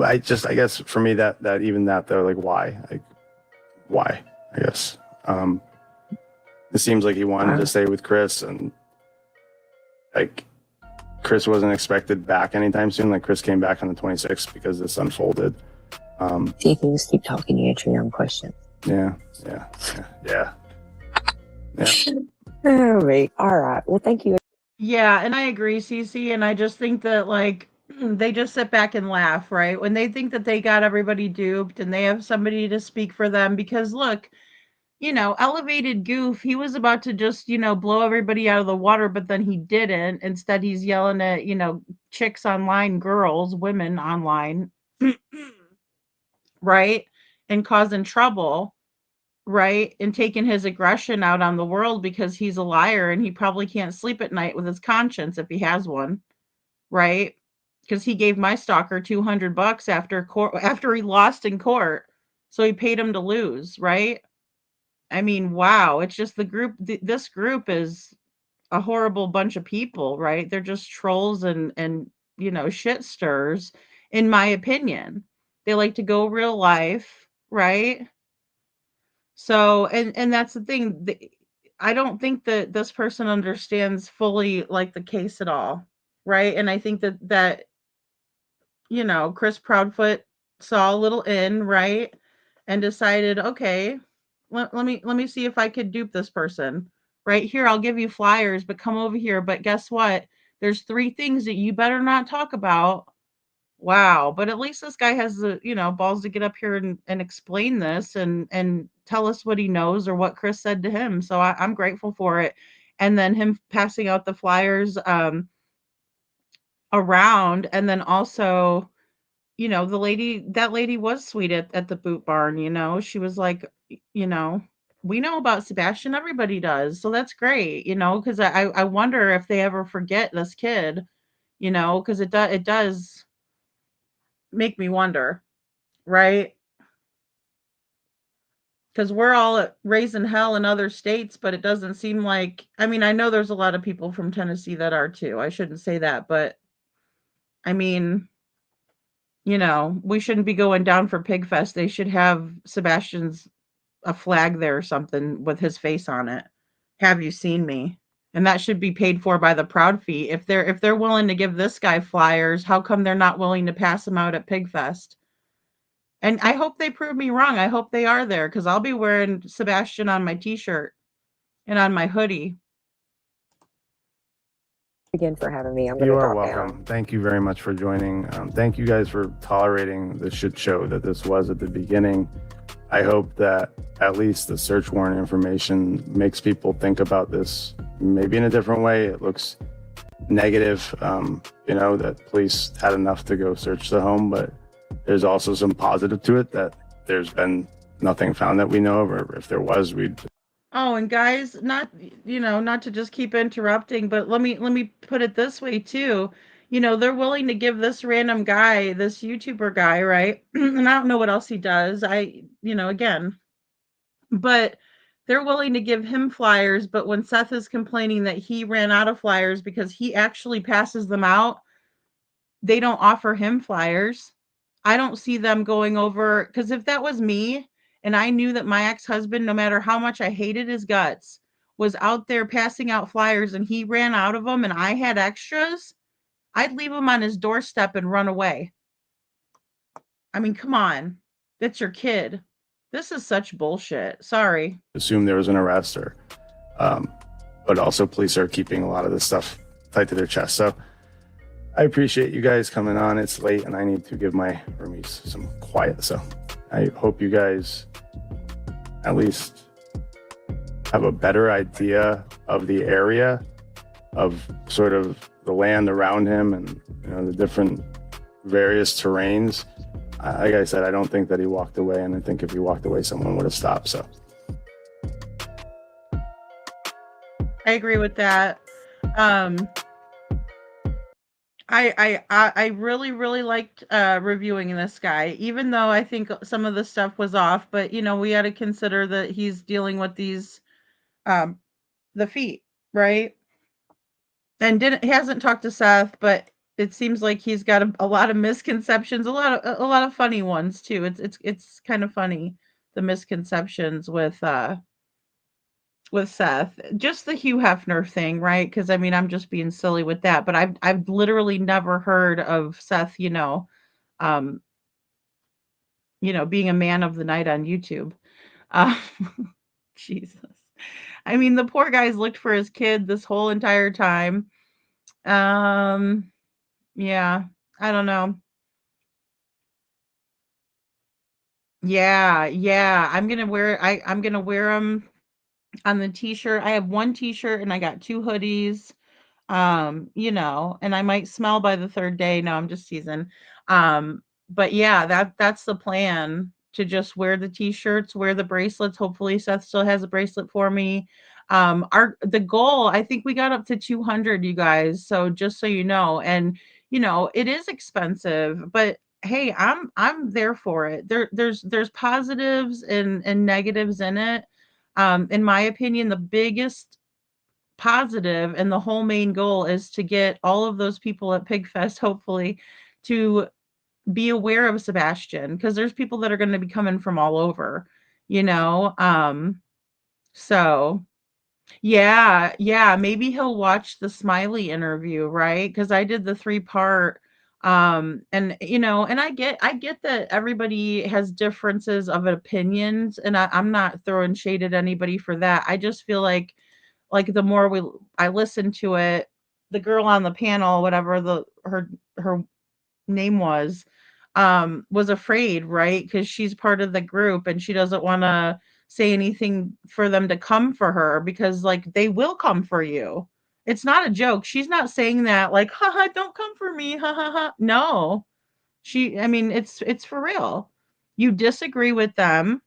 I guess for me that even that though, like why, I guess. It seems like he wanted to stay with Chris, and like Chris wasn't expected back anytime soon. Like Chris came back on the 26th because this unfolded. See, you can just keep talking. You answer your own question. Yeah. All right. Well, thank you. Yeah, and I agree, Cece, and I just think that, like, they just sit back and laugh, right? When they think that they got everybody duped and they have somebody to speak for them, because look, elevated goof, he was about to just, blow everybody out of the water, but then he didn't. Instead, he's yelling at, chicks online, girls, women online, right? And causing trouble. Right? And taking his aggression out on the world because he's a liar and he probably can't sleep at night with his conscience if he has one. Right? Because he gave my stalker $200 after he lost in court. So he paid him to lose, right? I mean, wow, it's just the group this group is a horrible bunch of people, right? They're just trolls and shit stirs, in my opinion. They like to go real life, right? So, and that's the thing. I don't think that this person understands fully like the case at all, right? And I think that Chris Proudfoot saw a little in, right, and decided, okay, let me see if I could dupe this person. Right here, I'll give you flyers, but come over here. But guess what? There's 3 things that you better not talk about. Wow, but at least this guy has the, balls to get up here and explain this and tell us what he knows or what Chris said to him. So I'm grateful for it. And then him passing out the flyers around, and then also, that lady was sweet at the boot barn. She was like, we know about Sebastian, everybody does. So that's great, because I wonder if they ever forget this kid, because it does make me wonder, right? Because we're all raising hell in other states, but it doesn't seem like, I mean, I know there's a lot of people from Tennessee that are too. I shouldn't say that, but I mean, we shouldn't be going down for Pig Fest. They should have Sebastian's a flag there or something with his face on it. Have you seen me? And that should be paid for by the Proud Fee. If they're willing to give this guy flyers, how come they're not willing to pass them out at Pig Fest? And I hope they prove me wrong. I hope they are there, because I'll be wearing Sebastian on my t-shirt and on my hoodie. Again for having me. You are welcome. Thank you very much for joining. Thank you guys for tolerating the shit show that this was at the beginning. I hope that at least the search warrant information makes people think about this maybe in a different way. It looks negative, that police had enough to go search the home, but there's also some positive to it, that there's been nothing found that we know of, or if there was, we'd. Oh, and guys, not to just keep interrupting, but let me put it this way too. They're willing to give this random guy, this YouTuber guy, right? And I don't know what else he does. Again, but they're willing to give him flyers. But when Seth is complaining that he ran out of flyers because he actually passes them out, they don't offer him flyers. I don't see them going over, because if that was me and I knew that my ex-husband, no matter how much I hated his guts, was out there passing out flyers and he ran out of them and I had extras, I'd leave him on his doorstep and run away. I mean, come on. That's your kid. This is such bullshit. Sorry. Assume there was an arrest, but also police are keeping a lot of this stuff tight to their chest. So I appreciate you guys coming on. It's late and I need to give my roomies some quiet. So I hope you guys at least have a better idea of the area, of sort of the land around him and, you know, the different various terrains. Like I said, I don't think that he walked away, and I think if he walked away, someone would have stopped. So I agree with that. Um, I really really liked reviewing this guy, even though I think some of the stuff was off. But you know, we had to consider that he's dealing with these um the feet, right? And didn't hasn't talked to Seth, but it seems like he's got a lot of misconceptions, a lot of funny ones too. It's kind of funny, the misconceptions with Seth. Just the Hugh Hefner thing, right? Because I mean, I'm just being silly with that, but I've literally never heard of Seth, um, being a man of the night on YouTube. Uh, Jesus. I mean, the poor guy's looked for his kid this whole entire time. Um, yeah, I don't know. Yeah, yeah. I'm gonna wear them on the t-shirt. I have one t-shirt and I got two hoodies. And I might smell by the third day. No, I'm just teasing. But yeah, that's the plan, to just wear the t-shirts, wear the bracelets. Hopefully Seth still has a bracelet for me. Our the goal, I think we got up to 200, you guys. So just so you know, and it is expensive, but hey, I'm there for it. There's positives and negatives in it. In my opinion, the biggest positive and the whole main goal is to get all of those people at Pigfest, hopefully, to be aware of Sebastian, because there's people that are going to be coming from all over, you know. So yeah, yeah, maybe he'll watch the Smiley interview, right? Because I did the 3 part. And and I get that everybody has differences of opinions, and I'm not throwing shade at anybody for that. I just feel like the more I listen to it, the girl on the panel, whatever her name was afraid, right? Because she's part of the group and she doesn't want to say anything for them to come for her, because like they will come for you. It's not a joke. She's not saying that like, haha, don't come for me, ha ha ha. No. I mean, it's for real. You disagree with them.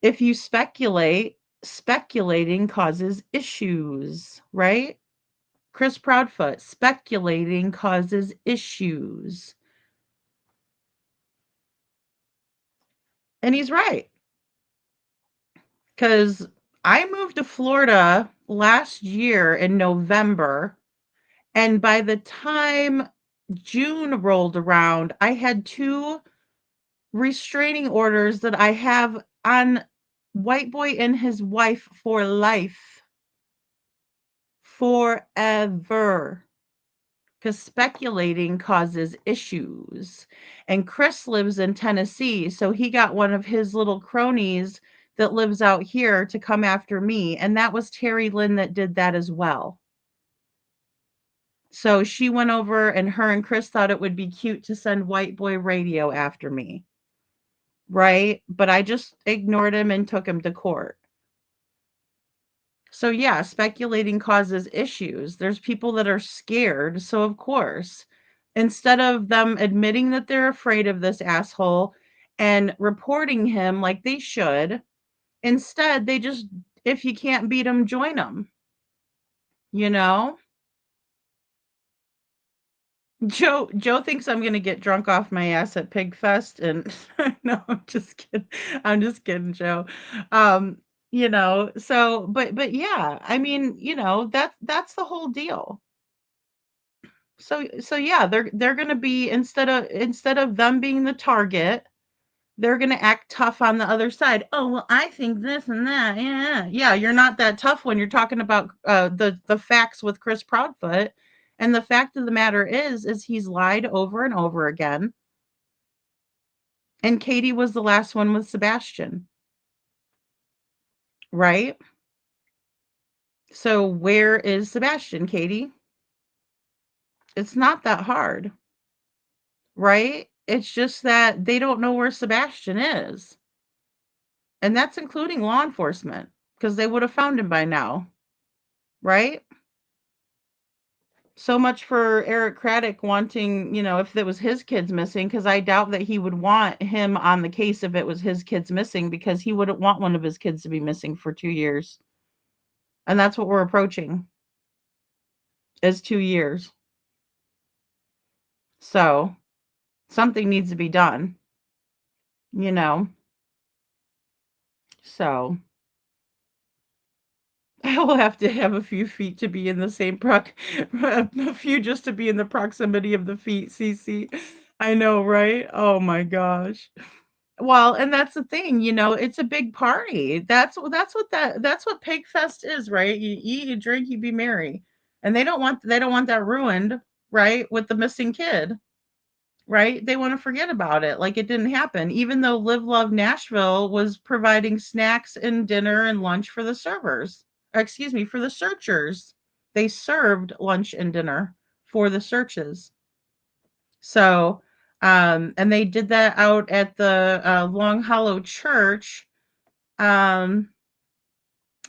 If you speculate, speculating causes issues, right? Chris Proudfoot, speculating causes issues. And he's right. Because I moved to Florida last year in November. And by the time June rolled around, I had 2 restraining orders that I have on White Boy and his wife for life. Forever. Because speculating causes issues. And Chris lives in Tennessee, so he got one of his little cronies that lives out here to come after me. And that was Terry Lynn that did that as well. So she went over, and her and Chris thought it would be cute to send White Boy Radio after me. Right? But I just ignored him and took him to court. So yeah, speculating causes issues. There's people that are scared, so of course, instead of them admitting that they're afraid of this asshole and reporting him like they should, instead they just, if you can't beat them, join them. You know? Joe thinks I'm gonna get drunk off my ass at Pigfest, and no, I'm just kidding. I'm just kidding, Joe. So but yeah, I mean, that's the whole deal. So yeah, they're gonna be, instead of them being the target, they're gonna act tough on the other side. Oh well, I think this and that. Yeah, yeah. You're not that tough when you're talking about the facts with Chris Proudfoot. And the fact of the matter is he's lied over and over again. And Katie was the last one with Sebastian, right? So where is Sebastian, Katie? It's not that hard, right? It's just that they don't know where Sebastian is. And that's including law enforcement, because they would have found him by now, right? So much for Eric Craddock wanting, if it was his kids missing, because I doubt that he would want him on the case if it was his kids missing, because he wouldn't want one of his kids to be missing for 2 years. And that's what we're approaching, is 2 years. So something needs to be done, you know. So I will have to have a few feet to be in the same a few just to be in the proximity of the feet, CC. I know, right? Oh my gosh. Well, and that's the thing, it's a big party. That's what Pig Fest is, right? You eat, you drink, you be merry. And they don't want that ruined, right? With the missing kid, right? They want to forget about it like it didn't happen, even though Live Love Nashville was providing snacks and dinner and lunch for the servers. Or excuse me, for the searchers. They served lunch and dinner for the searches. So, and they did that out at the Long Hollow Church. Um,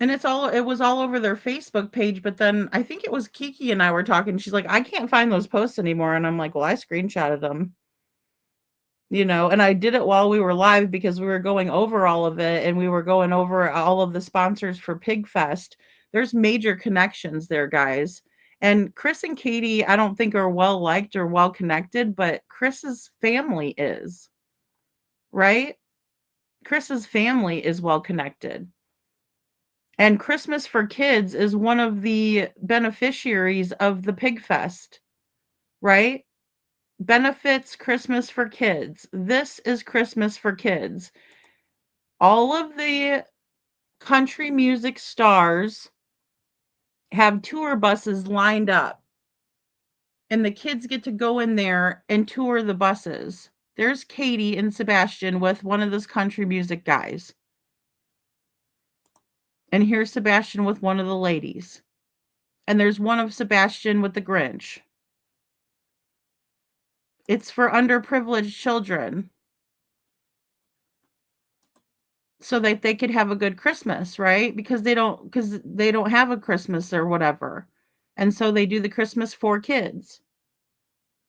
and it was all over their Facebook page. But then I think it was Kiki and I were talking. She's like, I can't find those posts anymore. And I'm like, well, I screenshotted them. And I did it while we were live because we were going over all of it and we were going over all of the sponsors for Pig Fest. There's major connections there, guys. And Chris and Katie, I don't think are well liked or well connected, but Chris's family is, right? Chris's family is well connected. And Christmas for Kids is one of the beneficiaries of the Pig Fest, right? Benefits Christmas for Kids. This is Christmas for Kids. All of the country music stars have tour buses lined up, and the kids get to go in there and tour the buses. There's Katie and Sebastian with one of those country music guys. And here's Sebastian with one of the ladies. And there's one of Sebastian with the Grinch. It's for underprivileged children, so that they could have a good Christmas, right? Because they don't have a Christmas or whatever. And so they do the Christmas for kids.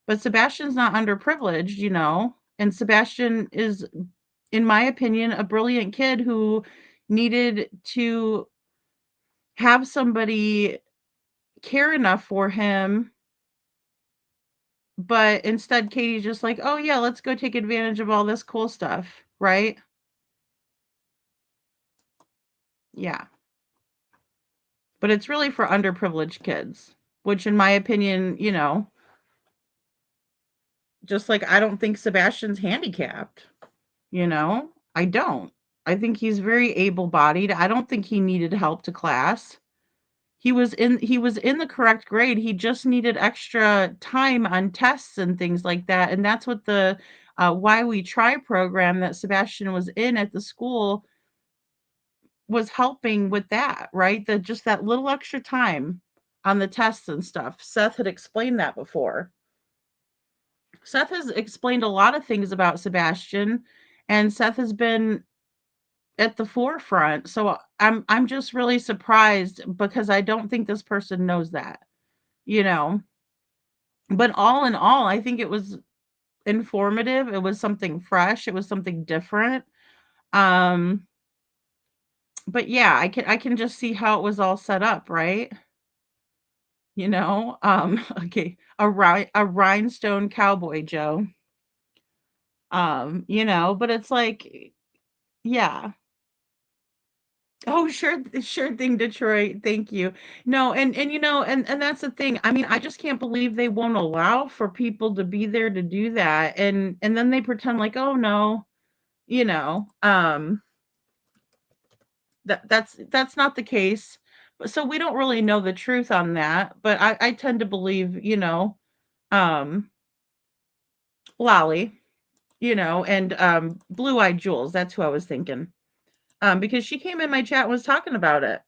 But Sebastian's not underprivileged, and Sebastian is, in my opinion, a brilliant kid who needed to have somebody care enough for him. But instead, Katie's just like, oh yeah, let's go take advantage of all this cool stuff, right? Yeah. But it's really for underprivileged kids, which in my opinion, just like I don't think Sebastian's handicapped, I don't. I think he's very able-bodied. I don't think he needed help to class. He was in the correct grade. He just needed extra time on tests and things like that. And that's what the Why We Try program that Sebastian was in at the school was helping with that, right? Just that little extra time on the tests and stuff. Seth had explained that before. Seth has explained a lot of things about Sebastian, and Seth has been at the forefront. So I'm just really surprised because I don't think this person knows that, you know. But all in all, I think it was informative. It was something fresh. It was something different. Um, but yeah, I can just see how it was all set up, right? Okay, a rhinestone cowboy, Joe. But it's like, yeah. Oh, sure thing, Detroit. Thank you. No, and that's the thing. I mean, I just can't believe they won't allow for people to be there to do that, and then they pretend like, oh no, you know, um, that's not the case. So we don't really know the truth on that, but I tend to believe, um, Lolly, and Blue Eyed Jules. That's who I was thinking. Because she came in my chat and was talking about it.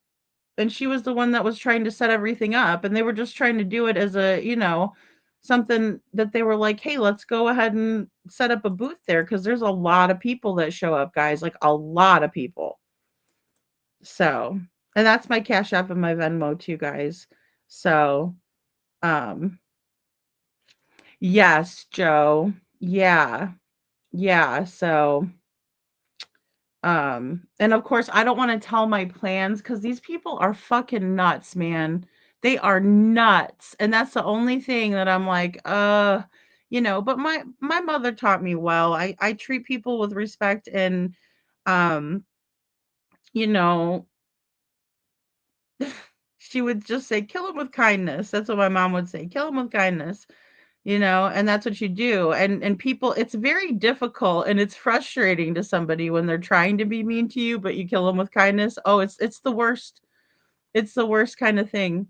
And she was the one that was trying to set everything up, and they were just trying to do it as a, something that they were like, "Hey, let's go ahead and set up a booth there because there's a lot of people that show up, guys, like a lot of people." So, and that's my Cash App and my Venmo too, guys. So, um, yes, Joe. Yeah. Yeah. So, and of course, I don't want to tell my plans because these people are fucking nuts, man. They are nuts. And that's the only thing that I'm like, but my mother taught me well. I treat people with respect and um, you know, she would just say, kill him with kindness. That's what my mom would say, kill him with kindness, and that's what you do. And people, it's very difficult and it's frustrating to somebody when they're trying to be mean to you, but you kill them with kindness. Oh, it's the worst. It's the worst kind of thing.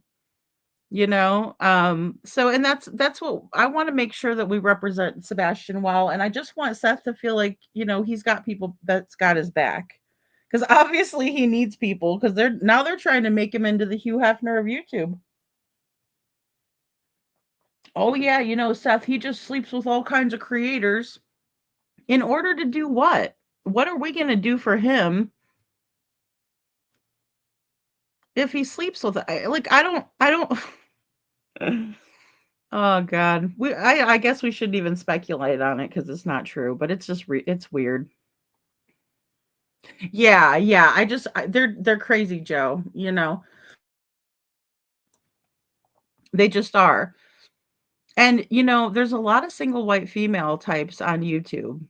So and that's what I want to make sure that we represent Sebastian well. And I just want Seth to feel like, he's got people that's got his back. Because obviously he needs people because they're trying to make him into the Hugh Hefner of YouTube. Oh yeah, Seth, he just sleeps with all kinds of creators. In order to do what? What are we gonna do for him if he sleeps with I don't oh god. I guess we shouldn't even speculate on it because it's not true, but it's just it's weird. Yeah, yeah. They're crazy, Joe, They just are. And there's a lot of single white female types on YouTube.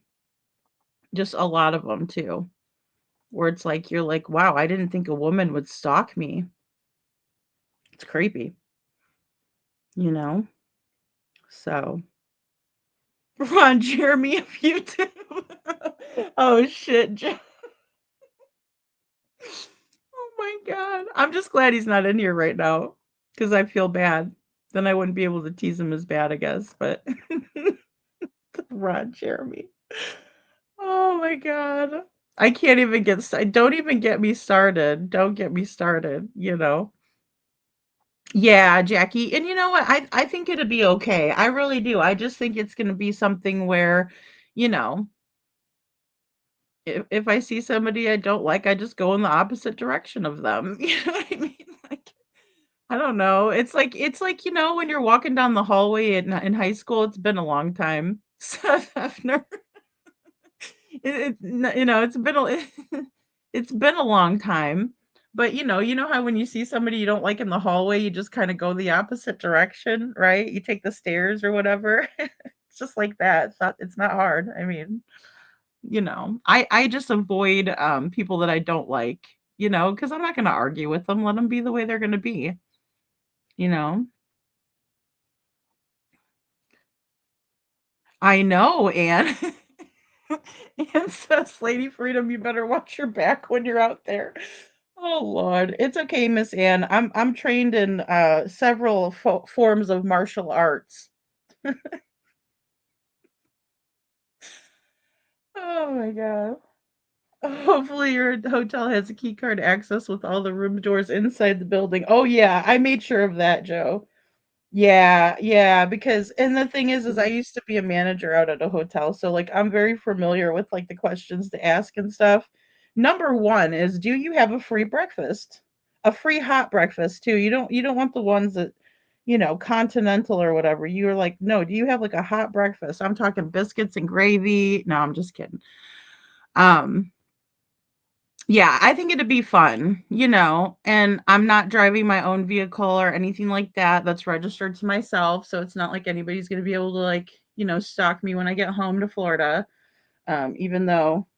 Just a lot of them too. Where it's like you're like, "Wow, I didn't think a woman would stalk me." It's creepy, you know? So, Ron Jeremy of YouTube. Oh shit, oh my god. I'm just glad he's not in here right now because I feel bad. Then I wouldn't be able to tease him as bad, I guess. But Ron Jeremy. Oh my god. I can't even don't even get me started. Don't get me started. Yeah, Jackie. And you know what? I think it'll be okay. I really do. I just think it's going to be something where, you know, if I see somebody I don't like, I just go in the opposite direction of them. You know what I mean? Like, I don't know. It's like, when you're walking down the hallway in high school, it's been a long time. Seth Hefner. It's been it's been a long time. But you know how when you see somebody you don't like in the hallway, you just kind of go the opposite direction, right? You take the stairs or whatever. It's just like that. It's not hard. I mean, I just avoid people that I don't like, because I'm not going to argue with them. Let them be the way they're going to be, you know. I know, Anne. Anne says, Lady Freedom, you better watch your back when you're out there. Oh Lord, it's okay, Miss Anne. I'm trained in several forms of martial arts. Oh my god. Hopefully your hotel has a key card access with all the room doors inside the building. Oh yeah, I made sure of that, Joe. Yeah, yeah, because and the thing is I used to be a manager out at a hotel, so, like, I'm very familiar with, like, the questions to ask and stuff. Number 1 is, do you have a free breakfast? A free hot breakfast too. You don't want the ones that, continental or whatever. You're like, "No, do you have, like, a hot breakfast?" I'm talking biscuits and gravy. No, I'm just kidding. Um yeah, I think it'd be fun, and I'm not driving my own vehicle or anything like that. That's registered to myself, so it's not like anybody's gonna be able to, like, stalk me when I get home to Florida. Even though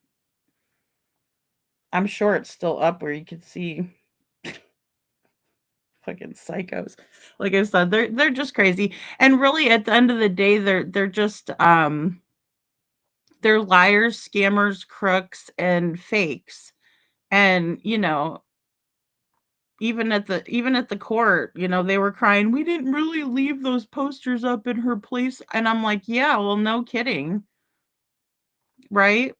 I'm sure it's still up where you could see fucking psychos. Like I said, they're just crazy. And really at the end of the day, they're just they're liars, scammers, crooks, and fakes. And even at the court, they were crying, "We didn't really leave those posters up in her place." And I'm like, "Yeah, well, no kidding." Right?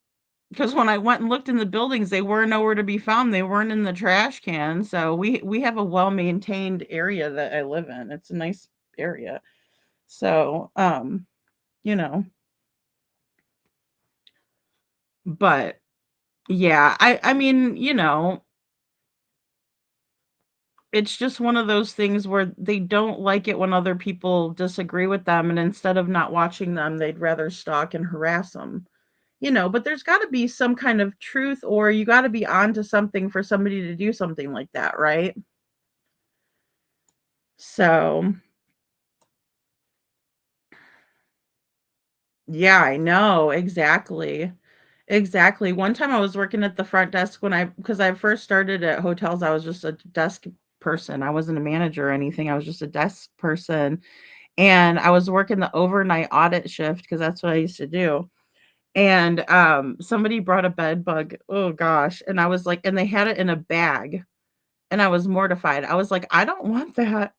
Because when I went and looked in the buildings, they were nowhere to be found. They weren't in the trash can. So we have a well-maintained area that I live in. It's a nice area. So, you know, but yeah, I mean, it's just one of those things where they don't like it when other people disagree with them, and instead of not watching them, they'd rather stalk and harass them. But there's got to be some kind of truth, or you got to be onto something for somebody to do something like that, right? So, yeah, I know, exactly. Exactly. One time I was working at the front desk because I first started at hotels, I was just a desk person. I wasn't a manager or anything. I was just a desk person. And I was working the overnight audit shift because that's what I used to do. And somebody brought a bed bug. Oh gosh. And I was like, and they had it in a bag. And I was mortified. I was like, I don't want that,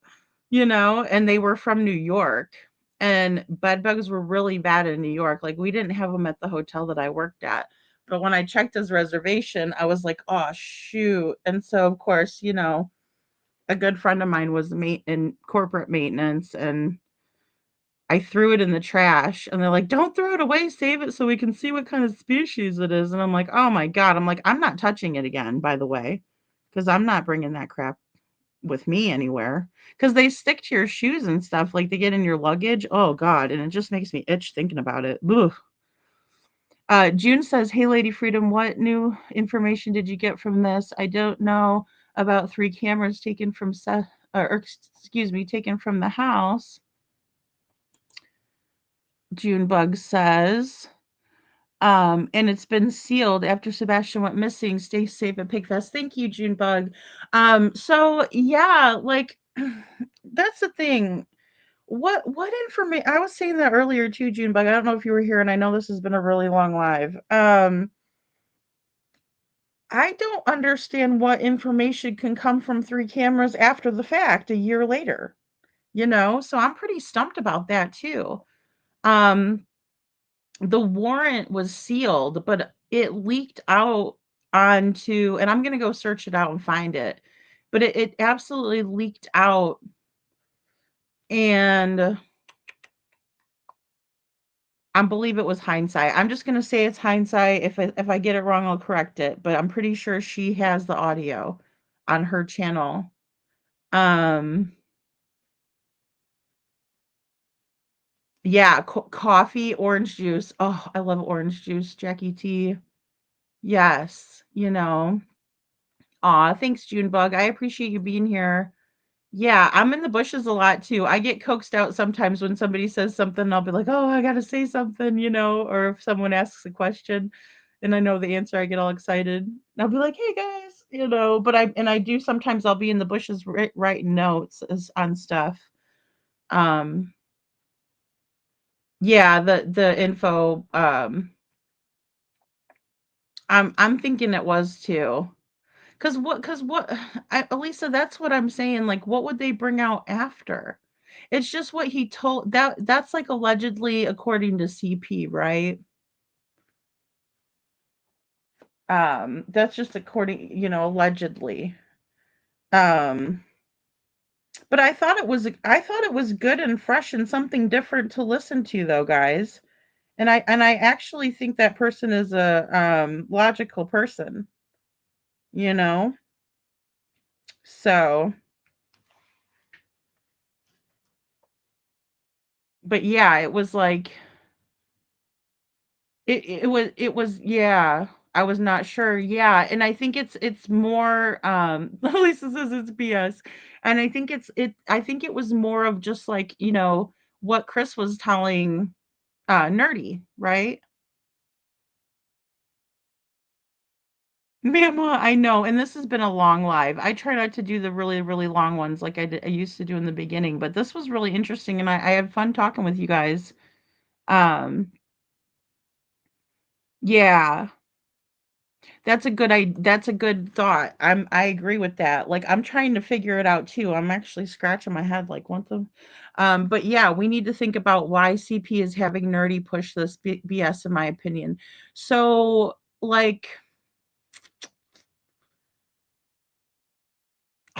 and they were from New York. And bed bugs were really bad in New York. Like we didn't have them at the hotel that I worked at. But when I checked his reservation, I was like, oh shoot. And so of course, a good friend of mine was in corporate maintenance, and I threw it in the trash, and they're like, don't throw it away, save it so we can see what kind of species it is. And I'm like, oh my God. I'm like, I'm not touching it again, by the way, because I'm not bringing that crap with me anywhere, because they stick to your shoes and stuff, like they get in your luggage. Oh God, and it just makes me itch thinking about it. Ugh. June says, hey Lady Freedom, what new information did you get from this? I don't know about 3 cameras taken from excuse me, taken from the house. Junebug says, and it's been sealed after Sebastian went missing. Stay safe at Pigfest. Thank you, Junebug. So yeah, like that's the thing. What information? I was saying that earlier too, Junebug. I don't know if you were here, and I know this has been a really long live. I don't understand what information can come from 3 cameras after the fact, a year later. So I'm pretty stumped about that too. Um, the warrant was sealed, but it leaked out onto, and I'm gonna go search it out and find it, but it absolutely leaked out, and I believe it was hindsight. I'm just gonna say it's hindsight. If I get it wrong, I'll correct it, but I'm pretty sure she has the audio on her channel. Um, yeah, coffee, orange juice. Oh, I love orange juice, Jackie T. Yes, Aw, thanks, Junebug. I appreciate you being here. Yeah, I'm in the bushes a lot too. I get coaxed out sometimes when somebody says something, I'll be like, "Oh, I gotta say something," or if someone asks a question and I know the answer, I get all excited. And I'll be like, "Hey guys," but I do sometimes I'll be in the bushes writing notes on stuff. Um, yeah, the info, I'm thinking it was too. Cause what Elisa, that's what I'm saying, like, what would they bring out after? It's just what he told that's, like, allegedly according to CP, right? That's just according allegedly. Um, but I thought it was good and fresh and something different to listen to though, guys. And I actually think that person is a, logical person, you know? So, but yeah, it was like it was yeah, I was not sure, yeah, and I think it's more, Lisa says it's BS, and I think it was more of just like, what Chris was telling, Nerdy, right? Mama, I know, and this has been a long live. I try not to do the really, really long ones like I used to do in the beginning, but this was really interesting, and I had fun talking with you guys. Um, yeah. That's a good thought. I agree with that. Like I'm trying to figure it out too. I'm actually scratching my head like what the but yeah, we need to think about why CP is having Nerdy push this BS in my opinion. So like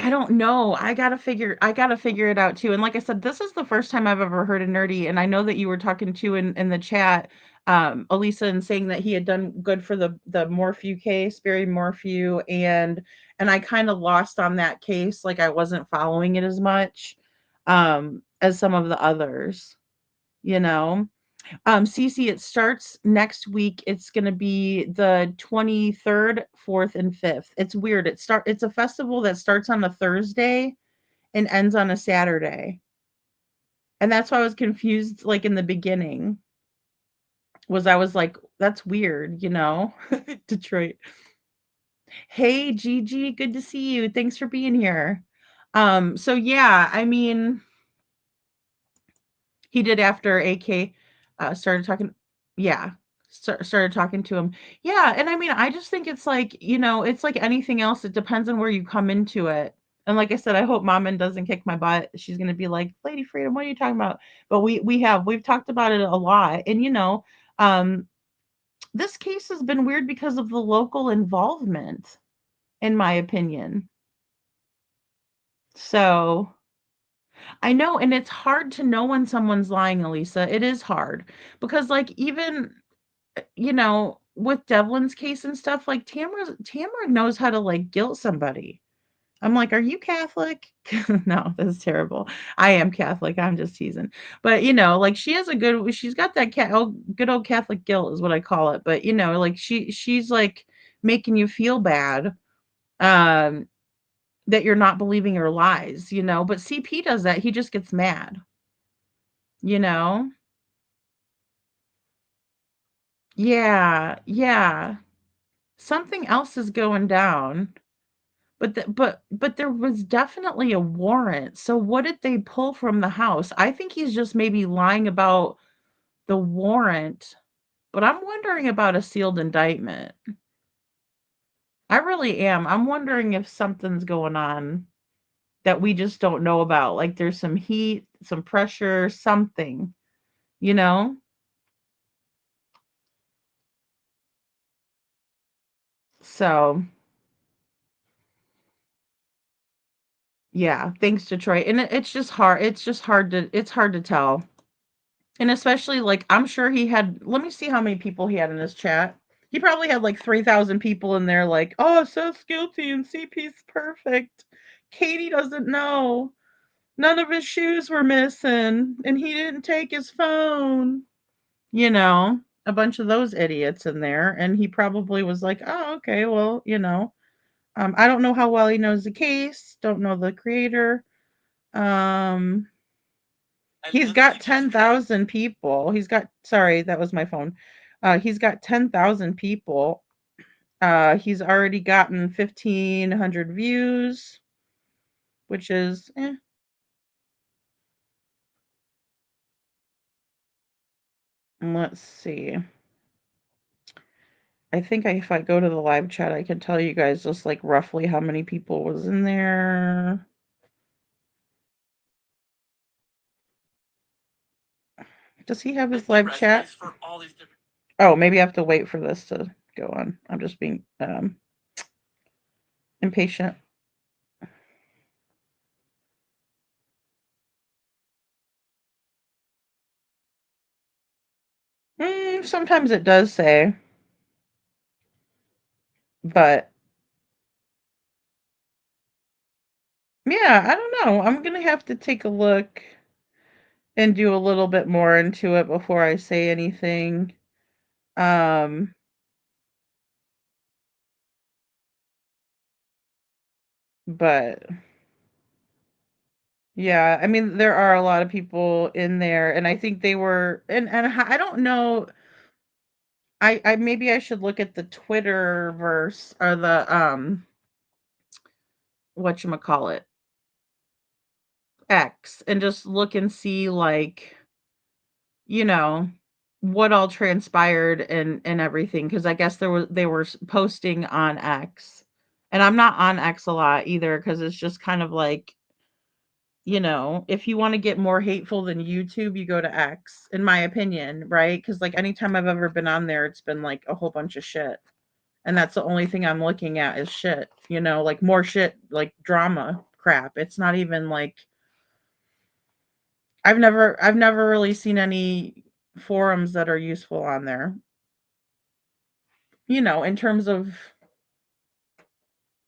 I don't know. I gotta figure it out too. And like I said, this is the first time I've ever heard a nerdy, and I know that you were talking to in the chat, Elisa, and saying that he had done good for the Morphew case, Barry Morphew, and I kind of lost on that case, like I wasn't following it as much as some of the others, you know. Cece, it starts next week. It's gonna be the 23rd, 4th, and 5th. It's weird. It's a festival that starts on a Thursday and ends on a Saturday. And that's why I was confused like in the beginning. I was like, that's weird, you know? Detroit. Hey Gigi, good to see you. Thanks for being here. So yeah, I mean, he did after AK, started talking. Yeah, started talking to him. Yeah, and I mean, I just think it's like, it's like anything else, it depends on where you come into it. And like I said, I hope Maman doesn't kick my butt. She's gonna be like, "Lady Freedom, what are you talking about?" But we've talked about it a lot, and um, this case has been weird because of the local involvement, in my opinion. So I know, and it's hard to know when someone's lying, Elisa. It is hard because, like, even with Devlin's case and stuff, like Tamara knows how to like guilt somebody. I'm like, are you Catholic? No, that's terrible. I am Catholic. I'm just teasing. But like she's got that good old Catholic guilt is what I call it. But like she's like making you feel bad. Um, that you're not believing her lies, but CP does that. He just gets mad, you know? Yeah, yeah. Something else is going down. But there was definitely a warrant. So what did they pull from the house? I think he's just maybe lying about the warrant, but I'm wondering about a sealed indictment. I really am. I'm wondering if something's going on that we just don't know about. Like there's some heat, some pressure, something, you know? So, yeah, thanks Detroit. And it's just hard. It's hard to tell. And especially like I'm sure he had, let me see how many people he had in his chat. He probably had like 3,000 people in there like, "Oh, Seth's guilty and CP's perfect. Katie doesn't know. None of his shoes were missing and he didn't take his phone." A bunch of those idiots in there, and he probably was like, "Oh, okay, well, I don't know how well he knows the case, don't know the creator." Um, he's got 10,000 people. Sorry, that was my phone. He's got 10,000 people. He's already gotten 1,500 views, which is, let's see. I think if I go to the live chat, I can tell you guys just like roughly how many people was in there. Does he have his live chat? Oh, maybe I have to wait for this to go on. I'm just being impatient. Sometimes it does say, but yeah, I don't know. I'm gonna have to take a look and do a little bit more into it before I say anything. Um, but yeah, I mean, there are a lot of people in there, and I think they were, and I don't know. I maybe I should look at the Twitter verse or the whatchamacallit, X, and just look and see like, you know, what all transpired and everything, because I guess they were posting on X. And I'm not on X a lot either because it's just kind of like, if you want to get more hateful than YouTube, you go to X, in my opinion, right? Because like anytime I've ever been on there, it's been like a whole bunch of shit. And that's the only thing I'm looking at is shit, like more shit, like drama, crap. It's not even like I've never really seen any forums that are useful on there. In terms of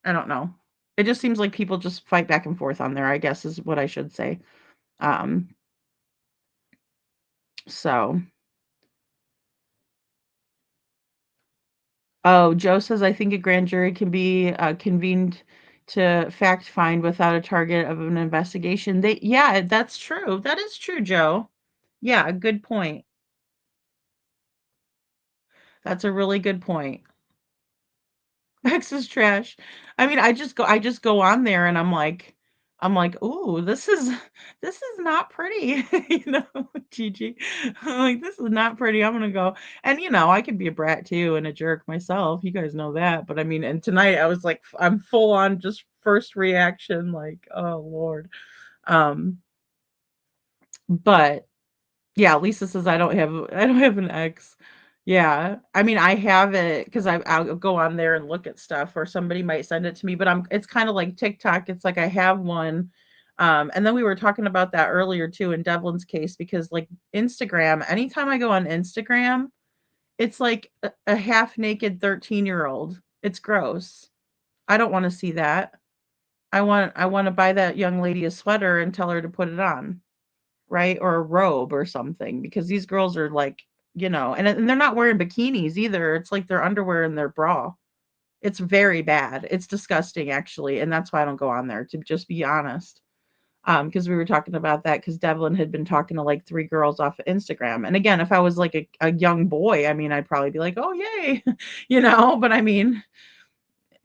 I don't know. It just seems like people just fight back and forth on there, I guess is what I should say. Um so Oh, Joe says, I think a grand jury can be convened to fact find without a target of an investigation. Yeah, that's true. That is true, Joe. Yeah, a good point. That's a really good point. X is trash. I mean, I just go on there and I'm like, "Ooh, this is not pretty." Gigi. I'm like, "This is not pretty. I'm gonna go." And I could be a brat too and a jerk myself. You guys know that. But I mean, and tonight I was like, I'm full on just first reaction, like, oh Lord. Um, but yeah, Lisa says I don't have an ex. Yeah. I mean, I have it because I'll go on there and look at stuff or somebody might send it to me, but it's kind of like TikTok. It's like I have one. And then we were talking about that earlier too in Devlin's case because like Instagram, anytime I go on Instagram, it's like a half naked 13-year-old. It's gross. I don't want to see that. I want to buy that young lady a sweater and tell her to put it on, right? Or a robe or something because these girls are like, and they're not wearing bikinis either. It's like their underwear and their bra. It's very bad. It's disgusting actually, and that's why I don't go on there to just be honest. Because we were talking about that because Devlin had been talking to like three girls off of Instagram. And again, if I was like a young boy, I mean, I'd probably be like, oh yay, but I mean,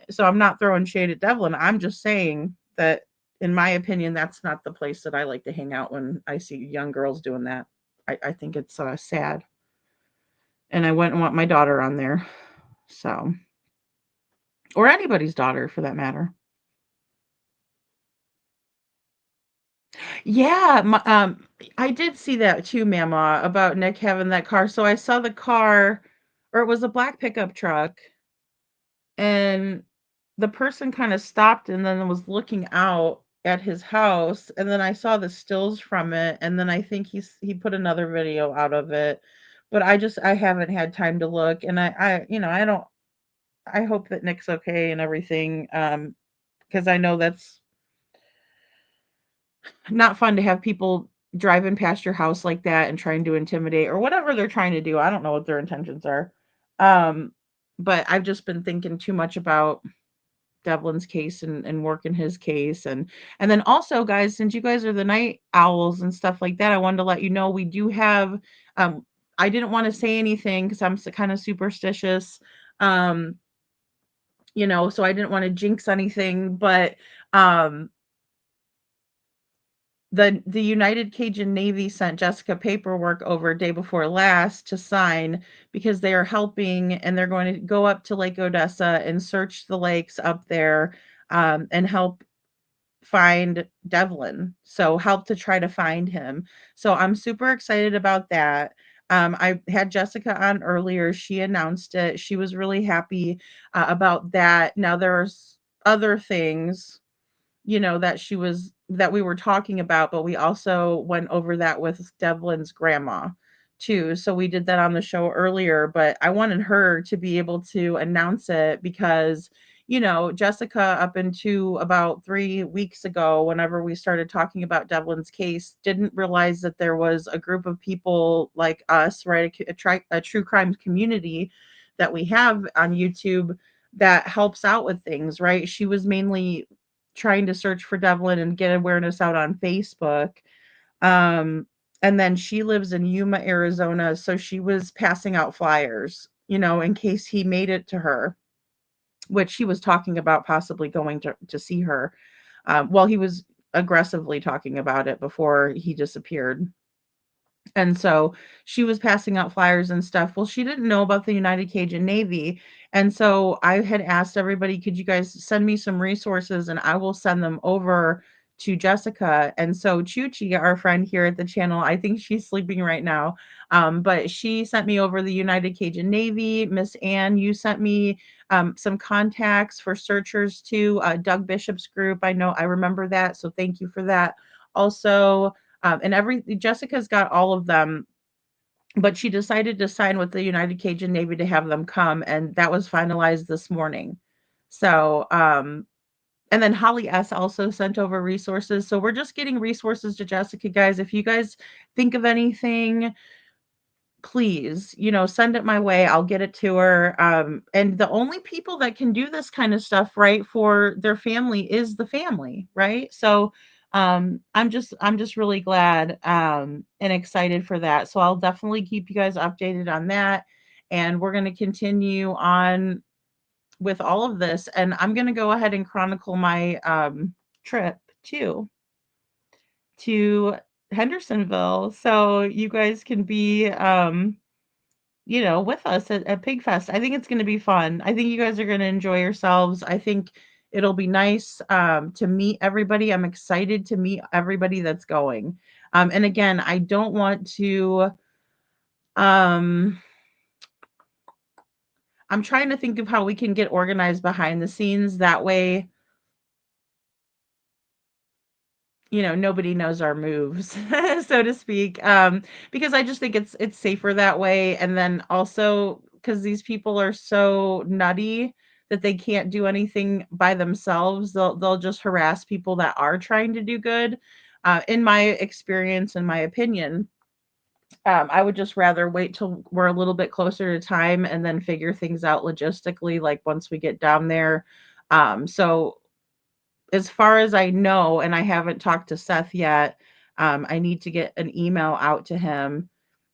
so I'm not throwing shade at Devlin. I'm just saying that, in my opinion, that's not the place that I like to hang out when I see young girls doing that. I think it's sad. And I wouldn't want my daughter on there. So, or anybody's daughter for that matter. Yeah, I did see that too, Mama, about Nick having that car. So I saw the car, or it was a black pickup truck, and the person kind of stopped and then was looking out at his house, and then I saw the stills from it, and then I think he put another video out of it. But I haven't had time to look, and I don't I hope that Nick's okay and everything, because I know that's not fun to have people driving past your house like that and trying to intimidate or whatever they're trying to do. I don't know what their intentions are. Um, but I've just been thinking too much about Devlin's case and working his case and then also guys, since you guys are the night owls and stuff like that, I wanted to let you know we do have I didn't want to say anything because I'm kind of superstitious. Um, so I didn't want to jinx anything, but um the United Cajun Navy sent Jessica paperwork over day before last to sign because they are helping and they're going to go up to Lake Odessa and search the lakes up there and help find Devlin. So help to try to find him. So I'm super excited about that. I had Jessica on earlier. She announced it. She was really happy about that. Now there's other things that we were talking about, but we also went over that with Devlin's grandma too. So we did that on the show earlier, but I wanted her to be able to announce it because Jessica up into about 3 weeks ago, whenever we started talking about Devlin's case, didn't realize that there was a group of people like us, right? A true crime community that we have on YouTube that helps out with things, right? She was mainly trying to search for Devlin and get awareness out on Facebook. Um, and then she lives in Yuma, Arizona, so she was passing out flyers, in case he made it to her, which she was talking about possibly going to see her. Well, he was aggressively talking about it before he disappeared. And so she was passing out flyers and stuff. Well, she didn't know about the United Cajun Navy. And so I had asked everybody, could you guys send me some resources and I will send them over to Jessica. And so Chuchi, our friend here at the channel, I think she's sleeping right now. But she sent me over the United Cajun Navy. Miss Ann, you sent me some contacts for searchers too. Doug Bishop's group. I remember that. So thank you for that. Also, Jessica's got all of them, but she decided to sign with the United Cajun Navy to have them come, and that was finalized this morning. So, and then Holly S also sent over resources. So we're just getting resources to Jessica, guys. If you guys think of anything, please, send it my way. I'll get it to her. And the only people that can do this kind of stuff, right, for their family is the family, right? So I'm just really glad and excited for that. So I'll definitely keep you guys updated on that. And we're going to continue on with all of this. And I'm going to go ahead and chronicle my trip too to Hendersonville. So you guys can be with us at Pig Fest. I think it's going to be fun. I think you guys are going to enjoy yourselves. I think it'll be nice to meet everybody. I'm excited to meet everybody that's going. And again, I don't want to. Um, I'm trying to think of how we can get organized behind the scenes. That way, nobody knows our moves, so to speak. Because I just think it's safer that way. And then also because these people are so nutty that they can't do anything by themselves. They'll just harass people that are trying to do good. In my experience, in my opinion, I would just rather wait till we're a little bit closer to time and then figure things out logistically, like once we get down there. So as far as I know, and I haven't talked to Seth yet, I need to get an email out to him.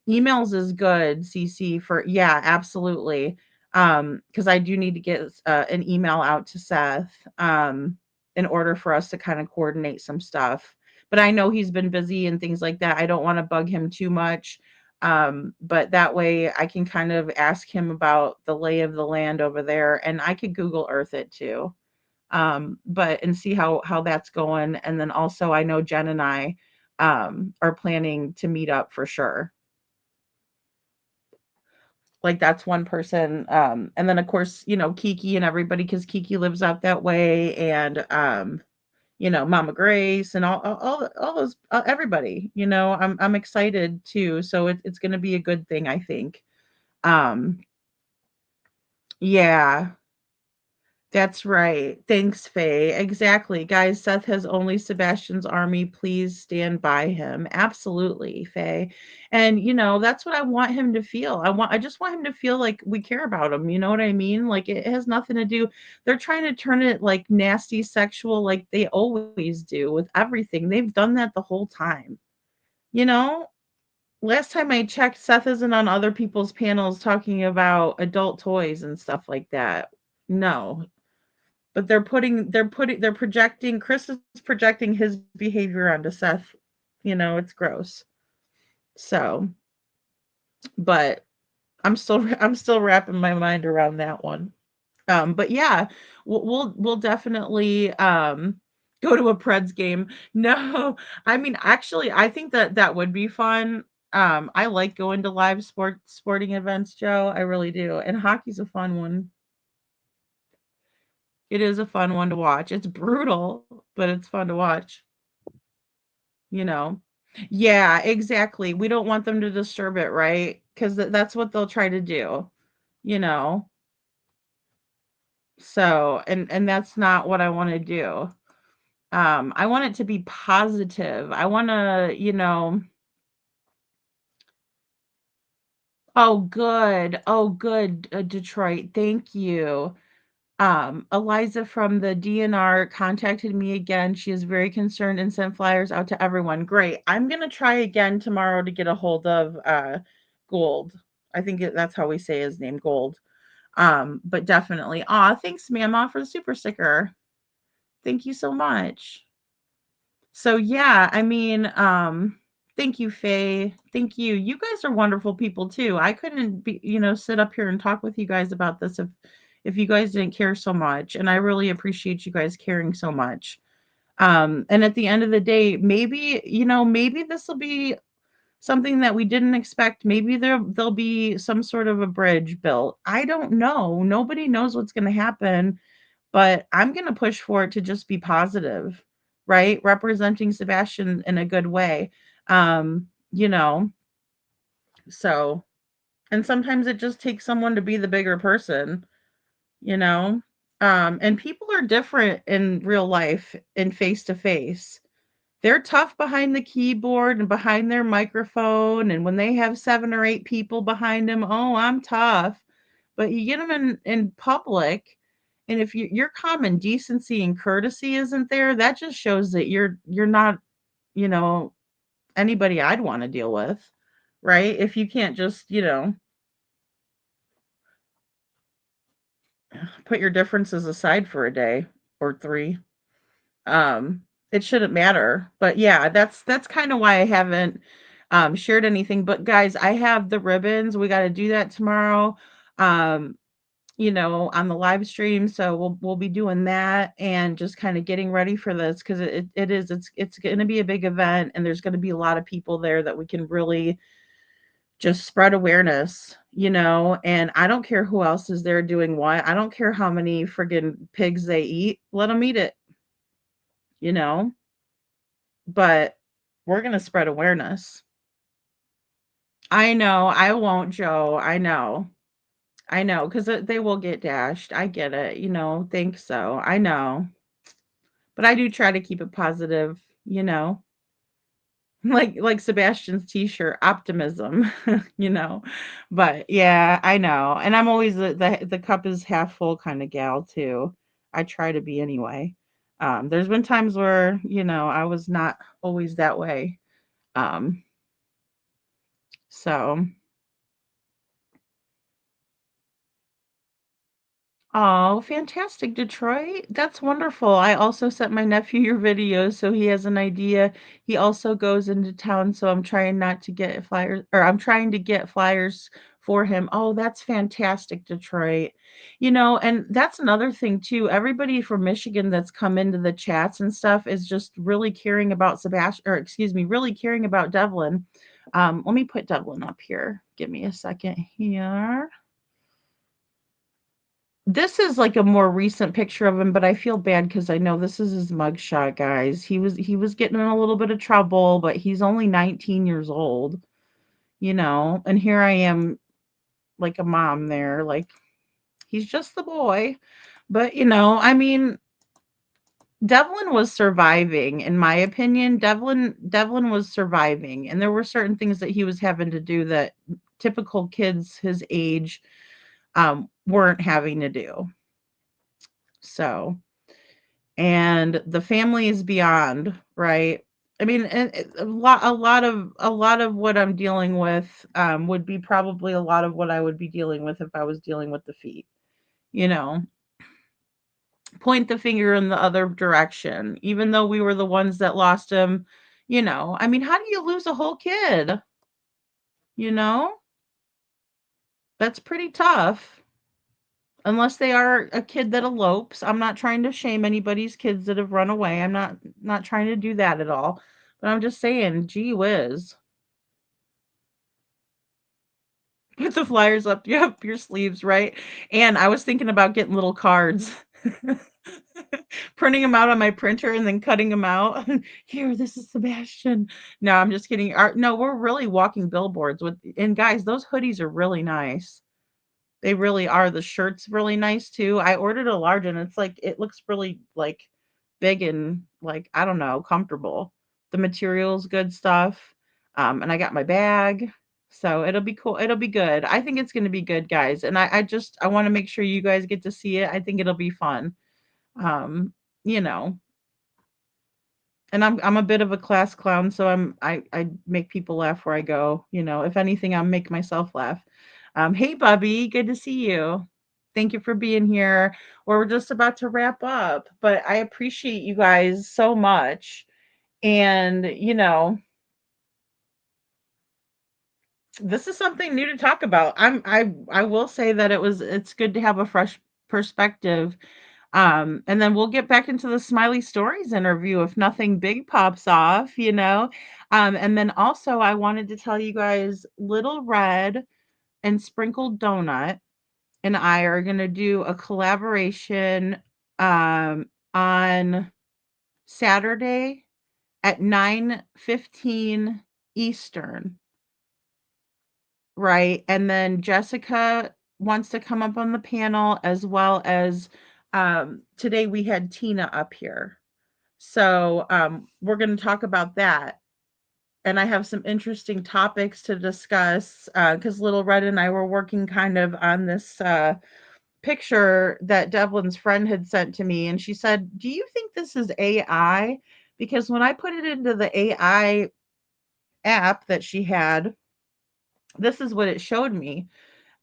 Emails is good, CC, for yeah, absolutely. Because I do need to get an email out to Seth in order for us to kind of coordinate some stuff. But I know he's been busy and things like that. I don't want to bug him too much. But that way I can kind of ask him about the lay of the land over there, and I could Google Earth it too. But and see how that's going. And then also I know Jen and I are planning to meet up for sure. Like that's one person. And then of course, Kiki and everybody, because Kiki lives out that way, and Mama Grace and all those everybody. I'm excited too. So it's going to be a good thing, I think. Um, yeah. That's right. Thanks, Faye. Exactly. Guys, Seth has only Sebastian's army. Please stand by him. Absolutely, Faye. And that's what I want him to feel. I just want him to feel like we care about him. You know what I mean? Like it has nothing to do. They're trying to turn it like nasty sexual like they always do with everything. They've done that the whole time. You know? Last time I checked, Seth isn't on other people's panels talking about adult toys and stuff like that. No, but they're projecting, Chris is projecting his behavior onto Seth. It's gross. So, but I'm still wrapping my mind around that one. But yeah, we'll definitely go to a Preds game. No, I mean actually I think that would be fun. I like going to live sporting events, Joe. I really do. And hockey's a fun one. It is a fun one to watch. It's brutal, but it's fun to watch, you know? Yeah, exactly. We don't want them to disturb it, right? Because that's what they'll try to do, you know? So, and that's not what I want to do. I want it to be positive. I want to, oh, good. Oh, good, Detroit. Thank you. Eliza from the DNR contacted me again. She is very concerned and sent flyers out to everyone. Great. I'm going to try again tomorrow to get a hold of Gold. I think that's how we say his name, Gold. But definitely. Aw, thanks, Mama, for the super sticker. Thank you so much. So yeah, I mean, thank you, Faye. Thank you. You guys are wonderful people too. I couldn't be, sit up here and talk with you guys about this if you guys didn't care so much. And I really appreciate you guys caring so much. And at the end of the day, maybe, maybe this will be something that we didn't expect. Maybe there'll be some sort of a bridge built. I don't know. Nobody knows what's going to happen, but I'm going to push for it to just be positive, right? Representing Sebastian in a good way. You know, so, and sometimes it just takes someone to be the bigger person, you know? And people are different in real life and face to face. They're tough behind the keyboard and behind their microphone, and when they have 7 or 8 people behind them, "Oh, I'm tough." But you get them in public, and if your common decency and courtesy isn't there, that just shows that you're not, you know, anybody I'd wanna deal with, right? If you can't just, put your differences aside for a day or 3. Um, it shouldn't matter. But yeah, that's kind of why I haven't shared anything. But guys, I have the ribbons. We got to do that tomorrow. Um, on the live stream. So we'll be doing that and just kind of getting ready for this because it's going to be a big event and there's going to be a lot of people there that we can really just spread awareness, and I don't care who else is there doing what. I don't care how many friggin' pigs they eat. Let them eat it, you know? But we're gonna spread awareness. I know, I won't, Joe. I know, because they will get dashed. I get it, think so. I know. But I do try to keep it positive, you know. Like Sebastian's t-shirt, optimism, you know. But yeah, I know. And I'm always the cup is half full kind of gal too. I try to be anyway. There's been times where, I was not always that way. Um, so Oh, fantastic, Detroit. That's wonderful. I also sent my nephew your videos so he has an idea. He also goes into town, so I'm trying not to get flyers, or I'm trying to get flyers for him. Oh, that's fantastic, Detroit. And that's another thing too. Everybody from Michigan that's come into the chats and stuff is just really caring about Sebastian, or excuse me, really caring about Devlin. Let me put Devlin up here. Give me a second here. This is like a more recent picture of him, but I feel bad because I know this is his mugshot, guys. He was getting in a little bit of trouble, but he's only 19 years old, and here I am like a mom there, like he's just the boy. But I mean, Devlin was surviving, in my opinion. Devlin was surviving, and there were certain things that he was having to do that typical kids his age weren't having to do. So and the family is beyond, right? I mean, a lot of what I'm dealing with would be probably a lot of what I would be dealing with if I was dealing with the feet. You know, point the finger in the other direction, even though we were the ones that lost him. I mean, how do you lose a whole kid? You know, that's pretty tough. Unless they are a kid that elopes. I'm not trying to shame anybody's kids that have run away. I'm not trying to do that at all. But I'm just saying, gee whiz. Put the flyers up your sleeves, right? And I was thinking about getting little cards. Printing them out on my printer and then cutting them out. Here, this is Sebastian. No, I'm just kidding. No, we're really walking billboards with, and guys, those hoodies are really nice. They really are. The shirt's really nice too. I ordered a large and it's like it looks really like big and like I don't know, comfortable. The material's good stuff. And I got my bag. So it'll be cool. It'll be good. I think it's gonna be good, guys. And I want to make sure you guys get to see it. I think it'll be fun. Um, you know, and I'm a bit of a class clown, so I make people laugh where I go. If anything, I make myself laugh. Hey, Bubby, good to see you. Thank you for being here. We're just about to wrap up, but I appreciate you guys so much. And this is something new to talk about. I will say that it's good to have a fresh perspective And then we'll get back into the Smiley Stories interview if nothing big pops off. And then also, I wanted to tell you guys Little Red and Sprinkled Donut and I are going to do a collaboration on Saturday at 9:15 Eastern, right? And then Jessica wants to come up on the panel as well as today we had Tina up here. So we're going to talk about that. And I have some interesting topics to discuss because Little Red and I were working kind of on this picture that Devlin's friend had sent to me. And she said, "Do you think this is AI?" Because when I put it into the AI app that she had, this is what it showed me.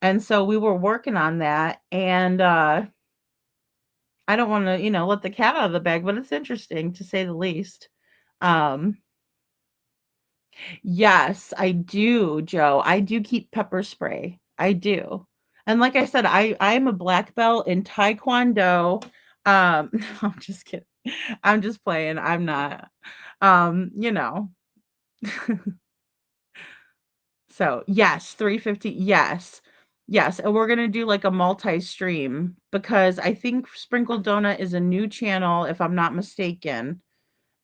And so we were working on that. And I don't want to, let the cat out of the bag, but it's interesting to say the least. Um, Yes, I do, Joe. I do keep pepper spray. I do. And like I said, I'm a black belt in Taekwondo. No, I'm just kidding. I'm just playing. I'm not. Um, you know. So, yes, 350. Yes. Yes, and we're going to do like a multi-stream because I think Sprinkled Donut is a new channel if I'm not mistaken.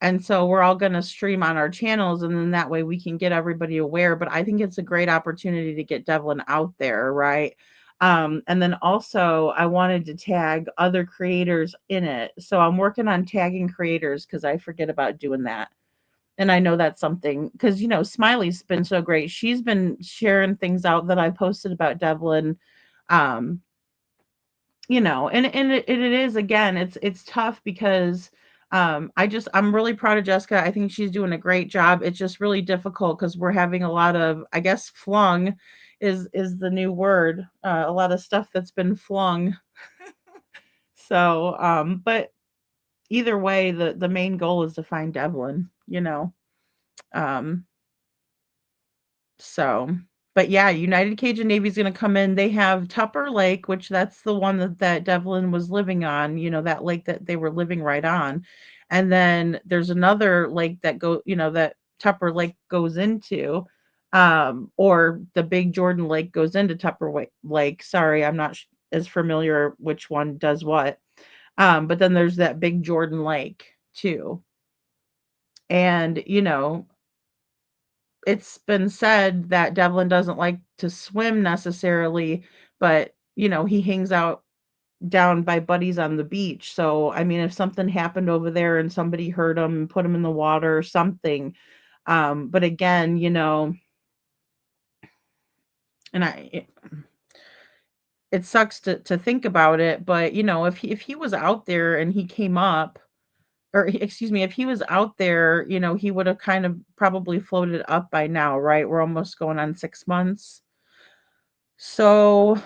And so we're all going to stream on our channels and then that way we can get everybody aware. But I think it's a great opportunity to get Devlin out there, right? And then also I wanted to tag other creators in it. So I'm working on tagging creators because I forget about doing that. And I know that's something because Smiley's been so great. She's been sharing things out that I posted about Devlin. Um, and it is again, it's tough because I'm really proud of Jessica. I think she's doing a great job. It's just really difficult because we're having a lot of, I guess, flung is the new word. A lot of stuff that's been flung. So, but either way, the main goal is to find Devlin. Um, So, but yeah, United Cajun Navy's gonna come in. They have Tupper Lake, which that's the one that Devlin was living on, that lake that they were living right on. And then there's another lake that Tupper Lake goes into, or the Big Jordan Lake goes into Lake. Sorry, I'm not as familiar which one does what. But then there's that Big Jordan Lake too. And, it's been said that Devlin doesn't like to swim necessarily, but he hangs out down by buddies on the beach. So, I mean, if something happened over there and somebody hurt him and put him in the water or something, but again, and it sucks to think about it, but if he was out there and he came up, or excuse me, if he was out there, he would have kind of probably floated up by now, right? We're almost going on 6 months. So,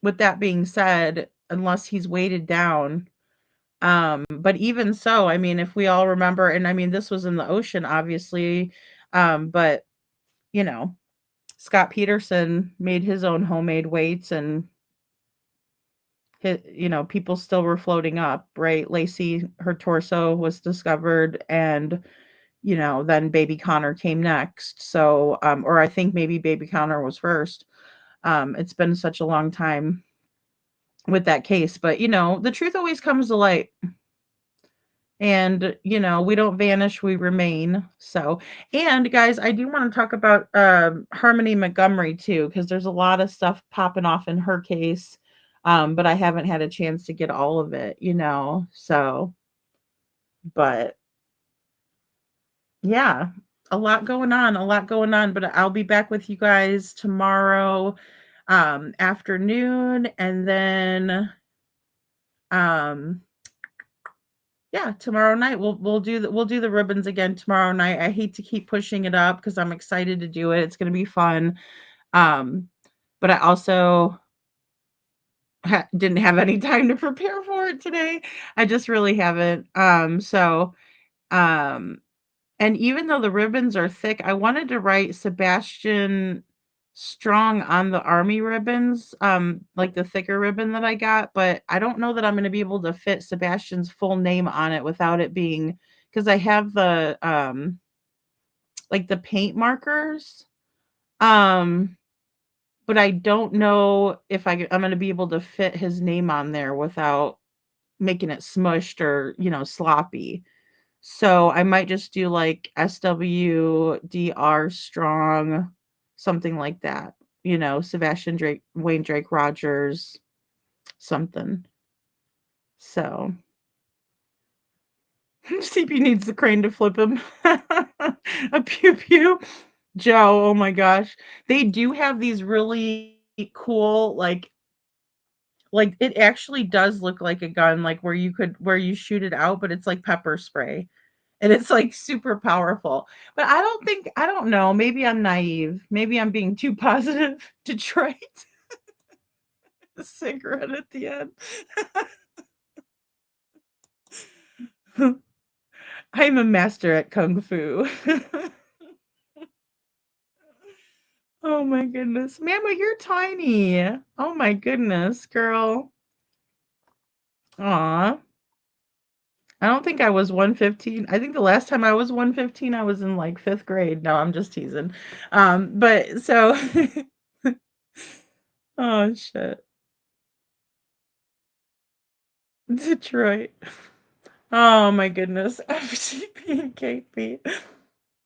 with that being said, unless he's weighted down, but even so, I mean, if we all remember, and I mean, this was in the ocean, obviously, but you know, Scott Peterson made his own homemade weights, and people still were floating up, right? Lacey, her torso was discovered, and then Baby Connor came next. So, or I think maybe Baby Connor was first. It's been such a long time with that case, but the truth always comes to light. And we don't vanish, we remain. So, and guys, I do want to talk about Harmony Montgomery too, because there's a lot of stuff popping off in her case. But I haven't had a chance to get all of it. So, but yeah, a lot going on, but I'll be back with you guys tomorrow afternoon, and then um yeah, tomorrow night we'll do the ribbons again tomorrow night. I hate to keep pushing it up because I'm excited to do it. It's going to be fun. Um, but I also didn't have any time to prepare for it today. I just really haven't. Um, and even though the ribbons are thick, I wanted to write Sebastian strong on the army ribbons, like the thicker ribbon that I got, but I don't know that I'm going to be able to fit Sebastian's full name on it without it being, because I have the like the paint markers. Um but I don't know if I'm going to be able to fit his name on there without making it smushed or, sloppy. So I might just do like SWDR strong, something like that. Sebastian Drake, Wayne Drake Rogers, something. So CP needs the crane to flip him. A pew pew. Joe, oh my gosh. They do have these really cool, like it actually does look like a gun, like where you shoot it out, but it's like pepper spray. And it's like super powerful. But I don't know, maybe I'm naive. Maybe I'm being too positive. Detroit. The cigarette at the end. I'm a master at kung fu. Oh my goodness. Mama, you're tiny. Oh my goodness, girl. Aw. I don't think I was 115. I think the last time I was 115, I was in like fifth grade. No, I'm just teasing. But so, oh shit. Detroit. Oh my goodness. FCP and KP.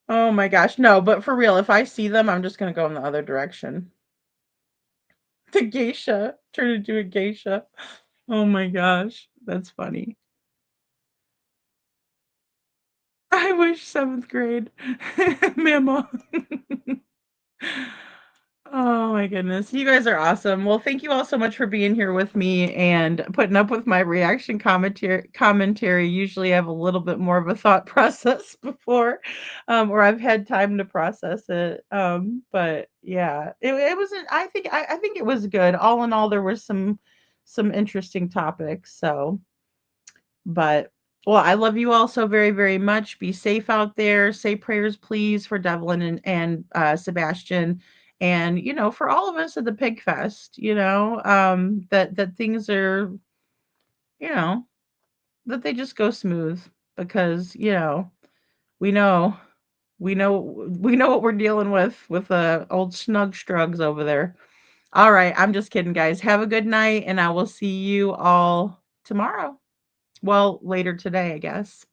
Oh my gosh. No, but for real, if I see them, I'm just gonna go in the other direction. The geisha. Turn into a geisha. Oh my gosh. That's funny. I wish seventh grade. Mama. Oh my goodness. You guys are awesome. Well, thank you all so much for being here with me and putting up with my reaction commentary. Usually I have a little bit more of a thought process before, or I've had time to process it. But yeah, it wasn't, I think it was good. All in all, there were some interesting topics. So, but well, I love you all so very, very much. Be safe out there. Say prayers, please, for Devlin and Sebastian, and for all of us at the Pig Fest. That things are, you know, that they just go smooth because we know we know what we're dealing with old snug strugs over there. All right, I'm just kidding, guys. Have a good night, and I will see you all tomorrow. Well, later today, I guess.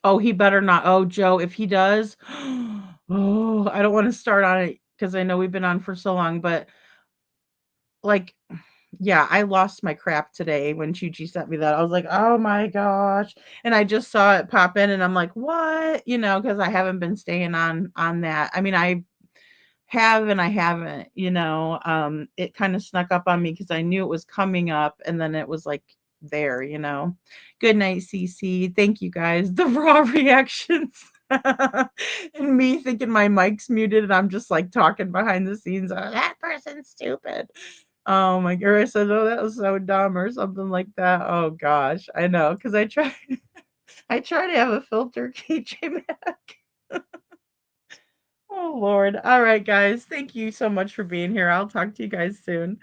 Oh, he better not. Oh, Joe, if he does, oh, I don't want to start on it because I know we've been on for so long, but like, yeah, I lost my crap today when Chuchi sent me that. I was like, oh my gosh. And I just saw it pop in and I'm like, what? Because I haven't been staying on that. I mean, I have and I haven't, it kind of snuck up on me because I knew it was coming up and then it was like there. Good night, CC. Thank you guys. The raw reactions. And me thinking my mic's muted and I'm just like talking behind the scenes. Oh, that person's stupid. Oh my god. I said, oh, that was so dumb or something like that. Oh gosh. I know. Cause I try to have a filter, KJ Mac. Oh Lord. All right, guys. Thank you so much for being here. I'll talk to you guys soon.